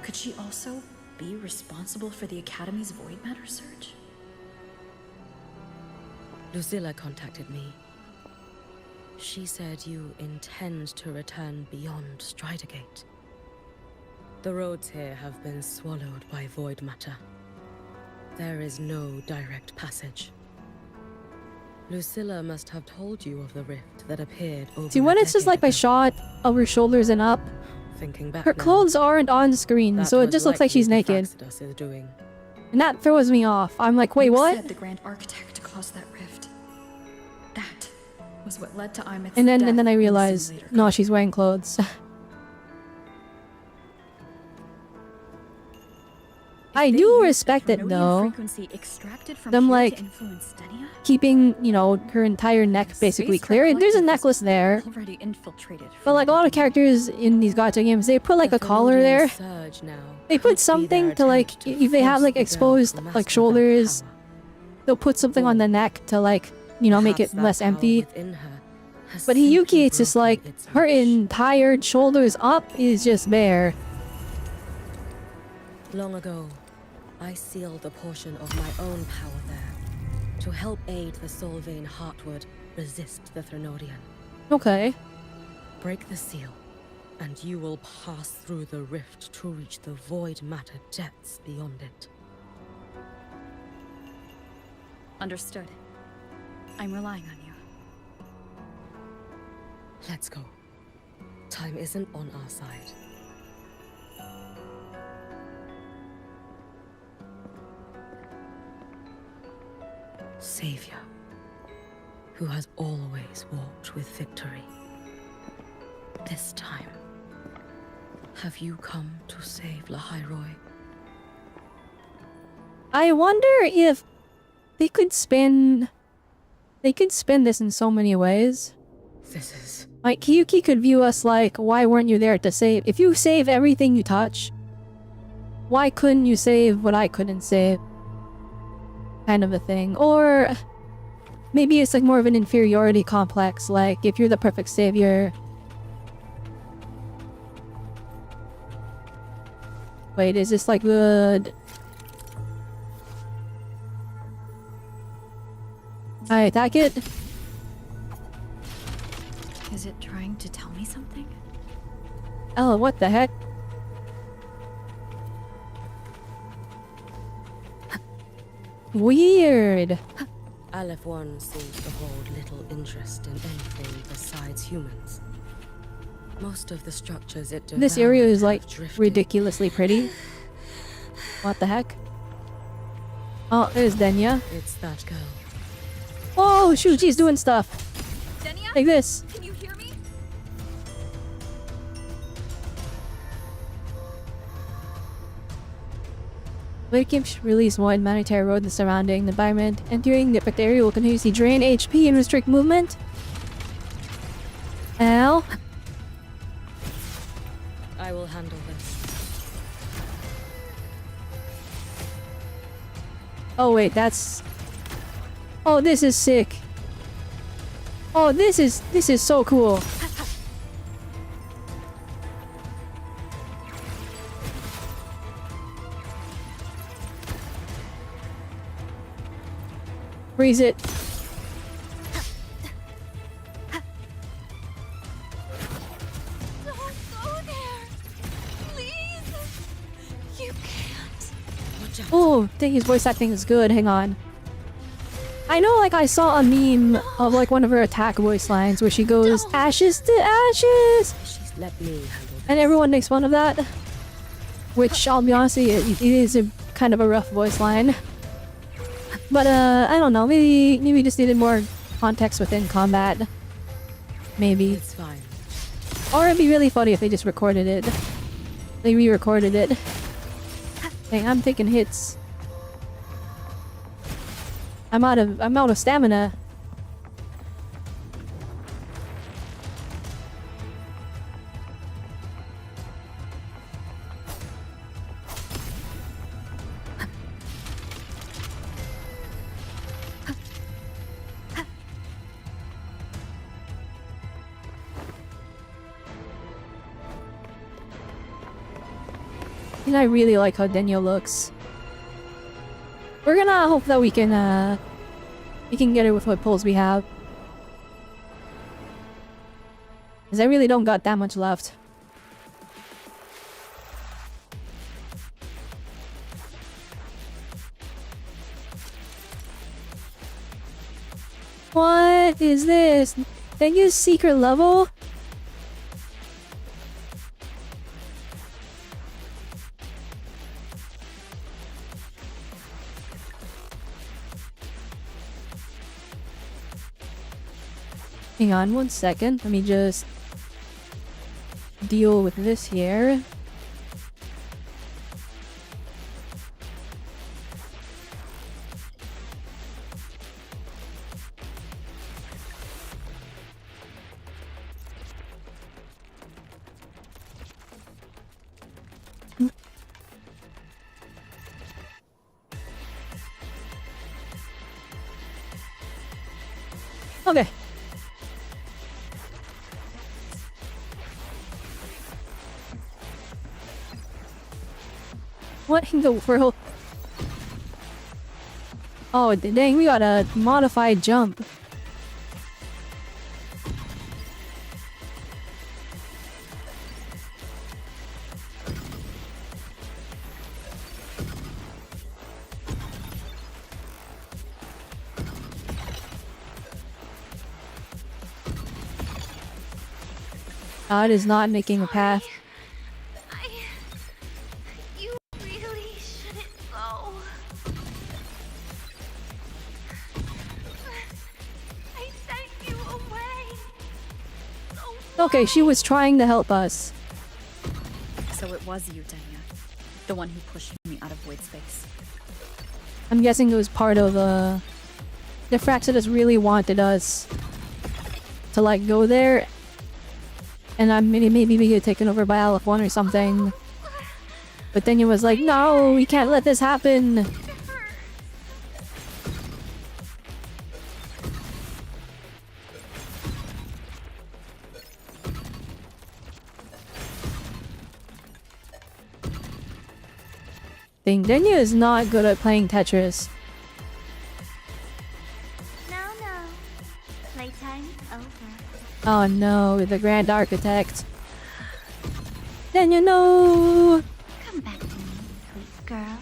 Could she also be responsible for the Academy's void matter surge? Lucilla contacted me. She said you intend to return beyond Strider Gate. The roads here have been swallowed by void matter. There is no direct passage. Lucilla must have told you of the rift that appeared over See, when it's just like by shot over shoulders and up, Thinking back her now, clothes aren't on screen, that so it was just looks like likely she's naked. Praxidus is doing. And that throws me off. I'm like, wait, You what? said the Grand Architect caused that rift. That was what led to Imeth's And then death I in the realized, simulator. no, she's wearing clothes. I do respect it though. Frequency extracted from Them here like to influence Denya? keeping, you know, her entire neck basically Space clear. Trek There's a Collective necklace there. Already infiltrated. But like a lot of characters in these gacha games, they put like a collar there. Surge now. They put something to like, if they have like exposed like shoulders, they'll put something on the neck to like, you know, make it less empty. But Hiyuki, it's just like, her entire shoulders up is just bare. Long ago, I sealed a portion of my own power there to help aid the Solvane Heartwood resist the Threnodian. Okay. Break the seal, and you will pass through the rift to reach the void matter depths beyond it. Understood. I'm relying on you. Let's go. Time isn't on our side. Savior, who has always walked with victory. This time, have you come to save Lahairoi? I wonder if they could spin this in so many ways. This is... Like, Hiyuki could view us like, why weren't you there to save? If you save everything you touch, why couldn't you save what I couldn't save? Kind of a thing. Or maybe it's like more of an inferiority complex, like if you're the perfect savior. Wait, is this like good? I attack it. Is it trying to tell me something? Oh, what the heck? Weird. Aleph 1 seems to hold little interest in anything besides humans. Most of the structures it This devoured area is have like drifted. ridiculously pretty. What the heck? Oh, there's Denya. It's that girl. Oh shoot, she's doing stuff. Denya? Like this. Can you hear me? Webcams release more humanitarian road in the surrounding environment. Entering the affected area will continuously drain HP and restrict movement. Ow. I will handle this. Oh wait, that's... Oh, this is sick. Oh, this is so cool. Freeze it. Don't go there. Please. You can't. Oh, I think his voice acting is good. Hang on. I know, like, I saw a meme of, like, one of her attack voice lines where she goes, ashes to ashes! Let me. And everyone makes fun of that. Which, I'll be honest, it is a kind of a rough voice line. But, I don't know, maybe we just needed more context within combat. Maybe. It's fine. Or it'd be really funny if they just recorded it. They re-recorded it. Dang, I'm taking hits. I'm out of stamina. And I really like how Daniel looks. We're gonna hope that we can get her with what pulls we have. Cause I really don't got that much left. What is this? They use secret level? Hang on 1 second, let me just deal with this here. Okay. What in the world? Oh, dang, we got a modified jump. It is not making a path. You really shouldn't go. I sent you away. Okay, she was trying to help us. So it was you, Denya. The one who pushed me out of void space. I'm guessing it was part of the Fraxidus really wanted us to like go there, and maybe we get taken over by Aleph 1 or something. But then it was like, no, we can't let this happen. Denya is not good at playing Tetris. No. Playtime's over. Oh no, the Grand Architect. Denya, no! Come back to me, sweet girl.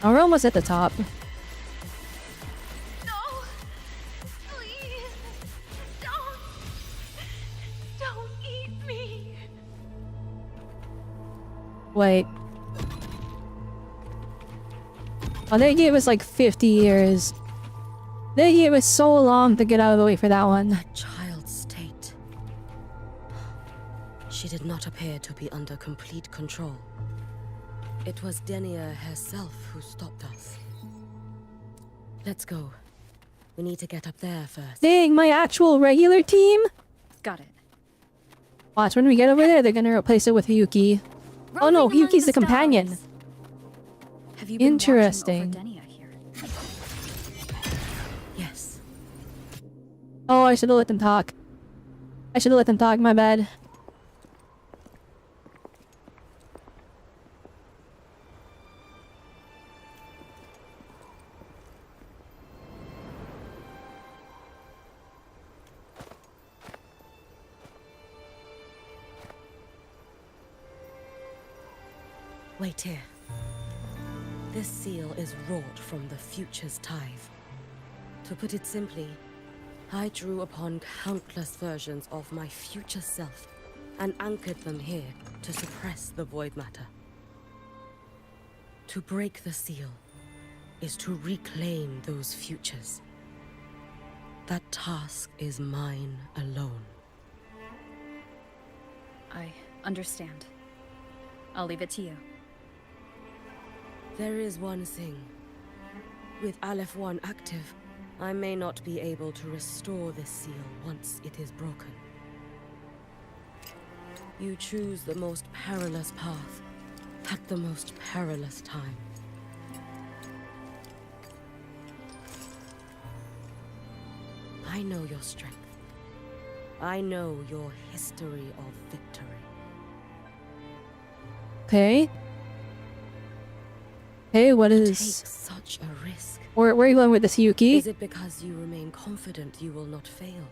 Oh, we're almost at the top. Wait. Oh, they gave us like 50 years. They gave us so long to get out of the way for that one. That child's state. She did not appear to be under complete control. It was Denia herself who stopped us. Let's go. We need to get up there first. Dang, my actual regular team? Got it. Watch, when we get over there, they're gonna replace it with Hiyuki. Oh no, Hiyuki's the companion. Have you been Interesting. watching over Denia here? Yes. Oh, I should have let them talk. I should have let them talk, my bad. Wait here. This seal is wrought from the future's tithe. To put it simply, I drew upon countless versions of my future self and anchored them here to suppress the void matter. To break the seal is to reclaim those futures. That task is mine alone. I understand. I'll leave it to you. There is one thing. With Aleph 1 active, I may not be able to restore this seal once it is broken. You choose the most perilous path at the most perilous time. I know your strength. I know your history of victory. Okay. Hey, what Take is... such a risk. Where are you going with this, Hiyuki? Is it because you remain confident you will not fail?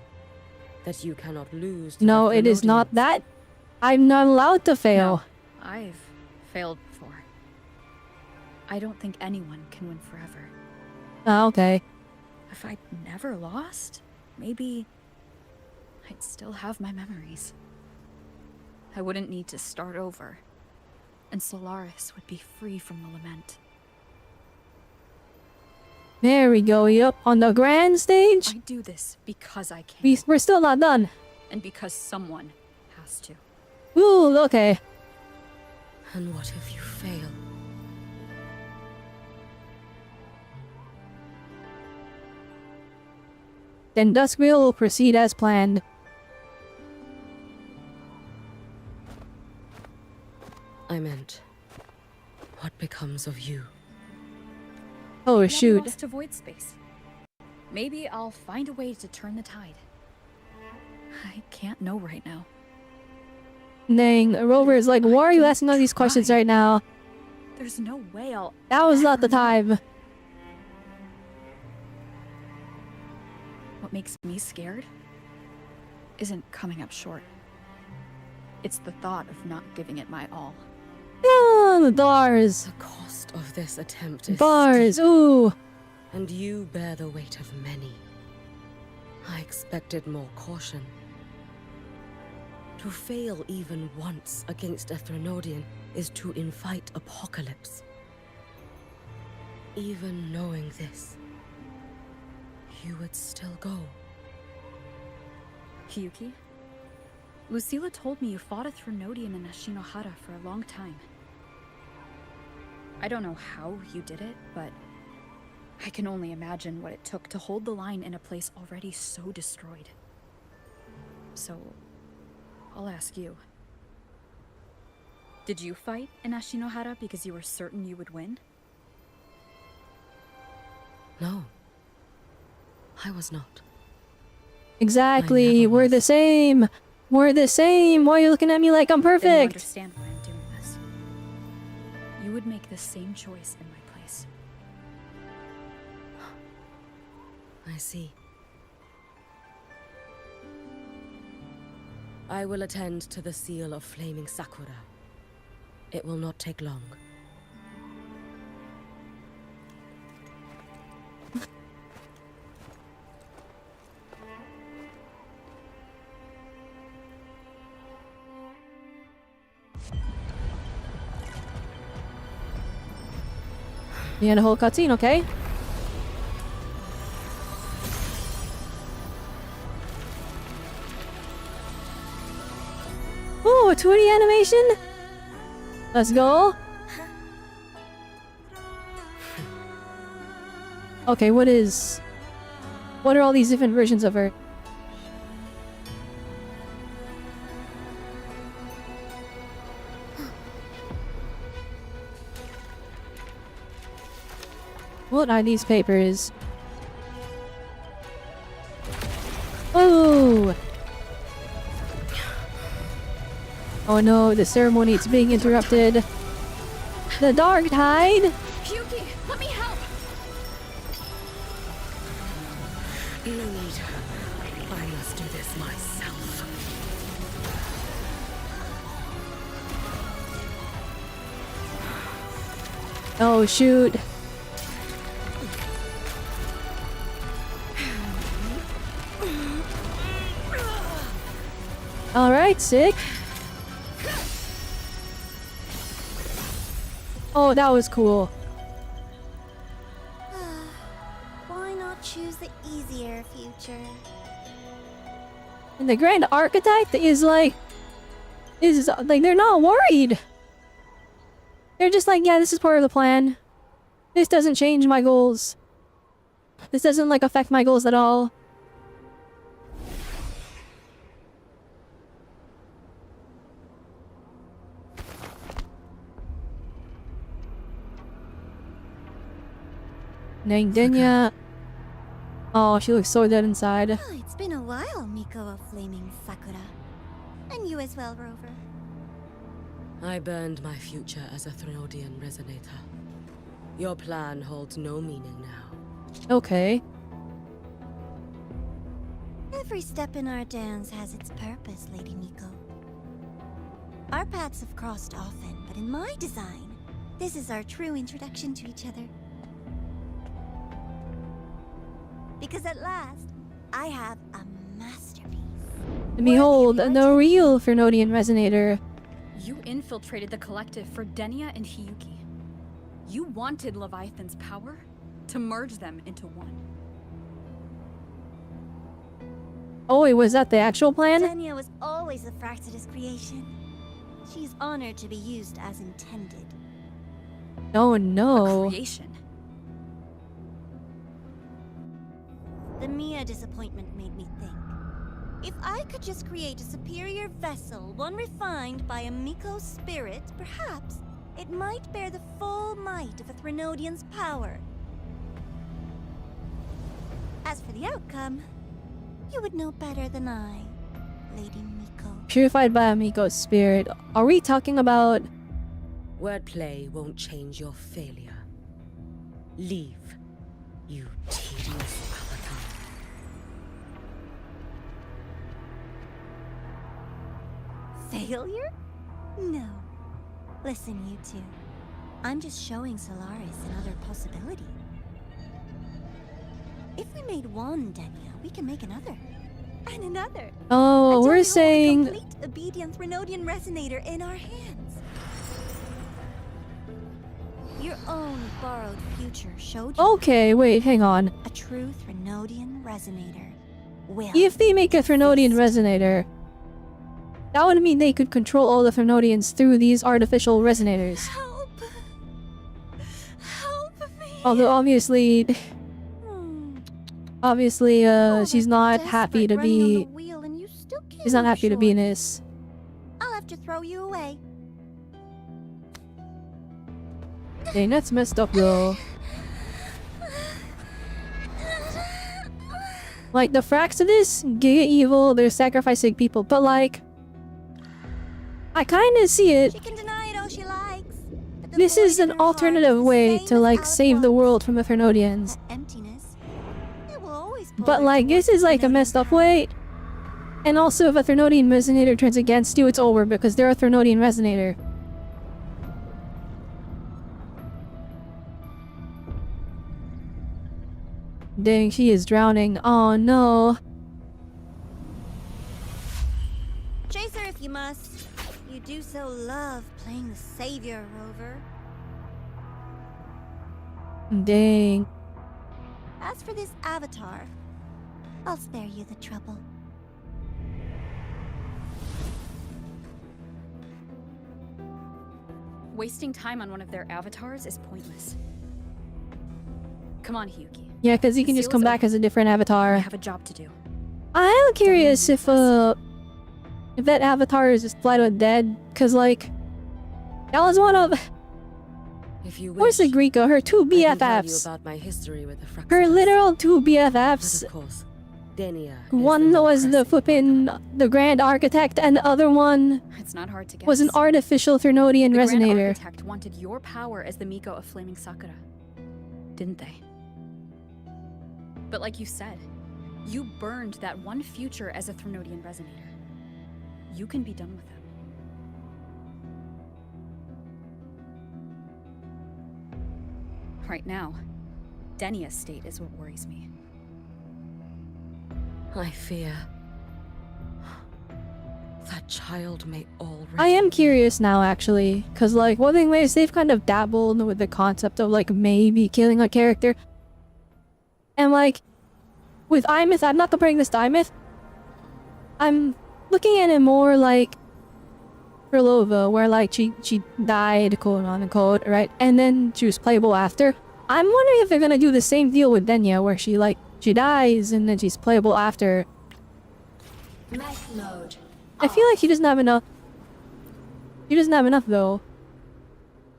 That you cannot lose to No, the it is not Thermodians? that. I'm not allowed to fail. No, I've failed before. I don't think anyone can win forever. Ah, okay. If I'd never lost, maybe I'd still have my memories. I wouldn't need to start over, and Solaris would be free from the lament. There we go, yup, on the grand stage. I do this because I can. We're still not done. And because someone has to. Ooh, okay. And what if you fail? Then Duskville will proceed as planned. I meant, what becomes of you? Oh, Never shoot. lost to void space. Maybe I'll find a way to turn the tide. I can't know right now. Dang, Rover is like, why are you asking all these questions right now? There's no way I'll... That was not the time. What makes me scared isn't coming up short. It's the thought of not giving it my all. Ah, the bars. The cost of this attempt is Bars, steep, ooh. and you bear the weight of many. I expected more caution. To fail even once against a Thermodian is to invite apocalypse. Even knowing this, you would still go. Hiyuki? Lucilla told me you fought a Thermodian in Ashinohara for a long time. I don't know how you did it, but I can only imagine what it took to hold the line in a place already so destroyed. So, I'll ask you. Did you fight in Ashinohara because you were certain you would win? No. I was not. Exactly, we're the same. We're the same. Why are you looking at me like I'm Then you perfect? understand why I'm doing this. You would make the same choice in my place. I see. I will attend to the seal of flaming Sakura. It will not take long. You had a whole cutscene, okay? Ooh, a 2D animation? Let's go. Okay, what are all these different versions of her? What are these papers? Oh! Oh no, the ceremony is being interrupted. The Dark Tide? Hiyuki, let me help! No need. I must do this myself. Oh shoot. Alright, sick. Oh, that was cool. Why not choose the easier future? And the Grand Architect is like, they're not worried. They're just like, yeah, this is part of the plan. This doesn't change my goals. This doesn't like affect my goals at all. Nangdenya. Oh, she looks so dead inside. Oh, it's been a while, Miko of Flaming Sakura. And you as well, Rover. I burned my future as a Thriondian resonator. Your plan holds no meaning now. Okay. Every step in our dance has its purpose, Lady Miko. Our paths have crossed often, but in my design, this is our true introduction to each other. Because at last, I have a masterpiece. And behold, the real Thriondian resonator. You infiltrated the collective for Denia and Hiyuki. You wanted Leviathan's power to merge them into one. Oh, wait, was that the actual plan? Denia was always a Fractidus creation. She's honored to be used as intended. Oh no. A creation. The Mia disappointment made me think. If I could just create a superior vessel, one refined by a Miko's spirit, perhaps it might bear the full might of a Thriondian's power. As for the outcome, you would know better than I, Lady Miko. Purified by a Miko's spirit. Are we talking about... Wordplay won't change your failure. Leave, you tedious avatar. Failure? No. Listen, you two. I'm just showing Solaris another possibility. If we made one Denia, we can make another. And another. Oh, Until we're we hold a saying... complete obedient Thriondian resonator in our hands. Your own borrowed future showed you Okay, wait, hang on. a true Thriondian resonator will. If they make a Thriondian resonator, that would mean they could control all the Thriondians through these artificial resonators. Help me. Although obviously... Obviously, she's not happy to be... She's not happy to be in this. I'll have to throw you away. Dang, that's messed up, though. Like, the Frax of this, Giga Evil, they're sacrificing people, but like... I kinda see it. She can deny it all she likes. This is an alternative way to, like, save the world from the Thriondians. Emptiness. It will always pull But her like, towards this is the like a Thriondian messed up power. way. And also, if a Thriondian resonator turns against you, it's over because they're a Thriondian resonator. Dang, she is drowning. Oh no. Chase her if you must. You do so love playing the savior, Rover. Dang. As for this avatar, I'll spare you the trouble. Wasting time on one of their avatars is pointless. Come on, Hiyuki. Yeah, because he can just come back as a different avatar. I have a job to do. I am curious if that avatar is just flat out dead, because like, that was one of... If you Where's wish, the Greeko? Her two I can tell you BFFs. about my history with the Her Fraxinus. literal two But BFFs. of course, Denia is One the more was the flippin' the Grand Architect, and the other one It's not hard to guess. was an artificial Thermodian the Grand resonator. Architect wanted your power as the Miko of Flaming Sakura, didn't they? But like you said, you burned that one future as a Thermodian resonator. You can be done with them. Right now, Denia's state is what worries me. I fear that child may already... I am curious now, actually, because, like, Wuthering Waves, they've kind of dabbled with the concept of, like, maybe killing a character. And, like, with Imith, I'm not comparing this to Imith. I'm looking at it more like Perlova, where, like, she died, quote unquote, right? And then she was playable after. I'm wondering if they're gonna do the same deal with Denia, where she dies and then she's playable after. Mech mode. I feel like she doesn't have enough. She doesn't have enough, though.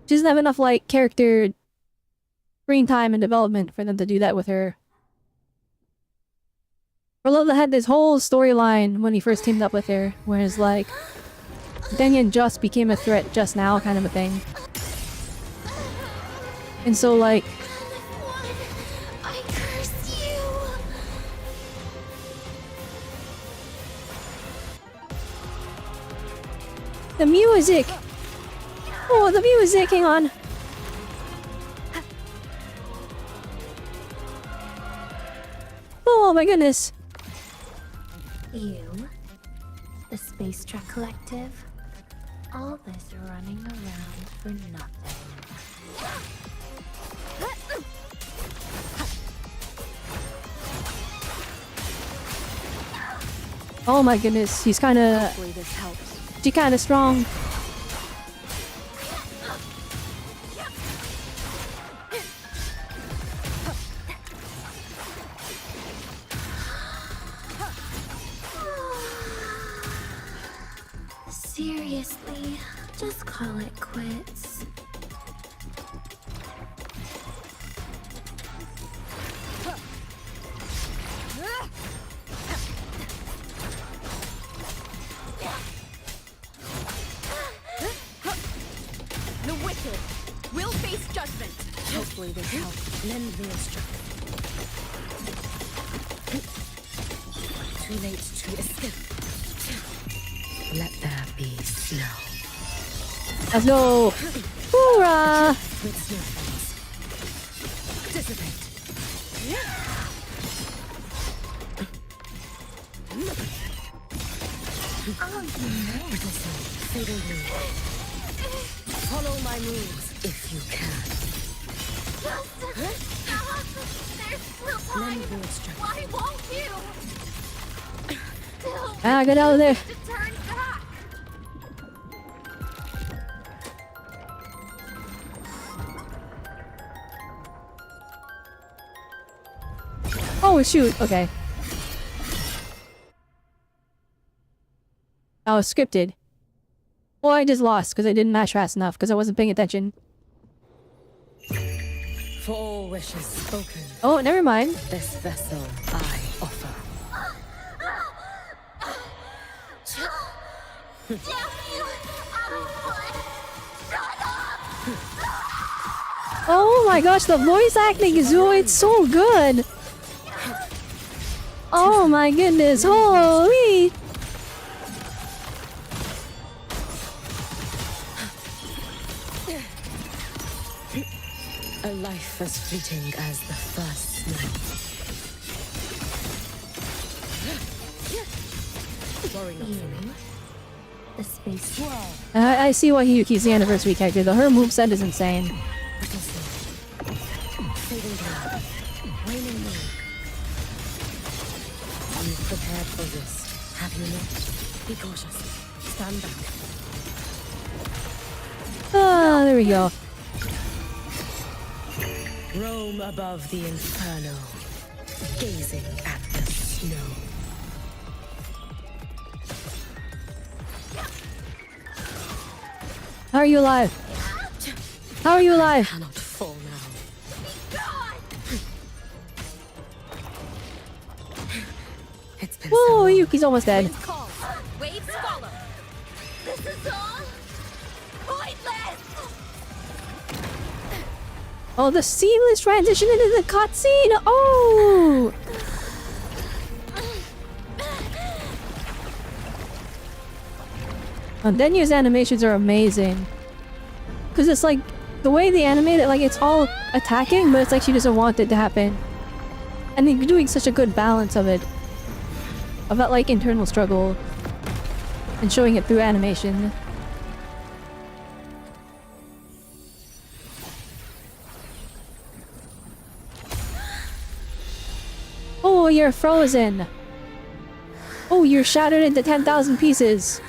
She doesn't have enough, like, character screen time and development for them to do that with her. Perlova had this whole storyline when he first teamed up with her, whereas, like, Denia just became a threat just now, kind of a thing. And so, like, I curse you. the music! Oh, the music, hang on. Oh my goodness. You, the Space Truck Collective, all this running around for nothing. Oh my goodness, he's kinda... Hopefully this helps. She's kinda strong. Seriously, just call it quits. The wicked will face judgment. Hopefully this helps. Lend me a strength. Too late to escape. Let there be snow. Let's go! Hoorah! With snowflakes. Dissipate. Fading blue. Follow my moves if you can. There's still time. Lend me a strength. Why won't you? Ah, get out of there! To turn back. Oh shoot, okay. That was scripted. Well, I just lost because I didn't match fast enough because I wasn't paying attention. For all wishes spoken. Oh, never mind. This vessel I offer. Damn you! Oh my gosh, the voice acting is it's so good. Oh my goodness, holy! A life as fleeting as the first snow. Worry not for me. The space. I see why Hiyuki's the anniversary character, though her moveset is insane. Fading down. Waning moon. You've prepared for this, have you not? Be cautious. Stand back. Ah, there we go. Roam above the inferno, gazing at the snow. How are you alive? How are you alive? I cannot fall now. It's been so Whoa, long. Yuki's almost dead. Waves follow. This is all pointless. Oh, the seamless transition into the cutscene. Oh. Denya's animations are amazing. Because it's like, the way they animate it, like it's all attacking, but it's like she doesn't want it to happen. And they're doing such a good balance of it. Of that like internal struggle. And showing it through animation. Oh, you're frozen. Oh, you're shattered into 10,000 pieces.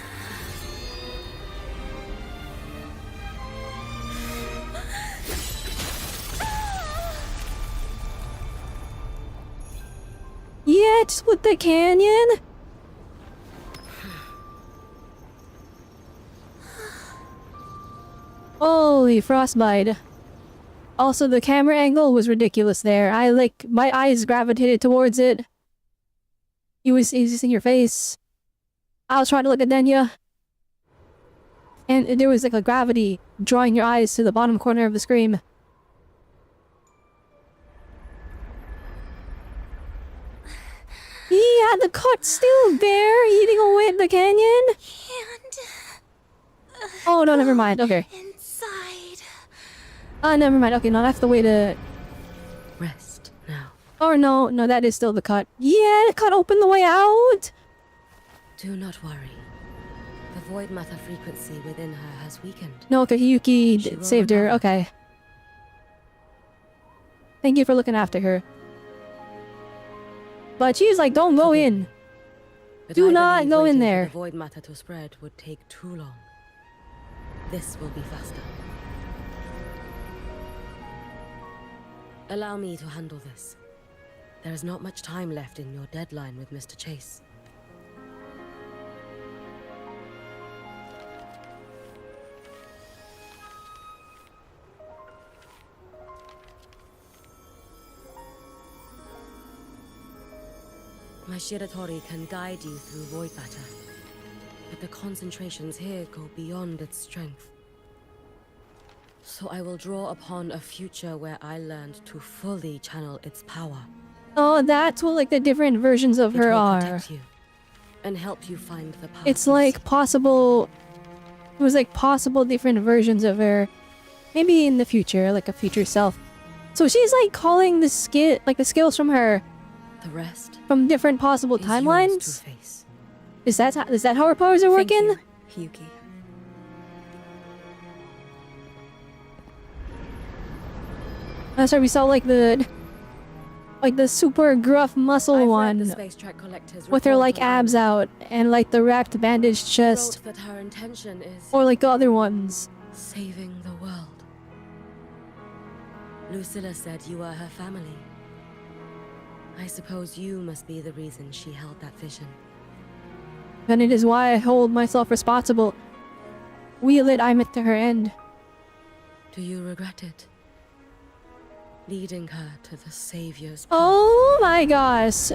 Yet with the canyon? Holy frostbite. Also, the camera angle was ridiculous there. My eyes gravitated towards it. It was in your face. I was trying to look at Denya. And there was like a gravity drawing your eyes to the bottom corner of the screen. Yeah, the cut's still there, eating away at the canyon. Oh no, never mind. Okay. Never mind. Okay, no, that's the way to rest now. Oh no, that is still the cut. Yeah, the cut opened the way out. Do not worry. The void matter frequency within her has weakened. No, okay, Hiyuki saved her. Okay. Thank you for looking after her. But she's like, don't go in. But Do I not believe go in waiting for there. the void matter to spread would take too long. This will be faster. Allow me to handle this. There is not much time left in your deadline with Mr. Chase. My Shiratori can guide you through void matter, but the concentrations here go beyond its strength. So I will draw upon a future where I learned to fully channel its power. Oh, that's what like the different versions of her It will are. protect you and help you find the path. It's like possible. It was like possible different versions of her. Maybe in the future, like a future self. So she's like calling the skills from her. The rest from different possible is timelines. yours to face. Is that how her powers are working? Hiyuki. That's right. We saw like the super gruff muscle one with her like abs out and like the wrapped bandaged chest, That her intention is or like the other ones. saving the world. Lucilla said you are her family. I suppose you must be the reason she held that vision. And it is why I hold myself responsible. We led Imith to her end. Do you regret it? Leading her to the Savior's Oh my gosh.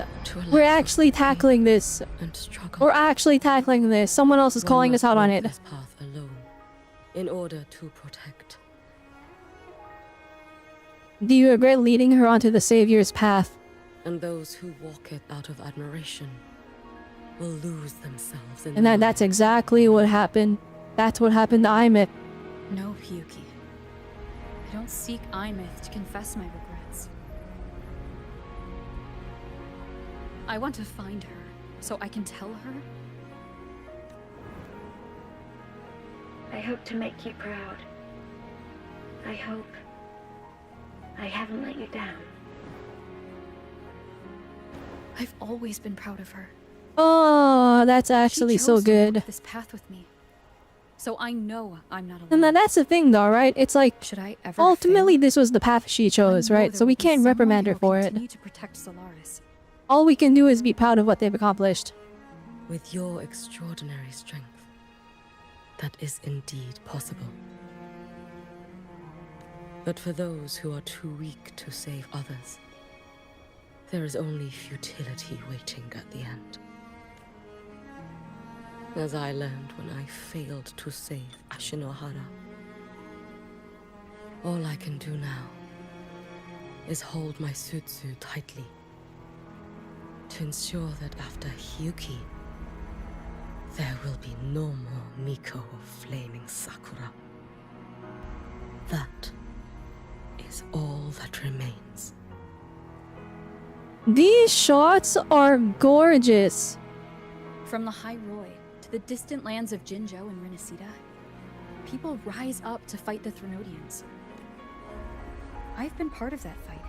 We're actually tackling this. and struggle. We're actually tackling this. Someone else is One calling must us out on walk it. this path alone, in order to protect. Do you regret leading her onto the Savior's path? And those who walk it out of admiration will lose themselves in And the that's exactly what happened. That's what happened to Imith. No, Hiyuki. I don't seek Imith to confess my regrets. I want to find her, so I can tell her. I hope to make you proud. I hope I haven't let you down. I've always been proud of her. Oh, that's actually She so chose to walk good. this path with me, so I know I'm not alone. And then that's the thing though, right? It's like, Should I ever ultimately this was the path she chose, know right? there So will we be can't someone reprimand who her will for it. continue to protect Solaris. All we can do is be proud of what they've accomplished. With your extraordinary strength, that is indeed possible. But for those who are too weak to save others, there is only futility waiting at the end. As I learned when I failed to save Ashinohara. All I can do now is hold my Sutsu tightly to ensure that after Hiyuki, there will be no more Miko of Flaming Sakura. That is all that remains. These shots are gorgeous. From the High Roy to the distant lands of Jinzhou and Rinasita, people rise up to fight the Threnodians. I've been part of that fight.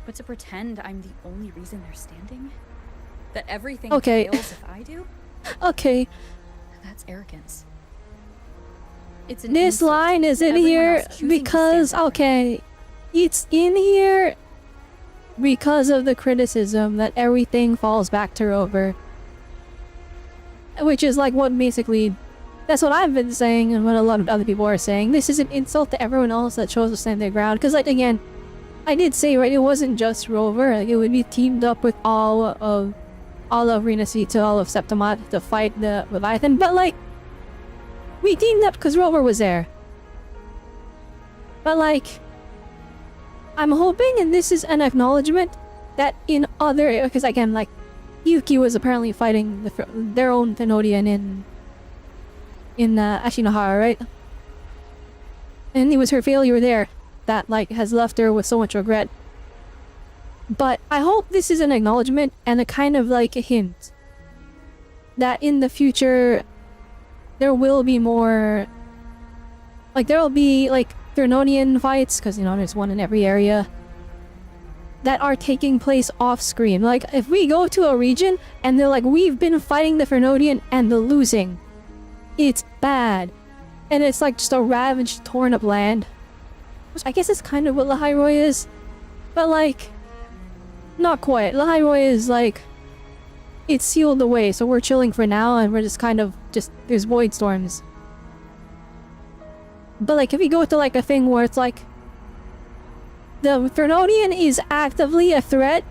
But to pretend I'm the only reason they're standing? That everything Okay. fails if I do? Okay. That's arrogance. It's an This insult line is to in everyone here else choosing to because, stand up. okay, it's in here because of the criticism that everything falls back to Rover. Which is like what basically, that's what I've been saying and what a lot of other people are saying. This is an insult to everyone else that chose to stand their ground. Because like, again, I did say, right, it wasn't just Rover. Like, it would be teamed up with all of Rinasita, all of Septimat to fight the Leviathan. But like, we teamed up because Rover was there. But like, I'm hoping, and this is an acknowledgement, that in other, because again, like, Hiyuki was apparently fighting their own Thenodian in Ashinohara, right? And it was her failure there that like has left her with so much regret. But I hope this is an acknowledgement and a kind of like a hint that in the future there will be more, like there will be like Threnodian fights, because you know there's one in every area, that are taking place off screen. Like if we go to a region and they're like, we've been fighting the Threnodian and they're losing, it's bad. And it's like just a ravaged, torn up land. Which I guess is kind of what Lahairoi is. But like, not quite. Lahairoi is like, it's sealed away, so we're chilling for now and we're just kind of there's void storms. But like if we go to like a thing where it's like, the Threnodian is actively a threat.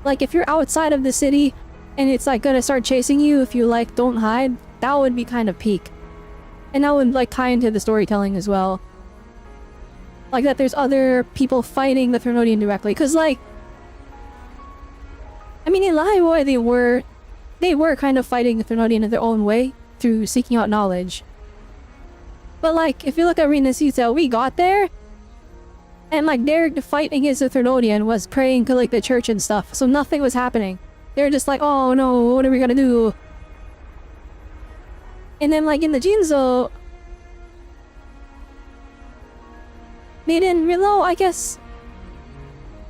Like if you're outside of the city and it's like gonna start chasing you if you like don't hide, that would be kind of peak. And that would like tie into the storytelling as well. Like that there's other people fighting the Threnodian directly. Cause like, I mean in Lahairoi they were kind of fighting the Threnodian in their own way through seeking out knowledge. But like if you look at Rinasita, we got there and like their fight against the Threnodian was praying to like the church and stuff, so nothing was happening. They're just like, oh no, what are we gonna do? And then like in the Jinzo, they didn't really, I guess,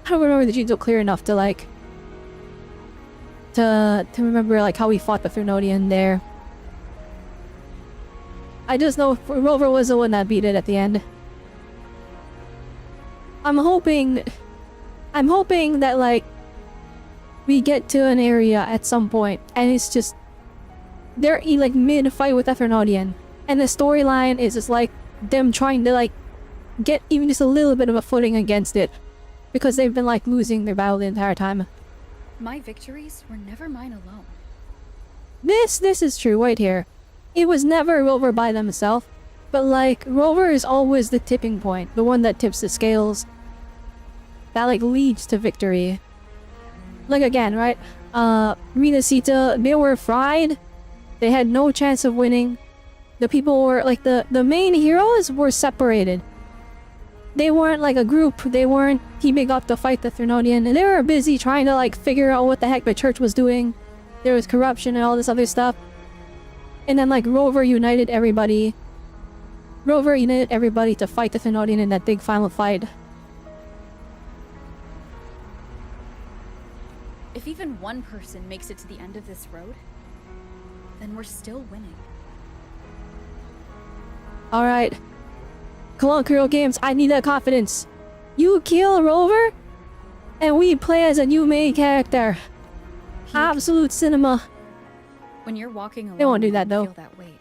I don't remember the Jinzo clear enough to like, to remember like how we fought the Threnodian there. I just know Rover was the one that beat it at the end. I'm hoping that like we get to an area at some point and it's just they're like mid-fight with the Threnodian and the storyline is just like them trying to like get even just a little bit of a footing against it because they've been like losing their battle the entire time. My victories were never mine alone. This is true right here. It was never Rover by themselves, but like Rover is always the tipping point, the one that tips the scales. That like leads to victory. Like again, right? Rinasita, they were fried. They had no chance of winning. The people were like the main heroes were separated. They weren't like a group. They weren't teaming up to fight the Threnodian. And they were busy trying to like figure out what the heck the church was doing. There was corruption and all this other stuff. And then like Rover united everybody. Rover united everybody to fight the Threnodian in that big final fight. If even one person makes it to the end of this road, then we're still winning. Alright. Colloquial games, I need that confidence. You kill Rover, and we play as a new main character. Absolute cinema. When you're walking alone, They won't do that though. Feel that weight.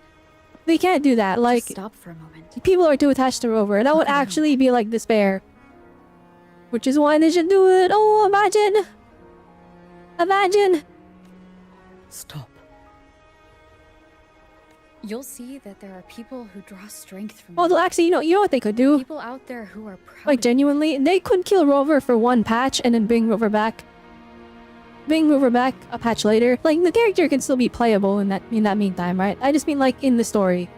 They can't do that. Like, stop for a moment. people are too attached to Rover. That would actually be like despair. Which is why they should do it. Oh, imagine. Imagine. Stop. You'll see that there are people who draw strength from Although actually, you know what they could do? people out there who are proud. Like genuinely, they could kill Rover for one patch and then bring Rover back. Bring Rover back a patch later. Like the character can still be playable in that meantime, right? I just mean like in the story.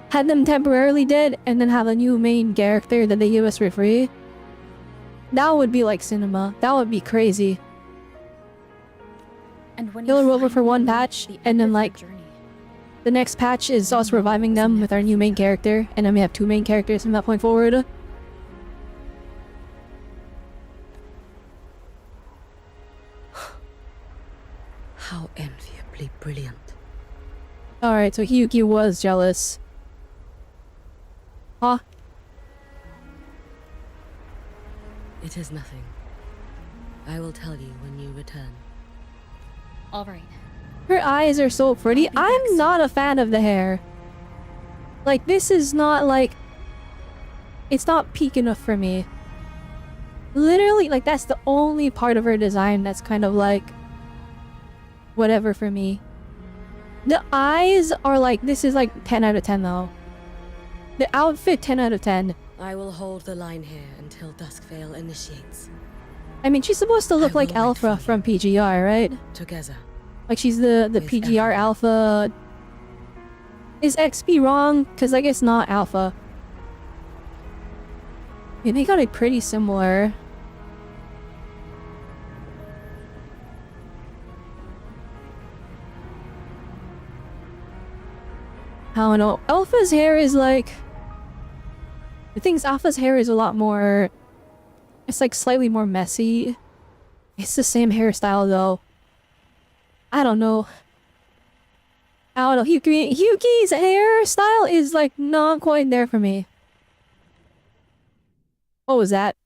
Had them temporarily dead and then have a new main character that they give us for free. That would be like cinema. That would be crazy. And when Kill Rover for one patch and then like the next patch is us reviving them with our new main character, and then we have two main characters from that point forward. How enviably brilliant. Alright, so Hiyuki was jealous. Huh? It is nothing. I will tell you when you return. All right. Her eyes are so pretty. I'm not a fan of the hair. Like, this is not like... It's not peak enough for me. Literally, like, that's the only part of her design that's kind of like... whatever for me. The eyes are like... This is like 10 out of 10 though. The outfit, 10 out of 10. I will hold the line here until Duskvale initiates. I mean, she's supposed to look like Alpha from PGR, right? Together. Like she's the PGR Alpha. Is XP wrong? Because I guess not Alpha. Yeah, they got it pretty similar. I don't know. Alpha's hair is like... The thing is, Alpha's hair is a lot more... It's like slightly more messy. It's the same hairstyle though. I don't know. I don't know. Hiyuki's hairstyle is like not quite there for me. What was that?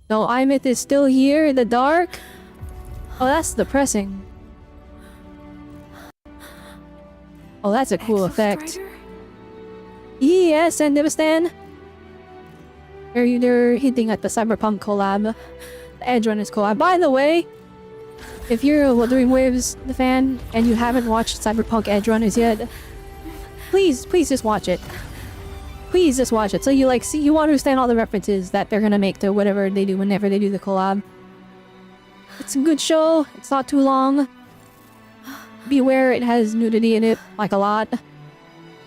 No, Imith is still here in the dark? Oh, that's depressing. Oh, that's a cool effect. Yes, and Devastan. They're hinting at the Cyberpunk collab. The Edge Runners collab. By the way, if you're a Wuthering Waves fan and you haven't watched Cyberpunk Edge Runners yet, please just watch it. Please just watch it. So you like you understand all the references that they're gonna make to whatever they do whenever they do the collab. It's a good show. It's not too long. Beware, it has nudity in it, like a lot.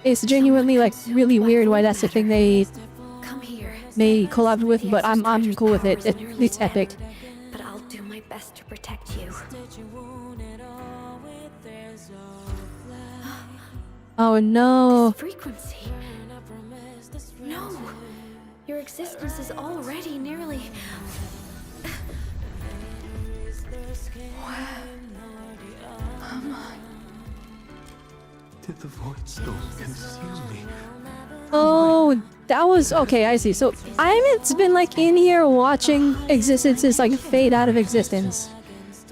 It's genuinely like really weird why that's the thing they collabed with, but I'm cool with it. It's epic. But I'll do my best to protect you. Oh no. Frequency. No. Your existence is already nearly... Did the void storm consume me? Oh, that was okay. I see. So Imith's been like in here watching existences like fade out of existence. It's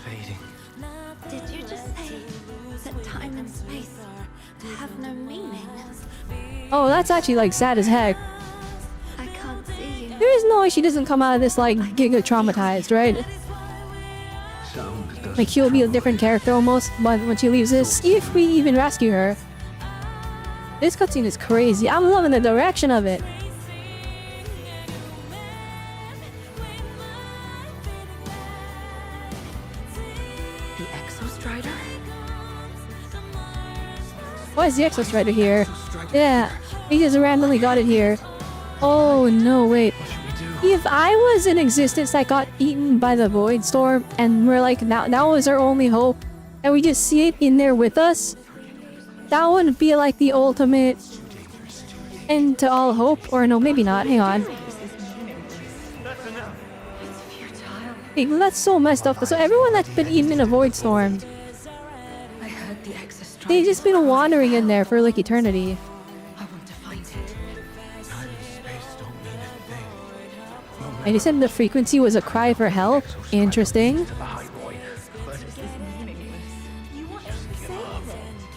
fading. Did you just say that time and space have no meaning? Oh, that's actually like sad as heck. I can't see you. There is no way she doesn't come out of this like giga traumatized, right? Like she'll be a different character almost, but when she leaves this, if we even rescue her. This cutscene is crazy. I'm loving the direction of it. The Exostrider? Why is the Exostrider here? Yeah, he just randomly got it here. Oh no, wait. If I was in existence that got eaten by the Void Storm, and we're like, that was our only hope, and we just see it in there with us, that would be like the ultimate end to all hope. Or no, maybe not. Hang on. Hey, that's so messed up. So everyone that's been eaten in a Void Storm, they've just been wandering in there for like eternity. And you said the frequency was a cry for help? Interesting.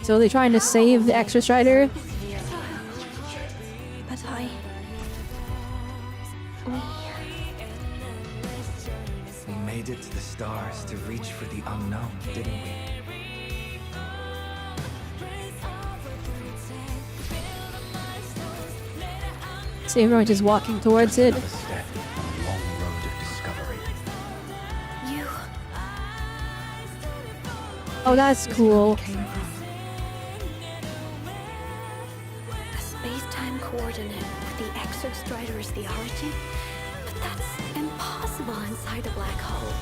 So they're trying to save the Extra Strider. But we made it to the stars to reach for the unknown, didn't we? So everyone just walking towards it. Another step on a long road of discovery. you... Oh, that's cool. A space-time coordinate with the Exostrider is the origin? But that's impossible inside a black hole.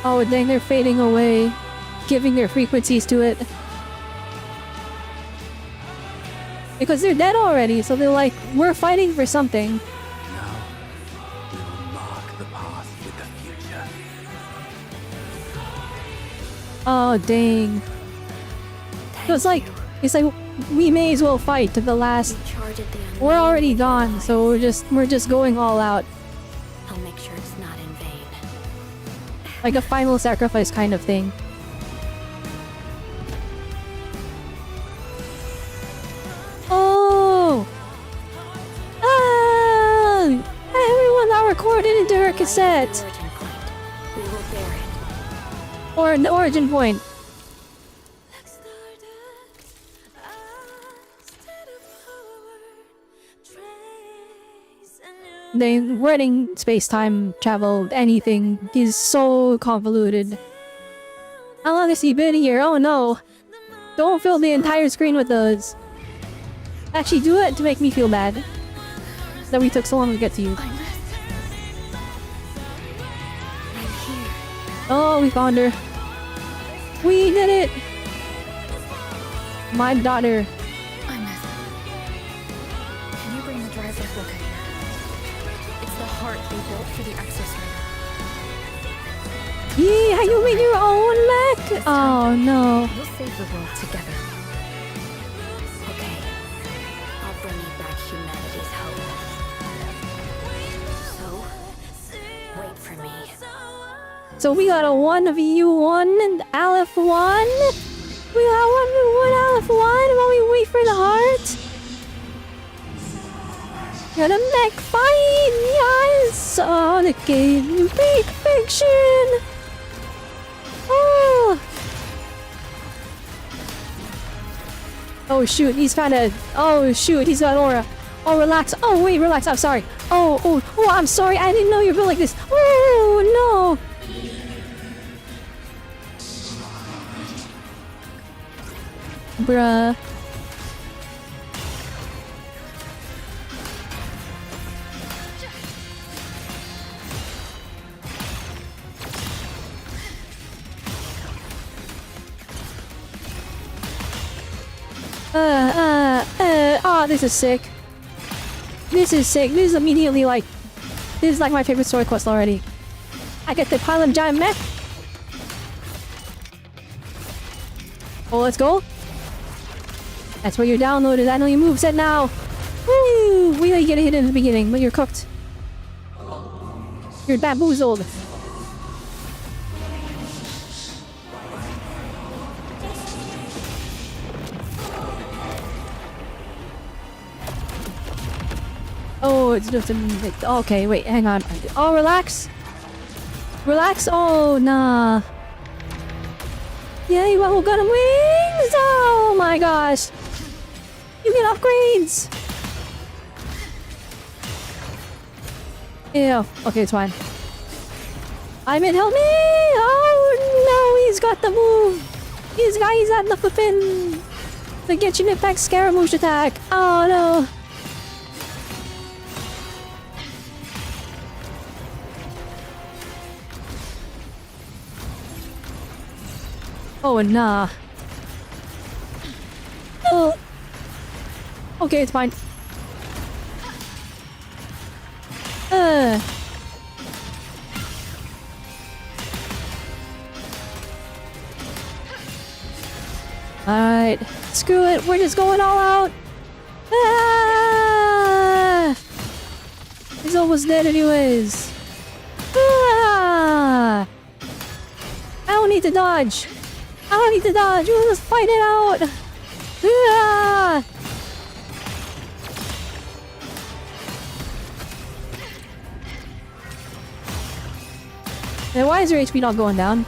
Oh, dang, they're fading away, giving their frequencies to it. Because they're dead already, so they're like, we're fighting for something. Now, we will mark the path with the future. Oh, dang. So it's like, we may as well fight to the last. We're already gone, so we're just going all out. I'll make sure it's not in vain. Like a final sacrifice kind of thing. Oh! Ah! Everyone got recorded into her cassette! We will bear it. Or an origin point. The wording, space-time, travel, anything is so convoluted. How long has he been here? Oh no! Don't fill the entire screen with those. Actually, do it to make me feel bad. That we took so long to get to you. Oh, we found her. We did it! My daughter. Can you bring the drive replica here? It's the heart they built for the Exostrider. Yeah, you made your own mech? Oh no. We'll save the world together. Okay. I'll bring you back humanity's hope. So, wait for me. So we got a 1v1 and Aleph 1? We got 1v1 Aleph 1 while we wait for the heart? Got a mech fight! Yes! Oh, the game big fiction! Oh! Oh shoot, he's kinda... Oh shoot, he's got aura. Oh, relax. Oh, wait, relax. I'm sorry. Oh, I'm sorry. I didn't know you were built like this. Oh, no! Bruh. Oh, this is sick. This is sick. This is immediately like... This is like my favorite story quest already. I get to pilot a giant mech. Oh, let's go. That's where you're downloaded. I know your moveset now. Woo! We let you get a hit in the beginning, but you're cooked. You're bamboozled. Oh, it's just a... Okay, wait, hang on. Oh, relax. Relax. Oh, nah. Yay, Wahoo got wings! Oh my gosh! You get upgrades! Ew. Okay, it's fine. Ivan, help me! Oh no, he's got the move! He's at the flippin'... The Genshin Impact Scaramouche attack! Oh no! Oh, nah. Oh. Okay, it's fine. Alright. Screw it. We're just going all out. Ah! He's almost dead anyways. Ah! don't need to dodge. I don't need to dodge. Let's fight it out. Ah! And why is her HP not going down?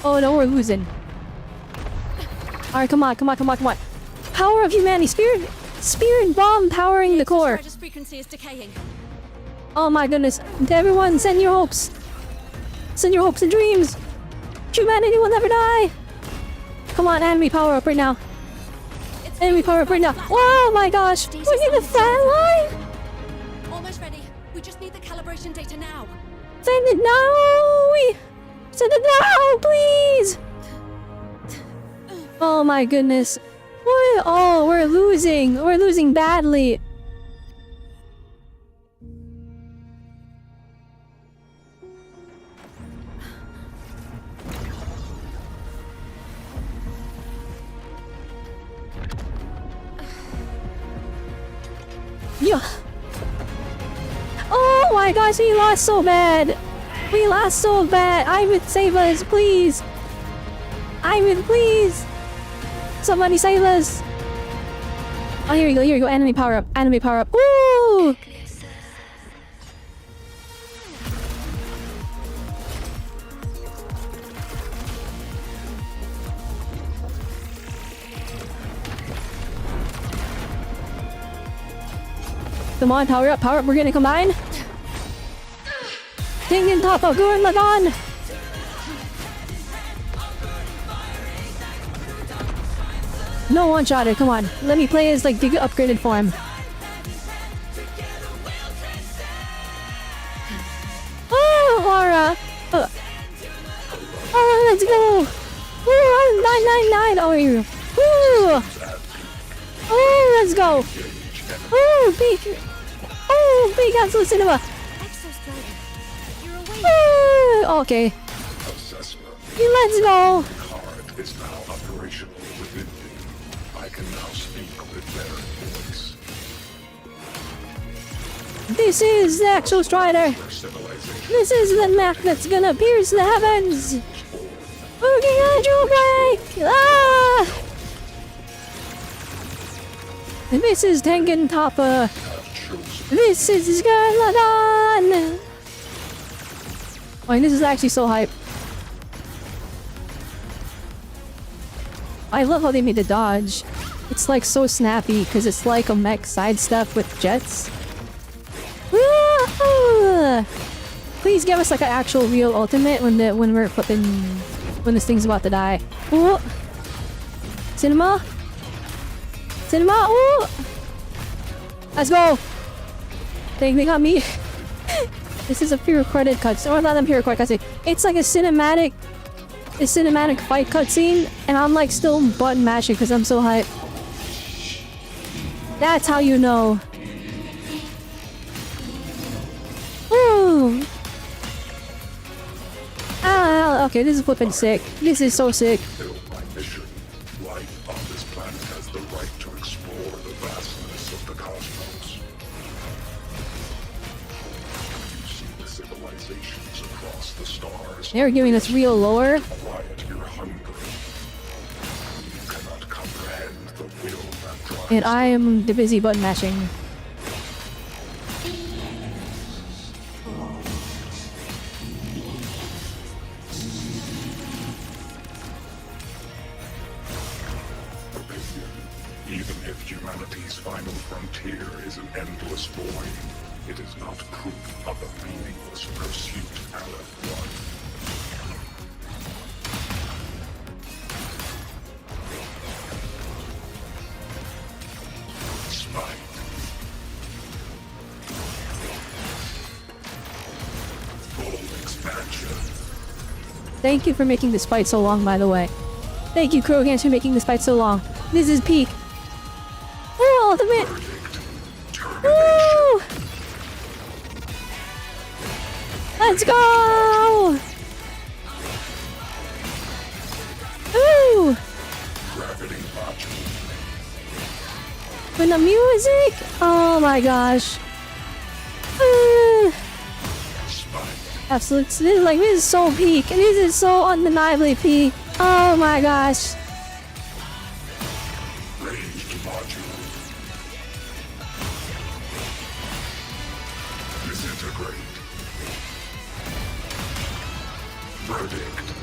Oh no, we're losing. Alright, come on. Power of humanity. Spirit bomb powering the core. Frequency is decaying. Oh my goodness. To everyone, send your hopes. Send your hopes and dreams. Humanity will never die. Come on, enemy power up right now. Enemy power up right now. Oh my gosh. We need the fan line. Almost ready. We just need the calibration data now. Send it now. Send it now, please. Oh my goodness. What? Oh, we're losing. We're losing badly. Yeah. Oh my gosh, we lost so bad. We lost so bad. Ivan, save us, please. Ivan, please. Somebody save us. Oh, here we go. Enemy power up. Woo! Come on, power up. We're gonna combine. Tengen Toppa, Gurren Lagann. No one-shotter, come on. Let me play as like the upgraded form. Oh, Aura! Oh, let's go! Ooh, 999! Oh, here we go. Ooh! Oh, let's go! Oh, big! Oh, big Absolute Cinema! Okay. Let's go! Is now operational within me. I can now speak with their voice. This is the Axel Strider. This is the map that's gonna pierce the heavens. Looking at you, break! Ah! This is Tengen Toppa. This is Gurren Lagann. Oh, and this is actually so hype. I love how they made the dodge. It's like so snappy because it's like a mech sidestep with jets. Please give us like an actual real ultimate when we're flipping, when this thing's about to die. Ooh. Cinema. Ooh. Let's go. They got me. This is a pre-recorded cutscene. Or not a pre-recorded cutscene. It's like a cinematic fight cutscene, and I'm like still button mashing because I'm so hyped. That's how you know. Ooh. Ah, okay, this is flipping sick. This is so sick. My mission. Life on this planet has the right to explore the vastness of the cosmos. You see the civilizations across the stars. They're giving us real lore. Quiet your hunger. You cannot comprehend the will that drives. And I am the busy button mashing. Even if humanity's final frontier is an endless void, it is not proof of a meaningless pursuit, Aleph One. Smite. Full expansion. Thank you for making this fight so long, by the way. Thank you, Krogans, for making this fight so long. This is peak. Oh, ultimate! Woo! Let's go! Ooh! the music! Oh my gosh. Absolute. This is so peak. This is so undeniably peak. Oh my gosh. Ranged module. Disintegrate. Verdict.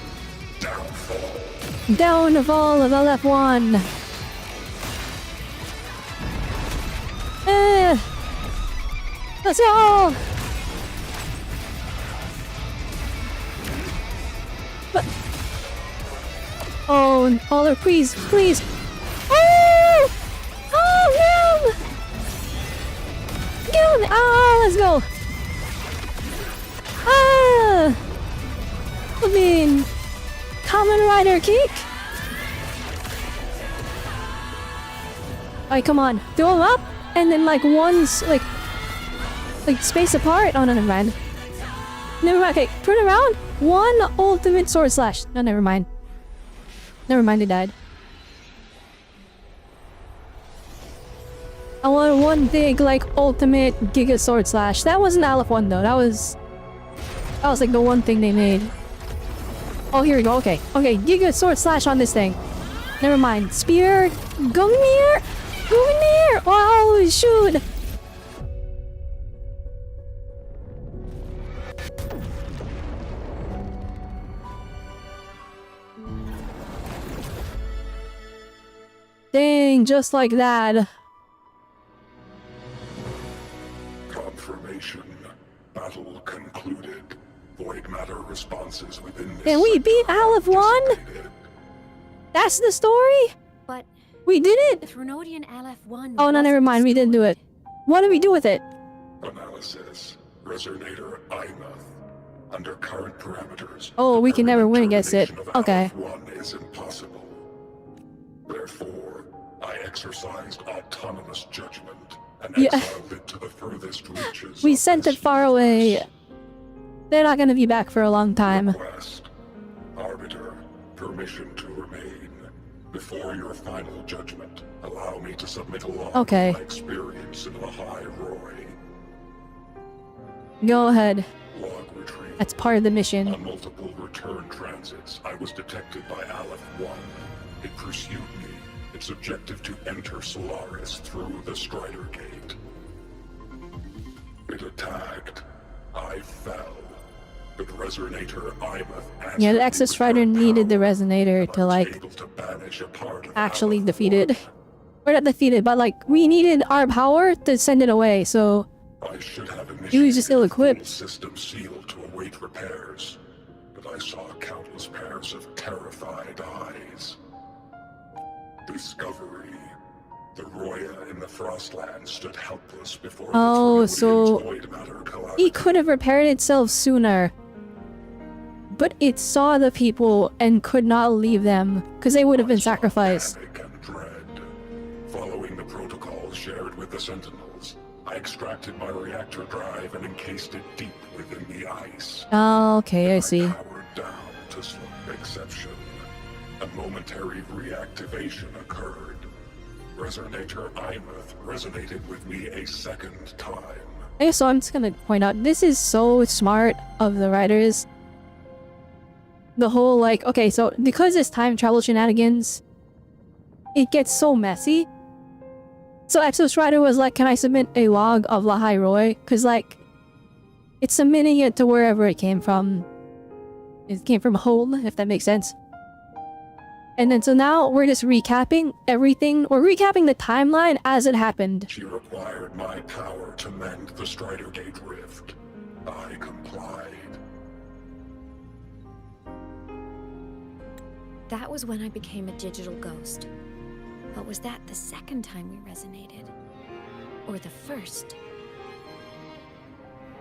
Downfall. Downfall of LF1. Let's go! But oh, Oller, please, please! Oh! Oh, get him! Ah, let's go! Ah! I mean, Kamen Rider kick? Alright, come on, throw him up, and then like one's like space apart. Oh no, never mind. Never mind. Okay, turn around. One ultimate sword slash. No, never mind. Never mind, it died. I want one big, like, ultimate Giga Sword Slash. That wasn't LF1 though. That was like the one thing they made. Oh, here we go. Okay. Okay, Giga Sword Slash on this thing. Never mind. Spear. Gungnir. Gungnir. Oh, shoot. Dang, just like that. Confirmation. Battle concluded. Void matter responses within this. And we beat LF1? That's the story? But we did it? Thrunodian LF1. Oh no, never mind. We didn't do it. What did we do with it? Analysis. Resonator Imuth. Under current parameters. Oh, we can never win against it. Okay. LF1 is impossible. Therefore, I exercised autonomous judgment and exiled it to the furthest reaches. We sent it far away. They're not gonna be back for a long time. Request. Arbiter, permission to remain. Before your final judgment, allow me to submit a log of my experience in the High Roy. Go ahead. Log retrieve. That's part of the mission. On multiple return transits, I was detected by LF1. It pursued me. Its objective to enter Solaris through the Strider Gate. It attacked. I fell. But Resonator Imuth. Yeah, the Exo Strider needed the Resonator to like actually defeat it. Or not defeat it, but like we needed our power to send it away, so I should have he was just ill-equipped. System sealed to await repairs. But I saw countless pairs of terrified eyes. Discovery. The Roya in the Frostland stood helpless before oh, the so void matter collapsed. it could have repaired itself sooner. But it saw the people and could not leave them, because they would have been sacrificed. Panic and dread. Following the protocols shared with the Sentinels, I extracted my reactor drive and encased it deep within the ice. Oh, okay, I see. Powered down to slow exception. A momentary reactivation occurred. Resonator Imuth resonated with me a second time. Okay, so I'm just gonna point out, this is so smart of the writers. The whole, like, okay, so because it's time travel shenanigans, it gets so messy. So Exo Strider was like, can I submit a log of Lahai Roy? Because, like, it's submitting it to wherever it came from. It came from home, if that makes sense. And then so now we're just recapping everything. We're recapping the timeline as it happened. She required my power to mend the Strider Gate rift. I complied. That was when I became a digital ghost. But was that the second time we resonated? Or the first?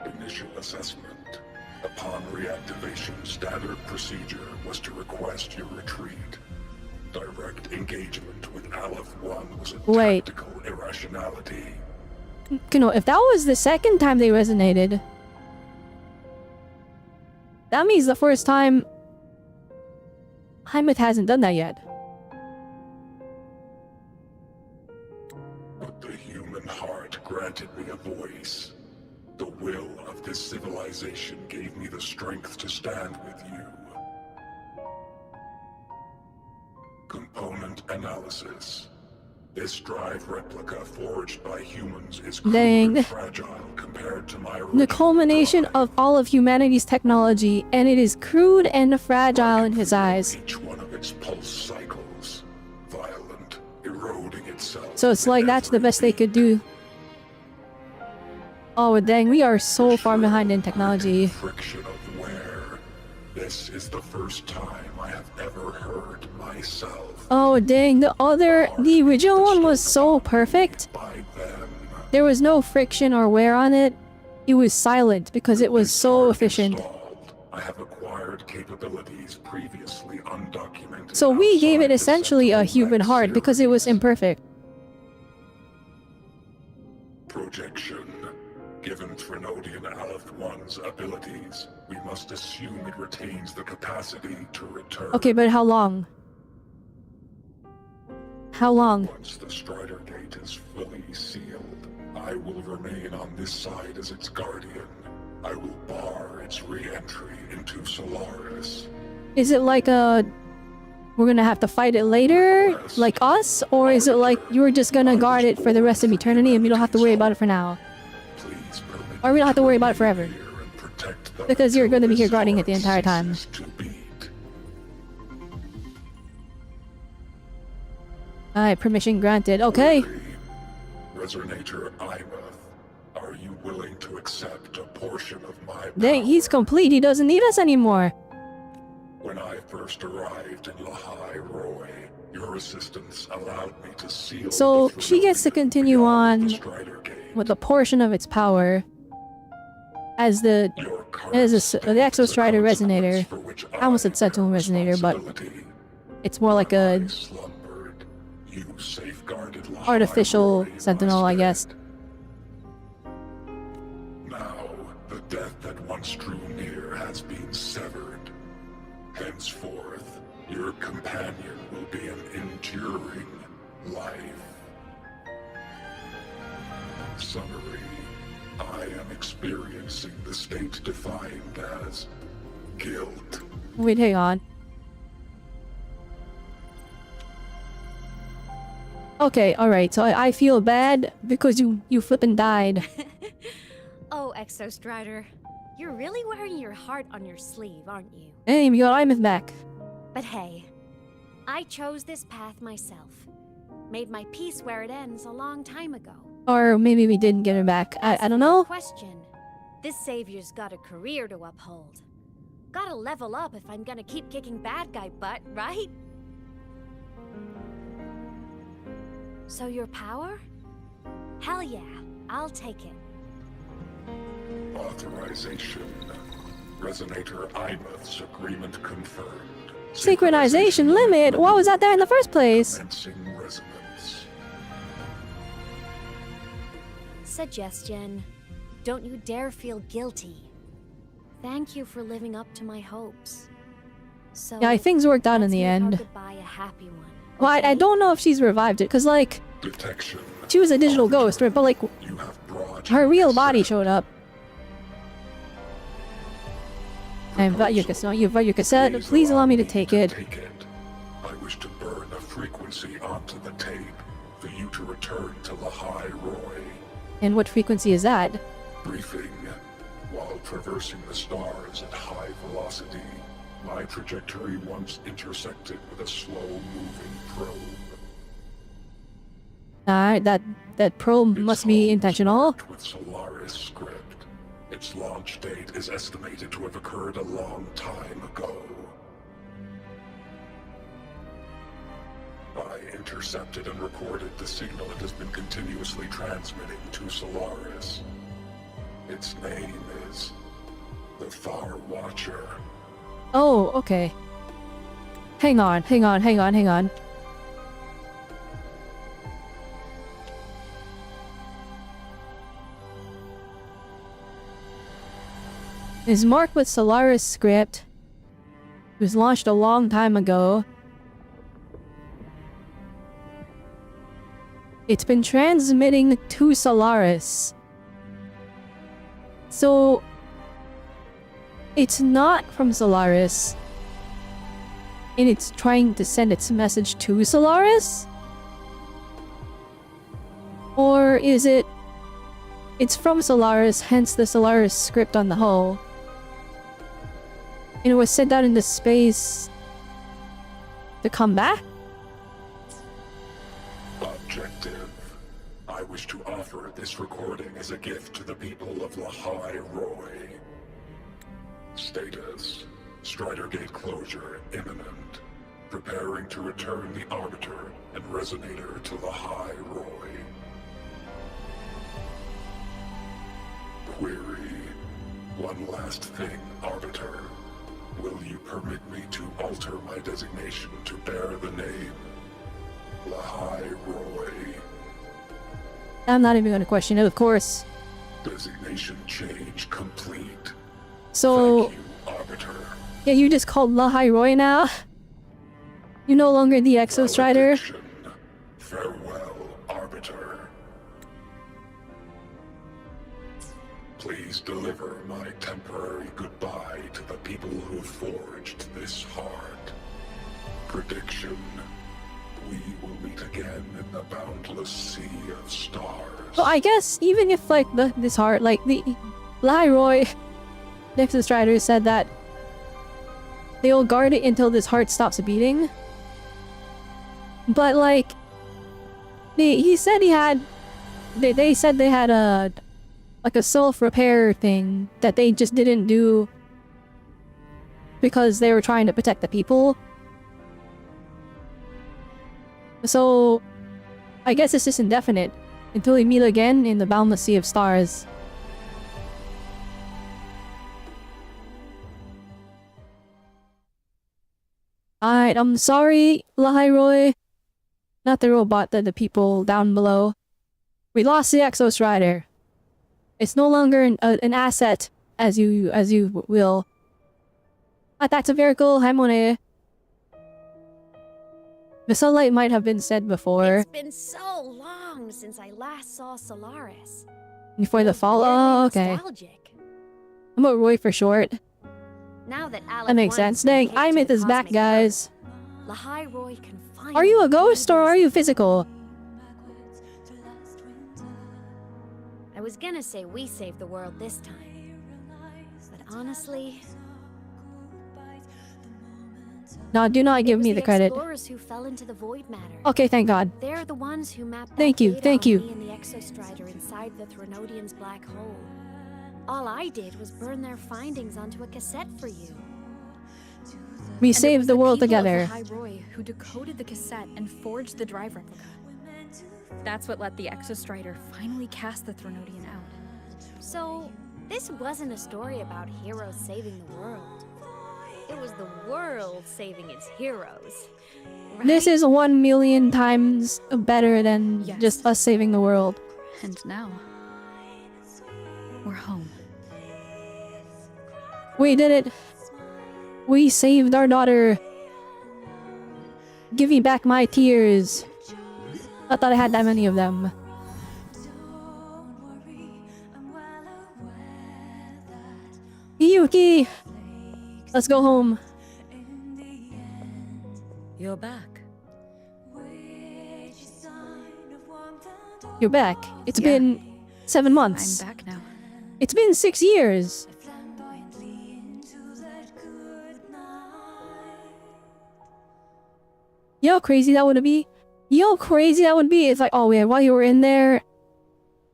Initial assessment. Upon reactivation, standard procedure was to request your retreat. Direct engagement with LF1 was a tactical irrationality. You know, if that was the second time they resonated, that means the first time Heimuth hasn't done that yet. But the granted me a voice. The will of this civilization gave me the strength to stand with you. Component analysis. This drive replica forged by humans is crude and fragile compared to my original The culmination of all of humanity's technology, and it is crude and fragile in his eyes. Each one of its pulse cycles, violent, eroding itself. So it's like that's the best they could do. Oh dang, we are so far behind in technology. Friction of wear. This is the first time I have ever heard myself. Oh dang, the original one was so perfect. There was no friction or wear on it. It was silent because it was so efficient. I have acquired capabilities previously undocumented. So we gave it essentially a human heart because it was imperfect. Projection. Given Trinodian Aleph 1's abilities, we must assume it retains the capacity to return. Okay, but how long? How long? Once the Strider Gate is fully sealed, I will remain on this side as its guardian. I will bar its re-entry into Solaris. Is it like we're gonna have to fight it later, like us? Or is it like you're just gonna guard it for the rest of eternity and we don't have to worry about it for now? Or we don't have to worry about it forever? Because you're gonna be here guarding it the entire time. Alright, permission granted. Okay. Resonator Imath, are you willing to accept a portion of my power? Dang, he's complete. He doesn't need us anymore. When I first arrived in Lahai Roy, your assistance allowed me to seal. So she gets to continue on with a portion of its power as the Exostrider Resonator. I almost said Sentinel Resonator, but it's more like a artificial Sentinel, I guess. Now, the death that once drew near has been severed. Henceforth, your companion will be an enduring life. Summary. I am experiencing the state defined as guilt. Wait, hang on. Okay, alright, so I feel bad because you flippin' died. Oh, Exostrider. You're really wearing your heart on your sleeve, aren't you? Hey, you got Imath back. But hey, I chose this path myself. Made my peace where it ends a long time ago. Or maybe we didn't get her back. I don't know. Question. This savior's got a career to uphold. Gotta level up if I'm gonna keep kicking bad guy butt, right? So your power? Hell yeah, I'll take it. Authorization. Resonator Imath's agreement confirmed. Synchronization limit? Why was that there in the first place? Commencing resonance. Suggestion. Don't you dare feel guilty. Thank you for living up to my hopes. So Yeah, things worked out in the end. goodbye a happy one. Well, I don't know if she's revived it, because, like, Detection. she was a digital ghost, right? But, like, her real body showed up. And you've got your cassette. Please allow me to take it. I wish to burn a frequency onto the tape for you to return to Lahai Roy. And what frequency is that? Briefing. While traversing the stars at high velocity, my trajectory once intersected with a slow-moving probe. Alright, that probe must be intentional. With Solaris script. Its launch date is estimated to have occurred a long time ago. I intercepted and recorded the signal it has been continuously transmitting to Solaris. Its name is the Far Watcher. Oh, okay. Hang on. Is marked with Solaris script. It was launched a long time ago. It's been transmitting to Solaris. So it's not from Solaris. And it's trying to send its message to Solaris? Or is it... It's from Solaris, hence the Solaris script on the hull. And it was sent out into space... to come back? Objective. I wish to offer this recording as a gift to the people of Lahai Roy. Status. Strider Gate closure imminent. Preparing to return the Arbiter and Resonator to Lahai Roy. Query. One last thing, Arbiter. Will you permit me to alter my designation to bear the name Lahai Roy? I'm not even gonna question it, of course. Designation change complete. So... Thank you, Arbiter. Yeah, you just called Lahai Roy now? You're no longer the Exo Strider? Farewell, Arbiter. Please deliver my temporary goodbye to the people who forged this heart. Prediction. We will meet again in the boundless sea of stars. Well, I guess even if, like, this heart, like, the... Lahai Roy, the Exo Strider said that they'll guard it until this heart stops beating. But, like... He said he had... They said they had a... like a self-repair thing that they just didn't do because they were trying to protect the people. So, I guess it's just indefinite until we meet again in the boundless sea of stars. Alright, I'm sorry, Lahai Roy. Not the robot, the people down below. We lost the Exo Strider. It's no longer an asset, as you will. That's a miracle, Haimone. The sunlight might have been said before. It's been so long since I last saw Solaris. Before the fall? Oh, okay. Nostalgic. I'm a Roy for short. Now that That makes sense. Dang, Imith is back, guys. Lahai Roy can finally... Are you a ghost or are you physical? I was gonna say we saved the world this time. But honestly... No, do not give me the credit. Explorers who fell into the void matter. Okay, thank God. They're the ones who mapped Thank you, thank you. me and the Exostrider inside the Threnodian's black hole. All I did was burn their findings onto a cassette for you. We saved the world together. Lahai Roy who decoded the cassette and forged the drive replica. That's what let the Exostrider finally cast the Threnodian out. So, this wasn't a story about heroes saving the world. It was the world saving its heroes. Right? This is 1,000,000 times better than just us saving the world. And now, we're home. We did it. We saved our daughter. Give me back my tears. I thought I had that many of them. Hiyuki! Let's go home. You're back. You're back. It's been 7 months. I'm back now. It's been 6 years. You know how crazy that would be? You know how crazy that would be? It's like, oh yeah, while you were in there,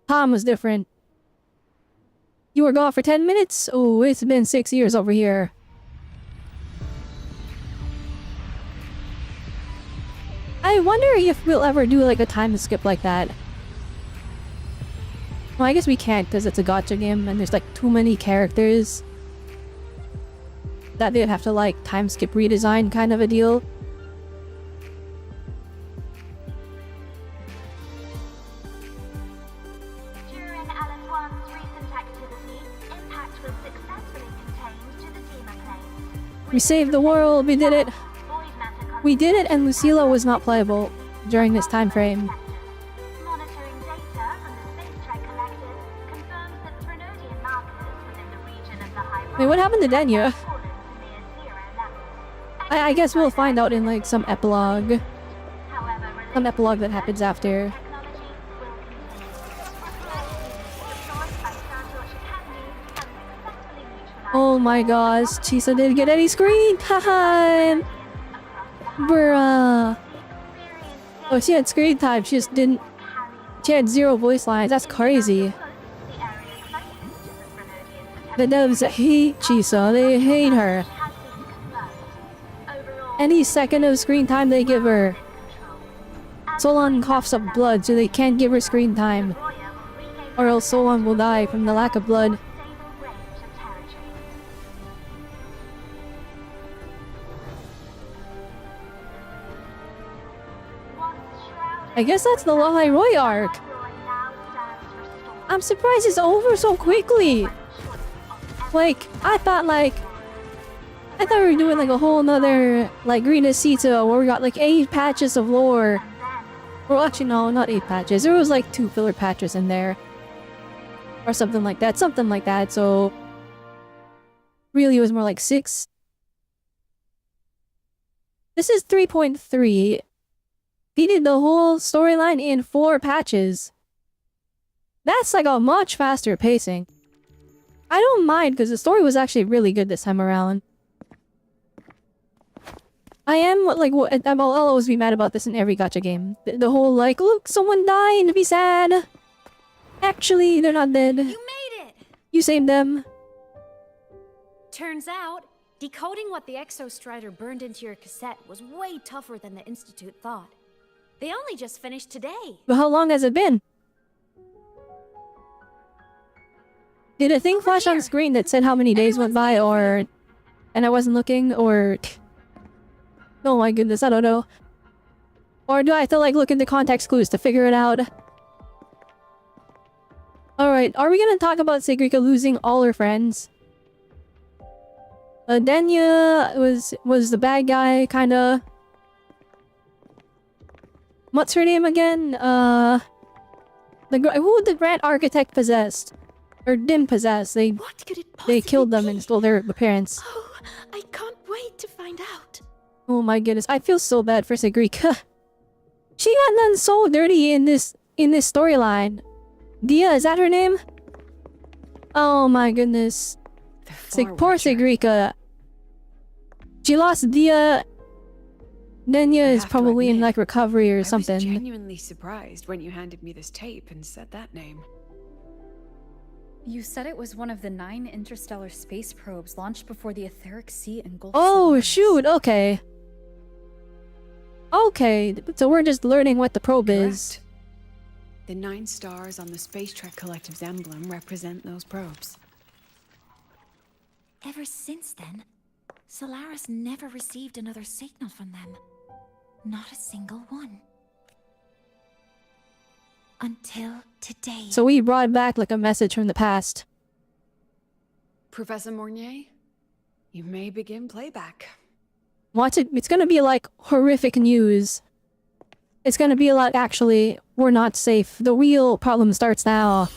time was different. You were gone for 10 minutes? Oh, it's been 6 years over here. I wonder if we'll ever do like a time skip like that. Well, I guess we can't because it's a gacha game and there's like too many characters that they'd have to like time skip redesign kind of a deal. During Alan 1's recent activity, impact was successfully contained to the Dema plane. We saved the world, we did it. We did it and Lucilla was not playable during this time frame. Wait, what happened to Denya? I guess we'll find out in like some epilogue. Some epilogue that happens after. Oh my gosh, Chisa didn't get any screen time! Bruh. Oh, she had screen time, she just didn't... She had 0 voice lines, that's crazy. The devs hate Chisa, they hate her. Any second of screen time they give her. Solon coughs up blood so they can't give her screen time. Or else Solon will die from the lack of blood. I guess that's the Lahai Roy arc. I'm surprised it's over so quickly. Like, I thought we were doing like a whole nother like Green Asita where we got like 8 patches of lore. Well, actually no, not 8 patches. There was like 2 filler patches in there. Or something like that. Something like that, so... Really, it was more like 6. This is 3.3. He did the whole storyline in 4 patches. That's like a much faster pacing. I don't mind because the story was actually really good this time around. I am like, I'll always be mad about this in every gacha game. The whole like, look, someone died, be sad. Actually, they're not dead. You made it! You saved them. Turns out, decoding what the Exostrider burned into your cassette was way tougher than the Institute thought. They only just finished today. But how long has it been? Did a thing flash on screen that said how many days went by, or... And I wasn't looking, or... Oh my goodness, I don't know. Or do I have to like look into context clues to figure it out? Alright, are we gonna talk about Segrika losing all her friends? Denya was the bad guy, kinda... What's her name again? Who the Grand Architect possessed? Or didn't possess. They killed them and stole their parents. Oh, I can't wait to find out. Oh my goodness, I feel so bad for Segrika. She got done so dirty in this storyline. Dia, is that her name? Oh my goodness. Poor Segrika. She lost Dia. Denya is probably in like recovery or something. I was genuinely surprised when you handed me this tape and said that name. You said it was one of the 9 interstellar space probes launched before the etheric sea engulfed. Oh shoot, okay. Okay, so we're just learning what the probe is. The 9 stars on the Space Trek Collective's emblem represent those probes. Ever since then, Solaris never received another signal from them. Not a single one. Until today. So we brought back like a message from the past. Professor Mornier, you may begin playback. Watch it. It's gonna be like horrific news. It's gonna be like, actually, we're not safe. The real problem starts now.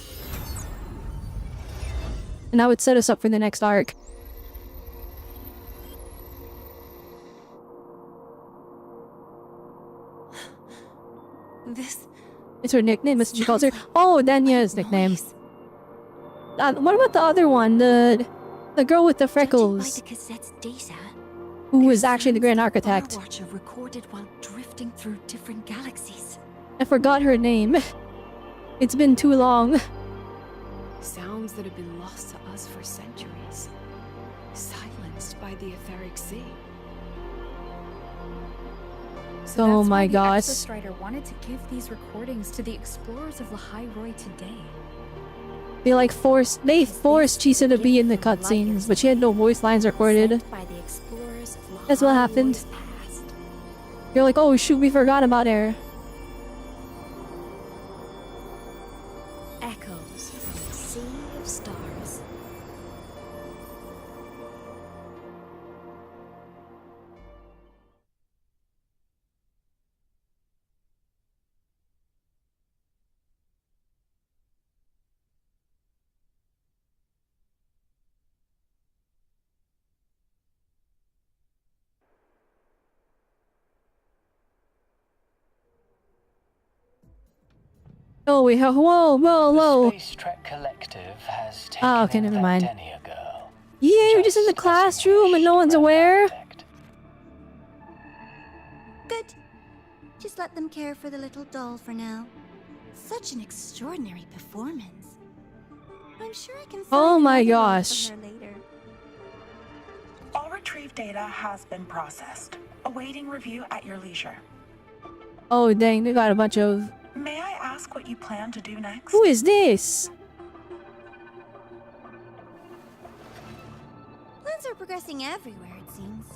And that would set us up for the next arc. This... It's her nickname, as she calls her. Oh, Danya's nickname. What about the other one? The girl with the freckles. Who was actually the Grand Architect. Recorded while drifting through different galaxies. I forgot her name. It's been too long. Sounds that have been lost to us for centuries. Silenced by the etheric sea. So oh that's my why gosh. The Exostrider wanted to give these recordings to the explorers of Lahai Roy today. They forced Chisa to be in the cutscenes, but she had no voice lines recorded. That's what happened. You're like, oh shoot, we forgot about her. Echoes from a sea of stars. Oh, we have whoa. Space Trek Collective has taken Ah, okay, in never that mind. Denia girl. Yeah, you're just in the classroom and no one's aware. Good. Just let them care for the little doll for now. Such an extraordinary performance. I'm sure I can find Oh my another role gosh. for her later. All retrieved data has been processed. Awaiting review at your leisure. Oh dang, they got a bunch of... May I ask what you plan to do next? Who is this? Plans are progressing everywhere, it seems.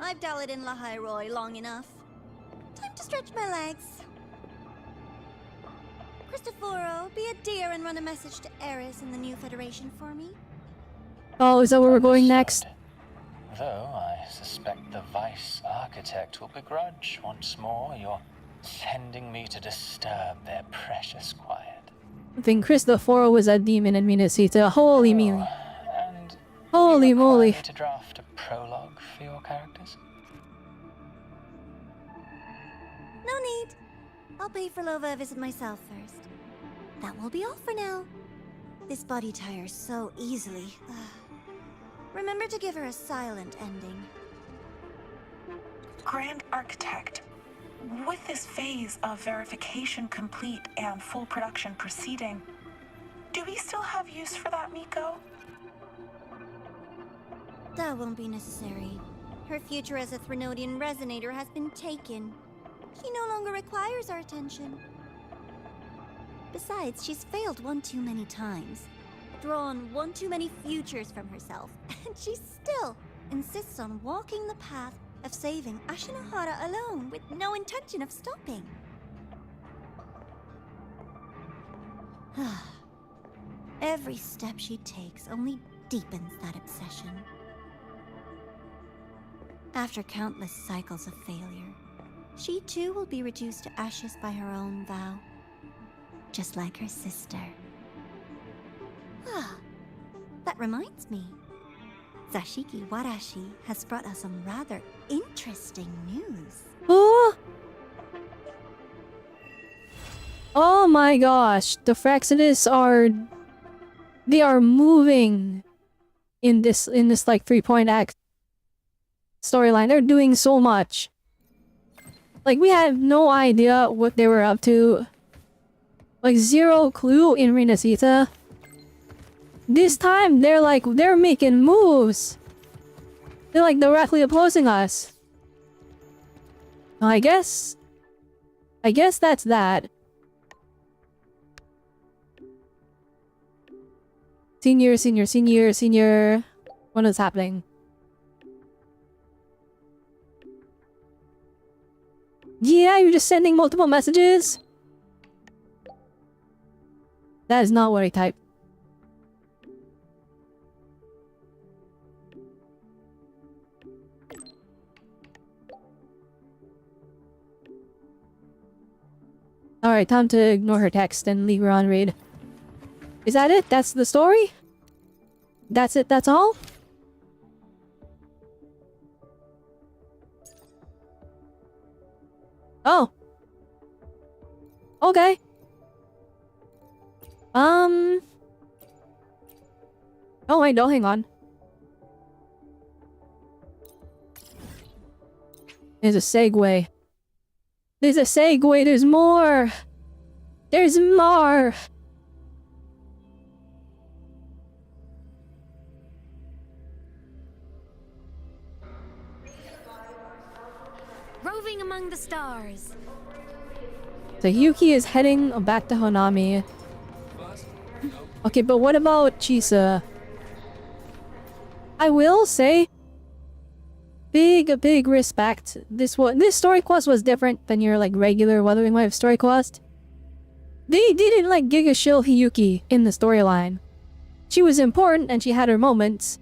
I've dallied in La Roy long enough. Time to stretch my legs. Cristoforo, be a dear and run a message to Eris and the new Federation for me. Oh, is that where we're going next? Though I suspect the Vice Architect will begrudge once more your sending me to disturb their precious quiet. I think Cristoforo was a demon in Minnesota. Holy moly. Holy moly. Me to draft a prologue for your characters? No need. I'll pay for Lova a visit myself first. That will be all for now. This body tires so easily. Remember to give her a silent ending. Grand Architect, with this phase of verification complete and full production proceeding, do we still have use for that Miko? That won't be necessary. Her future as a Threnodian resonator has been taken. She no longer requires our attention. Besides, she's failed one too many times. Drawn one too many futures from herself. And she still insists on walking the path of saving Ashinahara alone with no intention of stopping. Every step she takes only deepens that obsession. After countless cycles of failure, she too will be reduced to ashes by her own vow. Just like her sister. That reminds me. Zashiki Warashi has brought us some rather interesting news. Oh! Oh my gosh, the Fraxidus are... They are moving in this like 3-point act storyline. They're doing so much. Like, we had no idea what they were up to. Like, zero clue in Renacita. This time, they're making moves. They're like directly opposing us. I guess that's that. Senior. What is happening? Yeah, you're just sending multiple messages? That is not what I typed. Alright, time to ignore her text and leave her on read. Is that it? That's the story? That's it? That's all? Oh. Okay. Oh wait, no, hang on. There's a segue. There's a segue, there's more! There's more! Roving among the stars. So Hiyuki is heading back to Honami. Okay, but what about Chisa? I will say, big respect. This story quest was different than your like regular Wuthering Waves story quest. They didn't like giga shill Hiyuki in the storyline. She was important and she had her moments.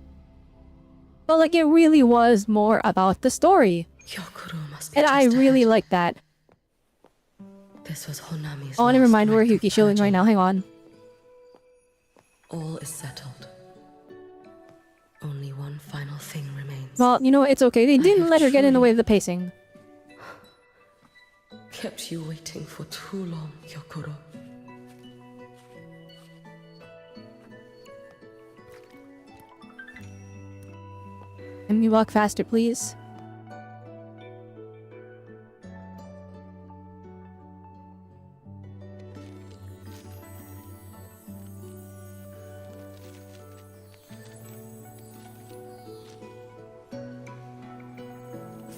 But like it really was more about the story. And I really like that. This was Honami's. Oh, never mind, we're Hiyuki shilling right now, hang on. All is settled. Only one final thing remains. Well, you know, it's okay. They didn't let her get in the way of the pacing. Kept you waiting for too long, Hyokuro. Can you walk faster, please?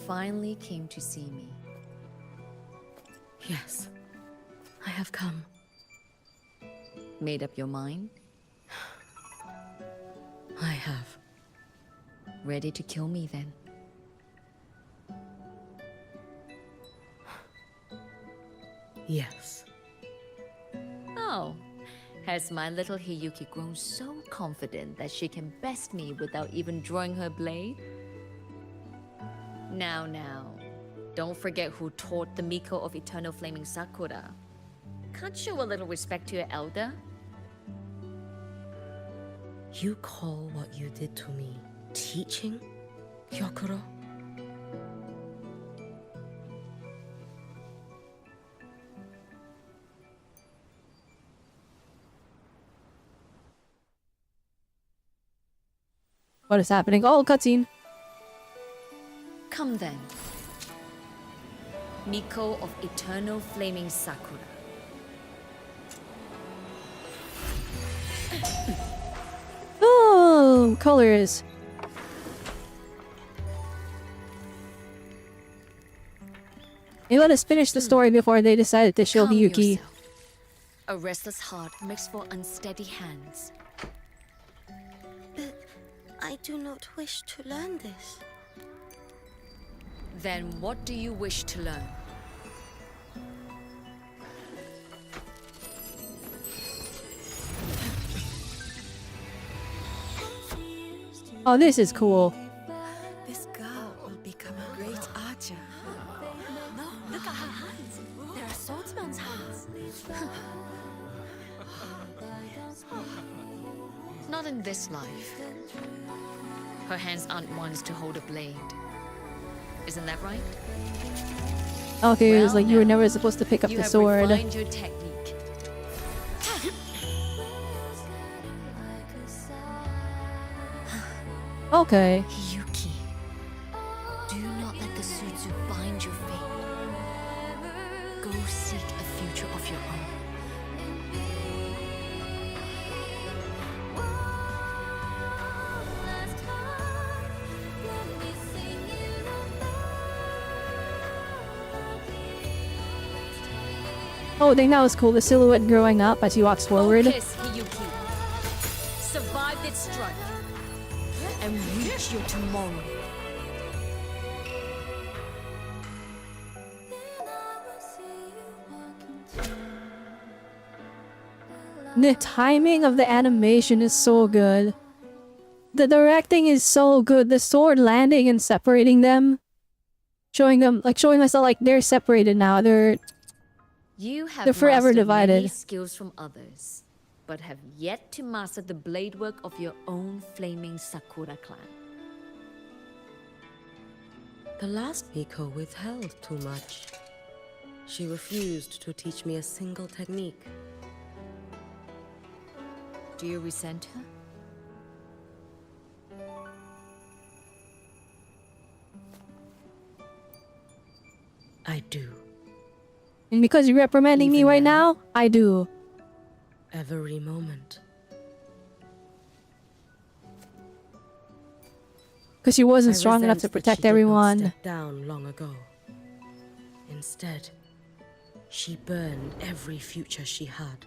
Finally came to see me. Yes, I have come. Made up your mind? I have. Ready to kill me then? Yes. Oh, has my little Hiyuki grown so confident that she can best me without even drawing her blade? Now, don't forget who taught the Miko of Eternal Flaming Sakura. Can't show a little respect to your elder? You call what you did to me teaching, Hyokuro? What is happening? Oh, cutscene. Come then. Miko of Eternal Flaming Sakura. Oh, colors. They let us finish the story before they decided to show Calm Hiyuki. yourself. A restless heart makes for unsteady hands. But I do not wish to learn this. Then what do you wish to learn? Oh, this is cool. This girl will become a great archer. No, look at her hands. There are swordsman's hands. Not in this life. Her hands aren't ones to hold a blade. Isn't that right? Okay, it was like you were never supposed to pick up You the have sword. refined your technique. Okay. Hiyuki, do not let the Sutsu bind your fate. Go seek a future of your own. Oh, I think that was cool. The silhouette growing up as he walks forward. Focus, Hiyuki. Survive this strike and reach your tomorrow. The timing of the animation is so good. The directing is so good. The sword landing and separating them. Showing myself like they're separated now. They're forever mastered divided. many skills from others, but have yet to master the blade work of your own flaming Sakura clan. The last Miko withheld too much. She refused to teach me a single technique. Do you resent her? I do. And because you're reprimanding me right now, I do. Every moment. Because she wasn't I strong enough to resent that protect she did not everyone. step down long ago. Instead, she burned every future she had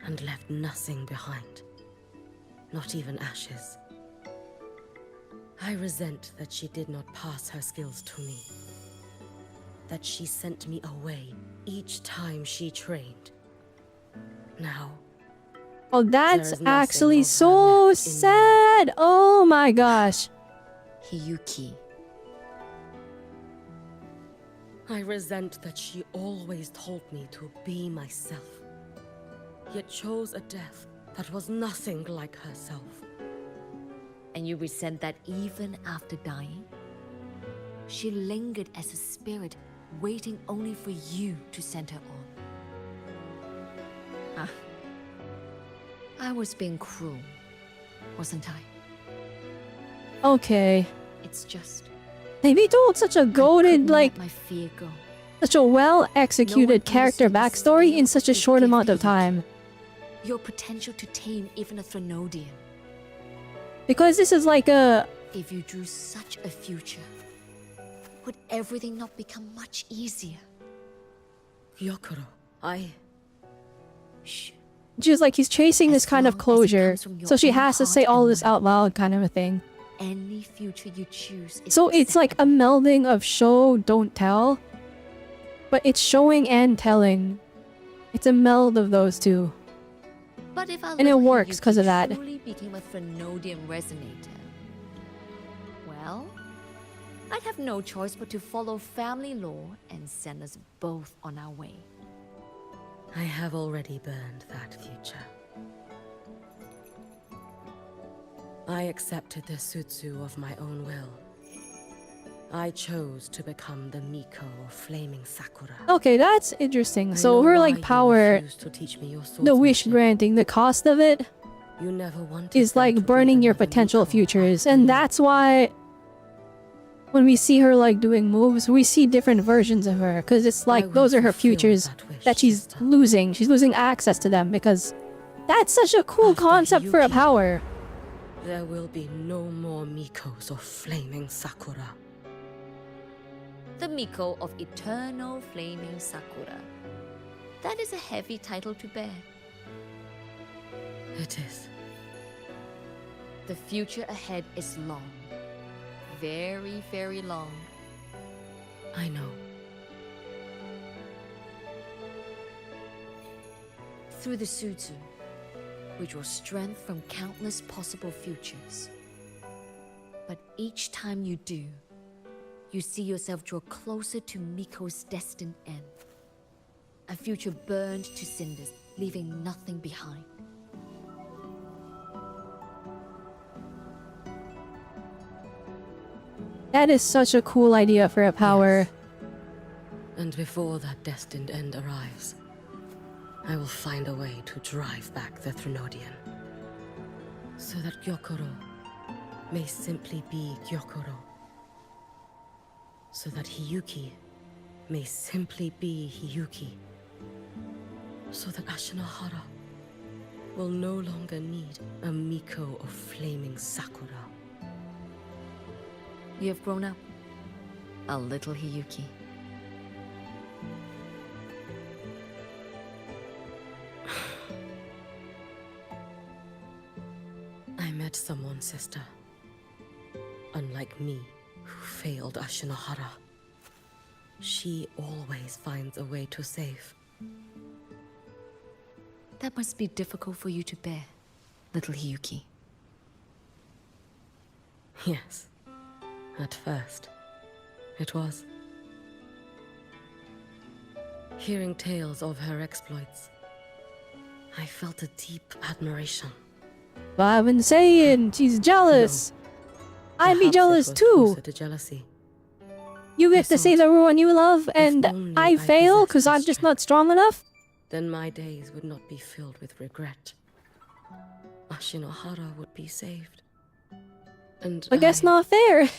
and left nothing behind. Not even ashes. I resent that she did not pass her skills to me. That she sent me away each time she trained. Now, Oh, that's there is actually nothing of her so left in me. sad. Oh my gosh. Hiyuki. I resent that she always told me to be myself, yet chose a death that was nothing like herself. And you resent that even after dying? She lingered as a spirit, waiting only for you to send her on. I was being cruel, wasn't I? Okay. It's just They be told such a goated, like, my fear go. such a well-executed character backstory in such a short amount of time. Your potential to tame even a Threnodian. Because this is like a... If you drew such a future, would everything not become much easier? Gyokuro, Shh. She's like, he's chasing this kind of closure, so she has to say all this out loud kind of a thing. Any future you choose is So it's like a melding of show, don't tell. But it's showing and telling. It's a meld of those two. But if our And it little works Hiyuki 'cause of that. truly became a Threnodian resonator, well, I'd have no choice but to follow family law and send us both on our way. I have already burned that future. I accepted the Sutsu of my own will. I chose to become the Miko of Flaming Sakura. Okay, that's interesting. I So know her why like you power, refused to teach me your the wish swordsmanship. granting, the cost of it You never wanted is there to like be burning your another potential Miko futures. after And you. that's why when we see her like doing moves, we see different versions of her. Because it's like will those are her fulfill futures that wish, that she's losing. She's losing access to them because that's such a cool concept for a Hiyuki, power. There will be no more Mikos of Flaming Sakura. The Miko of Eternal Flaming Sakura. That is a heavy title to bear. It is. The future ahead is long. Very, very long. I know. Through the Sutsu, we draw strength from countless possible futures. But each time you do, you see yourself draw closer to Miko's destined end. A future burned to cinders, leaving nothing behind. That is such a cool idea for a power. And before that destined end arrives, I will find a way to drive back the Threnodian. So that Gyokuro may simply be Gyokuro. So that Hiyuki may simply be Hiyuki. So that Ashinohara will no longer need a Miko of Flaming Sakura. You have grown up, a little Hiyuki. I met someone, sister. Unlike me, who failed Ashinohara. She always finds a way to save. That must be difficult for you to bear, little Hiyuki. Yes. At first, it was. Hearing tales of her exploits, I felt a deep admiration. But I've been saying she's jealous. I'd be Perhaps it jealous was too. closer to jealousy. You get to save everyone you love, and only I I fail possessed because the I'm just not strong enough? Then my days would not be filled with regret. Ashinohara would be saved. And I guess not fair.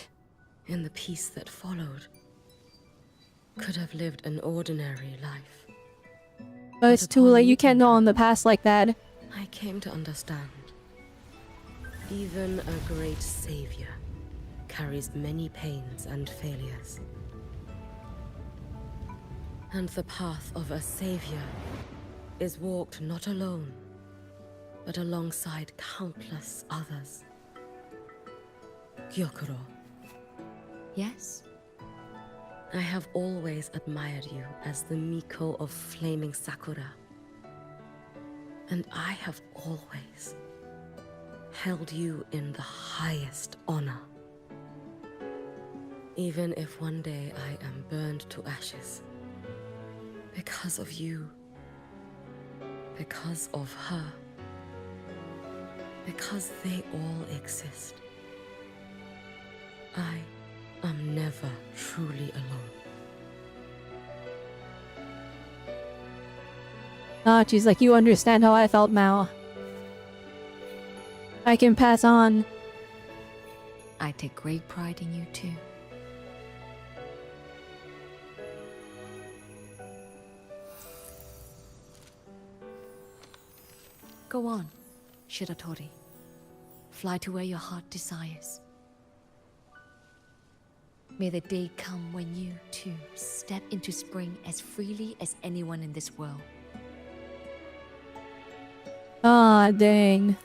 in the peace that followed, could have lived an ordinary life. But it's too late, you can't know in the past like that. I came to understand. Even a great savior carries many pains and failures. And the path of a savior is walked not alone, but alongside countless others. Gyokuro. Yes? I have always admired you as the Miko of Flaming Sakura. And I have always held you in the highest honor. Even if one day I am burned to ashes, because of you, because of her, because they all exist, I am never truly alone. Ah, she's like, you understand how I felt, Mao. I can pass on. I take great pride in you too. Go on, Shiratori. Fly to where your heart desires. May the day come when you, too, step into spring as freely as anyone in this world. Ah, dang.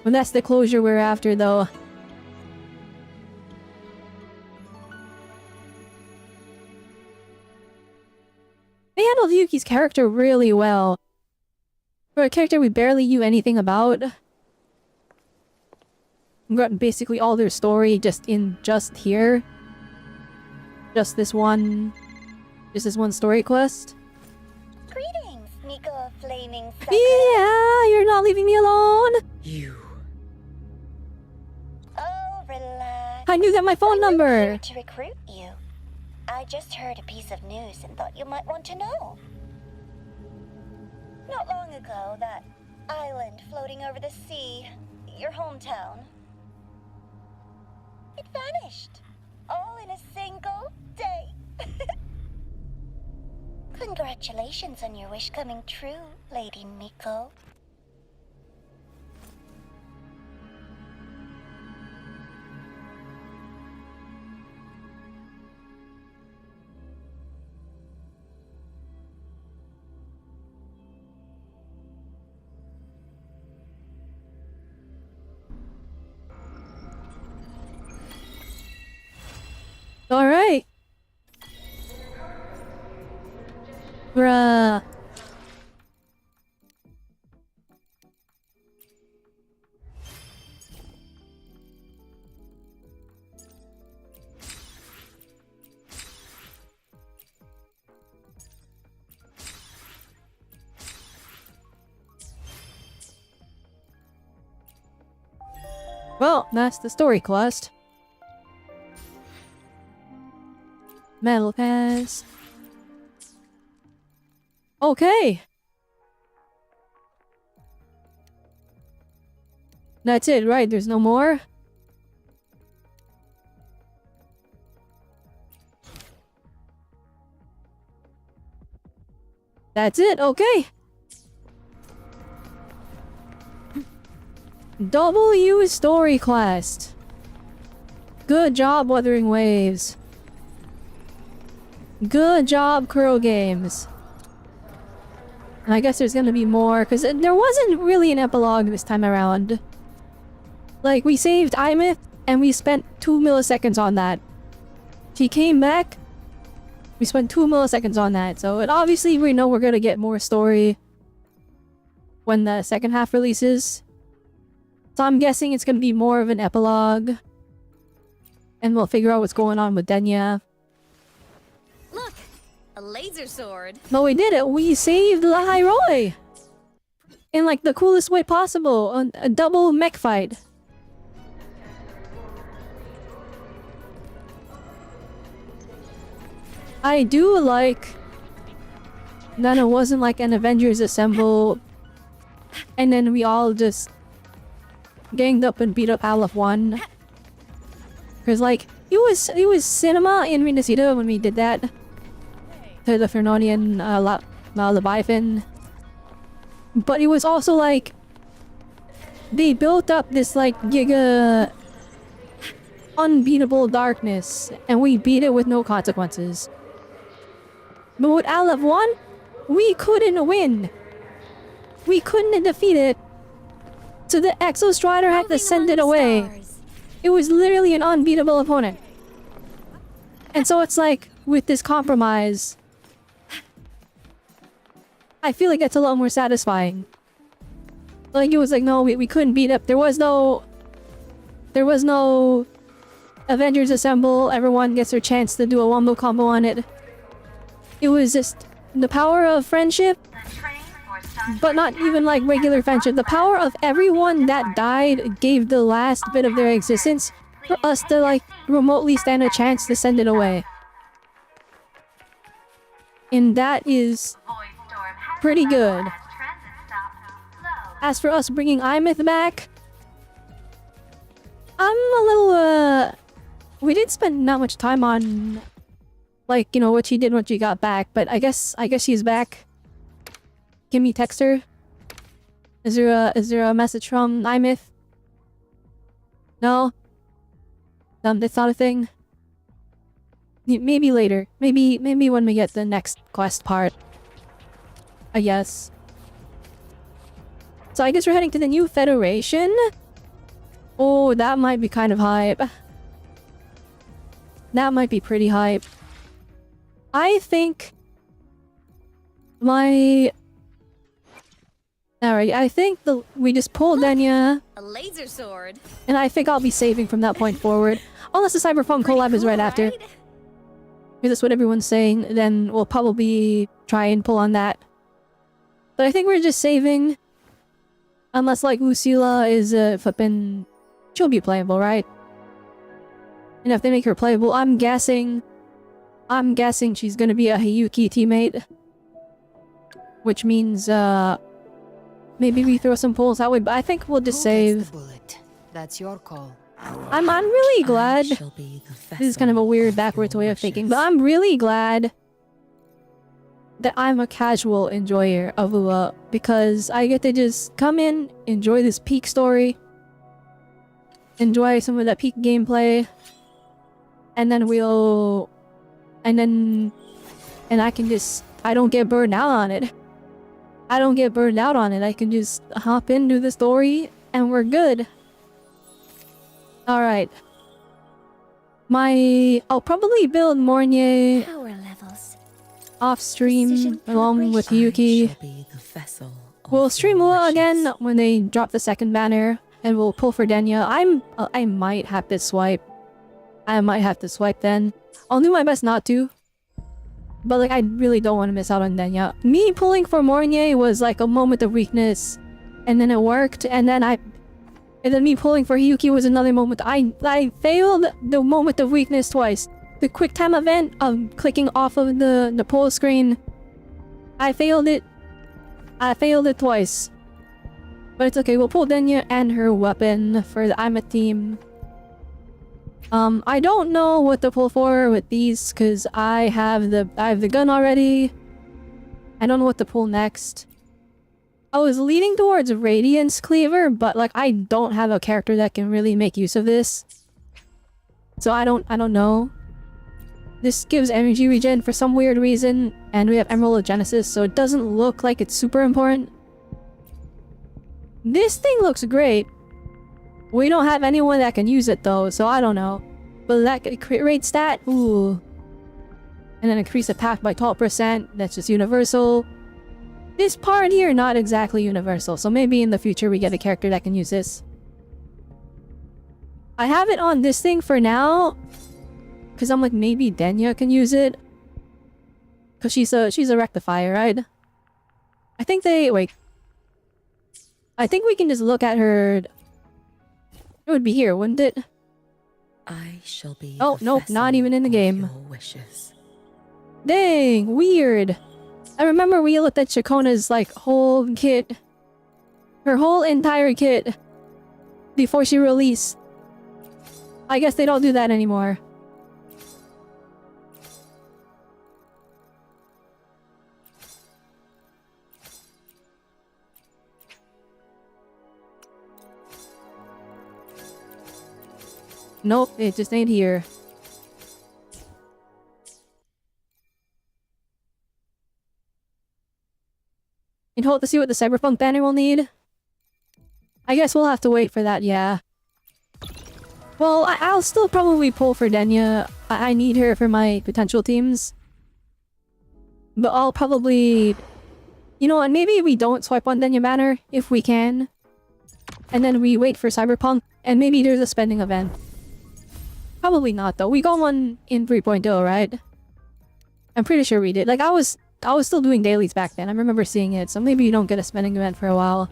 Well, that's the closure we're after, though. They handled Yuki's character really well. For a character we barely knew anything about. We got basically all their story just here. Just this one story quest. Greetings, Miko of Flaming Sakura. Yeah, you're not leaving me alone. You. Oh, relax. I knew that my phone number. Here to recruit you. I just heard a piece of news and thought you might want to know. Not long ago, that island floating over the sea, your hometown, it vanished. All in a single day. Congratulations on your wish coming true, Lady Miko. Alright. Bruh. Well, that's the story quest. Metal pass. Okay. That's it, right? There's no more? That's it, okay. W story quest. Good job, Wuthering Waves. Good job, Kuro Games. And I guess there's gonna be more, because there wasn't really an epilogue this time around. Like, we saved Imith, and we spent 2 milliseconds on that. She came back, we spent 2 milliseconds on that, so and obviously we know we're gonna get more story when the second half releases. So I'm guessing it's gonna be more of an epilogue. And we'll figure out what's going on with Denya. Look! A laser sword! But we did it! We saved the Hyroi! In like the coolest way possible! A double mech fight! I do like that it wasn't like an Avengers Assemble and then we all just ganged up and beat up Aleph 1. Cause like, it was cinema in Renacida when we did that. To the Fernonian Leviathan. But it was also like, they built up this like giga unbeatable darkness and we beat it with no consequences. But with Aleph 1, we couldn't win. We couldn't defeat it. So the Exo Strider had to send it away. It was literally an unbeatable opponent. And so it's like, with this compromise, I feel like that's a lot more satisfying. Like, it was like, no, we couldn't beat up. There was no Avengers Assemble, everyone gets their chance to do a wombo combo on it. It was just the power of friendship, but not even like regular friendship. The power of everyone that died gave the last bit of their existence for us to like remotely stand a chance to send it away. And that is pretty good. As for us bringing Imith back, I'm a little, we didn't spend not much time on, like, you know, what she did when she got back, but I guess she's back. Can we text her? Is there a message from Nymith? No? That's not a thing? Maybe later. Maybe when we get the next quest part. I guess. So I guess we're heading to the new Federation? Oh, that might be kind of hype. That might be pretty hype. I think... Alright, I think we just pulled Denya. A laser sword. And I think I'll be saving from that point forward. Unless the Cyberpunk collab is right after. If that's what everyone's saying, then we'll probably try and pull on that. But I think we're just saving. Unless, like, Lucilla is flippin'... She'll be playable, right? And if they make her playable, I'm guessing she's gonna be a Hiyuki teammate. Which means, maybe we throw some pulls that way, but I think we'll just save. That's your call. I'm really glad. This is kind of a weird backwards way of thinking, but I'm really glad that I'm a casual enjoyer of WUWA because I get to just come in, enjoy this peak story, enjoy some of that peak gameplay, and then I can just, I don't get burned out on it. I can just hop into the story and we're good. Alright. I'll probably build Mornier Power levels. off stream along with Hiyuki. We'll stream WUWA again when they drop the second banner and we'll pull for Denya. I might have to swipe. Then. I'll do my best not to. But like I really don't want to miss out on Denya. Me pulling for Mornier was like a moment of weakness. And then it worked and then me pulling for Hiyuki was another moment. I failed the moment of weakness twice. The quick time event of clicking off of the pull screen. I failed it twice. But it's okay, we'll pull Denya and her weapon for the I'm a team. I don't know what to pull for with these because I have the gun already. I don't know what to pull next. I was leaning towards Radiance Cleaver, but like I don't have a character that can really make use of this. So I don't know. This gives energy regen for some weird reason, and we have Emerald of Genesis, so it doesn't look like it's super important. This thing looks great. We don't have anyone that can use it though, so I don't know. But that crit rate stat, ooh. And then increase attack by 12%, that's just universal. This part here, not exactly universal, so maybe in the future we get a character that can use this. I have it on this thing for now, because I'm like, maybe Denya can use it. Because she's a rectifier, right? I think we can just look at her. It would be here, wouldn't it? I shall be. Oh, nope, not even in the game. Dang, weird. I remember we looked at Shakona's like whole kit. Her whole entire kit. Before she released. I guess they don't do that anymore. Nope, it just ain't here. And hold to see what the Cyberpunk banner will need. I guess we'll have to wait for that, yeah. Well, I'll still probably pull for Denya. I need her for my potential teams. But I'll probably... You know what, maybe we don't swipe on Denya banner, if we can. And then we wait for Cyberpunk, and maybe there's a spending event. Probably not though. We got one in 3.0, right? I'm pretty sure we did. Like I was still doing dailies back then. I remember seeing it, so maybe you don't get a spending event for a while.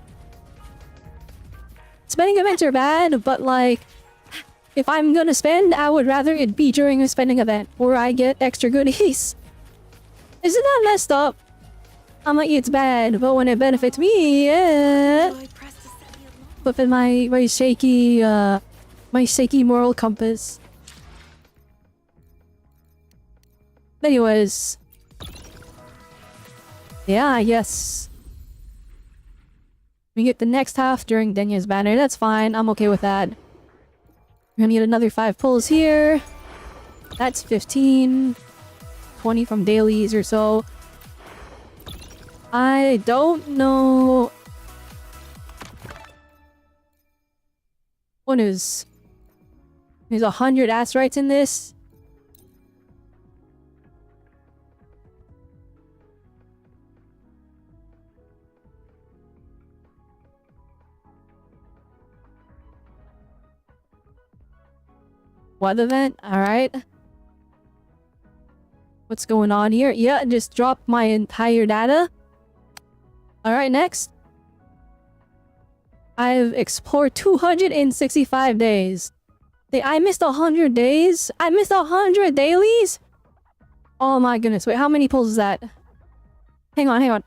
Spending events are bad, but like if I'm gonna spend, I would rather it be during a spending event where I get extra goodies. Isn't that messed up? I'm like, it's bad, but when it benefits me, yeah. Flipping my shaky My shaky moral compass. Anyways. Yeah, I guess. We get the next half during Denya's banner. That's fine. I'm okay with that. We're gonna need another 5 pulls here. That's 15. 20 from dailies or so. I don't know. What is... There's 100 asteroids in this. What event? Alright. What's going on here? Yeah, just dropped my entire data. Alright, next. I've explored 265 days. I missed 100 days? I missed 100 dailies? Oh my goodness, wait, how many pulls is that? Hang on.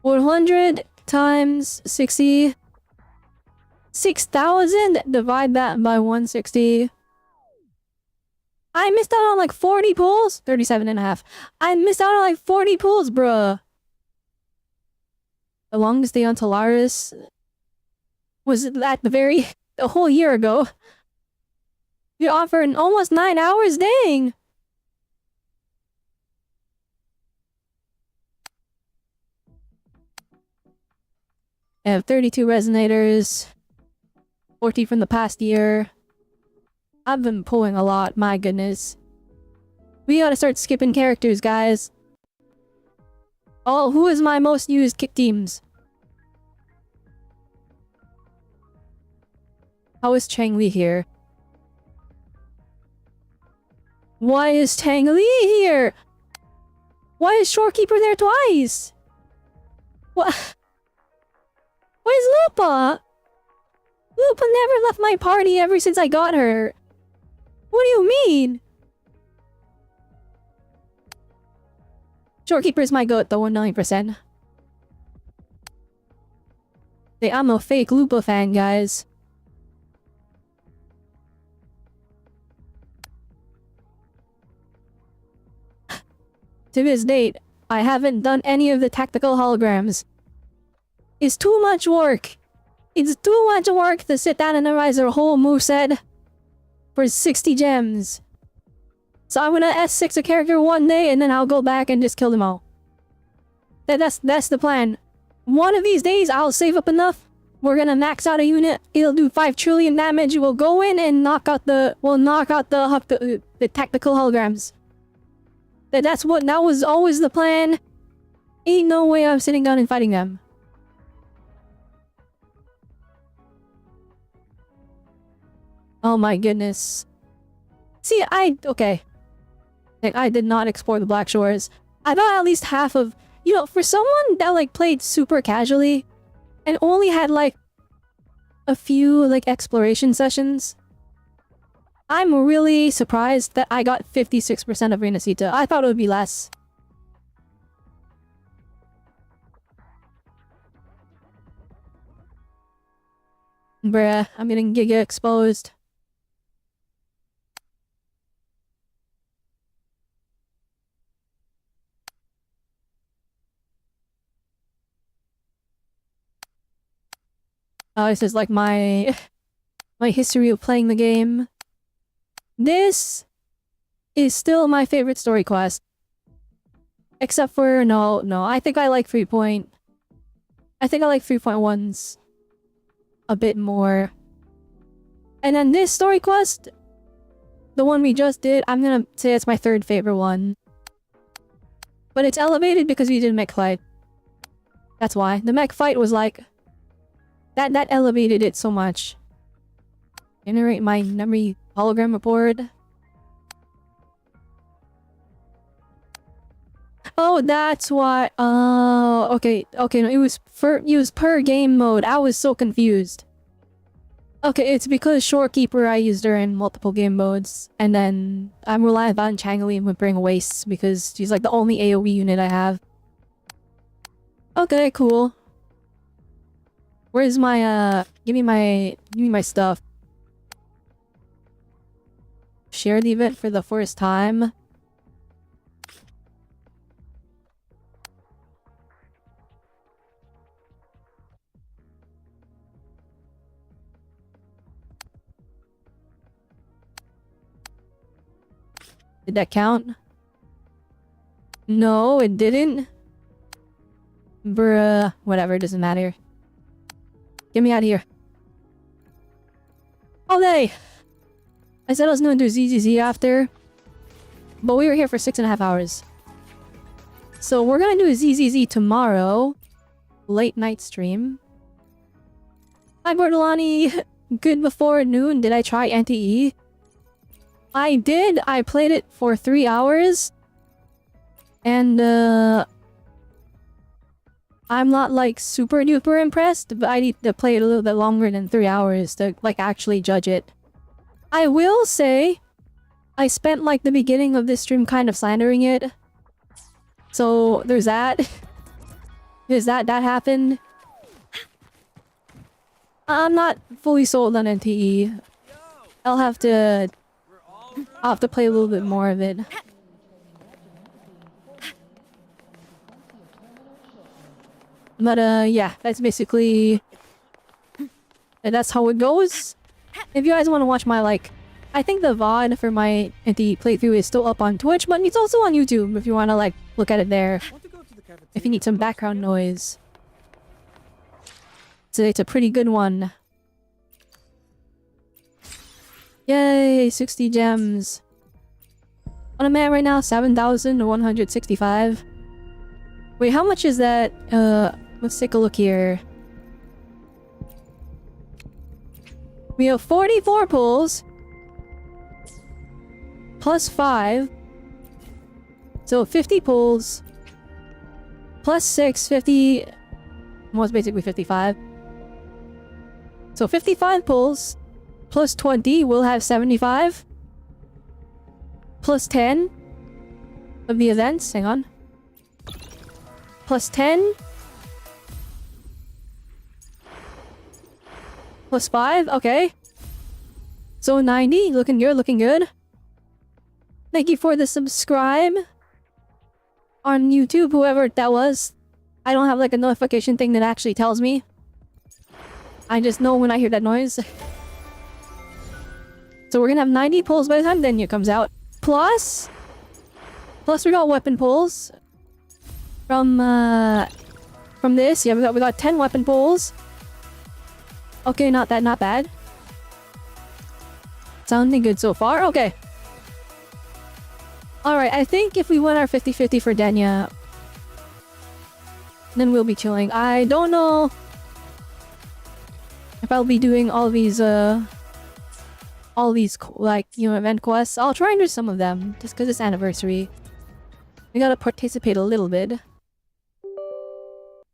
100 times 60... 6,000? Divide that by 160. I missed out on like 40 pulls? 37 and a half. I missed out on like 40 pulls, bruh. The longest day on Talaris was at a whole year ago. You offered almost 9 hours, dang! I have 32 resonators. 40 from the past year. I've been pulling a lot, my goodness. We gotta start skipping characters, guys. Oh, who is my most used kick teams? How is Chang Li here? Why is Chang Li here? Why is Shorekeeper there twice? What? Where's Lupa? Lupa never left my party ever since I got her. What do you mean? Shorekeeper's my goat though, 1,000,000%. I'm a fake Lupa fan, guys. To this date, I haven't done any of the tactical holograms. It's too much work. It's too much work to sit down and memorize their whole moveset for 60 gems. So I'm gonna S6 a character one day and then I'll go back and just kill them all. That's the plan. One of these days I'll save up enough. We're gonna max out a unit. It'll do 5 trillion damage. We'll go in and knock out the tactical holograms. That was always the plan. Ain't no way I'm sitting down and fighting them. Oh my goodness. See, okay. I did not explore the Black Shores. I thought at least half of... You know, for someone that like played super casually and only had like a few like exploration sessions, I'm really surprised that I got 56% of Renacita. I thought it would be less. Bruh, I'm getting Giga exposed. Oh, this is like my history of playing the game. This is still my favorite story quest. Except for, no, I think I like 3.1's a bit more. And then this story quest, the one we just did, I'm gonna say it's my 3rd favorite one. But it's elevated because we did a mech fight. That's why. The mech fight was like... That elevated it so much. Generate my memory hologram report. Oh, that's why. Okay, no, it was per game mode. I was so confused. Okay, it's because Shorekeeper I used her in multiple game modes, and then I'm reliant on Changli and Whimpering Wastes because she's like the only AoE unit I have. Okay, cool. Where's my give me my stuff. share the event for the first time. Did that count? No, it didn't. Bruh. Whatever, doesn't matter. Get me out of here. All day! I said I was gonna do ZZZ after. But we were here for 6.5 hours. So we're gonna do a ZZZ tomorrow. Late night stream. Hi Bordelani! Good before noon. Did I try Anti-E? I did. I played it for 3 hours. And I'm not like super duper impressed, but I need to play it a little bit longer than 3 hours to like actually judge it. I will say I spent like the beginning of this stream kind of slandering it. So there's that. There's that happened. I'm not fully sold on NTE. I'll have to play a little bit more of it. But yeah, that's basically... that's how it goes. If you guys want to watch my, like... I think the VOD for my NTE playthrough is still up on Twitch, but it's also on YouTube if you want to, like, look at it there. If you need some background noise. So it's a pretty good one. Yay, 60 gems. On a man right now, 7,165. Wait, how much is that? Let's take a look here. We have 44 pulls. Plus 5. So 50 pulls. Plus 6, 50... Well, it's basically 55. So 55 pulls. Plus 20, we'll have 75. Plus 10 of the events. Hang on. Plus 10. Plus 5. Okay. So 90. Looking good, looking good. Thank you for the subscribe. On YouTube, whoever that was. I don't have like a notification thing that actually tells me. I just know when I hear that noise. So we're gonna have 90 pulls by the time Denya comes out. Plus we got weapon pulls. From this. Yeah, we got 10 weapon pulls. Okay, not bad. Sounding good so far. Okay. Alright, I think if we win our 50-50 for Denya, then we'll be chilling. I don't know if I'll be doing all these, like, you know, event quests. I'll try and do some of them, just because it's anniversary. We gotta participate a little bit.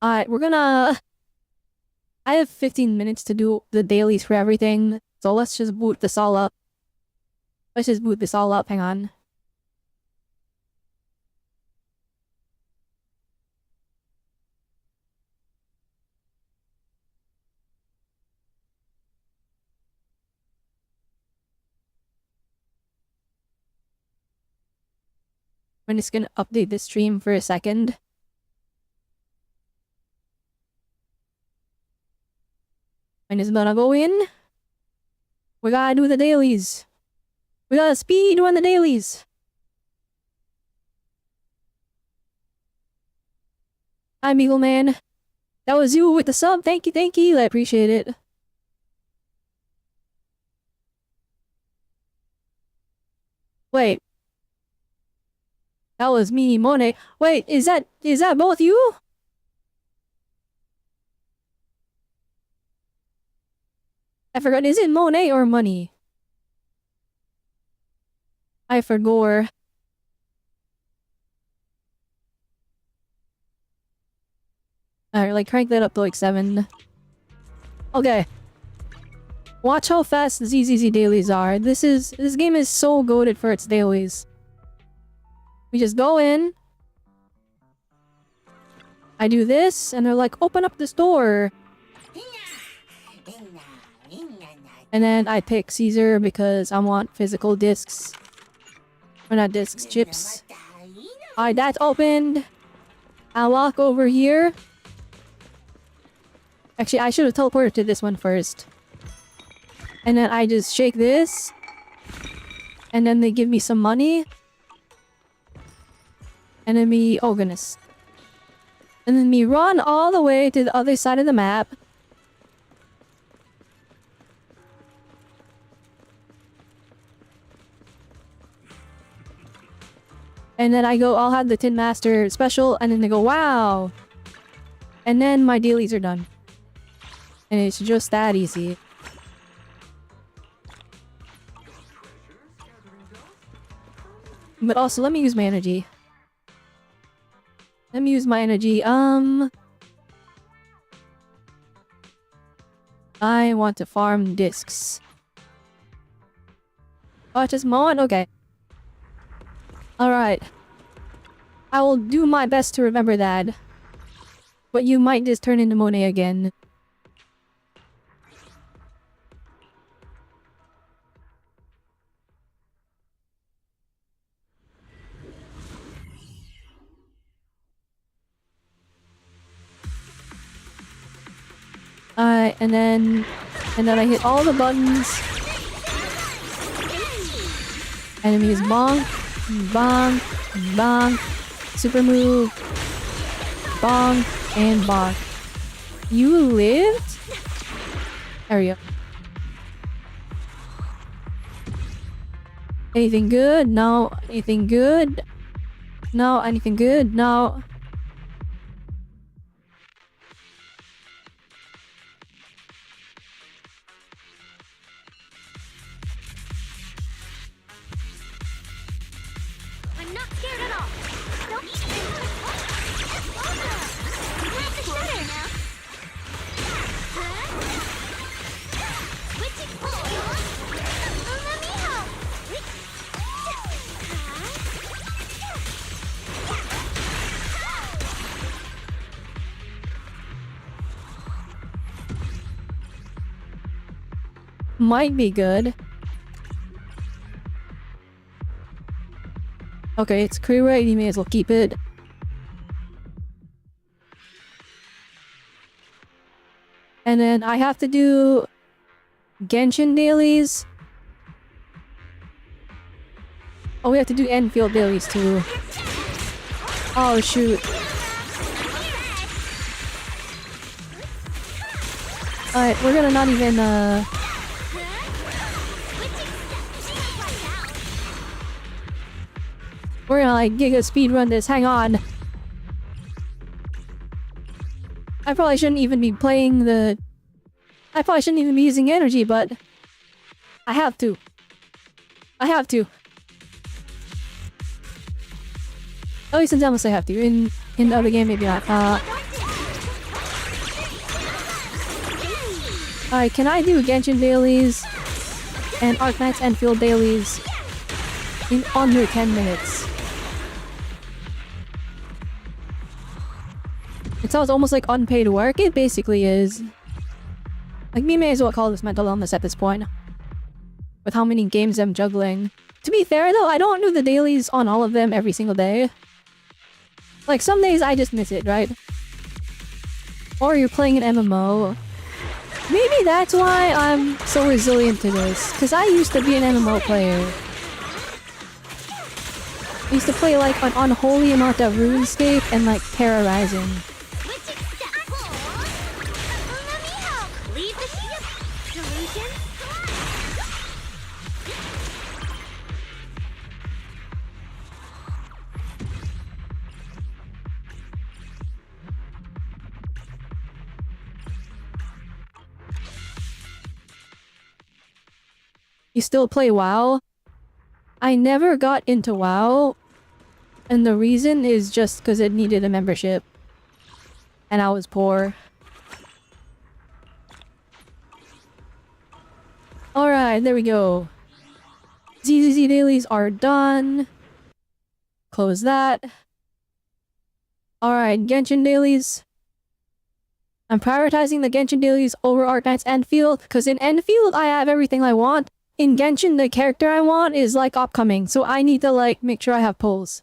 Alright, we're gonna... I have 15 minutes to do the dailies for everything, so let's just boot this all up. Hang on. I'm just gonna update this stream for a second. And it's gonna go in. We gotta do the dailies. We gotta speed run the dailies. Hi, Meagle Man. That was you with the sub. Thank you. I appreciate it. Wait. That was me, Monet. Wait, is that both you? I forgot, is it Monet or Money? I forgot. Alright, like crank that up to like 7. Okay. Watch how fast the ZZZ dailies are. This game is so goated for its dailies. We just go in. I do this, and they're like, open up this door. And then I pick Caesar because I want physical discs. Or not discs, chips. Alright, that's opened. I'll walk over here. Actually, I should have teleported to this one first. And then I just shake this. And then they give me some money. And then me... oh goodness. And then me run all the way to the other side of the map. And then I go, I'll have the Tin Master special, and then they go, wow! And then my dailies are done. And it's just that easy. But also, let me use my energy. Let me use my energy. I want to farm discs. Oh, just a moment? Okay. Alright. I will do my best to remember that. But you might just turn into Monet again. And then I hit all the buttons. Enemies bonk, bonk, bonk, super move, bonk, and bonk. You lived? There we go. Anything good? No. Anything good? No. Anything good? No. I'm not scared at all. Don't eat me. It's over. You have to shudder now. Switching pole. Let me help. Might be good. Okay, it's copyright, you may as well keep it. And then I have to do Genshin dailies. Oh, we have to do Enfield dailies too. Oh shoot. Alright, we're gonna not even we're gonna like giga speedrun this, hang on. I probably shouldn't even be playing the... I probably shouldn't even be using energy, but... I have to. I have to. At least in Zelda I have to. In the other game maybe not. Alright, can I do Genshin dailies and Arknight's Enfield dailies in under 10 minutes? It sounds almost like unpaid work. It basically is. Like, me may as well call this mental illness at this point. With how many games I'm juggling. To be fair though, I don't do the dailies on all of them every single day. Like, some days I just miss it, right? Or you're playing an MMO. Maybe that's why I'm so resilient to this. Because I used to be an MMO player. I used to play like an unholy amount of RuneScape and like terrorizing. You still play WoW? I never got into WoW, and the reason is just because it needed a membership. And I was poor. Alright, there we go. ZZZ dailies are done. Close that. Alright, Genshin dailies. I'm prioritizing the Genshin dailies over Arknight's Enfield, because in Enfield I have everything I want. In Genshin, the character I want is like upcoming, so I need to like make sure I have pulls.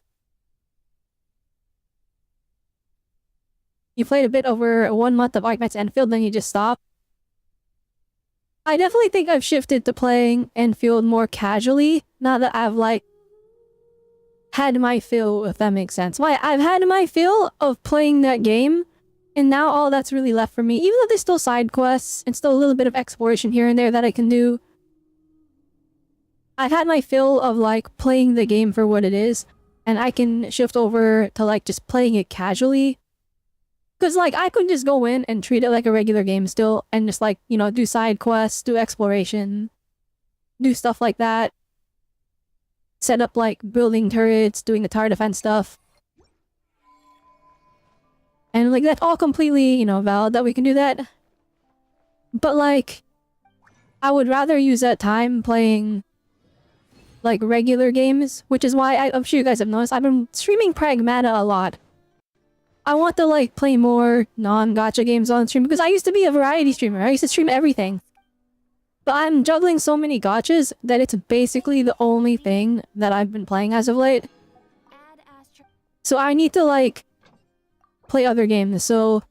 You played a bit over 1 month of Arknight's Enfield, then you just stop. I definitely think I've shifted to playing Enfield more casually, now that I've like had my fill, if that makes sense. Why, I've had my fill of playing that game, and now all that's really left for me, even though there's still side quests and still a little bit of exploration here and there that I can do. I've had my fill of like playing the game for what it is, and I can shift over to like just playing it casually. Cause like I could just go in and treat it like a regular game still, and just like, you know, do side quests, do exploration, do stuff like that. Set up like building turrets, doing the tower defense stuff. And like that's all completely, you know, valid that we can do that. But like, I would rather use that time playing like regular games, which is why I'm sure you guys have noticed I've been streaming Pragmata a lot. I want to like play more non-gacha games on stream because I used to be a variety streamer. I used to stream everything. But I'm juggling so many gachas that it's basically the only thing that I've been playing as of late. So I need to like play other games. So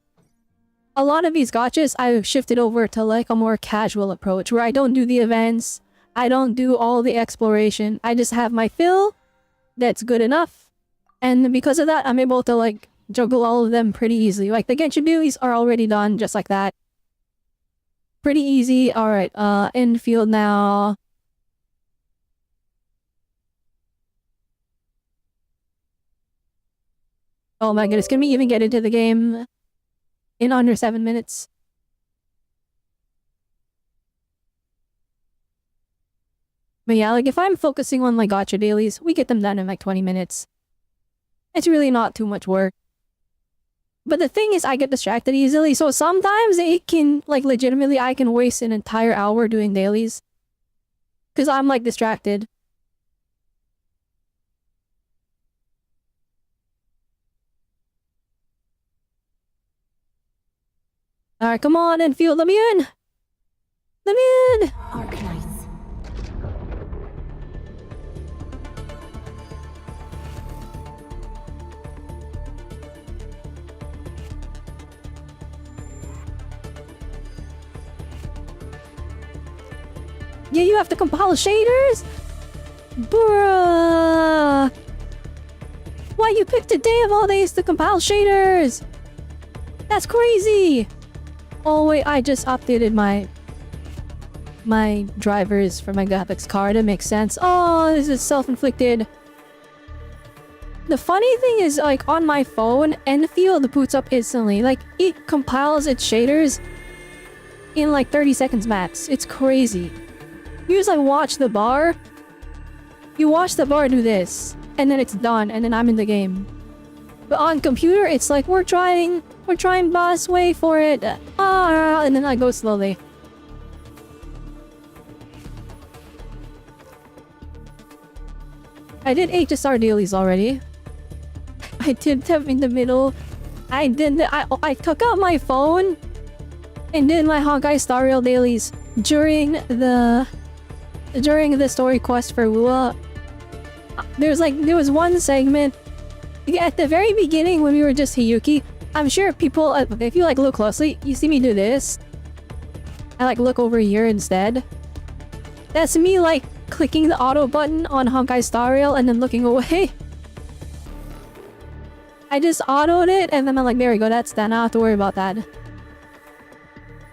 a lot of these gachas I've shifted over to like a more casual approach where I don't do the events. I don't do all the exploration. I just have my fill that's good enough. And because of that, I'm able to like juggle all of them pretty easily. Like the Genshin dailies are already done just like that. Pretty easy. Alright, Enfield now. Oh my goodness, can we even get into the game in under 7 minutes? But yeah, like if I'm focusing on like gacha dailies, we get them done in like 20 minutes. It's really not too much work. But the thing is, I get distracted easily, so sometimes it can, like legitimately, I can waste an entire hour doing dailies. Because I'm like distracted. Alright, come on, Enfield, let me in! Let me in! Arknights. Yeah, you have to compile shaders? Bruh! Why you picked a day of all days to compile shaders? That's crazy! Oh wait, I just updated my drivers for my graphics card. It makes sense. Oh, this is self-inflicted. The funny thing is, like, on my phone, Enfield boots up instantly. Like, it compiles its shaders in like 30 seconds max. It's crazy. You just like watch the bar. You watch the bar do this, and then it's done, and then I'm in the game. But on computer, it's like we're trying boss, wait for it, and then I go slowly. I did HSR dailies already. I did them in the middle. I took out my phone and did my Honkai Star Rail dailies during the story quest for WUWA. There was one segment at the very beginning when we were just Hiyuki. I'm sure people, if you like look closely, you see me do this. I like look over here instead. That's me like clicking the auto button on Honkai Star Rail and then looking away. I just autoed it and then I'm like, there we go, that's done. I don't have to worry about that.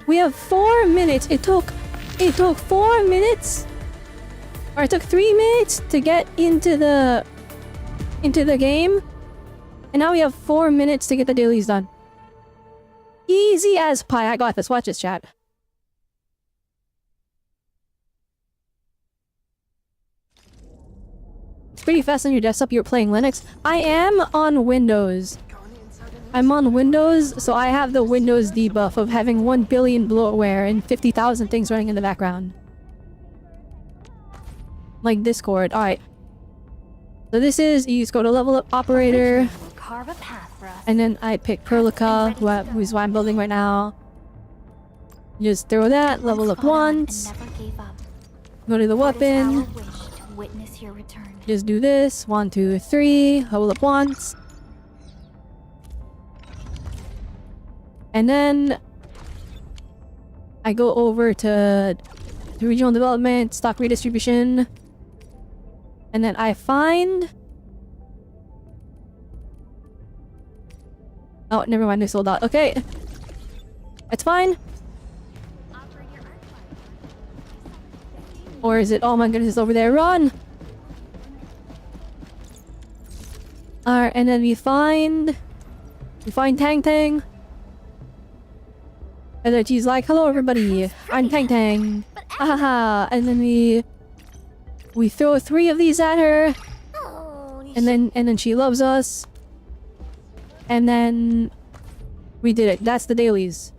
We have 4 minutes. It took 4 minutes, or it took 3 minutes to get into the game, and now we have 4 minutes to get the dailies done. Easy as pie. I got this. Watch this, chat. It's pretty fast on your desktop. You're playing Linux. I am on Windows. I'm on Windows, so I have the Windows debuff of having 1 billion bloatware and 50,000 things running in the background. Like Discord. Alright. So this is, you just go to level up operator. Carve a path for us. And then I pick Perlica, who's what I'm building right now. Just throw that, level up once. Never gave up. Go to the weapon. Our wish to witness your return. Just do this. 1, 2, 3. Level up once. And then I go over to the regional development, stock redistribution. And then I find... Oh, never mind, they sold out. Okay. It's fine. Or is it? Oh my goodness, it's over there. Run! Alright, and then we find Tang Tang. And then she's like, hello everybody, I'm Tang Tang. Haha. And then we throw 3 of these at her. And then she loves us. And then we did it. That's the dailies.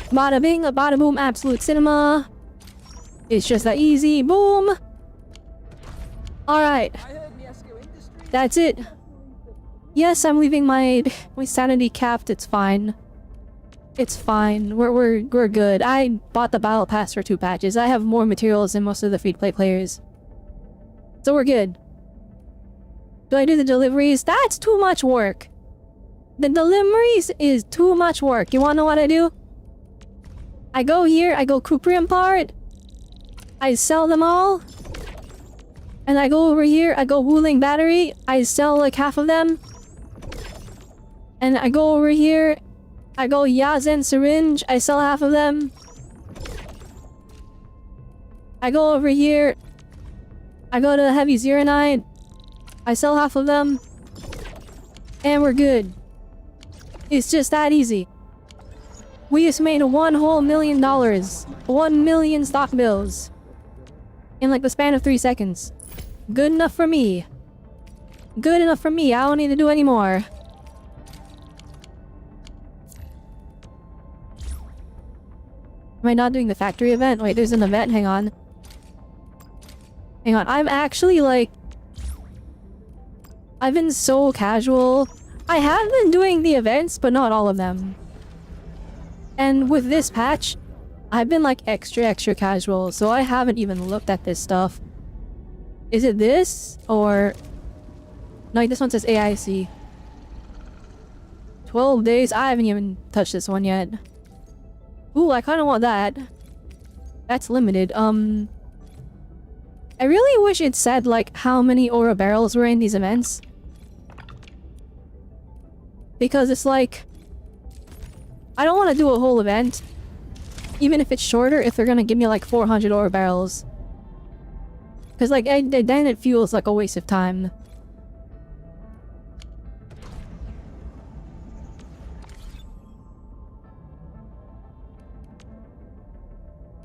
Bada bing, bada boom, absolute cinema. It's just that easy. Boom! Alright. That's it. Yes, I'm leaving my sanity capped. It's fine. It's fine. We're good. I bought the battle pass for 2 patches. I have more materials than most of the free-to-play players. So we're good. Do I do the deliveries? That's too much work. The deliveries is too much work. You wanna know what I do? I go here, I go Cuprium part. I sell them all. And I go over here, I go Wuling battery. I sell like half of them. And I go over here, I go Yazen syringe. I sell half of them. I go over here, I go to heavy Zeronite. I sell half of them. And we're good. It's just that easy. We just made $1 whole million. 1 million stock bills. In like the span of 3 seconds. Good enough for me. Good enough for me. I don't need to do any more. Am I not doing the factory event? Wait, there's an event. Hang on. Hang on. I'm actually like... I've been so casual. I have been doing the events, but not all of them. And with this patch, I've been like extra casual, so I haven't even looked at this stuff. Is it this? Or... No, this one says AIC. 12 days? I haven't even touched this one yet. Ooh, I kinda want that. That's limited. I really wish it said like how many Aura barrels were in these events. Because it's like... I don't want to do a whole event. Even if it's shorter, if they're gonna give me like 400 Aura barrels. Because like, then it feels like a waste of time.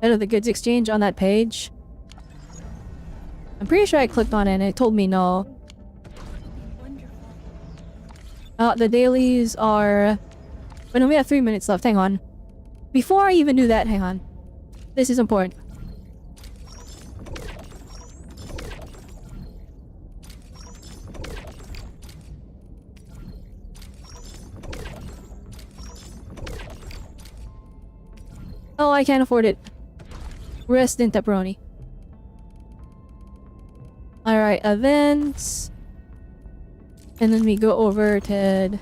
Out of the goods exchange on that page. I'm pretty sure I clicked on it and it told me no. The dailies are... But no, we have 3 minutes left. Hang on. Before I even do that, hang on. This is important. Oh, I can't afford it. Rest in pepperoni. Alright, events. And then we go over to...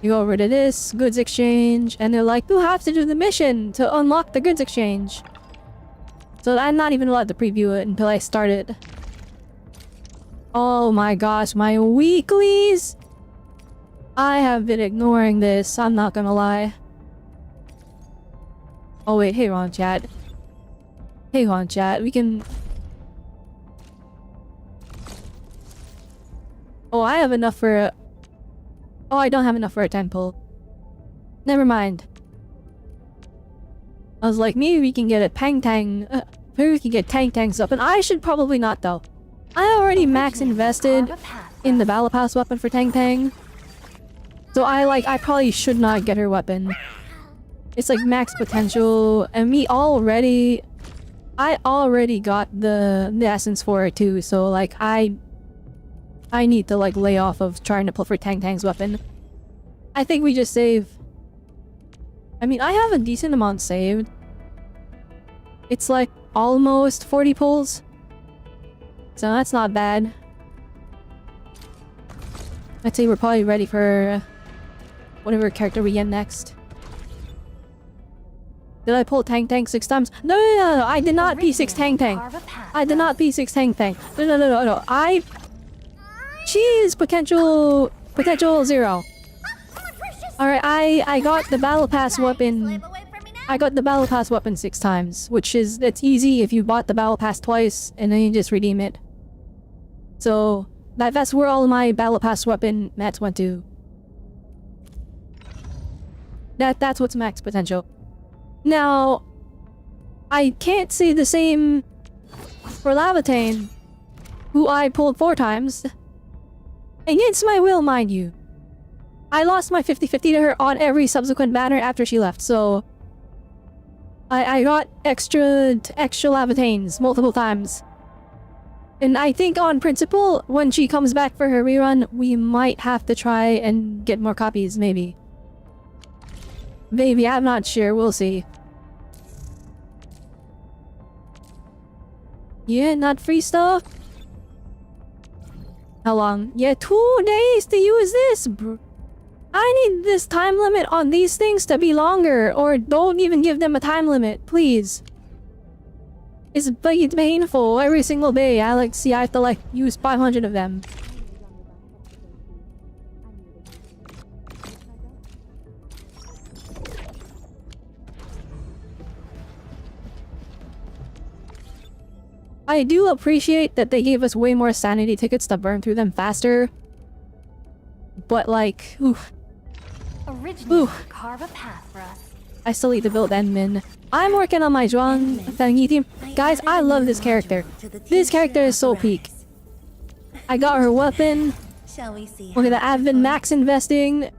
You go over to this, goods exchange, and they're like, you have to do the mission to unlock the goods exchange. So I'm not even allowed to preview it until I start it. Oh my gosh, my weeklies! I have been ignoring this, I'm not gonna lie. Oh wait, hey on chat. Hey on chat, we can... Oh, I have enough for a... Oh, I don't have enough for a temple. Never mind. I was like, maybe we can get a Tang Tang... maybe we can get Tang Tangs up, and I should probably not though. I already max invested in the Battle Pass weapon for Tang Tang. So I probably should not get her weapon. It's like max potential, and me already... I already got the essence for it too, so like I I need to like lay off of trying to pull for Tang's weapon. I think we just save. I mean, I have a decent amount saved. It's like almost 40 pulls. So that's not bad. I'd say we're probably ready for whatever character we get next. Did I pull Tang 6 times? No, I did not P6 Tang. I did not P6 Tang. No. She is potential 0. Alright, I got the battle pass weapon. I got the battle pass weapon 6 times, which is, it's easy if you bought the battle pass twice and then you just redeem it. So that's where all my battle pass weapon mats went to. That's what's max potential. Now, I can't say the same for Lavatane, who I pulled 4 times. Against my will, mind you. I lost my 50-50 to her on every subsequent banner after she left, so... I got extra Lavatanes multiple times. And I think on principle, when she comes back for her rerun, we might have to try and get more copies, maybe. Maybe, I'm not sure, we'll see. Yeah, not free stuff? How long? Yeah, 2 days to use this, bro. I need this time limit on these things to be longer, or don't even give them a time limit, please. It's painful every single day, Alex. See, I have to like use 500 of them. I do appreciate that they gave us way more sanity tickets to burn through them faster. But like, oof. Carve a path for us. I still need to build Enmin. I'm working on my Zhuang Fengyi team. Guys, I love this character. This character is so peak. I got her weapon. Shall we see? Look at that, I've been max investing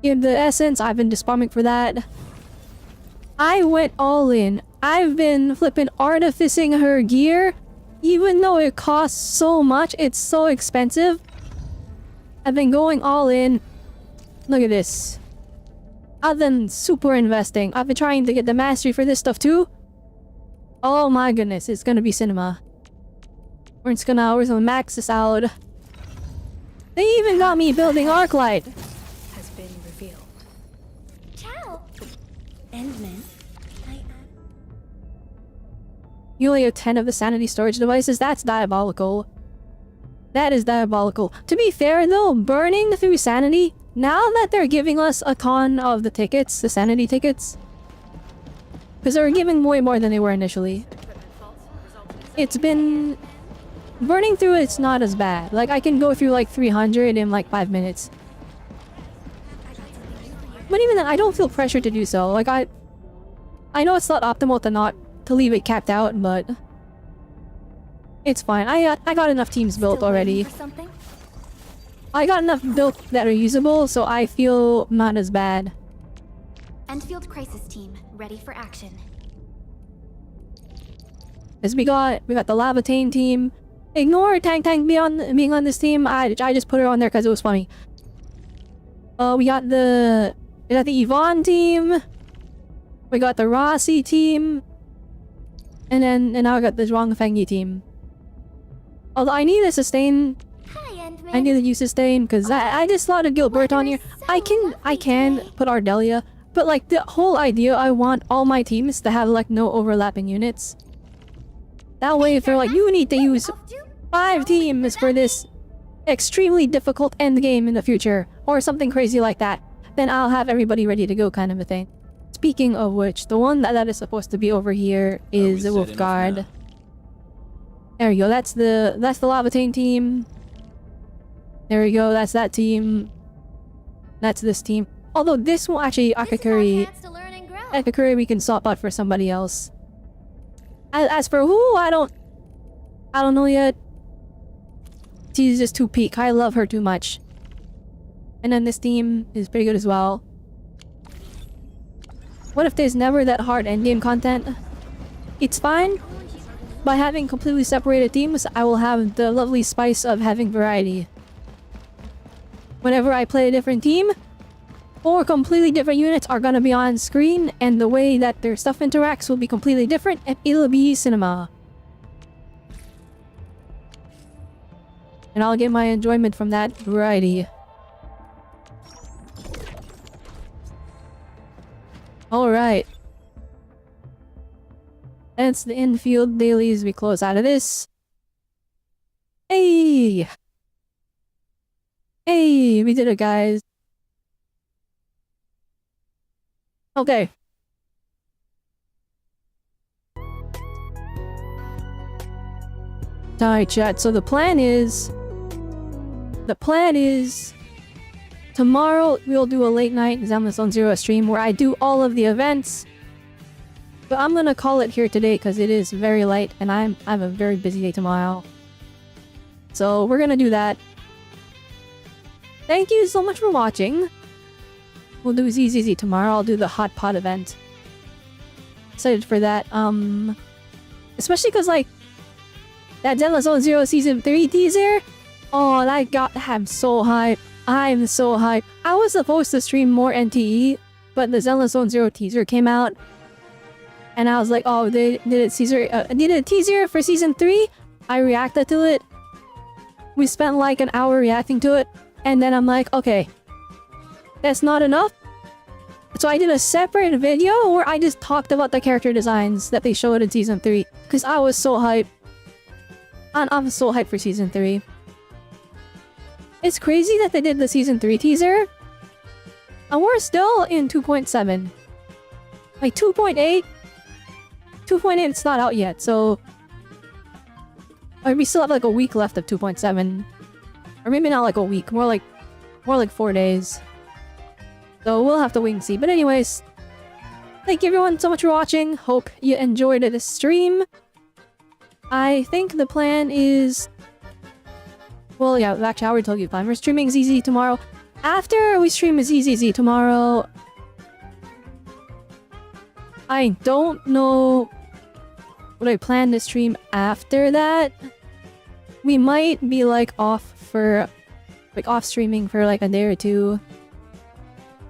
in the essence. I've been disarming for that. I went all in. I've been flipping artificing her gear. Even though it costs so much, it's so expensive. I've been going all in. Look at this. I've been super investing. I've been trying to get the mastery for this stuff too. Oh my goodness, it's gonna be cinema. We're gonna max this out. They even got me building Arclight. Has been revealed. Ciao. Endman. You only have 10 of the sanity storage devices? That's diabolical. That is diabolical. To be fair though, burning through sanity, now that they're giving us a ton of the tickets, the sanity tickets, because they're giving way more than they were initially, it's been... burning through it's not as bad. Like, I can go through like 300 in like 5 minutes. But even then, I don't feel pressure to do so. Like, I know it's not optimal to leave it capped out, but... it's fine. I got enough teams built already. I got enough built that are usable, so I feel not as bad. Enfield Crisis Team, ready for action. As we got the Lavatane team. Ignore Tang being on this team. I just put her on there because it was funny. We got the Yvonne team. We got the Rossi team. And now I got the Zhuang Fengyi team. Although I need a sustain. I need to use sustain because I just slotted Gilbert on here. I can put Ardelia, but like the whole idea, I want all my teams to have like no overlapping units. That way, if they're like, you need to use 5 teams for this extremely difficult end game in the future, or something crazy like that, then I'll have everybody ready to go, kind of a thing. Speaking of which, the one that is supposed to be over here is the Wolfguard. There we go. That's the Lavatane team. There we go. That's that team. That's this team. Although this one actually Akakuri we can swap out for somebody else. As for who, I don't know yet. She's just too peak. I love her too much. And then this team is pretty good as well. What if there's never that hard endgame content? It's fine. By having completely separated teams, I will have the lovely spice of having variety. whenever I play a different team, 4 completely different units are gonna be on screen, and the way that their stuff interacts will be completely different, and it'll be cinema. And I'll get my enjoyment from that variety. Alright. That's the infield dailies. We close out of this. Hey! Hey, we did it, guys. Okay. Alright, chat. So the plan is... tomorrow we'll do a late night Zenless Zone Zero stream where I do all of the events. But I'm gonna call it here today because it is very late and I have a very busy day tomorrow. So we're gonna do that. Thank you so much for watching. We'll do ZZZ tomorrow. I'll do the hot pot event. Excited for that. Especially because like that Zenless Zone Zero Season 3 teaser. Oh, I'm so hyped. I'm so hyped. I was supposed to stream more NTE, but the Zenless Zone Zero teaser came out. And I was like, oh, they did a teaser for Season 3. I reacted to it. We spent like an hour reacting to it. And then I'm like, okay, that's not enough. So I did a separate video where I just talked about the character designs that they showed in Season 3. Because I was so hyped. And I'm so hyped for Season 3. It's crazy that they did the Season 3 teaser. And we're still in 2.7. Like 2.8. 2.8 it's not out yet, so... we still have like a week left of 2.7. Or maybe not like a week, more like 4 days. So we'll have to wait and see. But anyways, thank you everyone so much for watching. Hope you enjoyed this stream. I think the plan is... well, yeah, actually I already told you the plan. We're streaming ZZ tomorrow. After we stream ZZZ tomorrow... I don't know what I plan to stream after that. We might be like off for... like off streaming for like a day or two.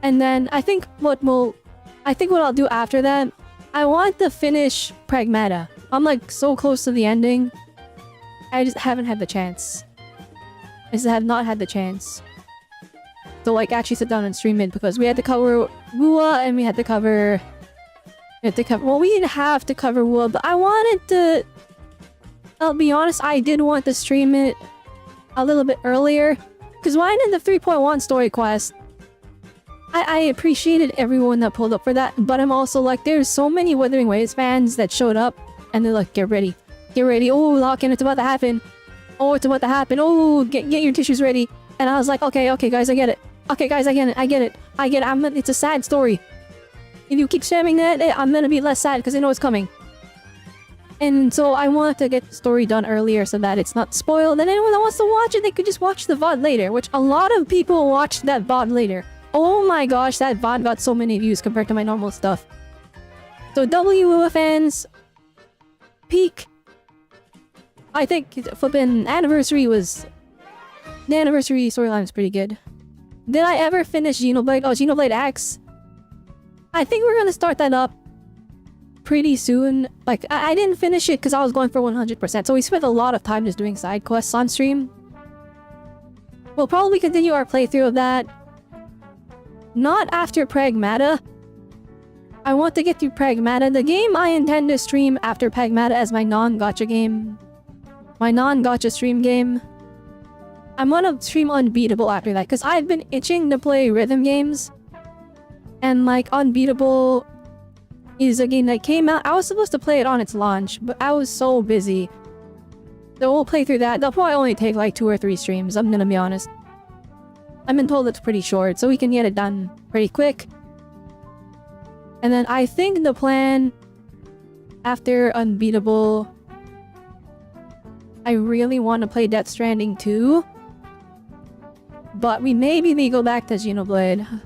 And then I think what I'll do after that, I want to finish Pragmata. I'm like so close to the ending. I just haven't had the chance. I just have not had the chance to like actually sit down and stream it because we had to cover WUWA and we had to cover... well, we didn't have to cover WUWA, but I wanted to... I'll be honest, I did want to stream it a little bit earlier. Because when I did the 3.1 story quest, I appreciated everyone that pulled up for that. But I'm also like, there's so many Wuthering Waves fans that showed up. And they're like, get ready. Get ready. Oh, Lock-in, it's about to happen. Oh, it's about to happen. Oh, get your tissues ready. And I was like, okay, guys, I get it. Okay, guys, I get it. It's a sad story. If you keep spamming that, I'm gonna be less sad because I know it's coming. And so I wanted to get the story done earlier so that it's not spoiled. And anyone that wants to watch it, they could just watch the VOD later. Which a lot of people watched that VOD later. Oh my gosh, that VOD got so many views compared to my normal stuff. So WUWA fans, peak. I think flippin' anniversary was... the anniversary storyline was pretty good. Did I ever finish Xenoblade? Oh, Xenoblade X. I think we're gonna start that up pretty soon. Like, I didn't finish it because I was going for 100%. So we spent a lot of time just doing side quests on stream. We'll probably continue our playthrough of that. Not after Pragmata. I want to get through Pragmata. The game I intend to stream after Pragmata as my non-gacha game. My non-gacha stream game. I'm gonna stream Unbeatable after that because I've been itching to play rhythm games. And like Unbeatable is a game that came out. I was supposed to play it on its launch, but I was so busy. So we'll play through that. They'll probably only take like 2 or 3 streams, I'm gonna be honest. I've been told it's pretty short, so we can get it done pretty quick. And then I think the plan after Unbeatable... I really want to play Death Stranding 2. But we maybe go back to Xenoblade.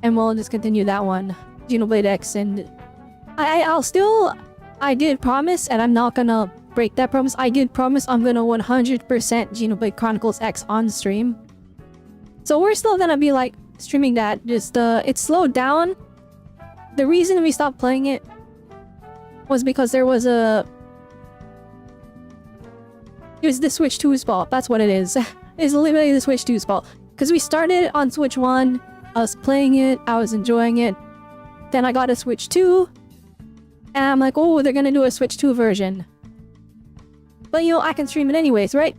And we'll just continue that one. Xenoblade X, and... I did promise, and I'm not gonna break that promise. I did promise I'm gonna 100% Xenoblade Chronicles X on stream. So we're still gonna be like streaming that. Just it slowed down. The reason we stopped playing it was because there was a... It was the Switch 2's fault. That's what it is. It's literally the Switch 2's fault. Because we started on Switch 1, I was playing it, I was enjoying it. Then I got a Switch 2, and I'm like, oh, they're gonna do a Switch 2 version. But you know, I can stream it anyways, right?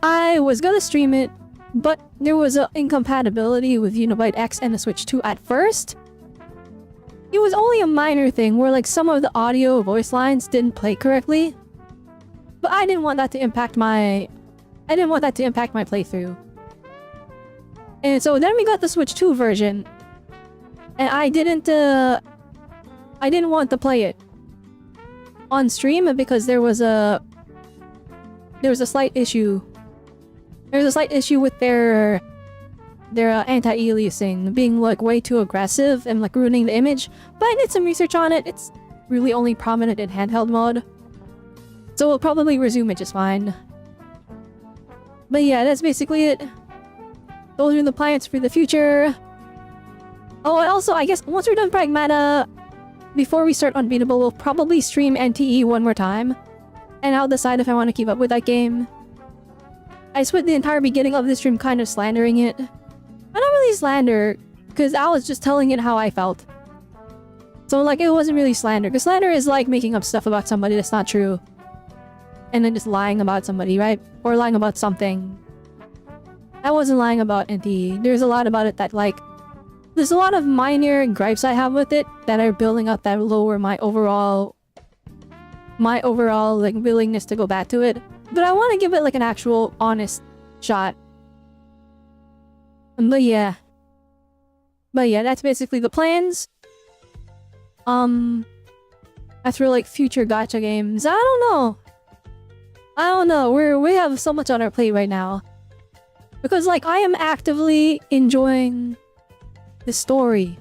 I was gonna stream it, but there was an incompatibility with Unibyte X and the Switch 2 at first. It was only a minor thing where like some of the audio voice lines didn't play correctly. But I didn't want that to impact my... playthrough. And so then we got the Switch 2 version. And I didn't want to play it on stream because there was a slight issue. There was a slight issue with their anti-aliasing being like way too aggressive and like ruining the image. But I did some research on it. It's really only prominent in handheld mode. So we'll probably resume it just fine. But yeah, that's basically it. Those are the plans for the future. Oh, and also, I guess once we're done Pragmata, before we start Unbeatable, we'll probably stream NTE one more time. And I'll decide if I want to keep up with that game. I spent the entire beginning of this stream kind of slandering it. But not really slander, because I was just telling it how I felt. So like, it wasn't really slander, because slander is like making up stuff about somebody that's not true. And then just lying about somebody, right? Or lying about something. I wasn't lying about NTE. There's a lot about it that like... There's a lot of minor gripes I have with it that are building up that lower my overall like willingness to go back to it. But I want to give it like an actual honest shot. But yeah, that's basically the plans. As for like future gacha games, I don't know. We have so much on our plate right now. Because like I am actively enjoying the story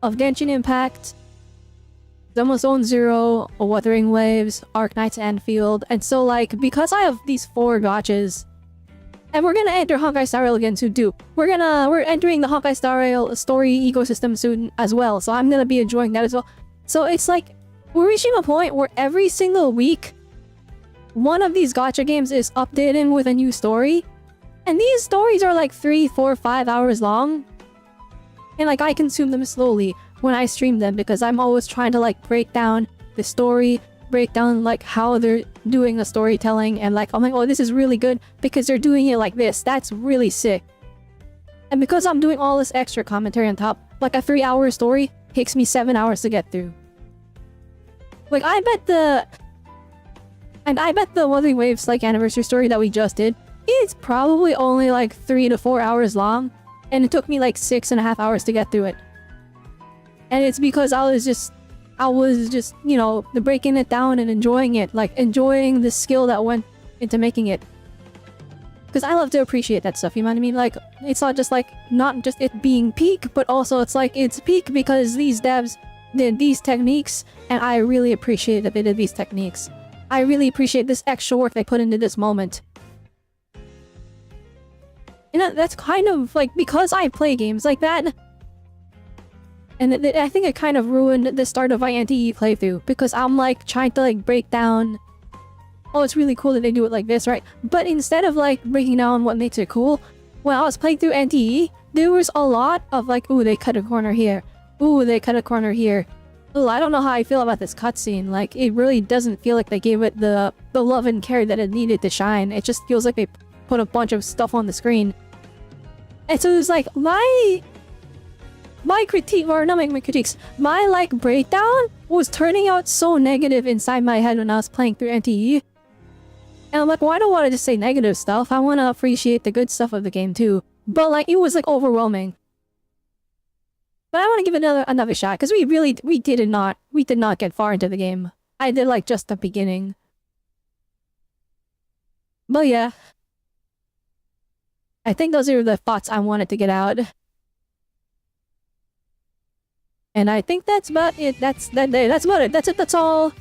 of Genshin Impact, Zoma Zone Zero, Wuthering Waves, Arknight's Anfield, and so like because I have these 4 gachas, and we're gonna enter Honkai Star Rail again soon too. We're entering the Honkai Star Rail story ecosystem soon as well, so I'm gonna be enjoying that as well. So it's like we're reaching a point where every single week one of these gacha games is updated with a new story. And these stories are like 3, 4, 5 hours long. And like I consume them slowly when I stream them because I'm always trying to like break down the story, break down like how they're doing the storytelling, and like I'm like, oh, this is really good because they're doing it like this. That's really sick. And because I'm doing all this extra commentary on top, like a 3-hour story takes me 7 hours to get through. Like I bet the Wuthering Waves like anniversary story that we just did, it's probably only like 3 to 4 hours long, and it took me like 6.5 hours to get through it. And it's because I was just, you know, breaking it down and enjoying it, like enjoying the skill that went into making it. Because I love to appreciate that stuff, you know what I mean? Like, it's not just like, not just it being peak, but also it's like, it's peak because these devs did these techniques, and I really appreciate that they did these techniques. I really appreciate this extra work they put into this moment. You know, that's kind of like, because I play games like that, and I think it kind of ruined the start of my NTE playthrough, because I'm like trying to like break down, oh, it's really cool that they do it like this, right? But instead of like breaking down what makes it cool, when I was playing through NTE, there was a lot of like, ooh, they cut a corner here. Ooh, they cut a corner here. Ooh, I don't know how I feel about this cutscene. Like, it really doesn't feel like they gave it the love and care that it needed to shine. It just feels like they put a bunch of stuff on the screen. And so it was like, my critique, or not my critiques, my like breakdown was turning out so negative inside my head when I was playing through NTE. And I'm like, well, I don't want to just say negative stuff. I want to appreciate the good stuff of the game too. But like, it was like overwhelming. But I want to give it another shot, because we did not get far into the game. I did like just the beginning. But yeah, I think those are the thoughts I wanted to get out. And I think that's about it. That's about it. That's it. That's all.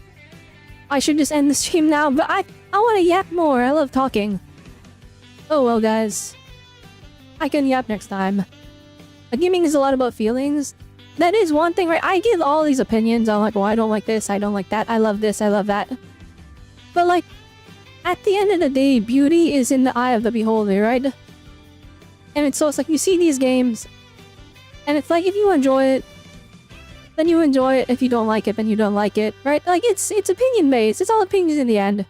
I should just end the stream now, but I want to yap more. I love talking. Oh well, guys. I can yap next time. Gaming is a lot about feelings. That is one thing, right? I give all these opinions on like, oh, I don't like this, I don't like that, I love this, I love that. But like, at the end of the day, beauty is in the eye of the beholder, right? And it's like you see these games, and it's like if you enjoy it, then you enjoy it. If you don't like it, then you don't like it, right? Like it's opinion based. It's all opinions in the end.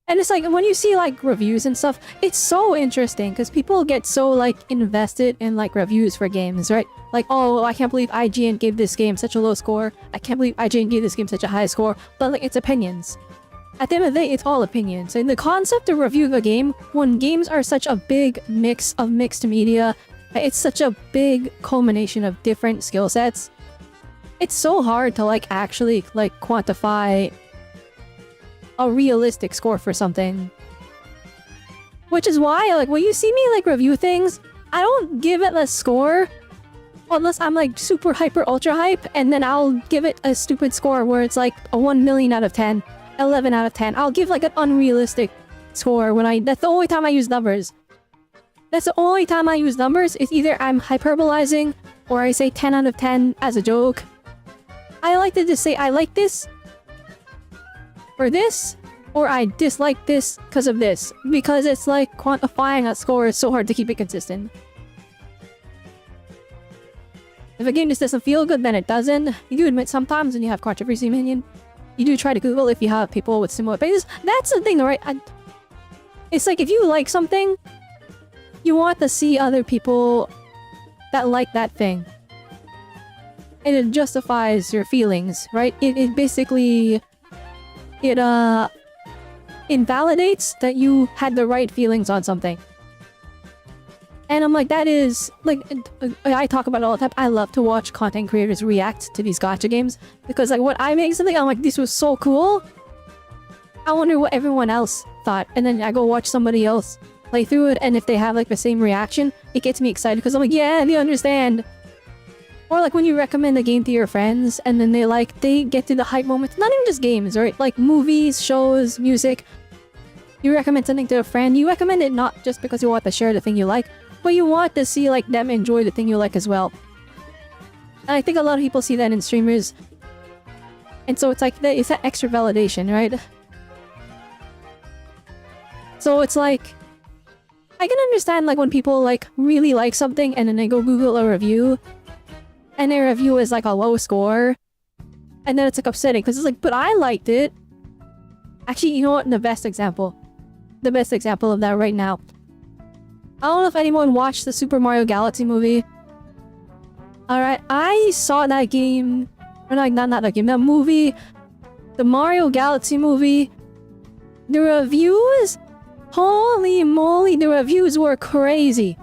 And it's like when you see like reviews and stuff, it's so interesting because people get so like invested in like reviews for games, right? Like, oh, I can't believe IGN gave this game such a low score. I can't believe IGN gave this game such a high score. But like, it's opinions. At the end of the day, it's all opinions. And the concept of review of a game, when games are such a big mix of mixed media, it's such a big culmination of different skill sets. It's so hard to like actually like quantify a realistic score for something. Which is why like when you see me like review things, I don't give it a score unless I'm like super hyper ultra hype, and then I'll give it a stupid score where it's like a 1 million out of 10, 11 out of 10. I'll give like an unrealistic score when that's the only time I use numbers. That's the only time I use numbers. It's either I'm hyperbolizing or I say 10 out of 10 as a joke. I like to just say I like this for this, or I dislike this because of this. Because it's like quantifying a score is so hard to keep it consistent. If a game just doesn't feel good, then it doesn't. You do admit sometimes when you have controversy opinion, you do try to Google if you have people with similar opinions. That's the thing, right? It's like if you like something, you want to see other people that like that thing. And it justifies your feelings, right? It basically... It invalidates that you had the right feelings on something. And I'm like, that is... Like, I talk about it all the time. I love to watch content creators react to these gacha games. Because, like, when I make something, I'm like, this was so cool. I wonder what everyone else thought. And then I go watch somebody else play through it. And if they have, like, the same reaction, it gets me excited. Because I'm like, yeah, they understand. Or, like, when you recommend a game to your friends, and then they get to the hype moments. Not even just games, right? Like, movies, shows, music. You recommend something to a friend. You recommend it not just because you want to share the thing you like, but you want to see like them enjoy the thing you like as well. And I think a lot of people see that in streamers. And so it's like, it's that extra validation, right? So it's like, I can understand like when people like really like something and then they go Google a review. And their review is like a low score. And then it's like upsetting because it's like, but I liked it. Actually, you know what? The best example of that right now. I don't know if anyone watched the Super Mario Galaxy movie. Alright, I saw that game... Or like, not that game, that movie. The Mario Galaxy movie. The reviews? Holy moly, the reviews were crazy.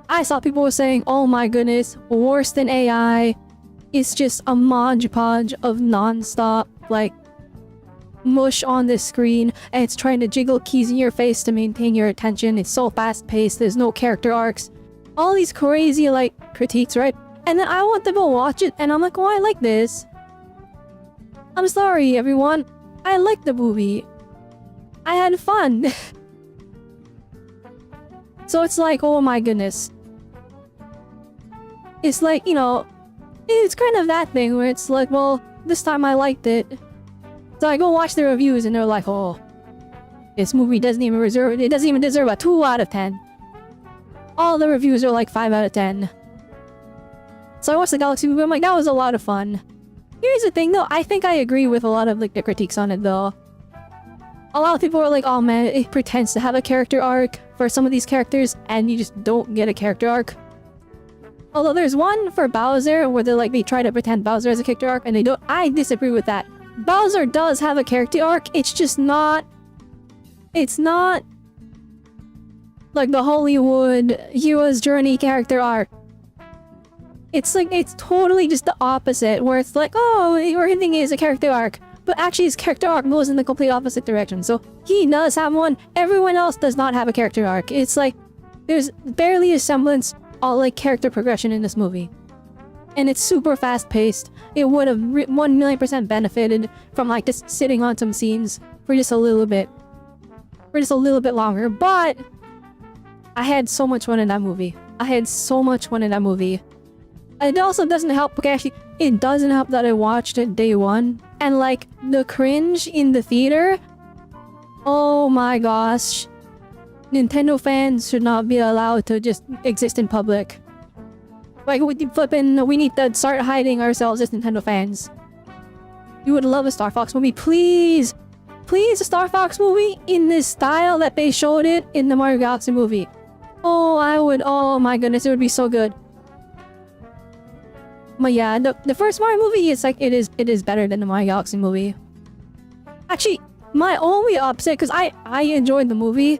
I saw people were saying, oh my goodness, worse than AI. It's just a modge-podge of non-stop, like, mush on the screen, and it's trying to jiggle keys in your face to maintain your attention. It's so fast-paced, there's no character arcs. All these crazy, like, critiques, right? And then I want to go watch it, and I'm like, oh, I like this. I'm sorry, everyone. I liked the movie. I had fun. So it's like, oh my goodness. It's like, you know, it's kind of that thing where it's like, well, this time I liked it. So I go watch the reviews and they're like, oh, this movie doesn't even deserve a 2 out of 10. All the reviews are like 5 out of 10. So I watched the Galaxy movie, I'm like, that was a lot of fun. Here's the thing though, I think I agree with a lot of like the critiques on it though. A lot of people are like, oh man, it pretends to have a character arc for some of these characters and you just don't get a character arc. Although there's one for Bowser where they try to pretend Bowser has a character arc and they don't. I disagree with that. Bowser does have a character arc, it's just not... It's not... like the Hollywood hero's journey character arc. It's like, it's totally just the opposite, where it's like, oh, your hinting is a character arc. But actually his character arc goes in the complete opposite direction. So he does have one, everyone else does not have a character arc. It's like, there's barely a semblance of like character progression in this movie. And it's super fast-paced. It would have 1,000,000% benefited from like just sitting on some scenes for just a little bit. For just a little bit longer, but... I had so much fun in that movie. I had so much fun in that movie. It also doesn't help, okay, actually, it doesn't help that I watched it day one. And like, the cringe in the theater, oh my gosh. Nintendo fans should not be allowed to just exist in public. Like, we need to start hiding ourselves as Nintendo fans. You would love a Star Fox movie, please! Please, a Star Fox movie in this style that they showed it in the Mario Galaxy movie. Oh, I would, oh my goodness, it would be so good. But yeah, the first Mario movie is like, it is better than the Mario Galaxy movie. Actually, my only upset, because I enjoyed the movie.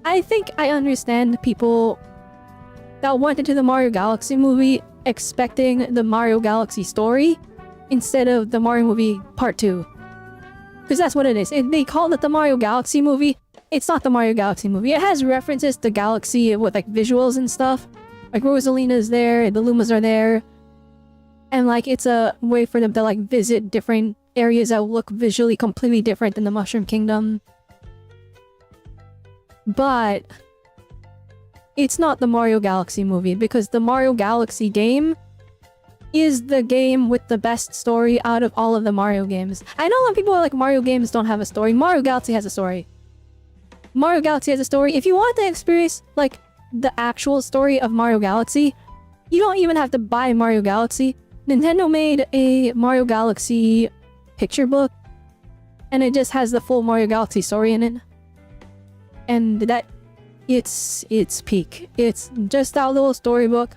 I think I understand people that went into the Mario Galaxy movie expecting the Mario Galaxy story instead of the Mario movie Part 2. Because that's what it is. They call it the Mario Galaxy movie. It's not the Mario Galaxy movie. It has references to Galaxy with like visuals and stuff. Like Rosalina's there, the Lumas are there. And like it's a way for them to like visit different areas that look visually completely different than the Mushroom Kingdom. But it's not the Mario Galaxy movie because the Mario Galaxy game is the game with the best story out of all of the Mario games. I know a lot of people are like, Mario games don't have a story. Mario Galaxy has a story. Mario Galaxy has a story. If you want to experience like the actual story of Mario Galaxy, you don't even have to buy Mario Galaxy. Nintendo made a Mario Galaxy picture book and it just has the full Mario Galaxy story in it. And that it's peak. It's just that little storybook.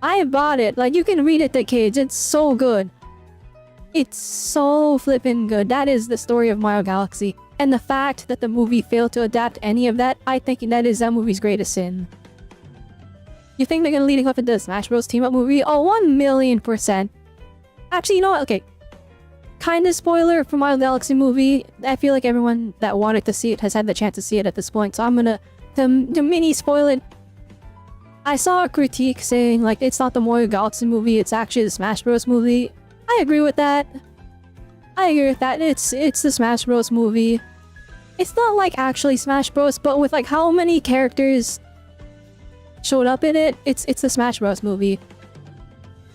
I bought it. Like, you can read it to kids. It's so good. It's so flippin' good. That is the story of Mario Galaxy. And the fact that the movie failed to adapt any of that, I think that is that movie's greatest sin. You think they're gonna lead up into the Smash Bros. Team Up movie? Oh, 1,000,000%. Actually, you know what? Okay. Kinda spoiler for Mario Galaxy movie. I feel like everyone that wanted to see it has had the chance to see it at this point. So I'm gonna to mini spoil it. I saw a critique saying like it's not the Mario Galaxy movie, it's actually the Smash Bros. Movie. I agree with that. It's the Smash Bros. Movie. It's not like actually Smash Bros. But with like how many characters showed up in it, it's the Smash Bros. Movie.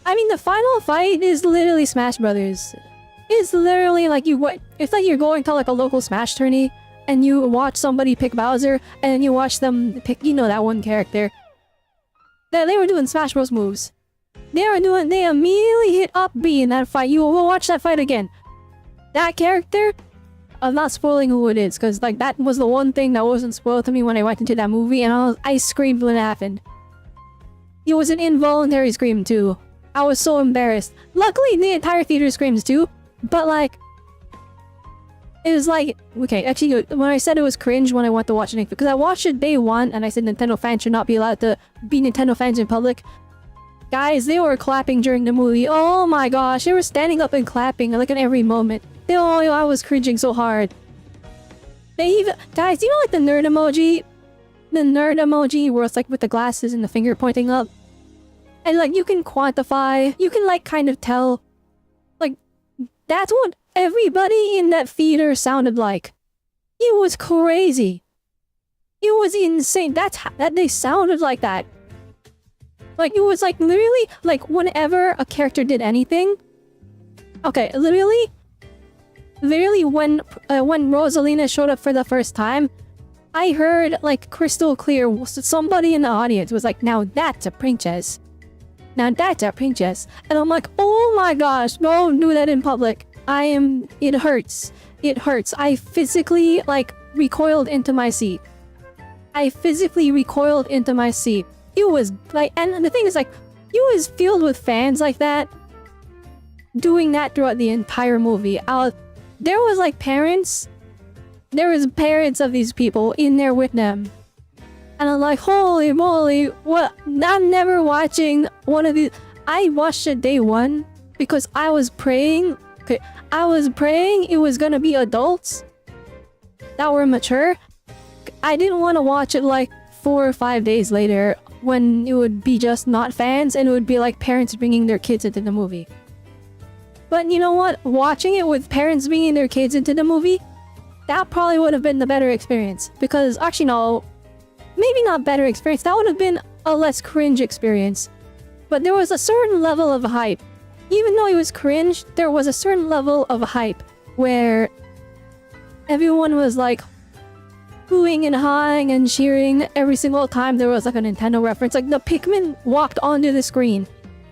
I mean, the final fight is literally Smash Brothers. It's literally like it's like you're going to like a local Smash tourney and you watch somebody pick Bowser and you watch them pick, you know, that one character. They were doing Smash Bros. Moves. They immediately hit up B in that fight. You will watch that fight again. That character, I'm not spoiling who it is, because like that was the one thing that wasn't spoiled to me when I went into that movie, and I screamed when it happened. It was an involuntary scream too. I was so embarrassed. Luckily, the entire theater screams too, but like, it was like, okay, actually, when I said it was cringe when I went to watch it, because I watched it day one, and I said Nintendo fans should not be allowed to be Nintendo fans in public. Guys, they were clapping during the movie. Oh my gosh, they were standing up and clapping like in every moment. Oh, I was cringing so hard. They even, guys, you know like the nerd emoji? The nerd emoji where it's like with the glasses and the finger pointing up. And like you can quantify, you can like kind of tell. Like, that's what everybody in that theater sounded like. It was crazy. It was insane. That they sounded like that. Like, it was like literally, like whenever a character did anything. Okay, literally when Rosalina showed up for the first time, I heard like crystal clear, somebody in the audience was like, now that's a princess. Now that's a princess. And I'm like, oh my gosh, don't do that in public. It hurts. It hurts. I physically like recoiled into my seat. It was like, and the thing is like, it was filled with fans like that, doing that throughout the entire movie. There was like parents. There was parents of these people in there with them. And I'm like, holy moly, what? I'm never watching one of these. I watched it day one because I was praying. Okay, I was praying it was gonna be adults that were mature. I didn't want to watch it like 4 or 5 days later when it would be just not fans and it would be like parents bringing their kids into the movie. But you know what? Watching it with parents bringing their kids into the movie, that probably would have been the better experience. Because actually no, maybe not better experience, that would have been a less cringe experience. But there was a certain level of hype. Even though it was cringe, there was a certain level of hype where everyone was like hooing and hawing and cheering every single time there was like a Nintendo reference. Like the Pikmin walked onto the screen.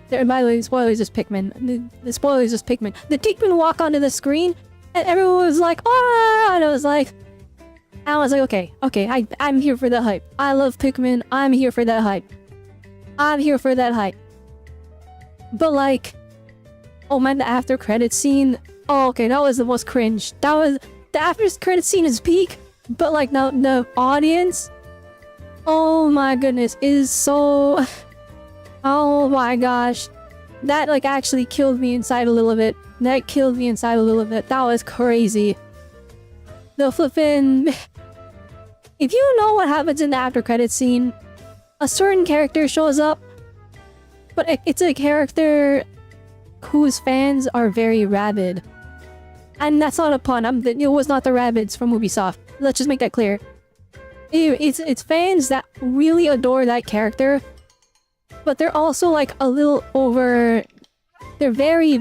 There, by the way, spoilers is Pikmin. The spoilers is Pikmin. The Pikmin walk onto the screen and everyone was like, ah! And I was like, okay, I'm here for the hype. I love Pikmin. I'm here for that hype. I'm here for that hype. But like, oh man, the after credit scene. Oh, okay, that was the most cringe. That was the after credit scene is peak. But like now the audience, oh my goodness, is so. Oh my gosh, that like actually killed me inside a little bit. That killed me inside a little bit. That was crazy. The flippin'. If you know what happens in the after credit scene, a certain character shows up, but it's a character whose fans are very rabid. And that's not a pun. It was not the rabbits from Ubisoft. Let's just make that clear. It's fans that really adore that character, but they're also like a little over. They're very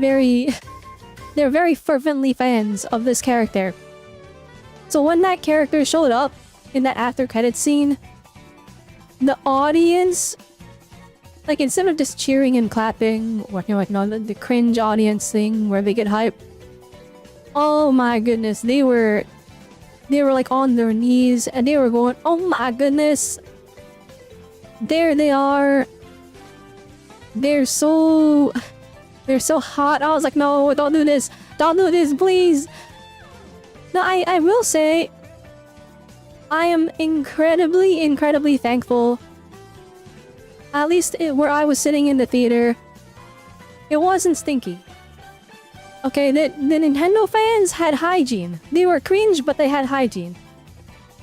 fervently fans of this character. So when that character showed up in that after credit scene, the audience, like instead of just cheering and clapping, or the cringe audience thing where they get hyped. Oh my goodness, they were like on their knees and they were going, oh my goodness. There they are. They're so hot. I was like, no, don't do this. Don't do this, please. No, I will say, I am incredibly thankful. At least where I was sitting in the theater, it wasn't stinky. Okay, the Nintendo fans had hygiene. They were cringe, but they had hygiene.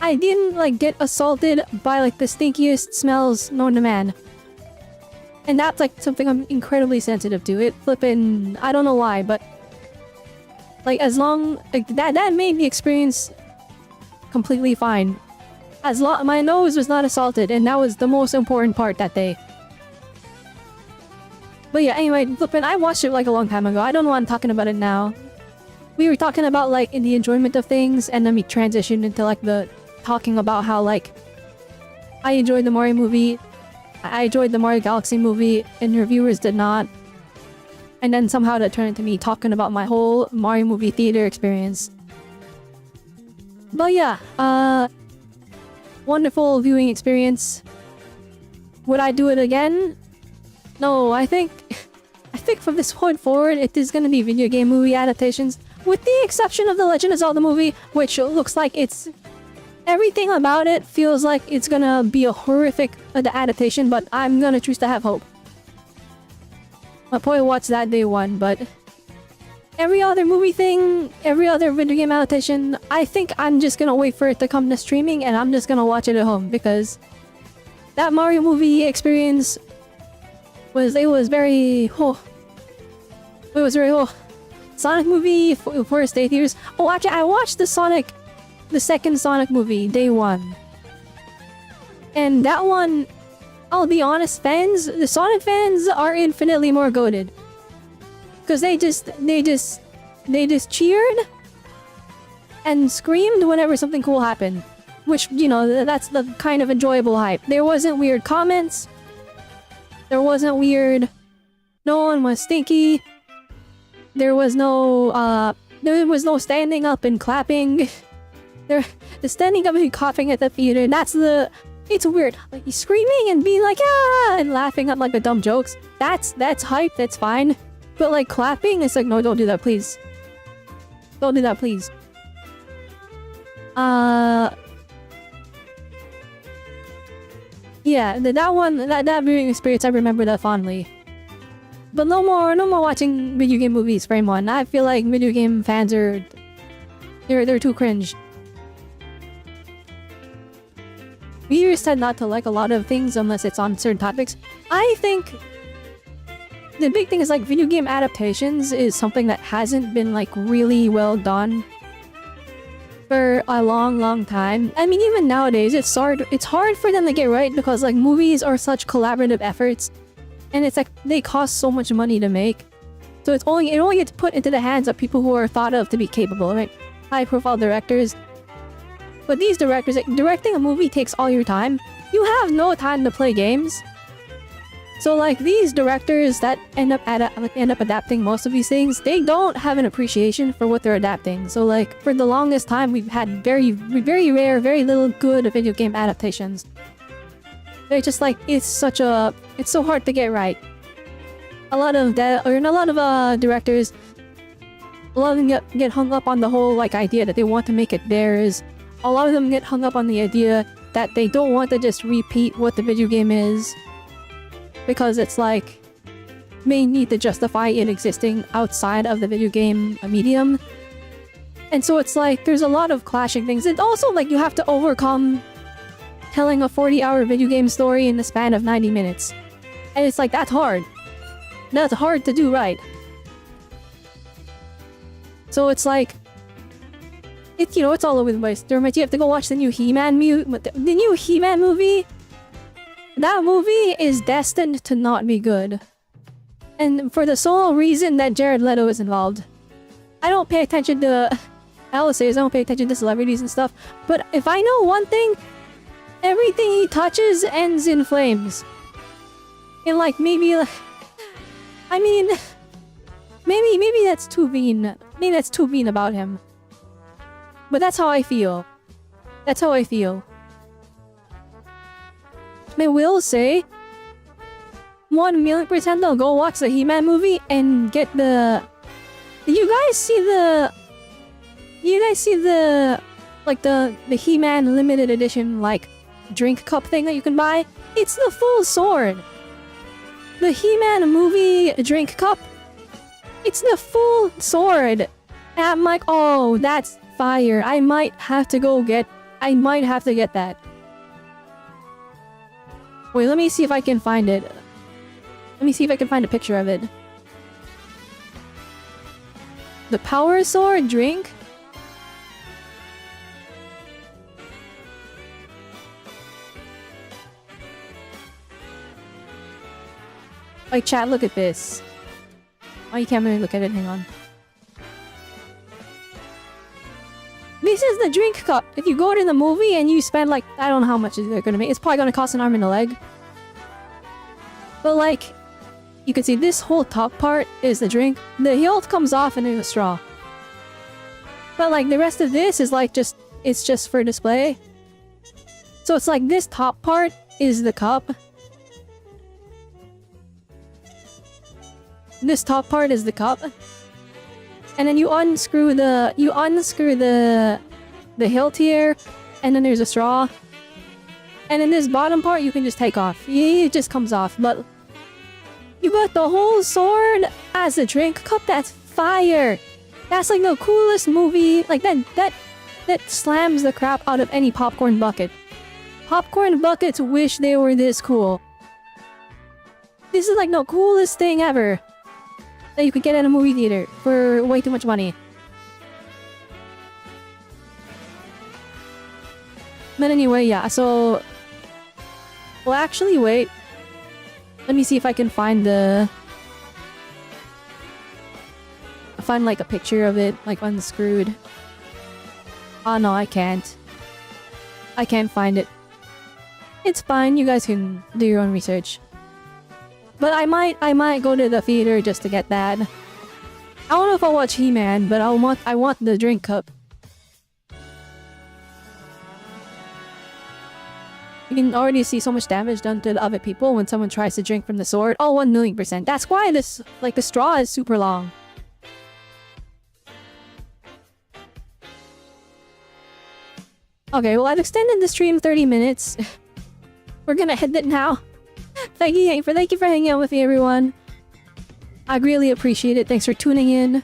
I didn't like get assaulted by like the stinkiest smells known to man. And that's like something I'm incredibly sensitive to. It flippin', I don't know why, but like as long like that made the experience completely fine. As long my nose was not assaulted, and that was the most important part that day. But yeah, anyway, flippin', I watched it like a long time ago. I don't know why I'm talking about it now. We were talking about like in the enjoyment of things, and then we transitioned into like the talking about how like I enjoyed the Mario movie. I enjoyed the Mario Galaxy movie, and reviewers did not. And then somehow that turned into me talking about my whole Mario movie theater experience. But yeah, wonderful viewing experience. Would I do it again? No, I think from this point forward, it is gonna be video game movie adaptations, with the exception of the Legend of Zelda movie, which looks like it's everything about it feels like it's gonna be a horrific adaptation, but I'm gonna choose to have hope. I'll probably watch that day one, but every other movie thing, every other video game adaptation, I think I'm just gonna wait for it to come to streaming and I'm just gonna watch it at home, because that Mario movie experience was very Sonic movie for its day theaters. Oh, actually, I watched the second Sonic movie day one, and that one, I'll be honest, the Sonic fans are infinitely more goated, because they just cheered and screamed whenever something cool happened, which, you know, that's the kind of enjoyable hype. There wasn't weird comments. There wasn't weird. No one was stinky. There was no standing up and clapping. The standing up and coughing at the theater. It's weird. Like screaming and being like ah and laughing at like the dumb jokes. That's hype. That's fine. But like clapping, it's like no, don't do that, please. Don't do that, please. Yeah, that viewing experience, I remember that fondly. But no more watching video game movies frame one. I feel like video game fans they're too cringe. Viewers tend not to like a lot of things unless it's on certain topics. I think the big thing is like video game adaptations is something that hasn't been like really well done. for a long time. I mean, even nowadays, it's hard for them to get right because like movies are such collaborative efforts, and it's like they cost so much money to make. So it only gets put into the hands of people who are thought of to be capable, right? High-profile directors. But these directors, like, directing a movie takes all your time. You have no time to play games. So like these directors that end up adapting most of these things, they don't have an appreciation for what they're adapting. So like for the longest time, we've had very rare, very little good video game adaptations. They're just like it's so hard to get right. A lot of directors, a lot of them get hung up on the whole like idea that they want to make it theirs. A lot of them get hung up on the idea that they don't want to just repeat what the video game is, because it's like may need to justify it existing outside of the video game medium. And so it's like there's a lot of clashing things. And also like you have to overcome telling a 40-hour video game story in the span of 90 minutes. And it's like that's hard. That's hard to do right. So it's like it's it's all over the place. You have to go watch the new He-Man movie. That movie is destined to not be good. And for the sole reason that Jared Leto is involved. I don't pay attention to... I always say I don't pay attention to celebrities and stuff. But if I know one thing, everything he touches ends in flames. And like, maybe... I mean... Maybe that's too mean. Maybe that's too mean about him. But that's how I feel. That's how I feel. I will say 1,000,000% I'll go watch the He-Man movie and get the... You guys see the like the He-Man limited edition like drink cup thing that you can buy? It's the full sword. The He-Man movie drink cup. It's the full sword. And I'm like, oh, that's fire. I might have to get that. Wait, let me see if I can find it. Let me see if I can find a picture of it. The Power Sword drink? Like, chat, look at this. Oh, you can't really look at it, hang on. This is the drink cup. If you go to the movie and you spend like, I don't know how much they're gonna make. It's probably gonna cost an arm and a leg. But like, you can see this whole top part is the drink. The hilt comes off and there's a straw. But like the rest of this is like it's just for display. So it's like this top part is the cup. This top part is the cup. And then you unscrew the hilt here, and then there's a straw. And then this bottom part you can just take off. It just comes off. But you got the whole sword as a drink cup. That's fire. That's like the coolest movie. Like that slams the crap out of any popcorn bucket. Popcorn buckets wish they were this cool. This is like the coolest thing ever that you could get at a movie theater for way too much money. But anyway, yeah, so... Well, actually, wait. Let me see if I can find find, like, a picture of it, like, unscrewed. Oh, no, I can't. I can't find it. It's fine, you guys can do your own research. But I might go to the theater just to get that. I don't know if I'll watch He-Man, but I want the drink cup. You can already see so much damage done to the other people when someone tries to drink from the sword. Oh, 1,000,000%. That's why this, like, the straw is super long. Okay, well, I've extended the stream 30 minutes. We're gonna end it now. Thank you for hanging out with me, everyone. I really appreciate it. Thanks for tuning in.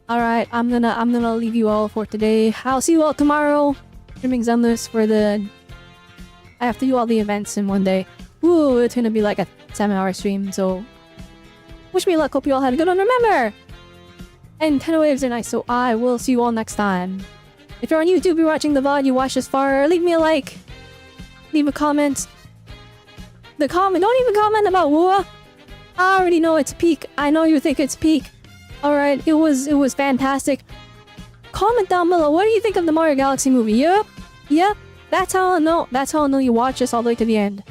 Alright, I'm gonna leave you all for today. I'll see you all tomorrow. Streaming Zenless for the... I have to do all the events in one day. Ooh, it's gonna be like a 7-hour stream, so... Wish me luck, hope you all had a good one. Remember! And 10 waves are nice, so I will see you all next time. If you're on YouTube, you're watching the VOD, you watch this far, leave me a like. Leave a comment. Don't even comment about WUWA. I already know it's peak. I know you think it's peak. Alright, it was fantastic. Comment down below, what do you think of the Mario Galaxy movie? Yep. That's how I'll know you watch this all the way to the end.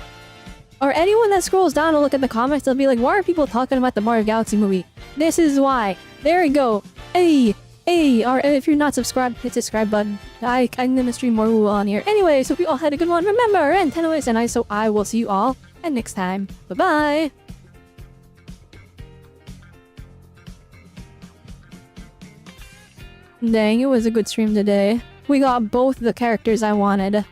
Or anyone that scrolls down and look at the comments, they'll be like, why are people talking about the Mario Galaxy movie? This is why. There we go. Hey. Or if you're not subscribed, hit the subscribe button. I'm gonna stream more WUWA on here. Anyway, so if you all had a good one, remember, and 10 ways and so I will see you all and next time. Bye-bye. Dang, it was a good stream today. We got both the characters I wanted.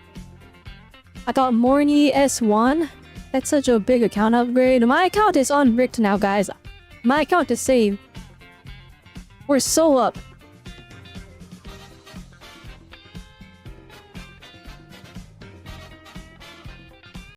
I got Morny S1. That's such a big account upgrade. My account is unbricked now, guys. My account is saved. We're so up.